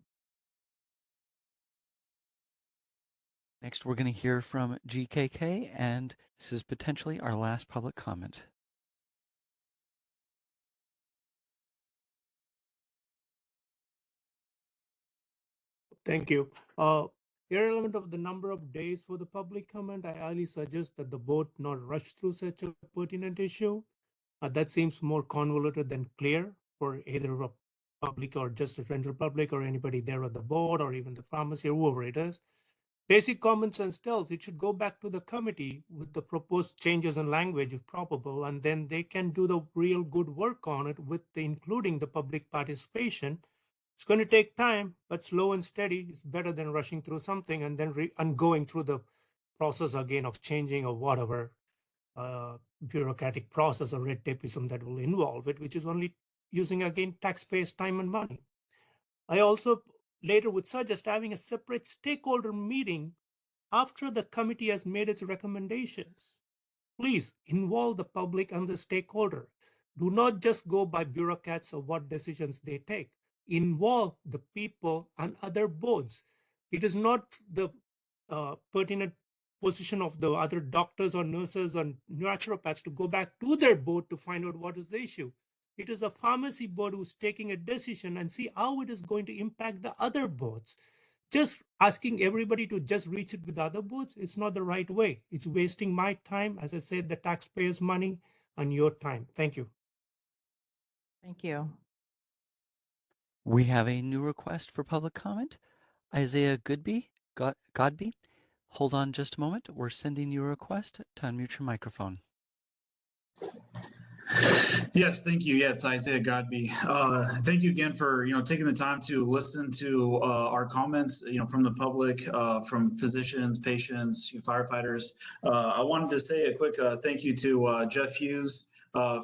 Next, we're going to hear from GKK, and this is potentially our last public comment. Thank you. Irrelevant of the number of days for the public comment, I highly suggest that the board not rush through such a pertinent issue. That seems more convoluted than clear for either a public or just a general public or anybody there at the board or even the pharmacy or whoever it is. Basic common sense tells it should go back to the committee with the proposed changes in language if probable, and then they can do the real good work on it with including the public participation. It's going to take time, but slow and steady is better than rushing through something and then going through the process again of changing or whatever bureaucratic process or red tapeism that will involve it, which is only using again taxpayers' time and money. I also later would suggest having a separate stakeholder meeting after the committee has made its recommendations. Please involve the public and the stakeholder. Do not just go by bureaucrats or what decisions they take. Involve the people and other boards. It is not the pertinent position of the other doctors or nurses or naturopaths to go back to their board to find out what is the issue. It is a pharmacy board who's taking a decision and see how it is going to impact the other boards. Just asking everybody to just reach it with other boards, it's not the right way. It's wasting my time, as I said, the taxpayers' money and your time. Thank you. Thank you. We have a new request for public comment. Isaiah Godby, hold on just a moment. We're sending you a request to unmute your microphone. Yes, thank you. Yeah, it's Isaiah Godby. Thank you again for taking the time to listen to our comments from the public, from physicians, patients, firefighters. I wanted to say a quick thank you to Jeff Hughes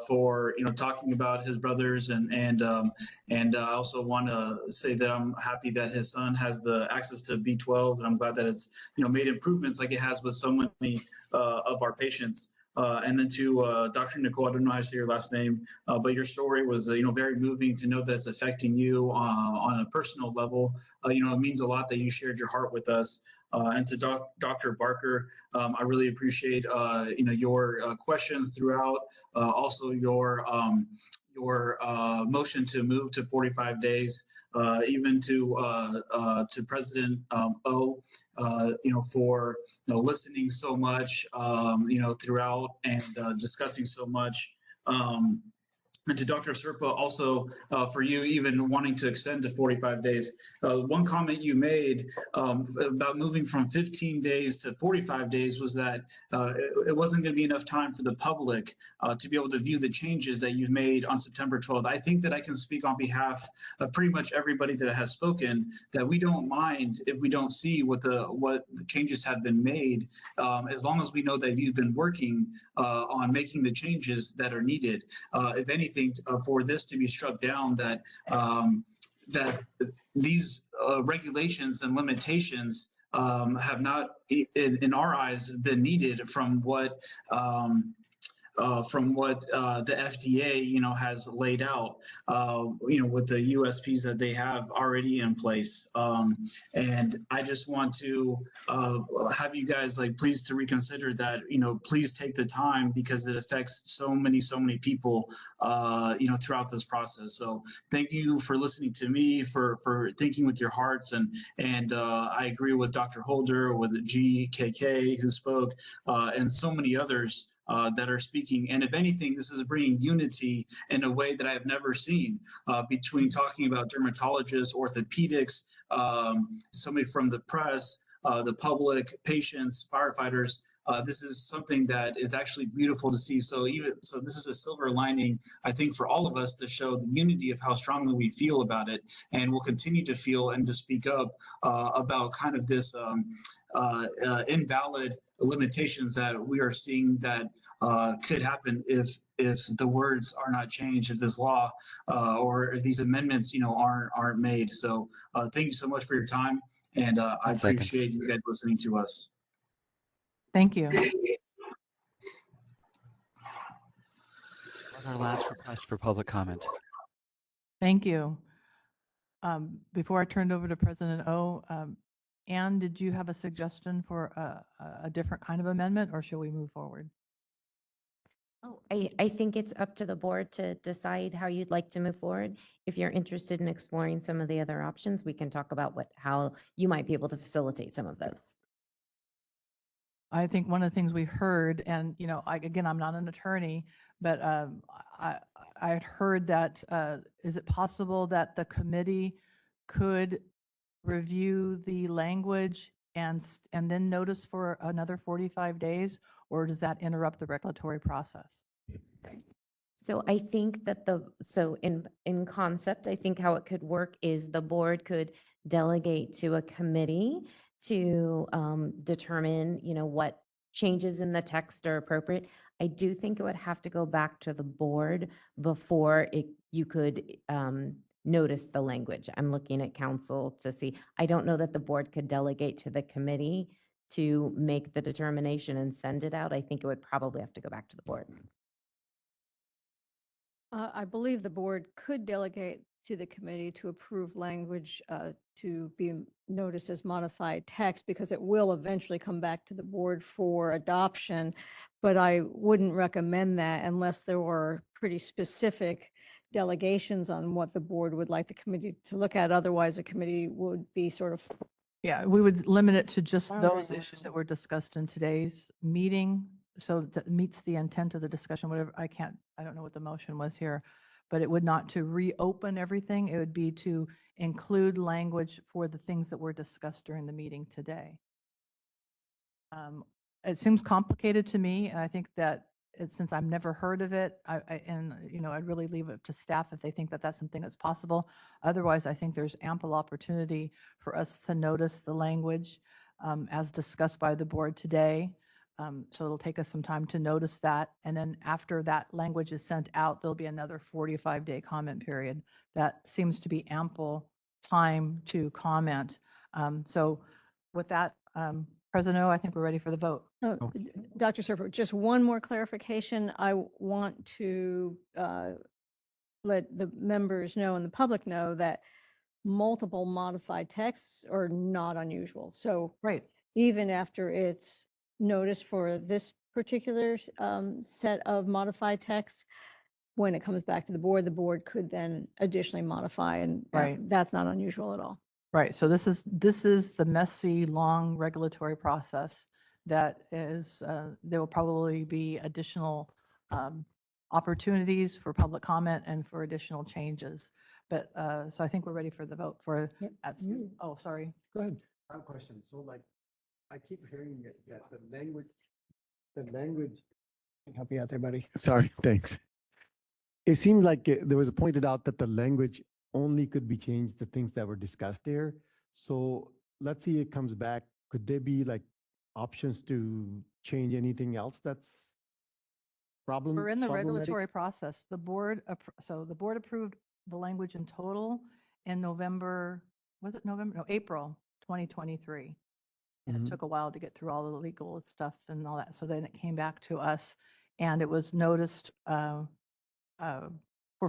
for talking about his brothers, and I also want to say that I'm happy that his son has the access to B12, and I'm glad that it's made improvements like it has with so many of our patients. And then to Dr. Nicole, I don't know how to say your last name, but your story was, very moving to know that it's affecting you on a personal level. It means a lot that you shared your heart with us. And to Dr. Barker, I really appreciate, your questions throughout, also your motion to move to 45 days. Even to President O, for listening so much, throughout and discussing so much. And to Dr. Serpa, also for you even wanting to extend to 45 days. One comment you made about moving from 15 days to 45 days was that it wasn't going to be enough time for the public to be able to view the changes that you've made on September 12th. I think that I can speak on behalf of pretty much everybody that has spoken that we don't mind if we don't see what the changes have been made, as long as we know that you've been working on making the changes that are needed. If anything, for this to be struck down, that these regulations and limitations have not, in our eyes, been needed from what the FDA, has laid out, with the USPs that they have already in place. And I just want to have you guys please to reconsider that, please take the time because it affects so many people, throughout this process. So thank you for listening to me, for thinking with your hearts. And I agree with Dr. Holder, with GKK who spoke, and so many others that are speaking. And if anything, this is bringing unity in a way that I have never seen between talking about dermatologists, orthopedics, somebody from the press, the public, patients, firefighters. This is something that is actually beautiful to see. So this is a silver lining, I think, for all of us to show the unity of how strongly we feel about it, and we'll continue to feel and to speak up about kind of this invalid limitations that we are seeing that could happen if the words are not changed, if this law or if these amendments aren't made. So thank you so much for your time, and I appreciate you guys listening to us. Thank you. That was our last request for public comment. Thank you. Before I turn it over to President O, Anne, did you have a suggestion for a different kind of amendment, or should we move forward? Oh, I think it's up to the board to decide how you'd like to move forward. If you're interested in exploring some of the other options, we can talk about how you might be able to facilitate some of those. I think one of the things we heard, and again, I'm not an attorney, but I had heard that is it possible that the committee could review the language and then notice for another 45 days, or does that interrupt the regulatory process? So I think that in concept, I think how it could work is the board could delegate to a committee to determine, what changes in the text are appropriate. I do think it would have to go back to the board before you could notice the language. I'm looking at council to see. I don't know that the board could delegate to the committee to make the determination and send it out. I think it would probably have to go back to the board. I believe the board could delegate to the committee to approve language to be noticed as modified text, because it will eventually come back to the board for adoption. But I wouldn't recommend that unless there were pretty specific delegations on what the board would like the committee to look at. Otherwise, the committee would be sort of. Yeah, we would limit it to just All those right. issues that were discussed in today's meeting. So that meets the intent of the discussion, whatever, I don't know what the motion was here, but it would not to reopen everything. It would be to include language for the things that were discussed during the meeting today. It seems complicated to me, and I think that since I've never heard of it, I'd really leave it to staff if they think that that's something that's possible. Otherwise, I think there's ample opportunity for us to notice the language as discussed by the board today. So it'll take us some time to notice that. And then after that language is sent out, there'll be another 45-day comment period. That seems to be ample time to comment. So with that, President O, I think we're ready for the vote. Dr. Serpa, just one more clarification. I want to let the members know and the public know that multiple modified texts are not unusual. So right, even after it's noticed for this particular set of modified text, when it comes back to the board could then additionally modify, and Right. that's not unusual at all. Right, so this is the messy, long regulatory process that is, there will probably be additional opportunities for public comment and for additional changes. But, so I think we're ready for the vote for, oh, sorry. Go ahead. I have a question. So I keep hearing that the language, help me out there, buddy. Sorry, thanks. It seemed like there was pointed out that the language only could be changed, the things that were discussed there. So let's see, it comes back. Could there be options to change anything else that's We're in the problematic? regulatory process. The board approved the language in total in November, was it November? No, April 2023. And it took a while to get through all the legal stuff and all that. So then it came back to us and it was noticed for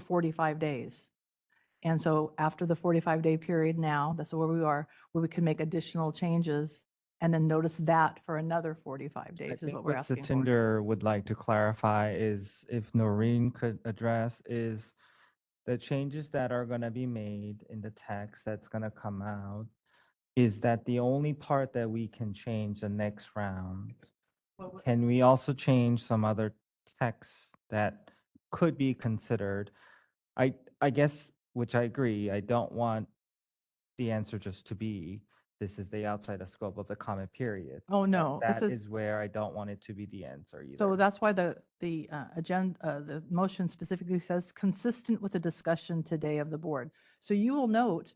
45 days. And so after the 45-day period now, that's where we are, where we can make additional changes and then notice that for another 45 days is what we're asking for. Satinder would like to clarify is if Noreen could address is the changes that are going to be made in the text that's going to come out. Is that the only part that we can change the next round? Can we also change some other texts that could be considered? I guess, which I agree, I don't want the answer just to be, this is the outside of scope of the comment period. Oh, no. That is where I don't want it to be the answer either. So that's why the agenda, the motion specifically says consistent with the discussion today of the board. So you will note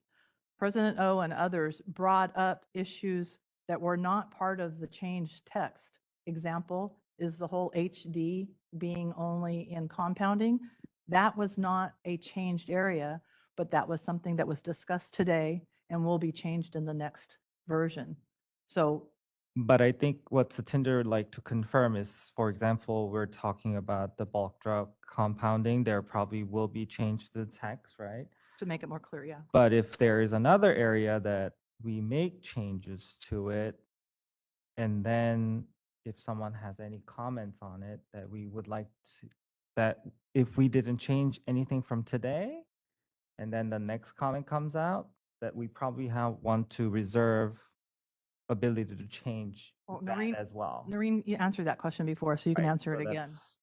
President O and others brought up issues that were not part of the changed text. Example is the whole HD being only in compounding. That was not a changed area, but that was something that was discussed today and will be changed in the next version. So But I think what Satinder would like to confirm is, for example, we're talking about the bulk drug compounding. There probably will be change to the text, right? to make it more clear, yeah. But if there is another area that we make changes to it. And then if someone has any comments on it that we would like to, that if we didn't change anything from today, and then the next comment comes out, that we probably want to reserve ability to change Well, that Noreen, as well. Noreen, you answered that question before, so you can Right, answer so it again. that's-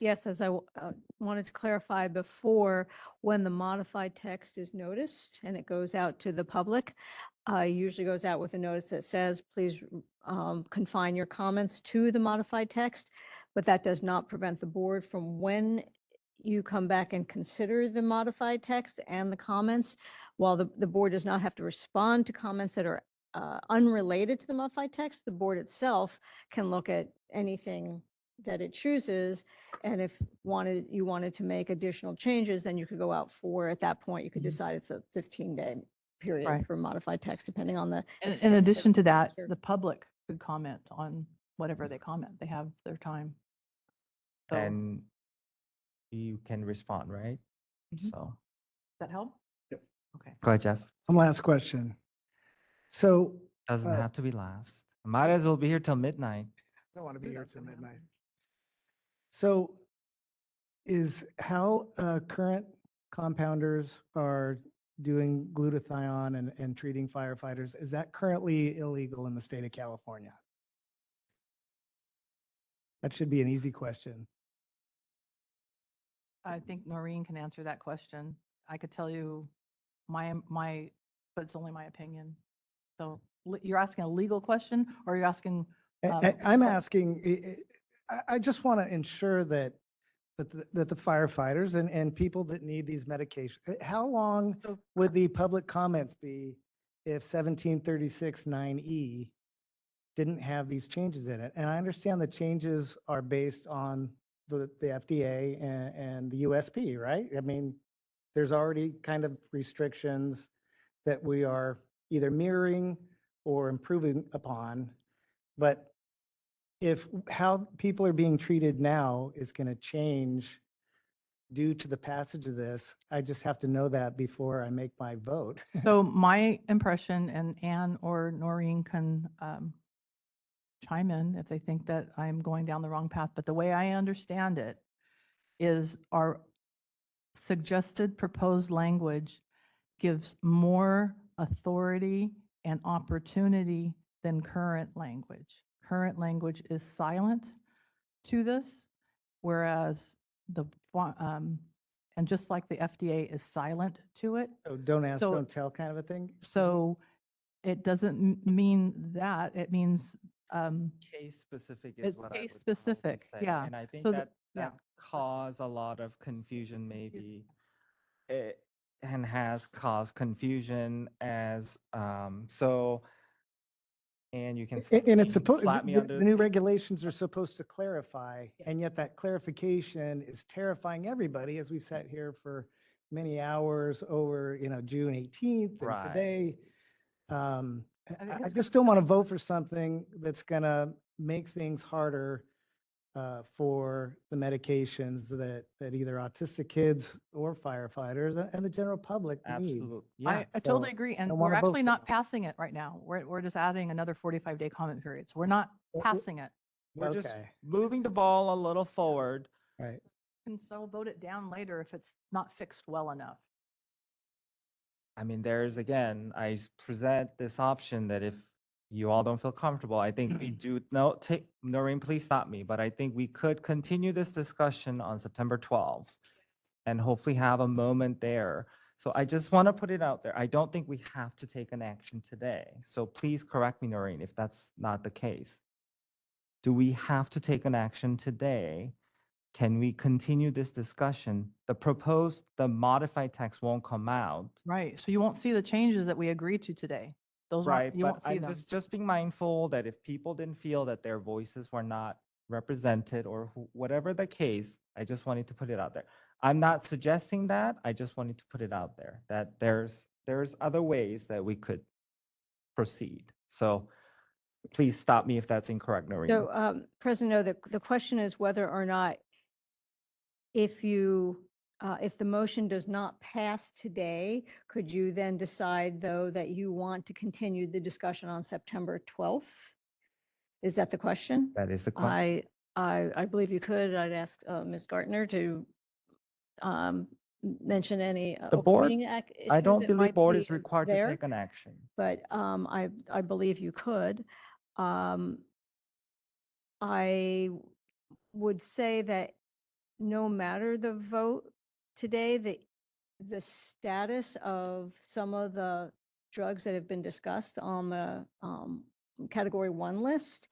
Yes, as I wanted to clarify before, when the modified text is noticed and it goes out to the public, usually goes out with a notice that says, please confine your comments to the modified text, but that does not prevent the board from, when you come back and consider the modified text and the comments, while the board does not have to respond to comments that are unrelated to the modified text, the board itself can look at anything that it chooses. And if you wanted to make additional changes, then you could go out for, at that point, you could decide it's a 15-day period Right. for modified text, depending on the. In addition to that, extensive the public could comment on whatever they comment. They have their time. So, does And you can respond, right? So, that help? Yep. Okay. go ahead, Jeff. One last question. So. Doesn't uh, have to be last. Might as well be here till midnight. I don't want to be here till midnight. So is how current compounders are doing glutathione and treating firefighters, is that currently illegal in the state of California? That should be an easy question. I think Noreen can answer that question. I could tell you my, but it's only my opinion. So you're asking a legal question, or you're asking? I'm asking, I just want to ensure that the firefighters and people that need these medications, how long would the public comments be if 1736-9E didn't have these changes in it? And I understand the changes are based on the FDA and the USP, right? I mean, there's already kind of restrictions that we are either mirroring or improving upon. But if how people are being treated now is going to change due to the passage of this, I just have to know that before I make my vote. So my impression, and Anne or Noreen can chime in if they think that I'm going down the wrong path, but the way I understand it is our suggested proposed language gives more authority and opportunity than current language. Current language is silent to this, whereas and just like the FDA is silent to it. So don't ask, So- don't tell kind of a thing? So it doesn't mean that, it means Case specific is it's what I case would probably specific, say. yeah. And I think So that yeah. that cause a lot of confusion maybe. And has caused confusion as, so, and you can. And it's you can supposed, slap me the under the the new table. regulations are supposed to clarify, and yet that clarification is terrifying everybody as we sat here for many hours over, June 18th and Right. today. think I it's just don't want to vote for something that's going to make things harder for the medications that either autistic kids or firefighters and the general public need. Absolutely, yeah. I totally So agree. I And don't we're wanna vote actually for not it. passing it right now. We're just adding another 45-day comment period. So we're not passing it. We're just Okay. moving the ball a little forward. Right. And so vote it down later if it's not fixed well enough. I mean, again, I present this option that if you all don't feel comfortable, I think we do, Noreen, please stop me, but I think we could continue this discussion on September 12th and hopefully have a moment there. So I just want to put it out there. I don't think we have to take an action today. So please correct me, Noreen, if that's not the case. Do we have to take an action today? Can we continue this discussion? The modified text won't come out. Right. So you won't see the changes that we agreed to today. Those Right, aren't, you but won't see I'm them. just being mindful that if people didn't feel that their voices were not represented or whatever the case, I just wanted to put it out there. I'm not suggesting that, I just wanted to put it out there, that there's other ways that we could proceed. So please stop me if that's incorrect, Noreen. So, President O, the question is whether or not if you if the motion does not pass today, could you then decide, though, that you want to continue the discussion on September 12th? Is that the question? That is the question. I believe you could. I'd ask Ms. Gartner to mention any The open board, meeting I issues don't that believe might board be is required to there, take an action. but I believe you could. I would say that no matter the vote today, the status of some of the drugs that have been discussed on the Category 1 list,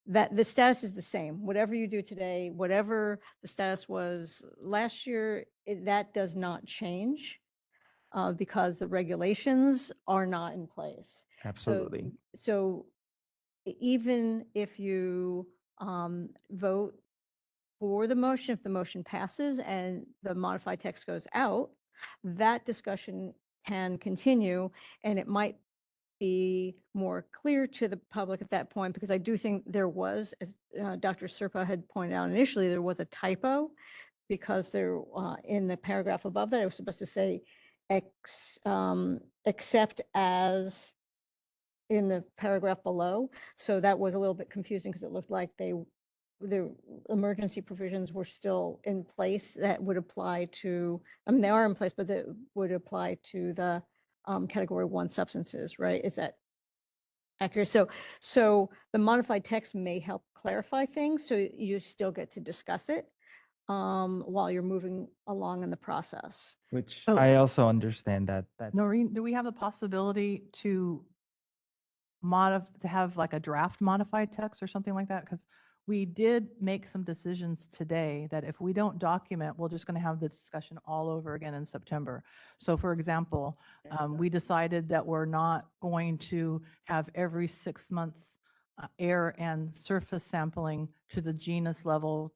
that the status is the same. Whatever you do today, whatever the status was last year, that does not change because the regulations are not in place. Absolutely. So even if you vote for the motion, if the motion passes and the modified text goes out, that discussion can continue, and it might be more clear to the public at that point, because I do think there was, as Dr. Serpa had pointed out initially, there was a typo, because there, in the paragraph above that, it was supposed to say except as in the paragraph below. So that was a little bit confusing because it looked like the emergency provisions were still in place that would apply to, I mean, they are in place, but that would apply to the Category 1 substances, right? Is that accurate? So the modified text may help clarify things, so you still get to discuss it while you're moving along in the process. Which So- I also understand that. Noreen, do we have the possibility to have like a draft modified text or something like that? Because we did make some decisions today that if we don't document, we're just going to have the discussion all over again in September. So for example, we decided that we're not going to have every 6 months air and surface sampling to the genus level,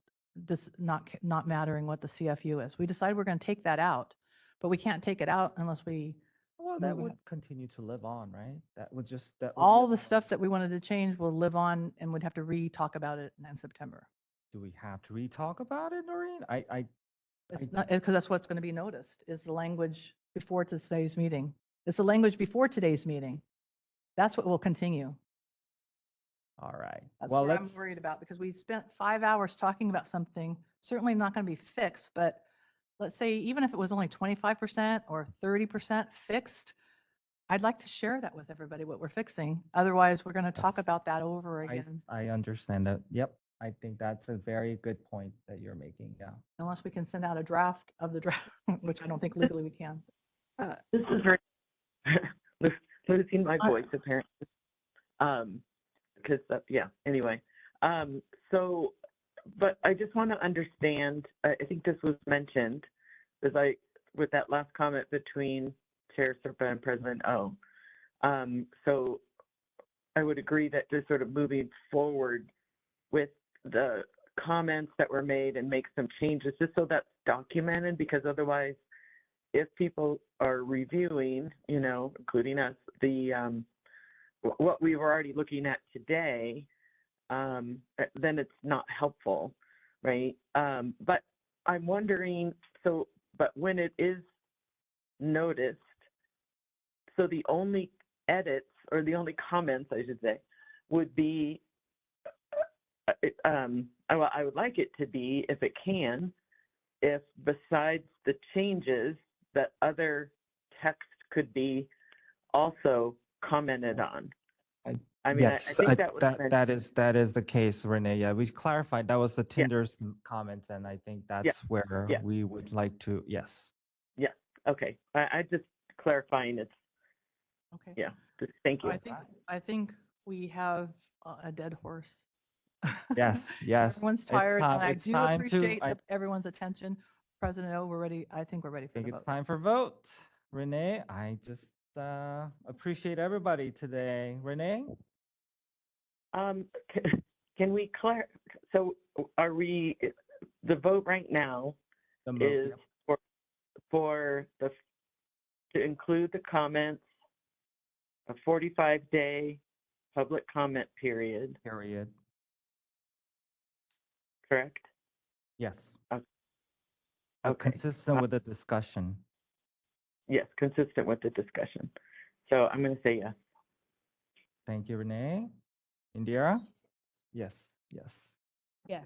not mattering what the CFU is. We decided we're going to take that out, but we can't take it out unless we Well, that move would ahead. continue to live on, right? That would just, that would All live the on. stuff that we wanted to change will live on, and we'd have to re-talk about it in September. Do we have to re-talk about it, Noreen? It's not, because that's what's going to be noticed, is the language before today's meeting. It's the language before today's meeting. That's what will continue. All right. That's Well, what I'm let's, worried about, because we spent 5 hours talking about something, certainly not going to be fixed, but let's say even if it was only 25% or 30% fixed, I'd like to share that with everybody, what we're fixing. Otherwise, we're going to talk Yes. about that over again, I understand that. Yep. I think that's a very good point that you're making. Yeah. unless we can send out a draft of the draft, which I don't think legally we can. This is very losing my voice apparently. Because yeah. Anyway, so, but I just want to understand. I think this was mentioned, because with that last comment between Chair Serpa and President O. So I would agree that just sort of moving forward with the comments that were made and make some changes just so that's documented, because otherwise, if people are reviewing, including us, the what we were already looking at today, then it's not helpful, right? But I'm wondering, but when it is noticed, so the only edits or the only comments, I should say, would be, I would like it to be, if it can, if besides the changes, that other text could be also commented on. I mean, Yes, I think that was that is the case, Renee. Yeah, we clarified that was the Tinder's comment, and I think that's where yeah. we would like to. Yes. Yeah. Okay. I just clarifying it's. Okay. Yeah. Thank you. I think we have a dead horse. Yes. Yes. Everyone's It's tired, time- and I it's do time to- appreciate I everyone's attention. President O, we're ready. I think we're ready I for think the it's vote. time for vote. Renee, I just appreciate everybody today. Renee? Can we so are we, the vote right now is for to include the comments, a 45-day public comment period. Correct? Yes. Okay. consistent with the discussion. Yes, consistent with the discussion. So I'm going to say yes. Thank you, Renee. Indira? Yes, yes. Yes.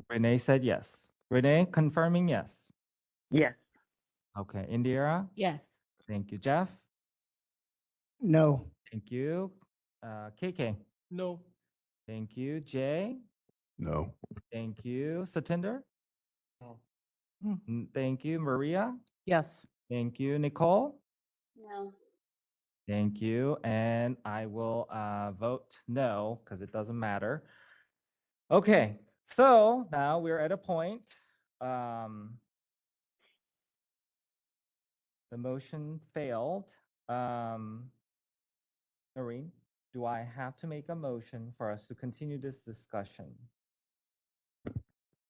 Renee said yes. Renee confirming yes. Yes. Okay, Indira? Yes. Thank you, Jeff. No. Thank you. KK? No. Thank you. Jay? No. Thank you. Satinder? No. Thank you. Maria? Yes. Thank you. Nicole? No. Thank you. And I will vote no because it doesn't matter. Okay, so now we're at a point. The motion failed. Noreen, do I have to make a motion for us to continue this discussion?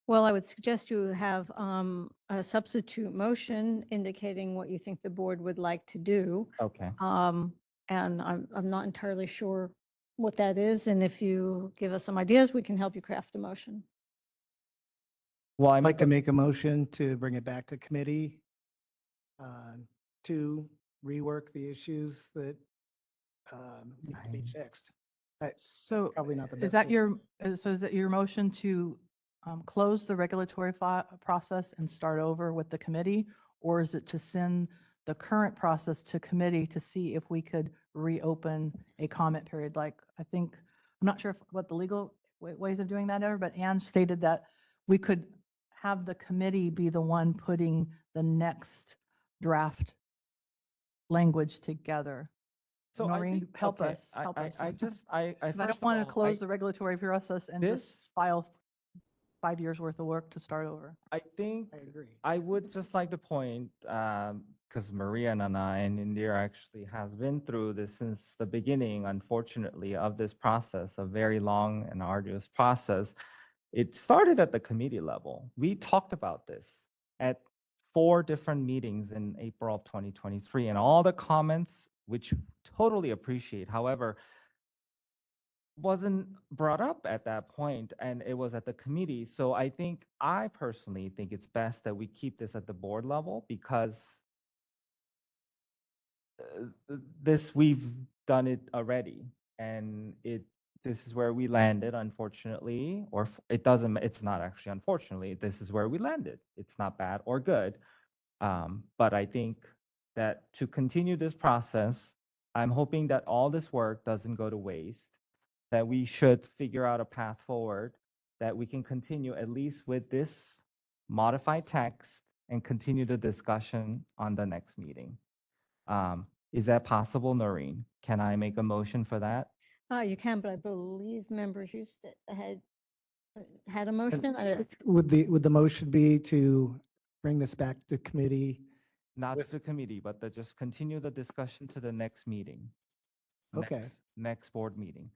Well, I would suggest you have a substitute motion indicating what you think the board would like to do. Okay. And I'm not entirely sure what that is. And if you give us some ideas, we can help you craft a motion. Well, I'd like to make a motion to bring it back to committee to rework the issues that need to be fixed. So Probably not the best. is that way to your, say it. so is that your motion to close the regulatory process and start over with the committee? Or is it to send the current process to committee to see if we could reopen a comment period? Like, I think, I'm not sure what the legal ways of doing that are, but Anne stated that we could have the committee be the one putting the next draft language together. So I Noreen, think- help okay, us, help us. I 'Cause I I first don't of want all, to close the regulatory process and this- just file 5 years worth of work to start over. I think I agree. I would just like to point, because Maria and I and Indira actually has been through this since the beginning, unfortunately, of this process, a very long and arduous process. It started at the committee level. We talked about this at 4 different meetings in April of 2023, and all the comments, which totally appreciate. However, wasn't brought up at that point, and it was at the committee. So I personally think it's best that we keep this at the board level because we've done it already, and this is where we landed, unfortunately, or it's not actually unfortunately, this is where we landed. It's not bad or good. But I think that to continue this process, I'm hoping that all this work doesn't go to waste, that we should figure out a path forward, that we can continue at least with this modified text and continue the discussion on the next meeting. Is that possible, Noreen? Can I make a motion for that? You can, but I believe Member Houston had a motion. Would the motion be to bring this back to committee? Not With- to the committee, but to just continue the discussion to the next meeting. Okay. Next board meeting.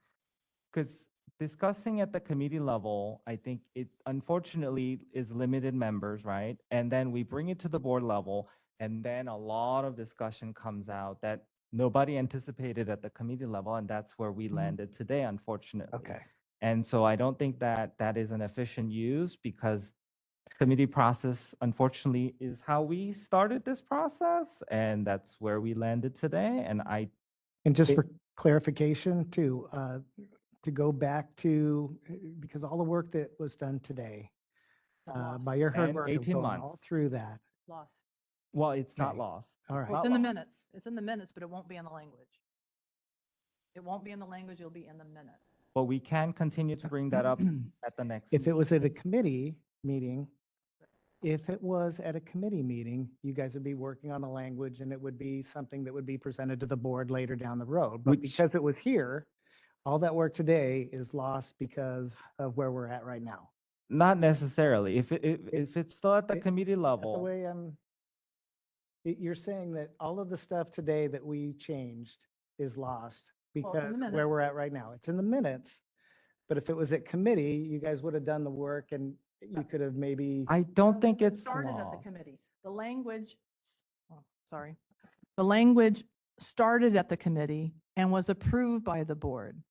Because discussing at the committee level, I think it unfortunately is limited members, right? And then we bring it to the board level, and then a lot of discussion comes out that nobody anticipated at the committee level, and that's where we landed today, unfortunately. Okay. And so I don't think that that is an efficient use because committee process, unfortunately, is how we started this process, and that's where we landed today. And just It- for clarification to go back to, because all the work that was done today, by your hard And work of 18 going all months. through that. Lost. Well, it's not Okay. lost. All right. Well, it's in the minutes. It's in the minutes, but it won't be in the language. It won't be in the language, it'll be in the minute. But we can continue to bring that up at the next. If it was at a committee meeting, if it was at a committee meeting, you guys would be working on the language and it would be something that would be presented to the board later down the road. But because it was here, all that work today is lost because of where we're at right now. Not necessarily. If it's still at the committee The level, way you're saying that all of the stuff today that we changed is lost Well, it's in because the where minutes. we're at right now. It's in the minutes. But if it was at committee, you guys would have done the work and you could have maybe. I don't think it's Started at the lost. committee. The language, sorry. The language started at the committee and was approved by the board.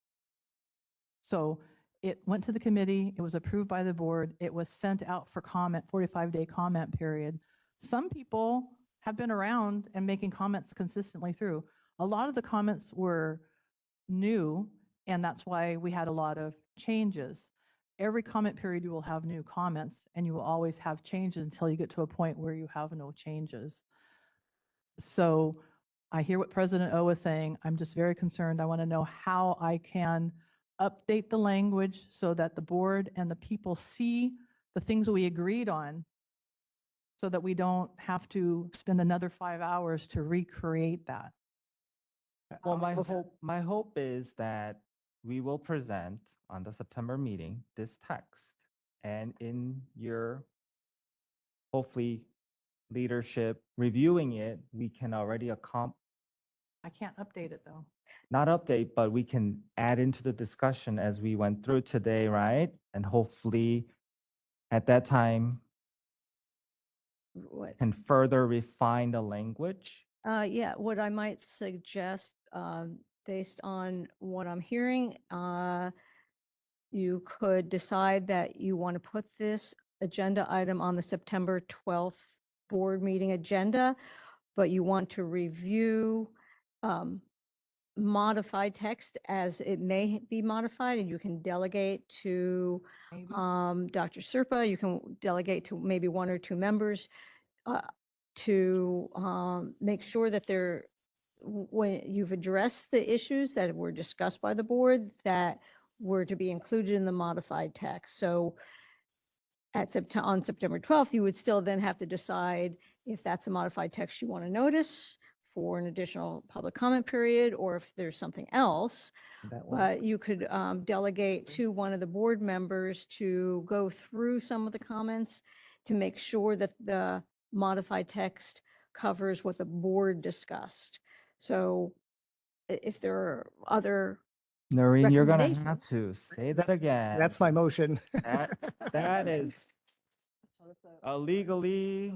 So It went to the committee, it was approved by the board, it was sent out for comment, 45-day comment period. Some people have been around and making comments consistently through. A lot of the comments were new, and that's why we had a lot of changes. Every comment period, you will have new comments, and you will always have changes until you get to a point where you have no changes. So I hear what President O is saying. I'm just very concerned. I want to know how I can update the language so that the board and the people see the things we agreed on, so that we don't have to spend another 5 hours to recreate that. Well, my hope is that we will present on the September meeting this text, and in your hopefully leadership reviewing it, we can already I can't update it though. not update, but we can add into the discussion as we went through today, right? And hopefully at that time What? can further refine the language. Yeah, what I might suggest, based on what I'm hearing, you could decide that you want to put this agenda item on the September 12th board meeting agenda, but you want to review modified text as it may be modified, and you can delegate to Dr. Serpa, you can delegate to maybe one or two members to make sure that they're, when you've addressed the issues that were discussed by the board, that were to be included in the modified text. So on September 12th, you would still then have to decide if that's a modified text you want to notice for an additional public comment period, or if there's something else. But you could delegate to one of the board members to go through some of the comments to make sure that the modified text covers what the board discussed. So if there are other Noreen, you're gonna have recommendations. to say that again. That's my motion. That is legally,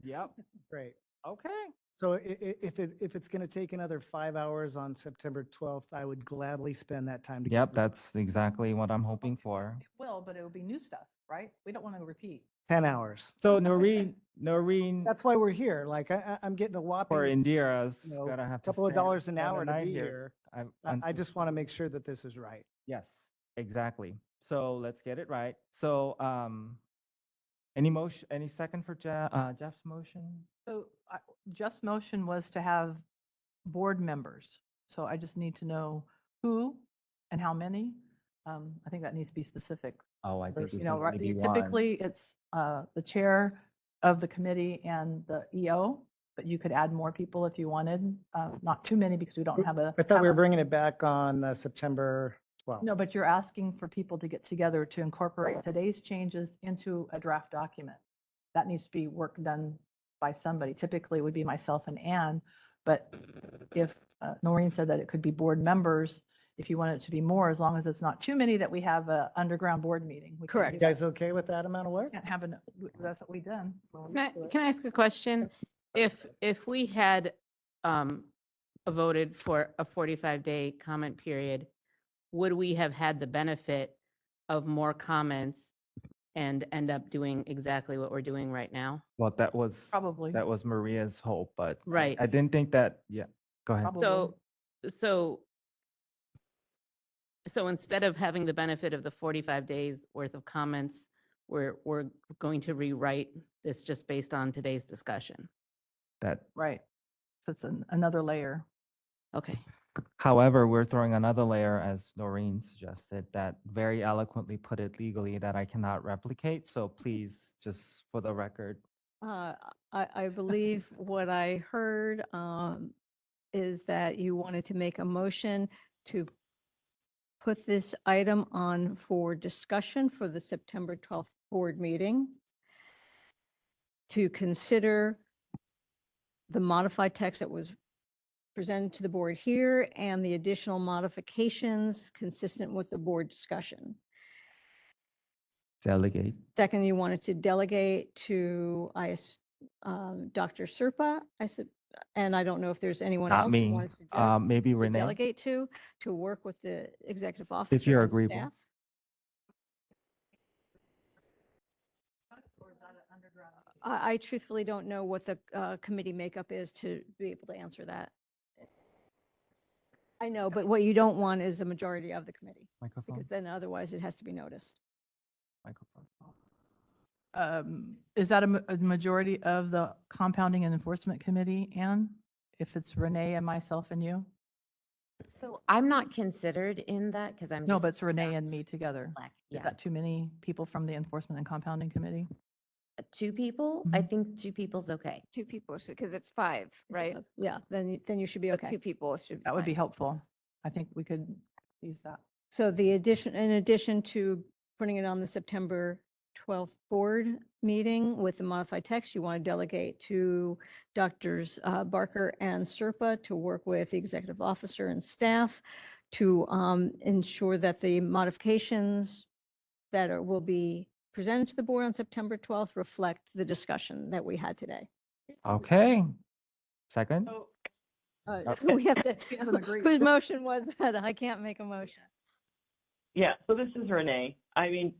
yep. Great. Okay. So if it's going to take another 5 hours on September 12th, I would gladly spend that time to get Yep, this that's exactly what I'm hoping for. It will, but it will be new stuff, right? We don't want to repeat. 10 hours. So Noreen, That's why we're here. Like I'm getting a whopping, for Indira's you know, gonna have to couple of stand- dollars an spend the hour to night be here. I until- just want to make sure that this is right. Yes, exactly. So let's get it right. So, any second for Jeff's motion? So just motion was to have board members. So I just need to know who and how many. I think that needs to be specific. Oh, I think First, we you know, can right, maybe one. typically it's the chair of the committee and the EO, but you could add more people if you wanted. Not too many because we don't have a. I thought we were bringing it back on September 12th. No, but you're asking for people to get together to incorporate today's changes into a draft document. That needs to be work done by somebody. Typically it would be myself and Ann, but if Noreen said that it could be board members, if you want it to be more, as long as it's not too many that we have a underground board meeting. We can't Correct. do You that. guys okay with that amount of work? Can't have that's what we've done. We're Can I, used to it. can I ask a question? If we had voted for a 45-day comment period, would we have had the benefit of more comments and end up doing exactly what we're doing right now? Well, that was Probably. that was Maria's hope, but Right. I didn't think that. Yeah, go ahead. So instead of having the benefit of the 45 days worth of comments, we're going to rewrite this just based on today's discussion. That. Right. So it's another layer. Okay. However, we're throwing another layer, as Noreen suggested, that very eloquently put it legally that I cannot replicate. So please, just for the record. I believe what I heard is that you wanted to make a motion to put this item on for discussion for the September 12th board meeting, to consider the modified text that was presented to the board here and the additional modifications consistent with the board discussion. Delegate. Second, you wanted to delegate to Dr. Serpa, and I don't know if there's anyone Not else who me. wants to Maybe to Renee, delegate to work with the executive if officer you're and agreeable. staff. I truthfully don't know what the committee makeup is to be able to answer that. I know, but what you don't want is a majority of the committee, Microphone, because then otherwise it has to be noticed. microphone. Is that a majority of the compounding and enforcement committee, Anne? If it's Renee and myself and you? So I'm not considered in that because I'm No, just but it's Renee staff and me together. elect. Is Yeah, that too many people from the enforcement and compounding committee? 2 people. I think 2 people's okay. 2 people, because it's 5, right? Yeah, then you should be So okay. 2 people should be That would be fine. helpful. I think we could use that. So in addition to putting it on the September 12th board meeting with the modified text, you want to delegate to Doctors Barker and Serpa to work with the executive officer and staff to ensure that the modifications that will be presented to the board on September 12th reflect the discussion that we had today. Okay. Second? We have to, He hasn't agreed. whose motion was that? I can't make a motion. Yeah, so this is Renee. I mean,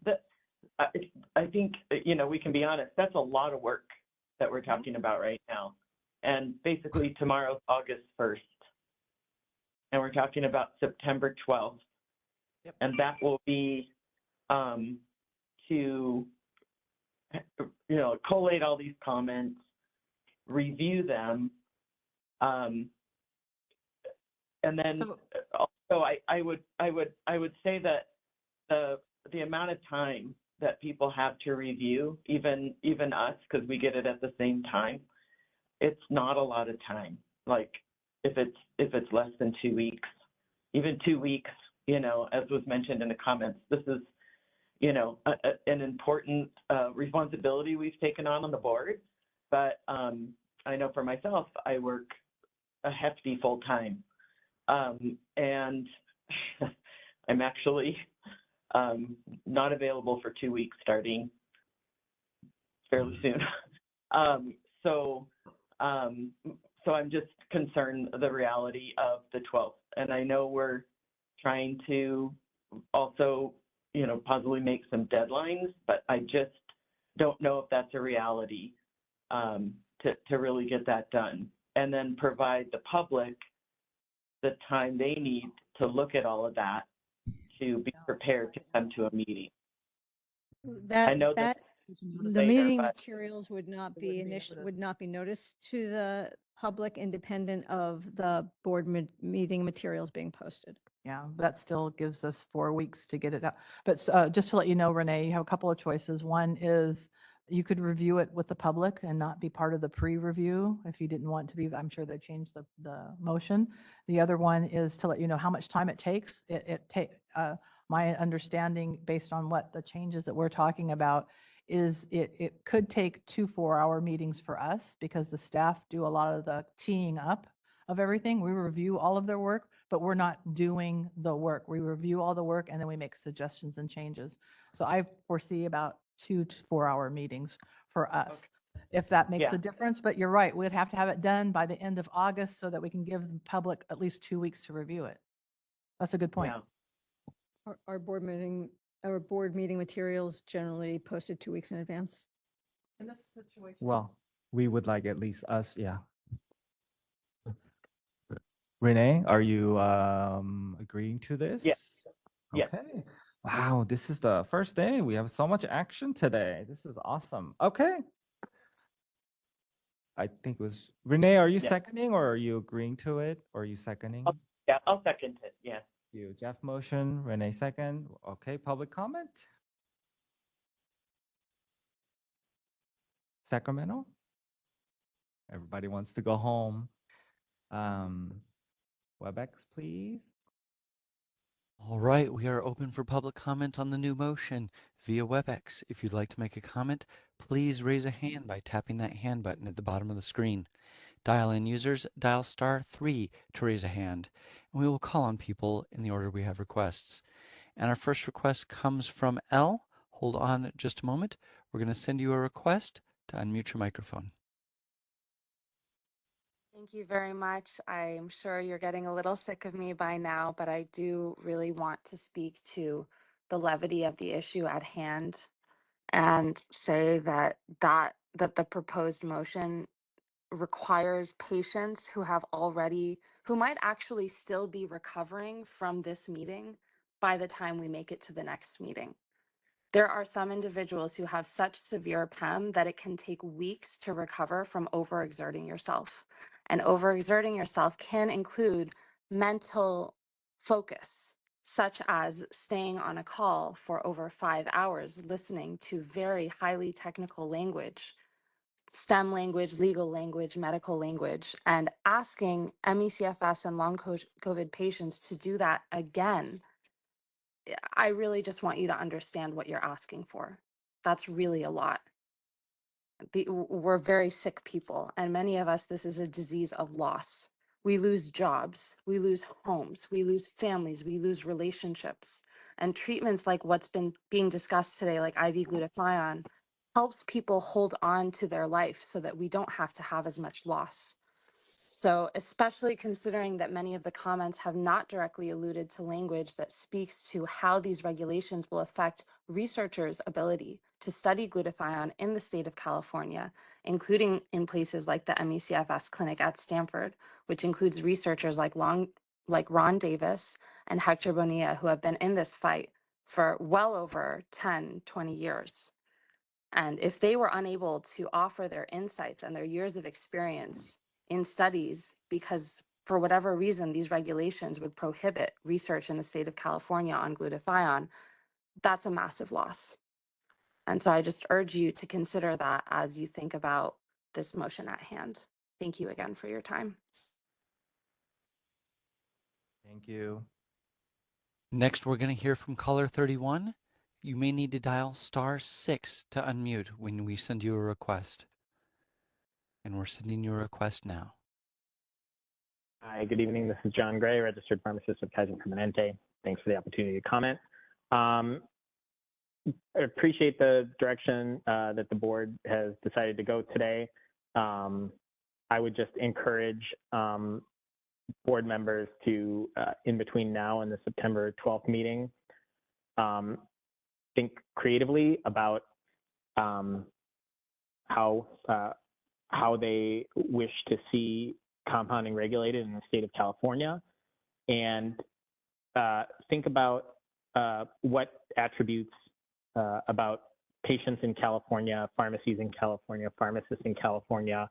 I think, we can be honest, that's a lot of work that we're talking about right now. And basically tomorrow's August 1st. And we're talking about September 12th. Yep. And that will be to, collate all these comments, review them, and then also I would say that the amount of time that people have to review, even us, because we get it at the same time, it's not a lot of time. Like if it's less than 2 weeks, even 2 weeks, as was mentioned in the comments, this is, an important responsibility we've taken on the board. But I know for myself, I work a hefty full time, and I'm actually not available for 2 weeks starting fairly soon. So I'm just concerned the reality of the 12th, and I know we're trying to also, possibly make some deadlines, but I just don't know if that's a reality to really get that done, and then provide the public the time they need to look at all of that to be prepared to come to a meeting. I know that The meeting materials would not be noticed to the public independent of the board meeting materials being posted. Yeah, that still gives us 4 weeks to get it out. But just to let you know, Renee, you have a couple of choices. One is you could review it with the public and not be part of the pre-review if you didn't want to be. I'm sure they changed the motion. The other one is to let you know how much time it takes. My understanding, based on what the changes that we're talking about, is it could take 2 4-hour meetings for us because the staff do a lot of the teeing up of everything. We review all of their work, but we're not doing the work. We review all the work and then we make suggestions and changes. So I foresee about 2 to 4-hour meetings for us. Okay. If that makes a difference, but you're right, we'd have to have it done by the end of August so that we can give the public at least 2 weeks to review it. That's a good point. Yeah. Our board meeting materials generally posted 2 weeks in advance. In this situation. Well, we would like at least us, yeah. Renee, are you agreeing to this? Yes. Okay. Wow, this is the first day. We have so much action today. This is awesome. Okay. I think it was Renee, are you seconding or are you agreeing to it? Or are you seconding? I'll second it. Yeah. You, Jeff motion, Renee second. Okay, public comment? Sacramento? Everybody wants to go home. WebEx, please. All right, we are open for public comment on the new motion via WebEx. If you'd like to make a comment, please raise a hand by tapping that hand button at the bottom of the screen. Dial-in users, dial *3 to raise a hand, and we will call on people in the order we have requests. And our first request comes from L. Hold on just a moment. We're going to send you a request to unmute your microphone. Thank you very much. I'm sure you're getting a little sick of me by now, but I do really want to speak to the levity of the issue at hand and say that the proposed motion requires patients who might actually still be recovering from this meeting by the time we make it to the next meeting. There are some individuals who have such severe PEM that it can take weeks to recover from overexerting yourself. And overexerting yourself can include mental focus, such as staying on a call for over 5 hours, listening to very highly technical language, STEM language, legal language, medical language, and asking ME/CFS and long COVID patients to do that again. I really just want you to understand what you're asking for. That's really a lot. We're very sick people, and many of us, this is a disease of loss. We lose jobs, we lose homes, we lose families, we lose relationships. And treatments like what's being discussed today, like IV glutathione, helps people hold on to their life so that we don't have to have as much loss. So, especially considering that many of the comments have not directly alluded to language that speaks to how these regulations will affect researchers' ability to study glutathione in the state of California, including in places like the ME/CFS clinic at Stanford, which includes researchers like Ron Davis and Hector Bonilla, who have been in this fight for well over 10, 20 years. And if they were unable to offer their insights and their years of experience in studies, because for whatever reason, these regulations would prohibit research in the state of California on glutathione, that's a massive loss. And so I just urge you to consider that as you think about this motion at hand. Thank you again for your time. Thank you. Next, we're going to hear from caller 31. You may need to dial *6 to unmute when we send you a request. And we're sending you a request now. Hi, good evening. This is John Gray, registered pharmacist with Kaiser Permanente. Thanks for the opportunity to comment. I appreciate the direction that the board has decided to go today. I would just encourage board members to, in between now and the September 12th meeting, think creatively about how they wish to see compounding regulated in the state of California, and think about what attributes about patients in California, pharmacies in California, pharmacists in California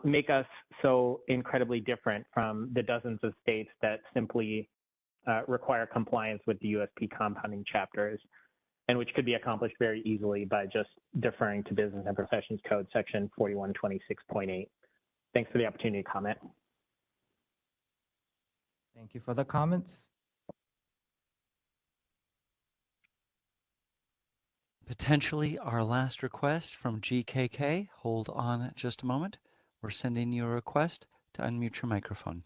make us so incredibly different from the dozens of states that simply require compliance with the USP compounding chapters, and which could be accomplished very easily by just deferring to Business and Professions Code section 4126.8. Thanks for the opportunity to comment. Thank you for the comments. Potentially our last request from GKK. Hold on just a moment. We're sending you a request to unmute your microphone.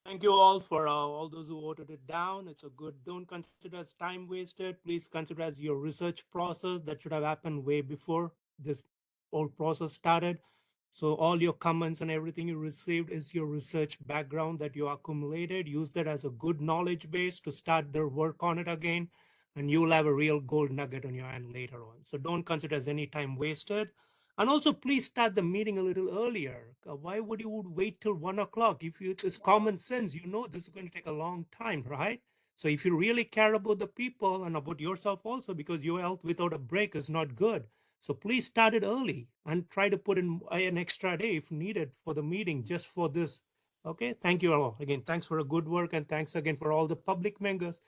Thank you all for all those who voted it down. It's a good, don't consider as time wasted. Please consider as your research process that should have happened way before this whole process started. So all your comments and everything you received is your research background that you accumulated. Use that as a good knowledge base to start their work on it again, and you will have a real gold nugget on your hand later on. So don't consider as any time wasted. And also, please start the meeting a little earlier. Why would you wait till 1 o'clock? If it's common sense, you know this is going to take a long time, right? So if you really care about the people and about yourself also, because your health without a break is not good. So please start it early and try to put in an extra day if needed for the meeting, just for this. Okay, thank you all. Again, thanks for a good work, and thanks again for all the public members,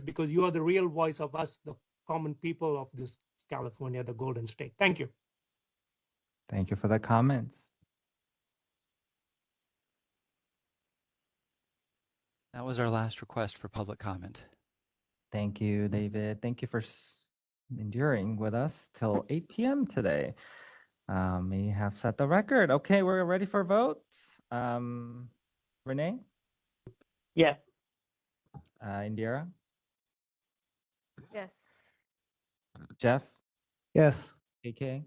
because you are the real voice of us, the common people of this California, the Golden State. Thank you. Thank you for the comments. That was our last request for public comment. Thank you, David. Thank you for enduring with us till 8 p.m. today. We have set the record. Okay, we're ready for votes. Renee? Yes. Indira? Yes. Jeff? Yes. KK?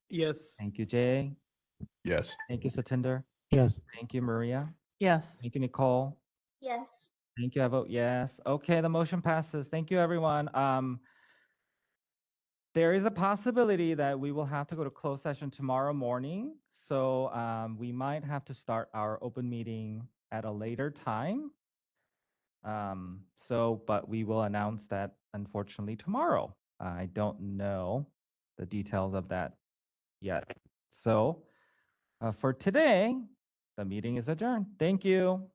Yes. Thank you, Jay. Yes. Thank you, Satinder. Yes. Thank you, Maria. Yes. Thank you, Nicole. Yes. Thank you. I vote yes. Okay, the motion passes. Thank you, everyone. There is a possibility that we will have to go to closed session tomorrow morning. So we might have to start our open meeting at a later time. But we will announce that unfortunately tomorrow. I don't know the details of that yet. So for today, the meeting is adjourned. Thank you.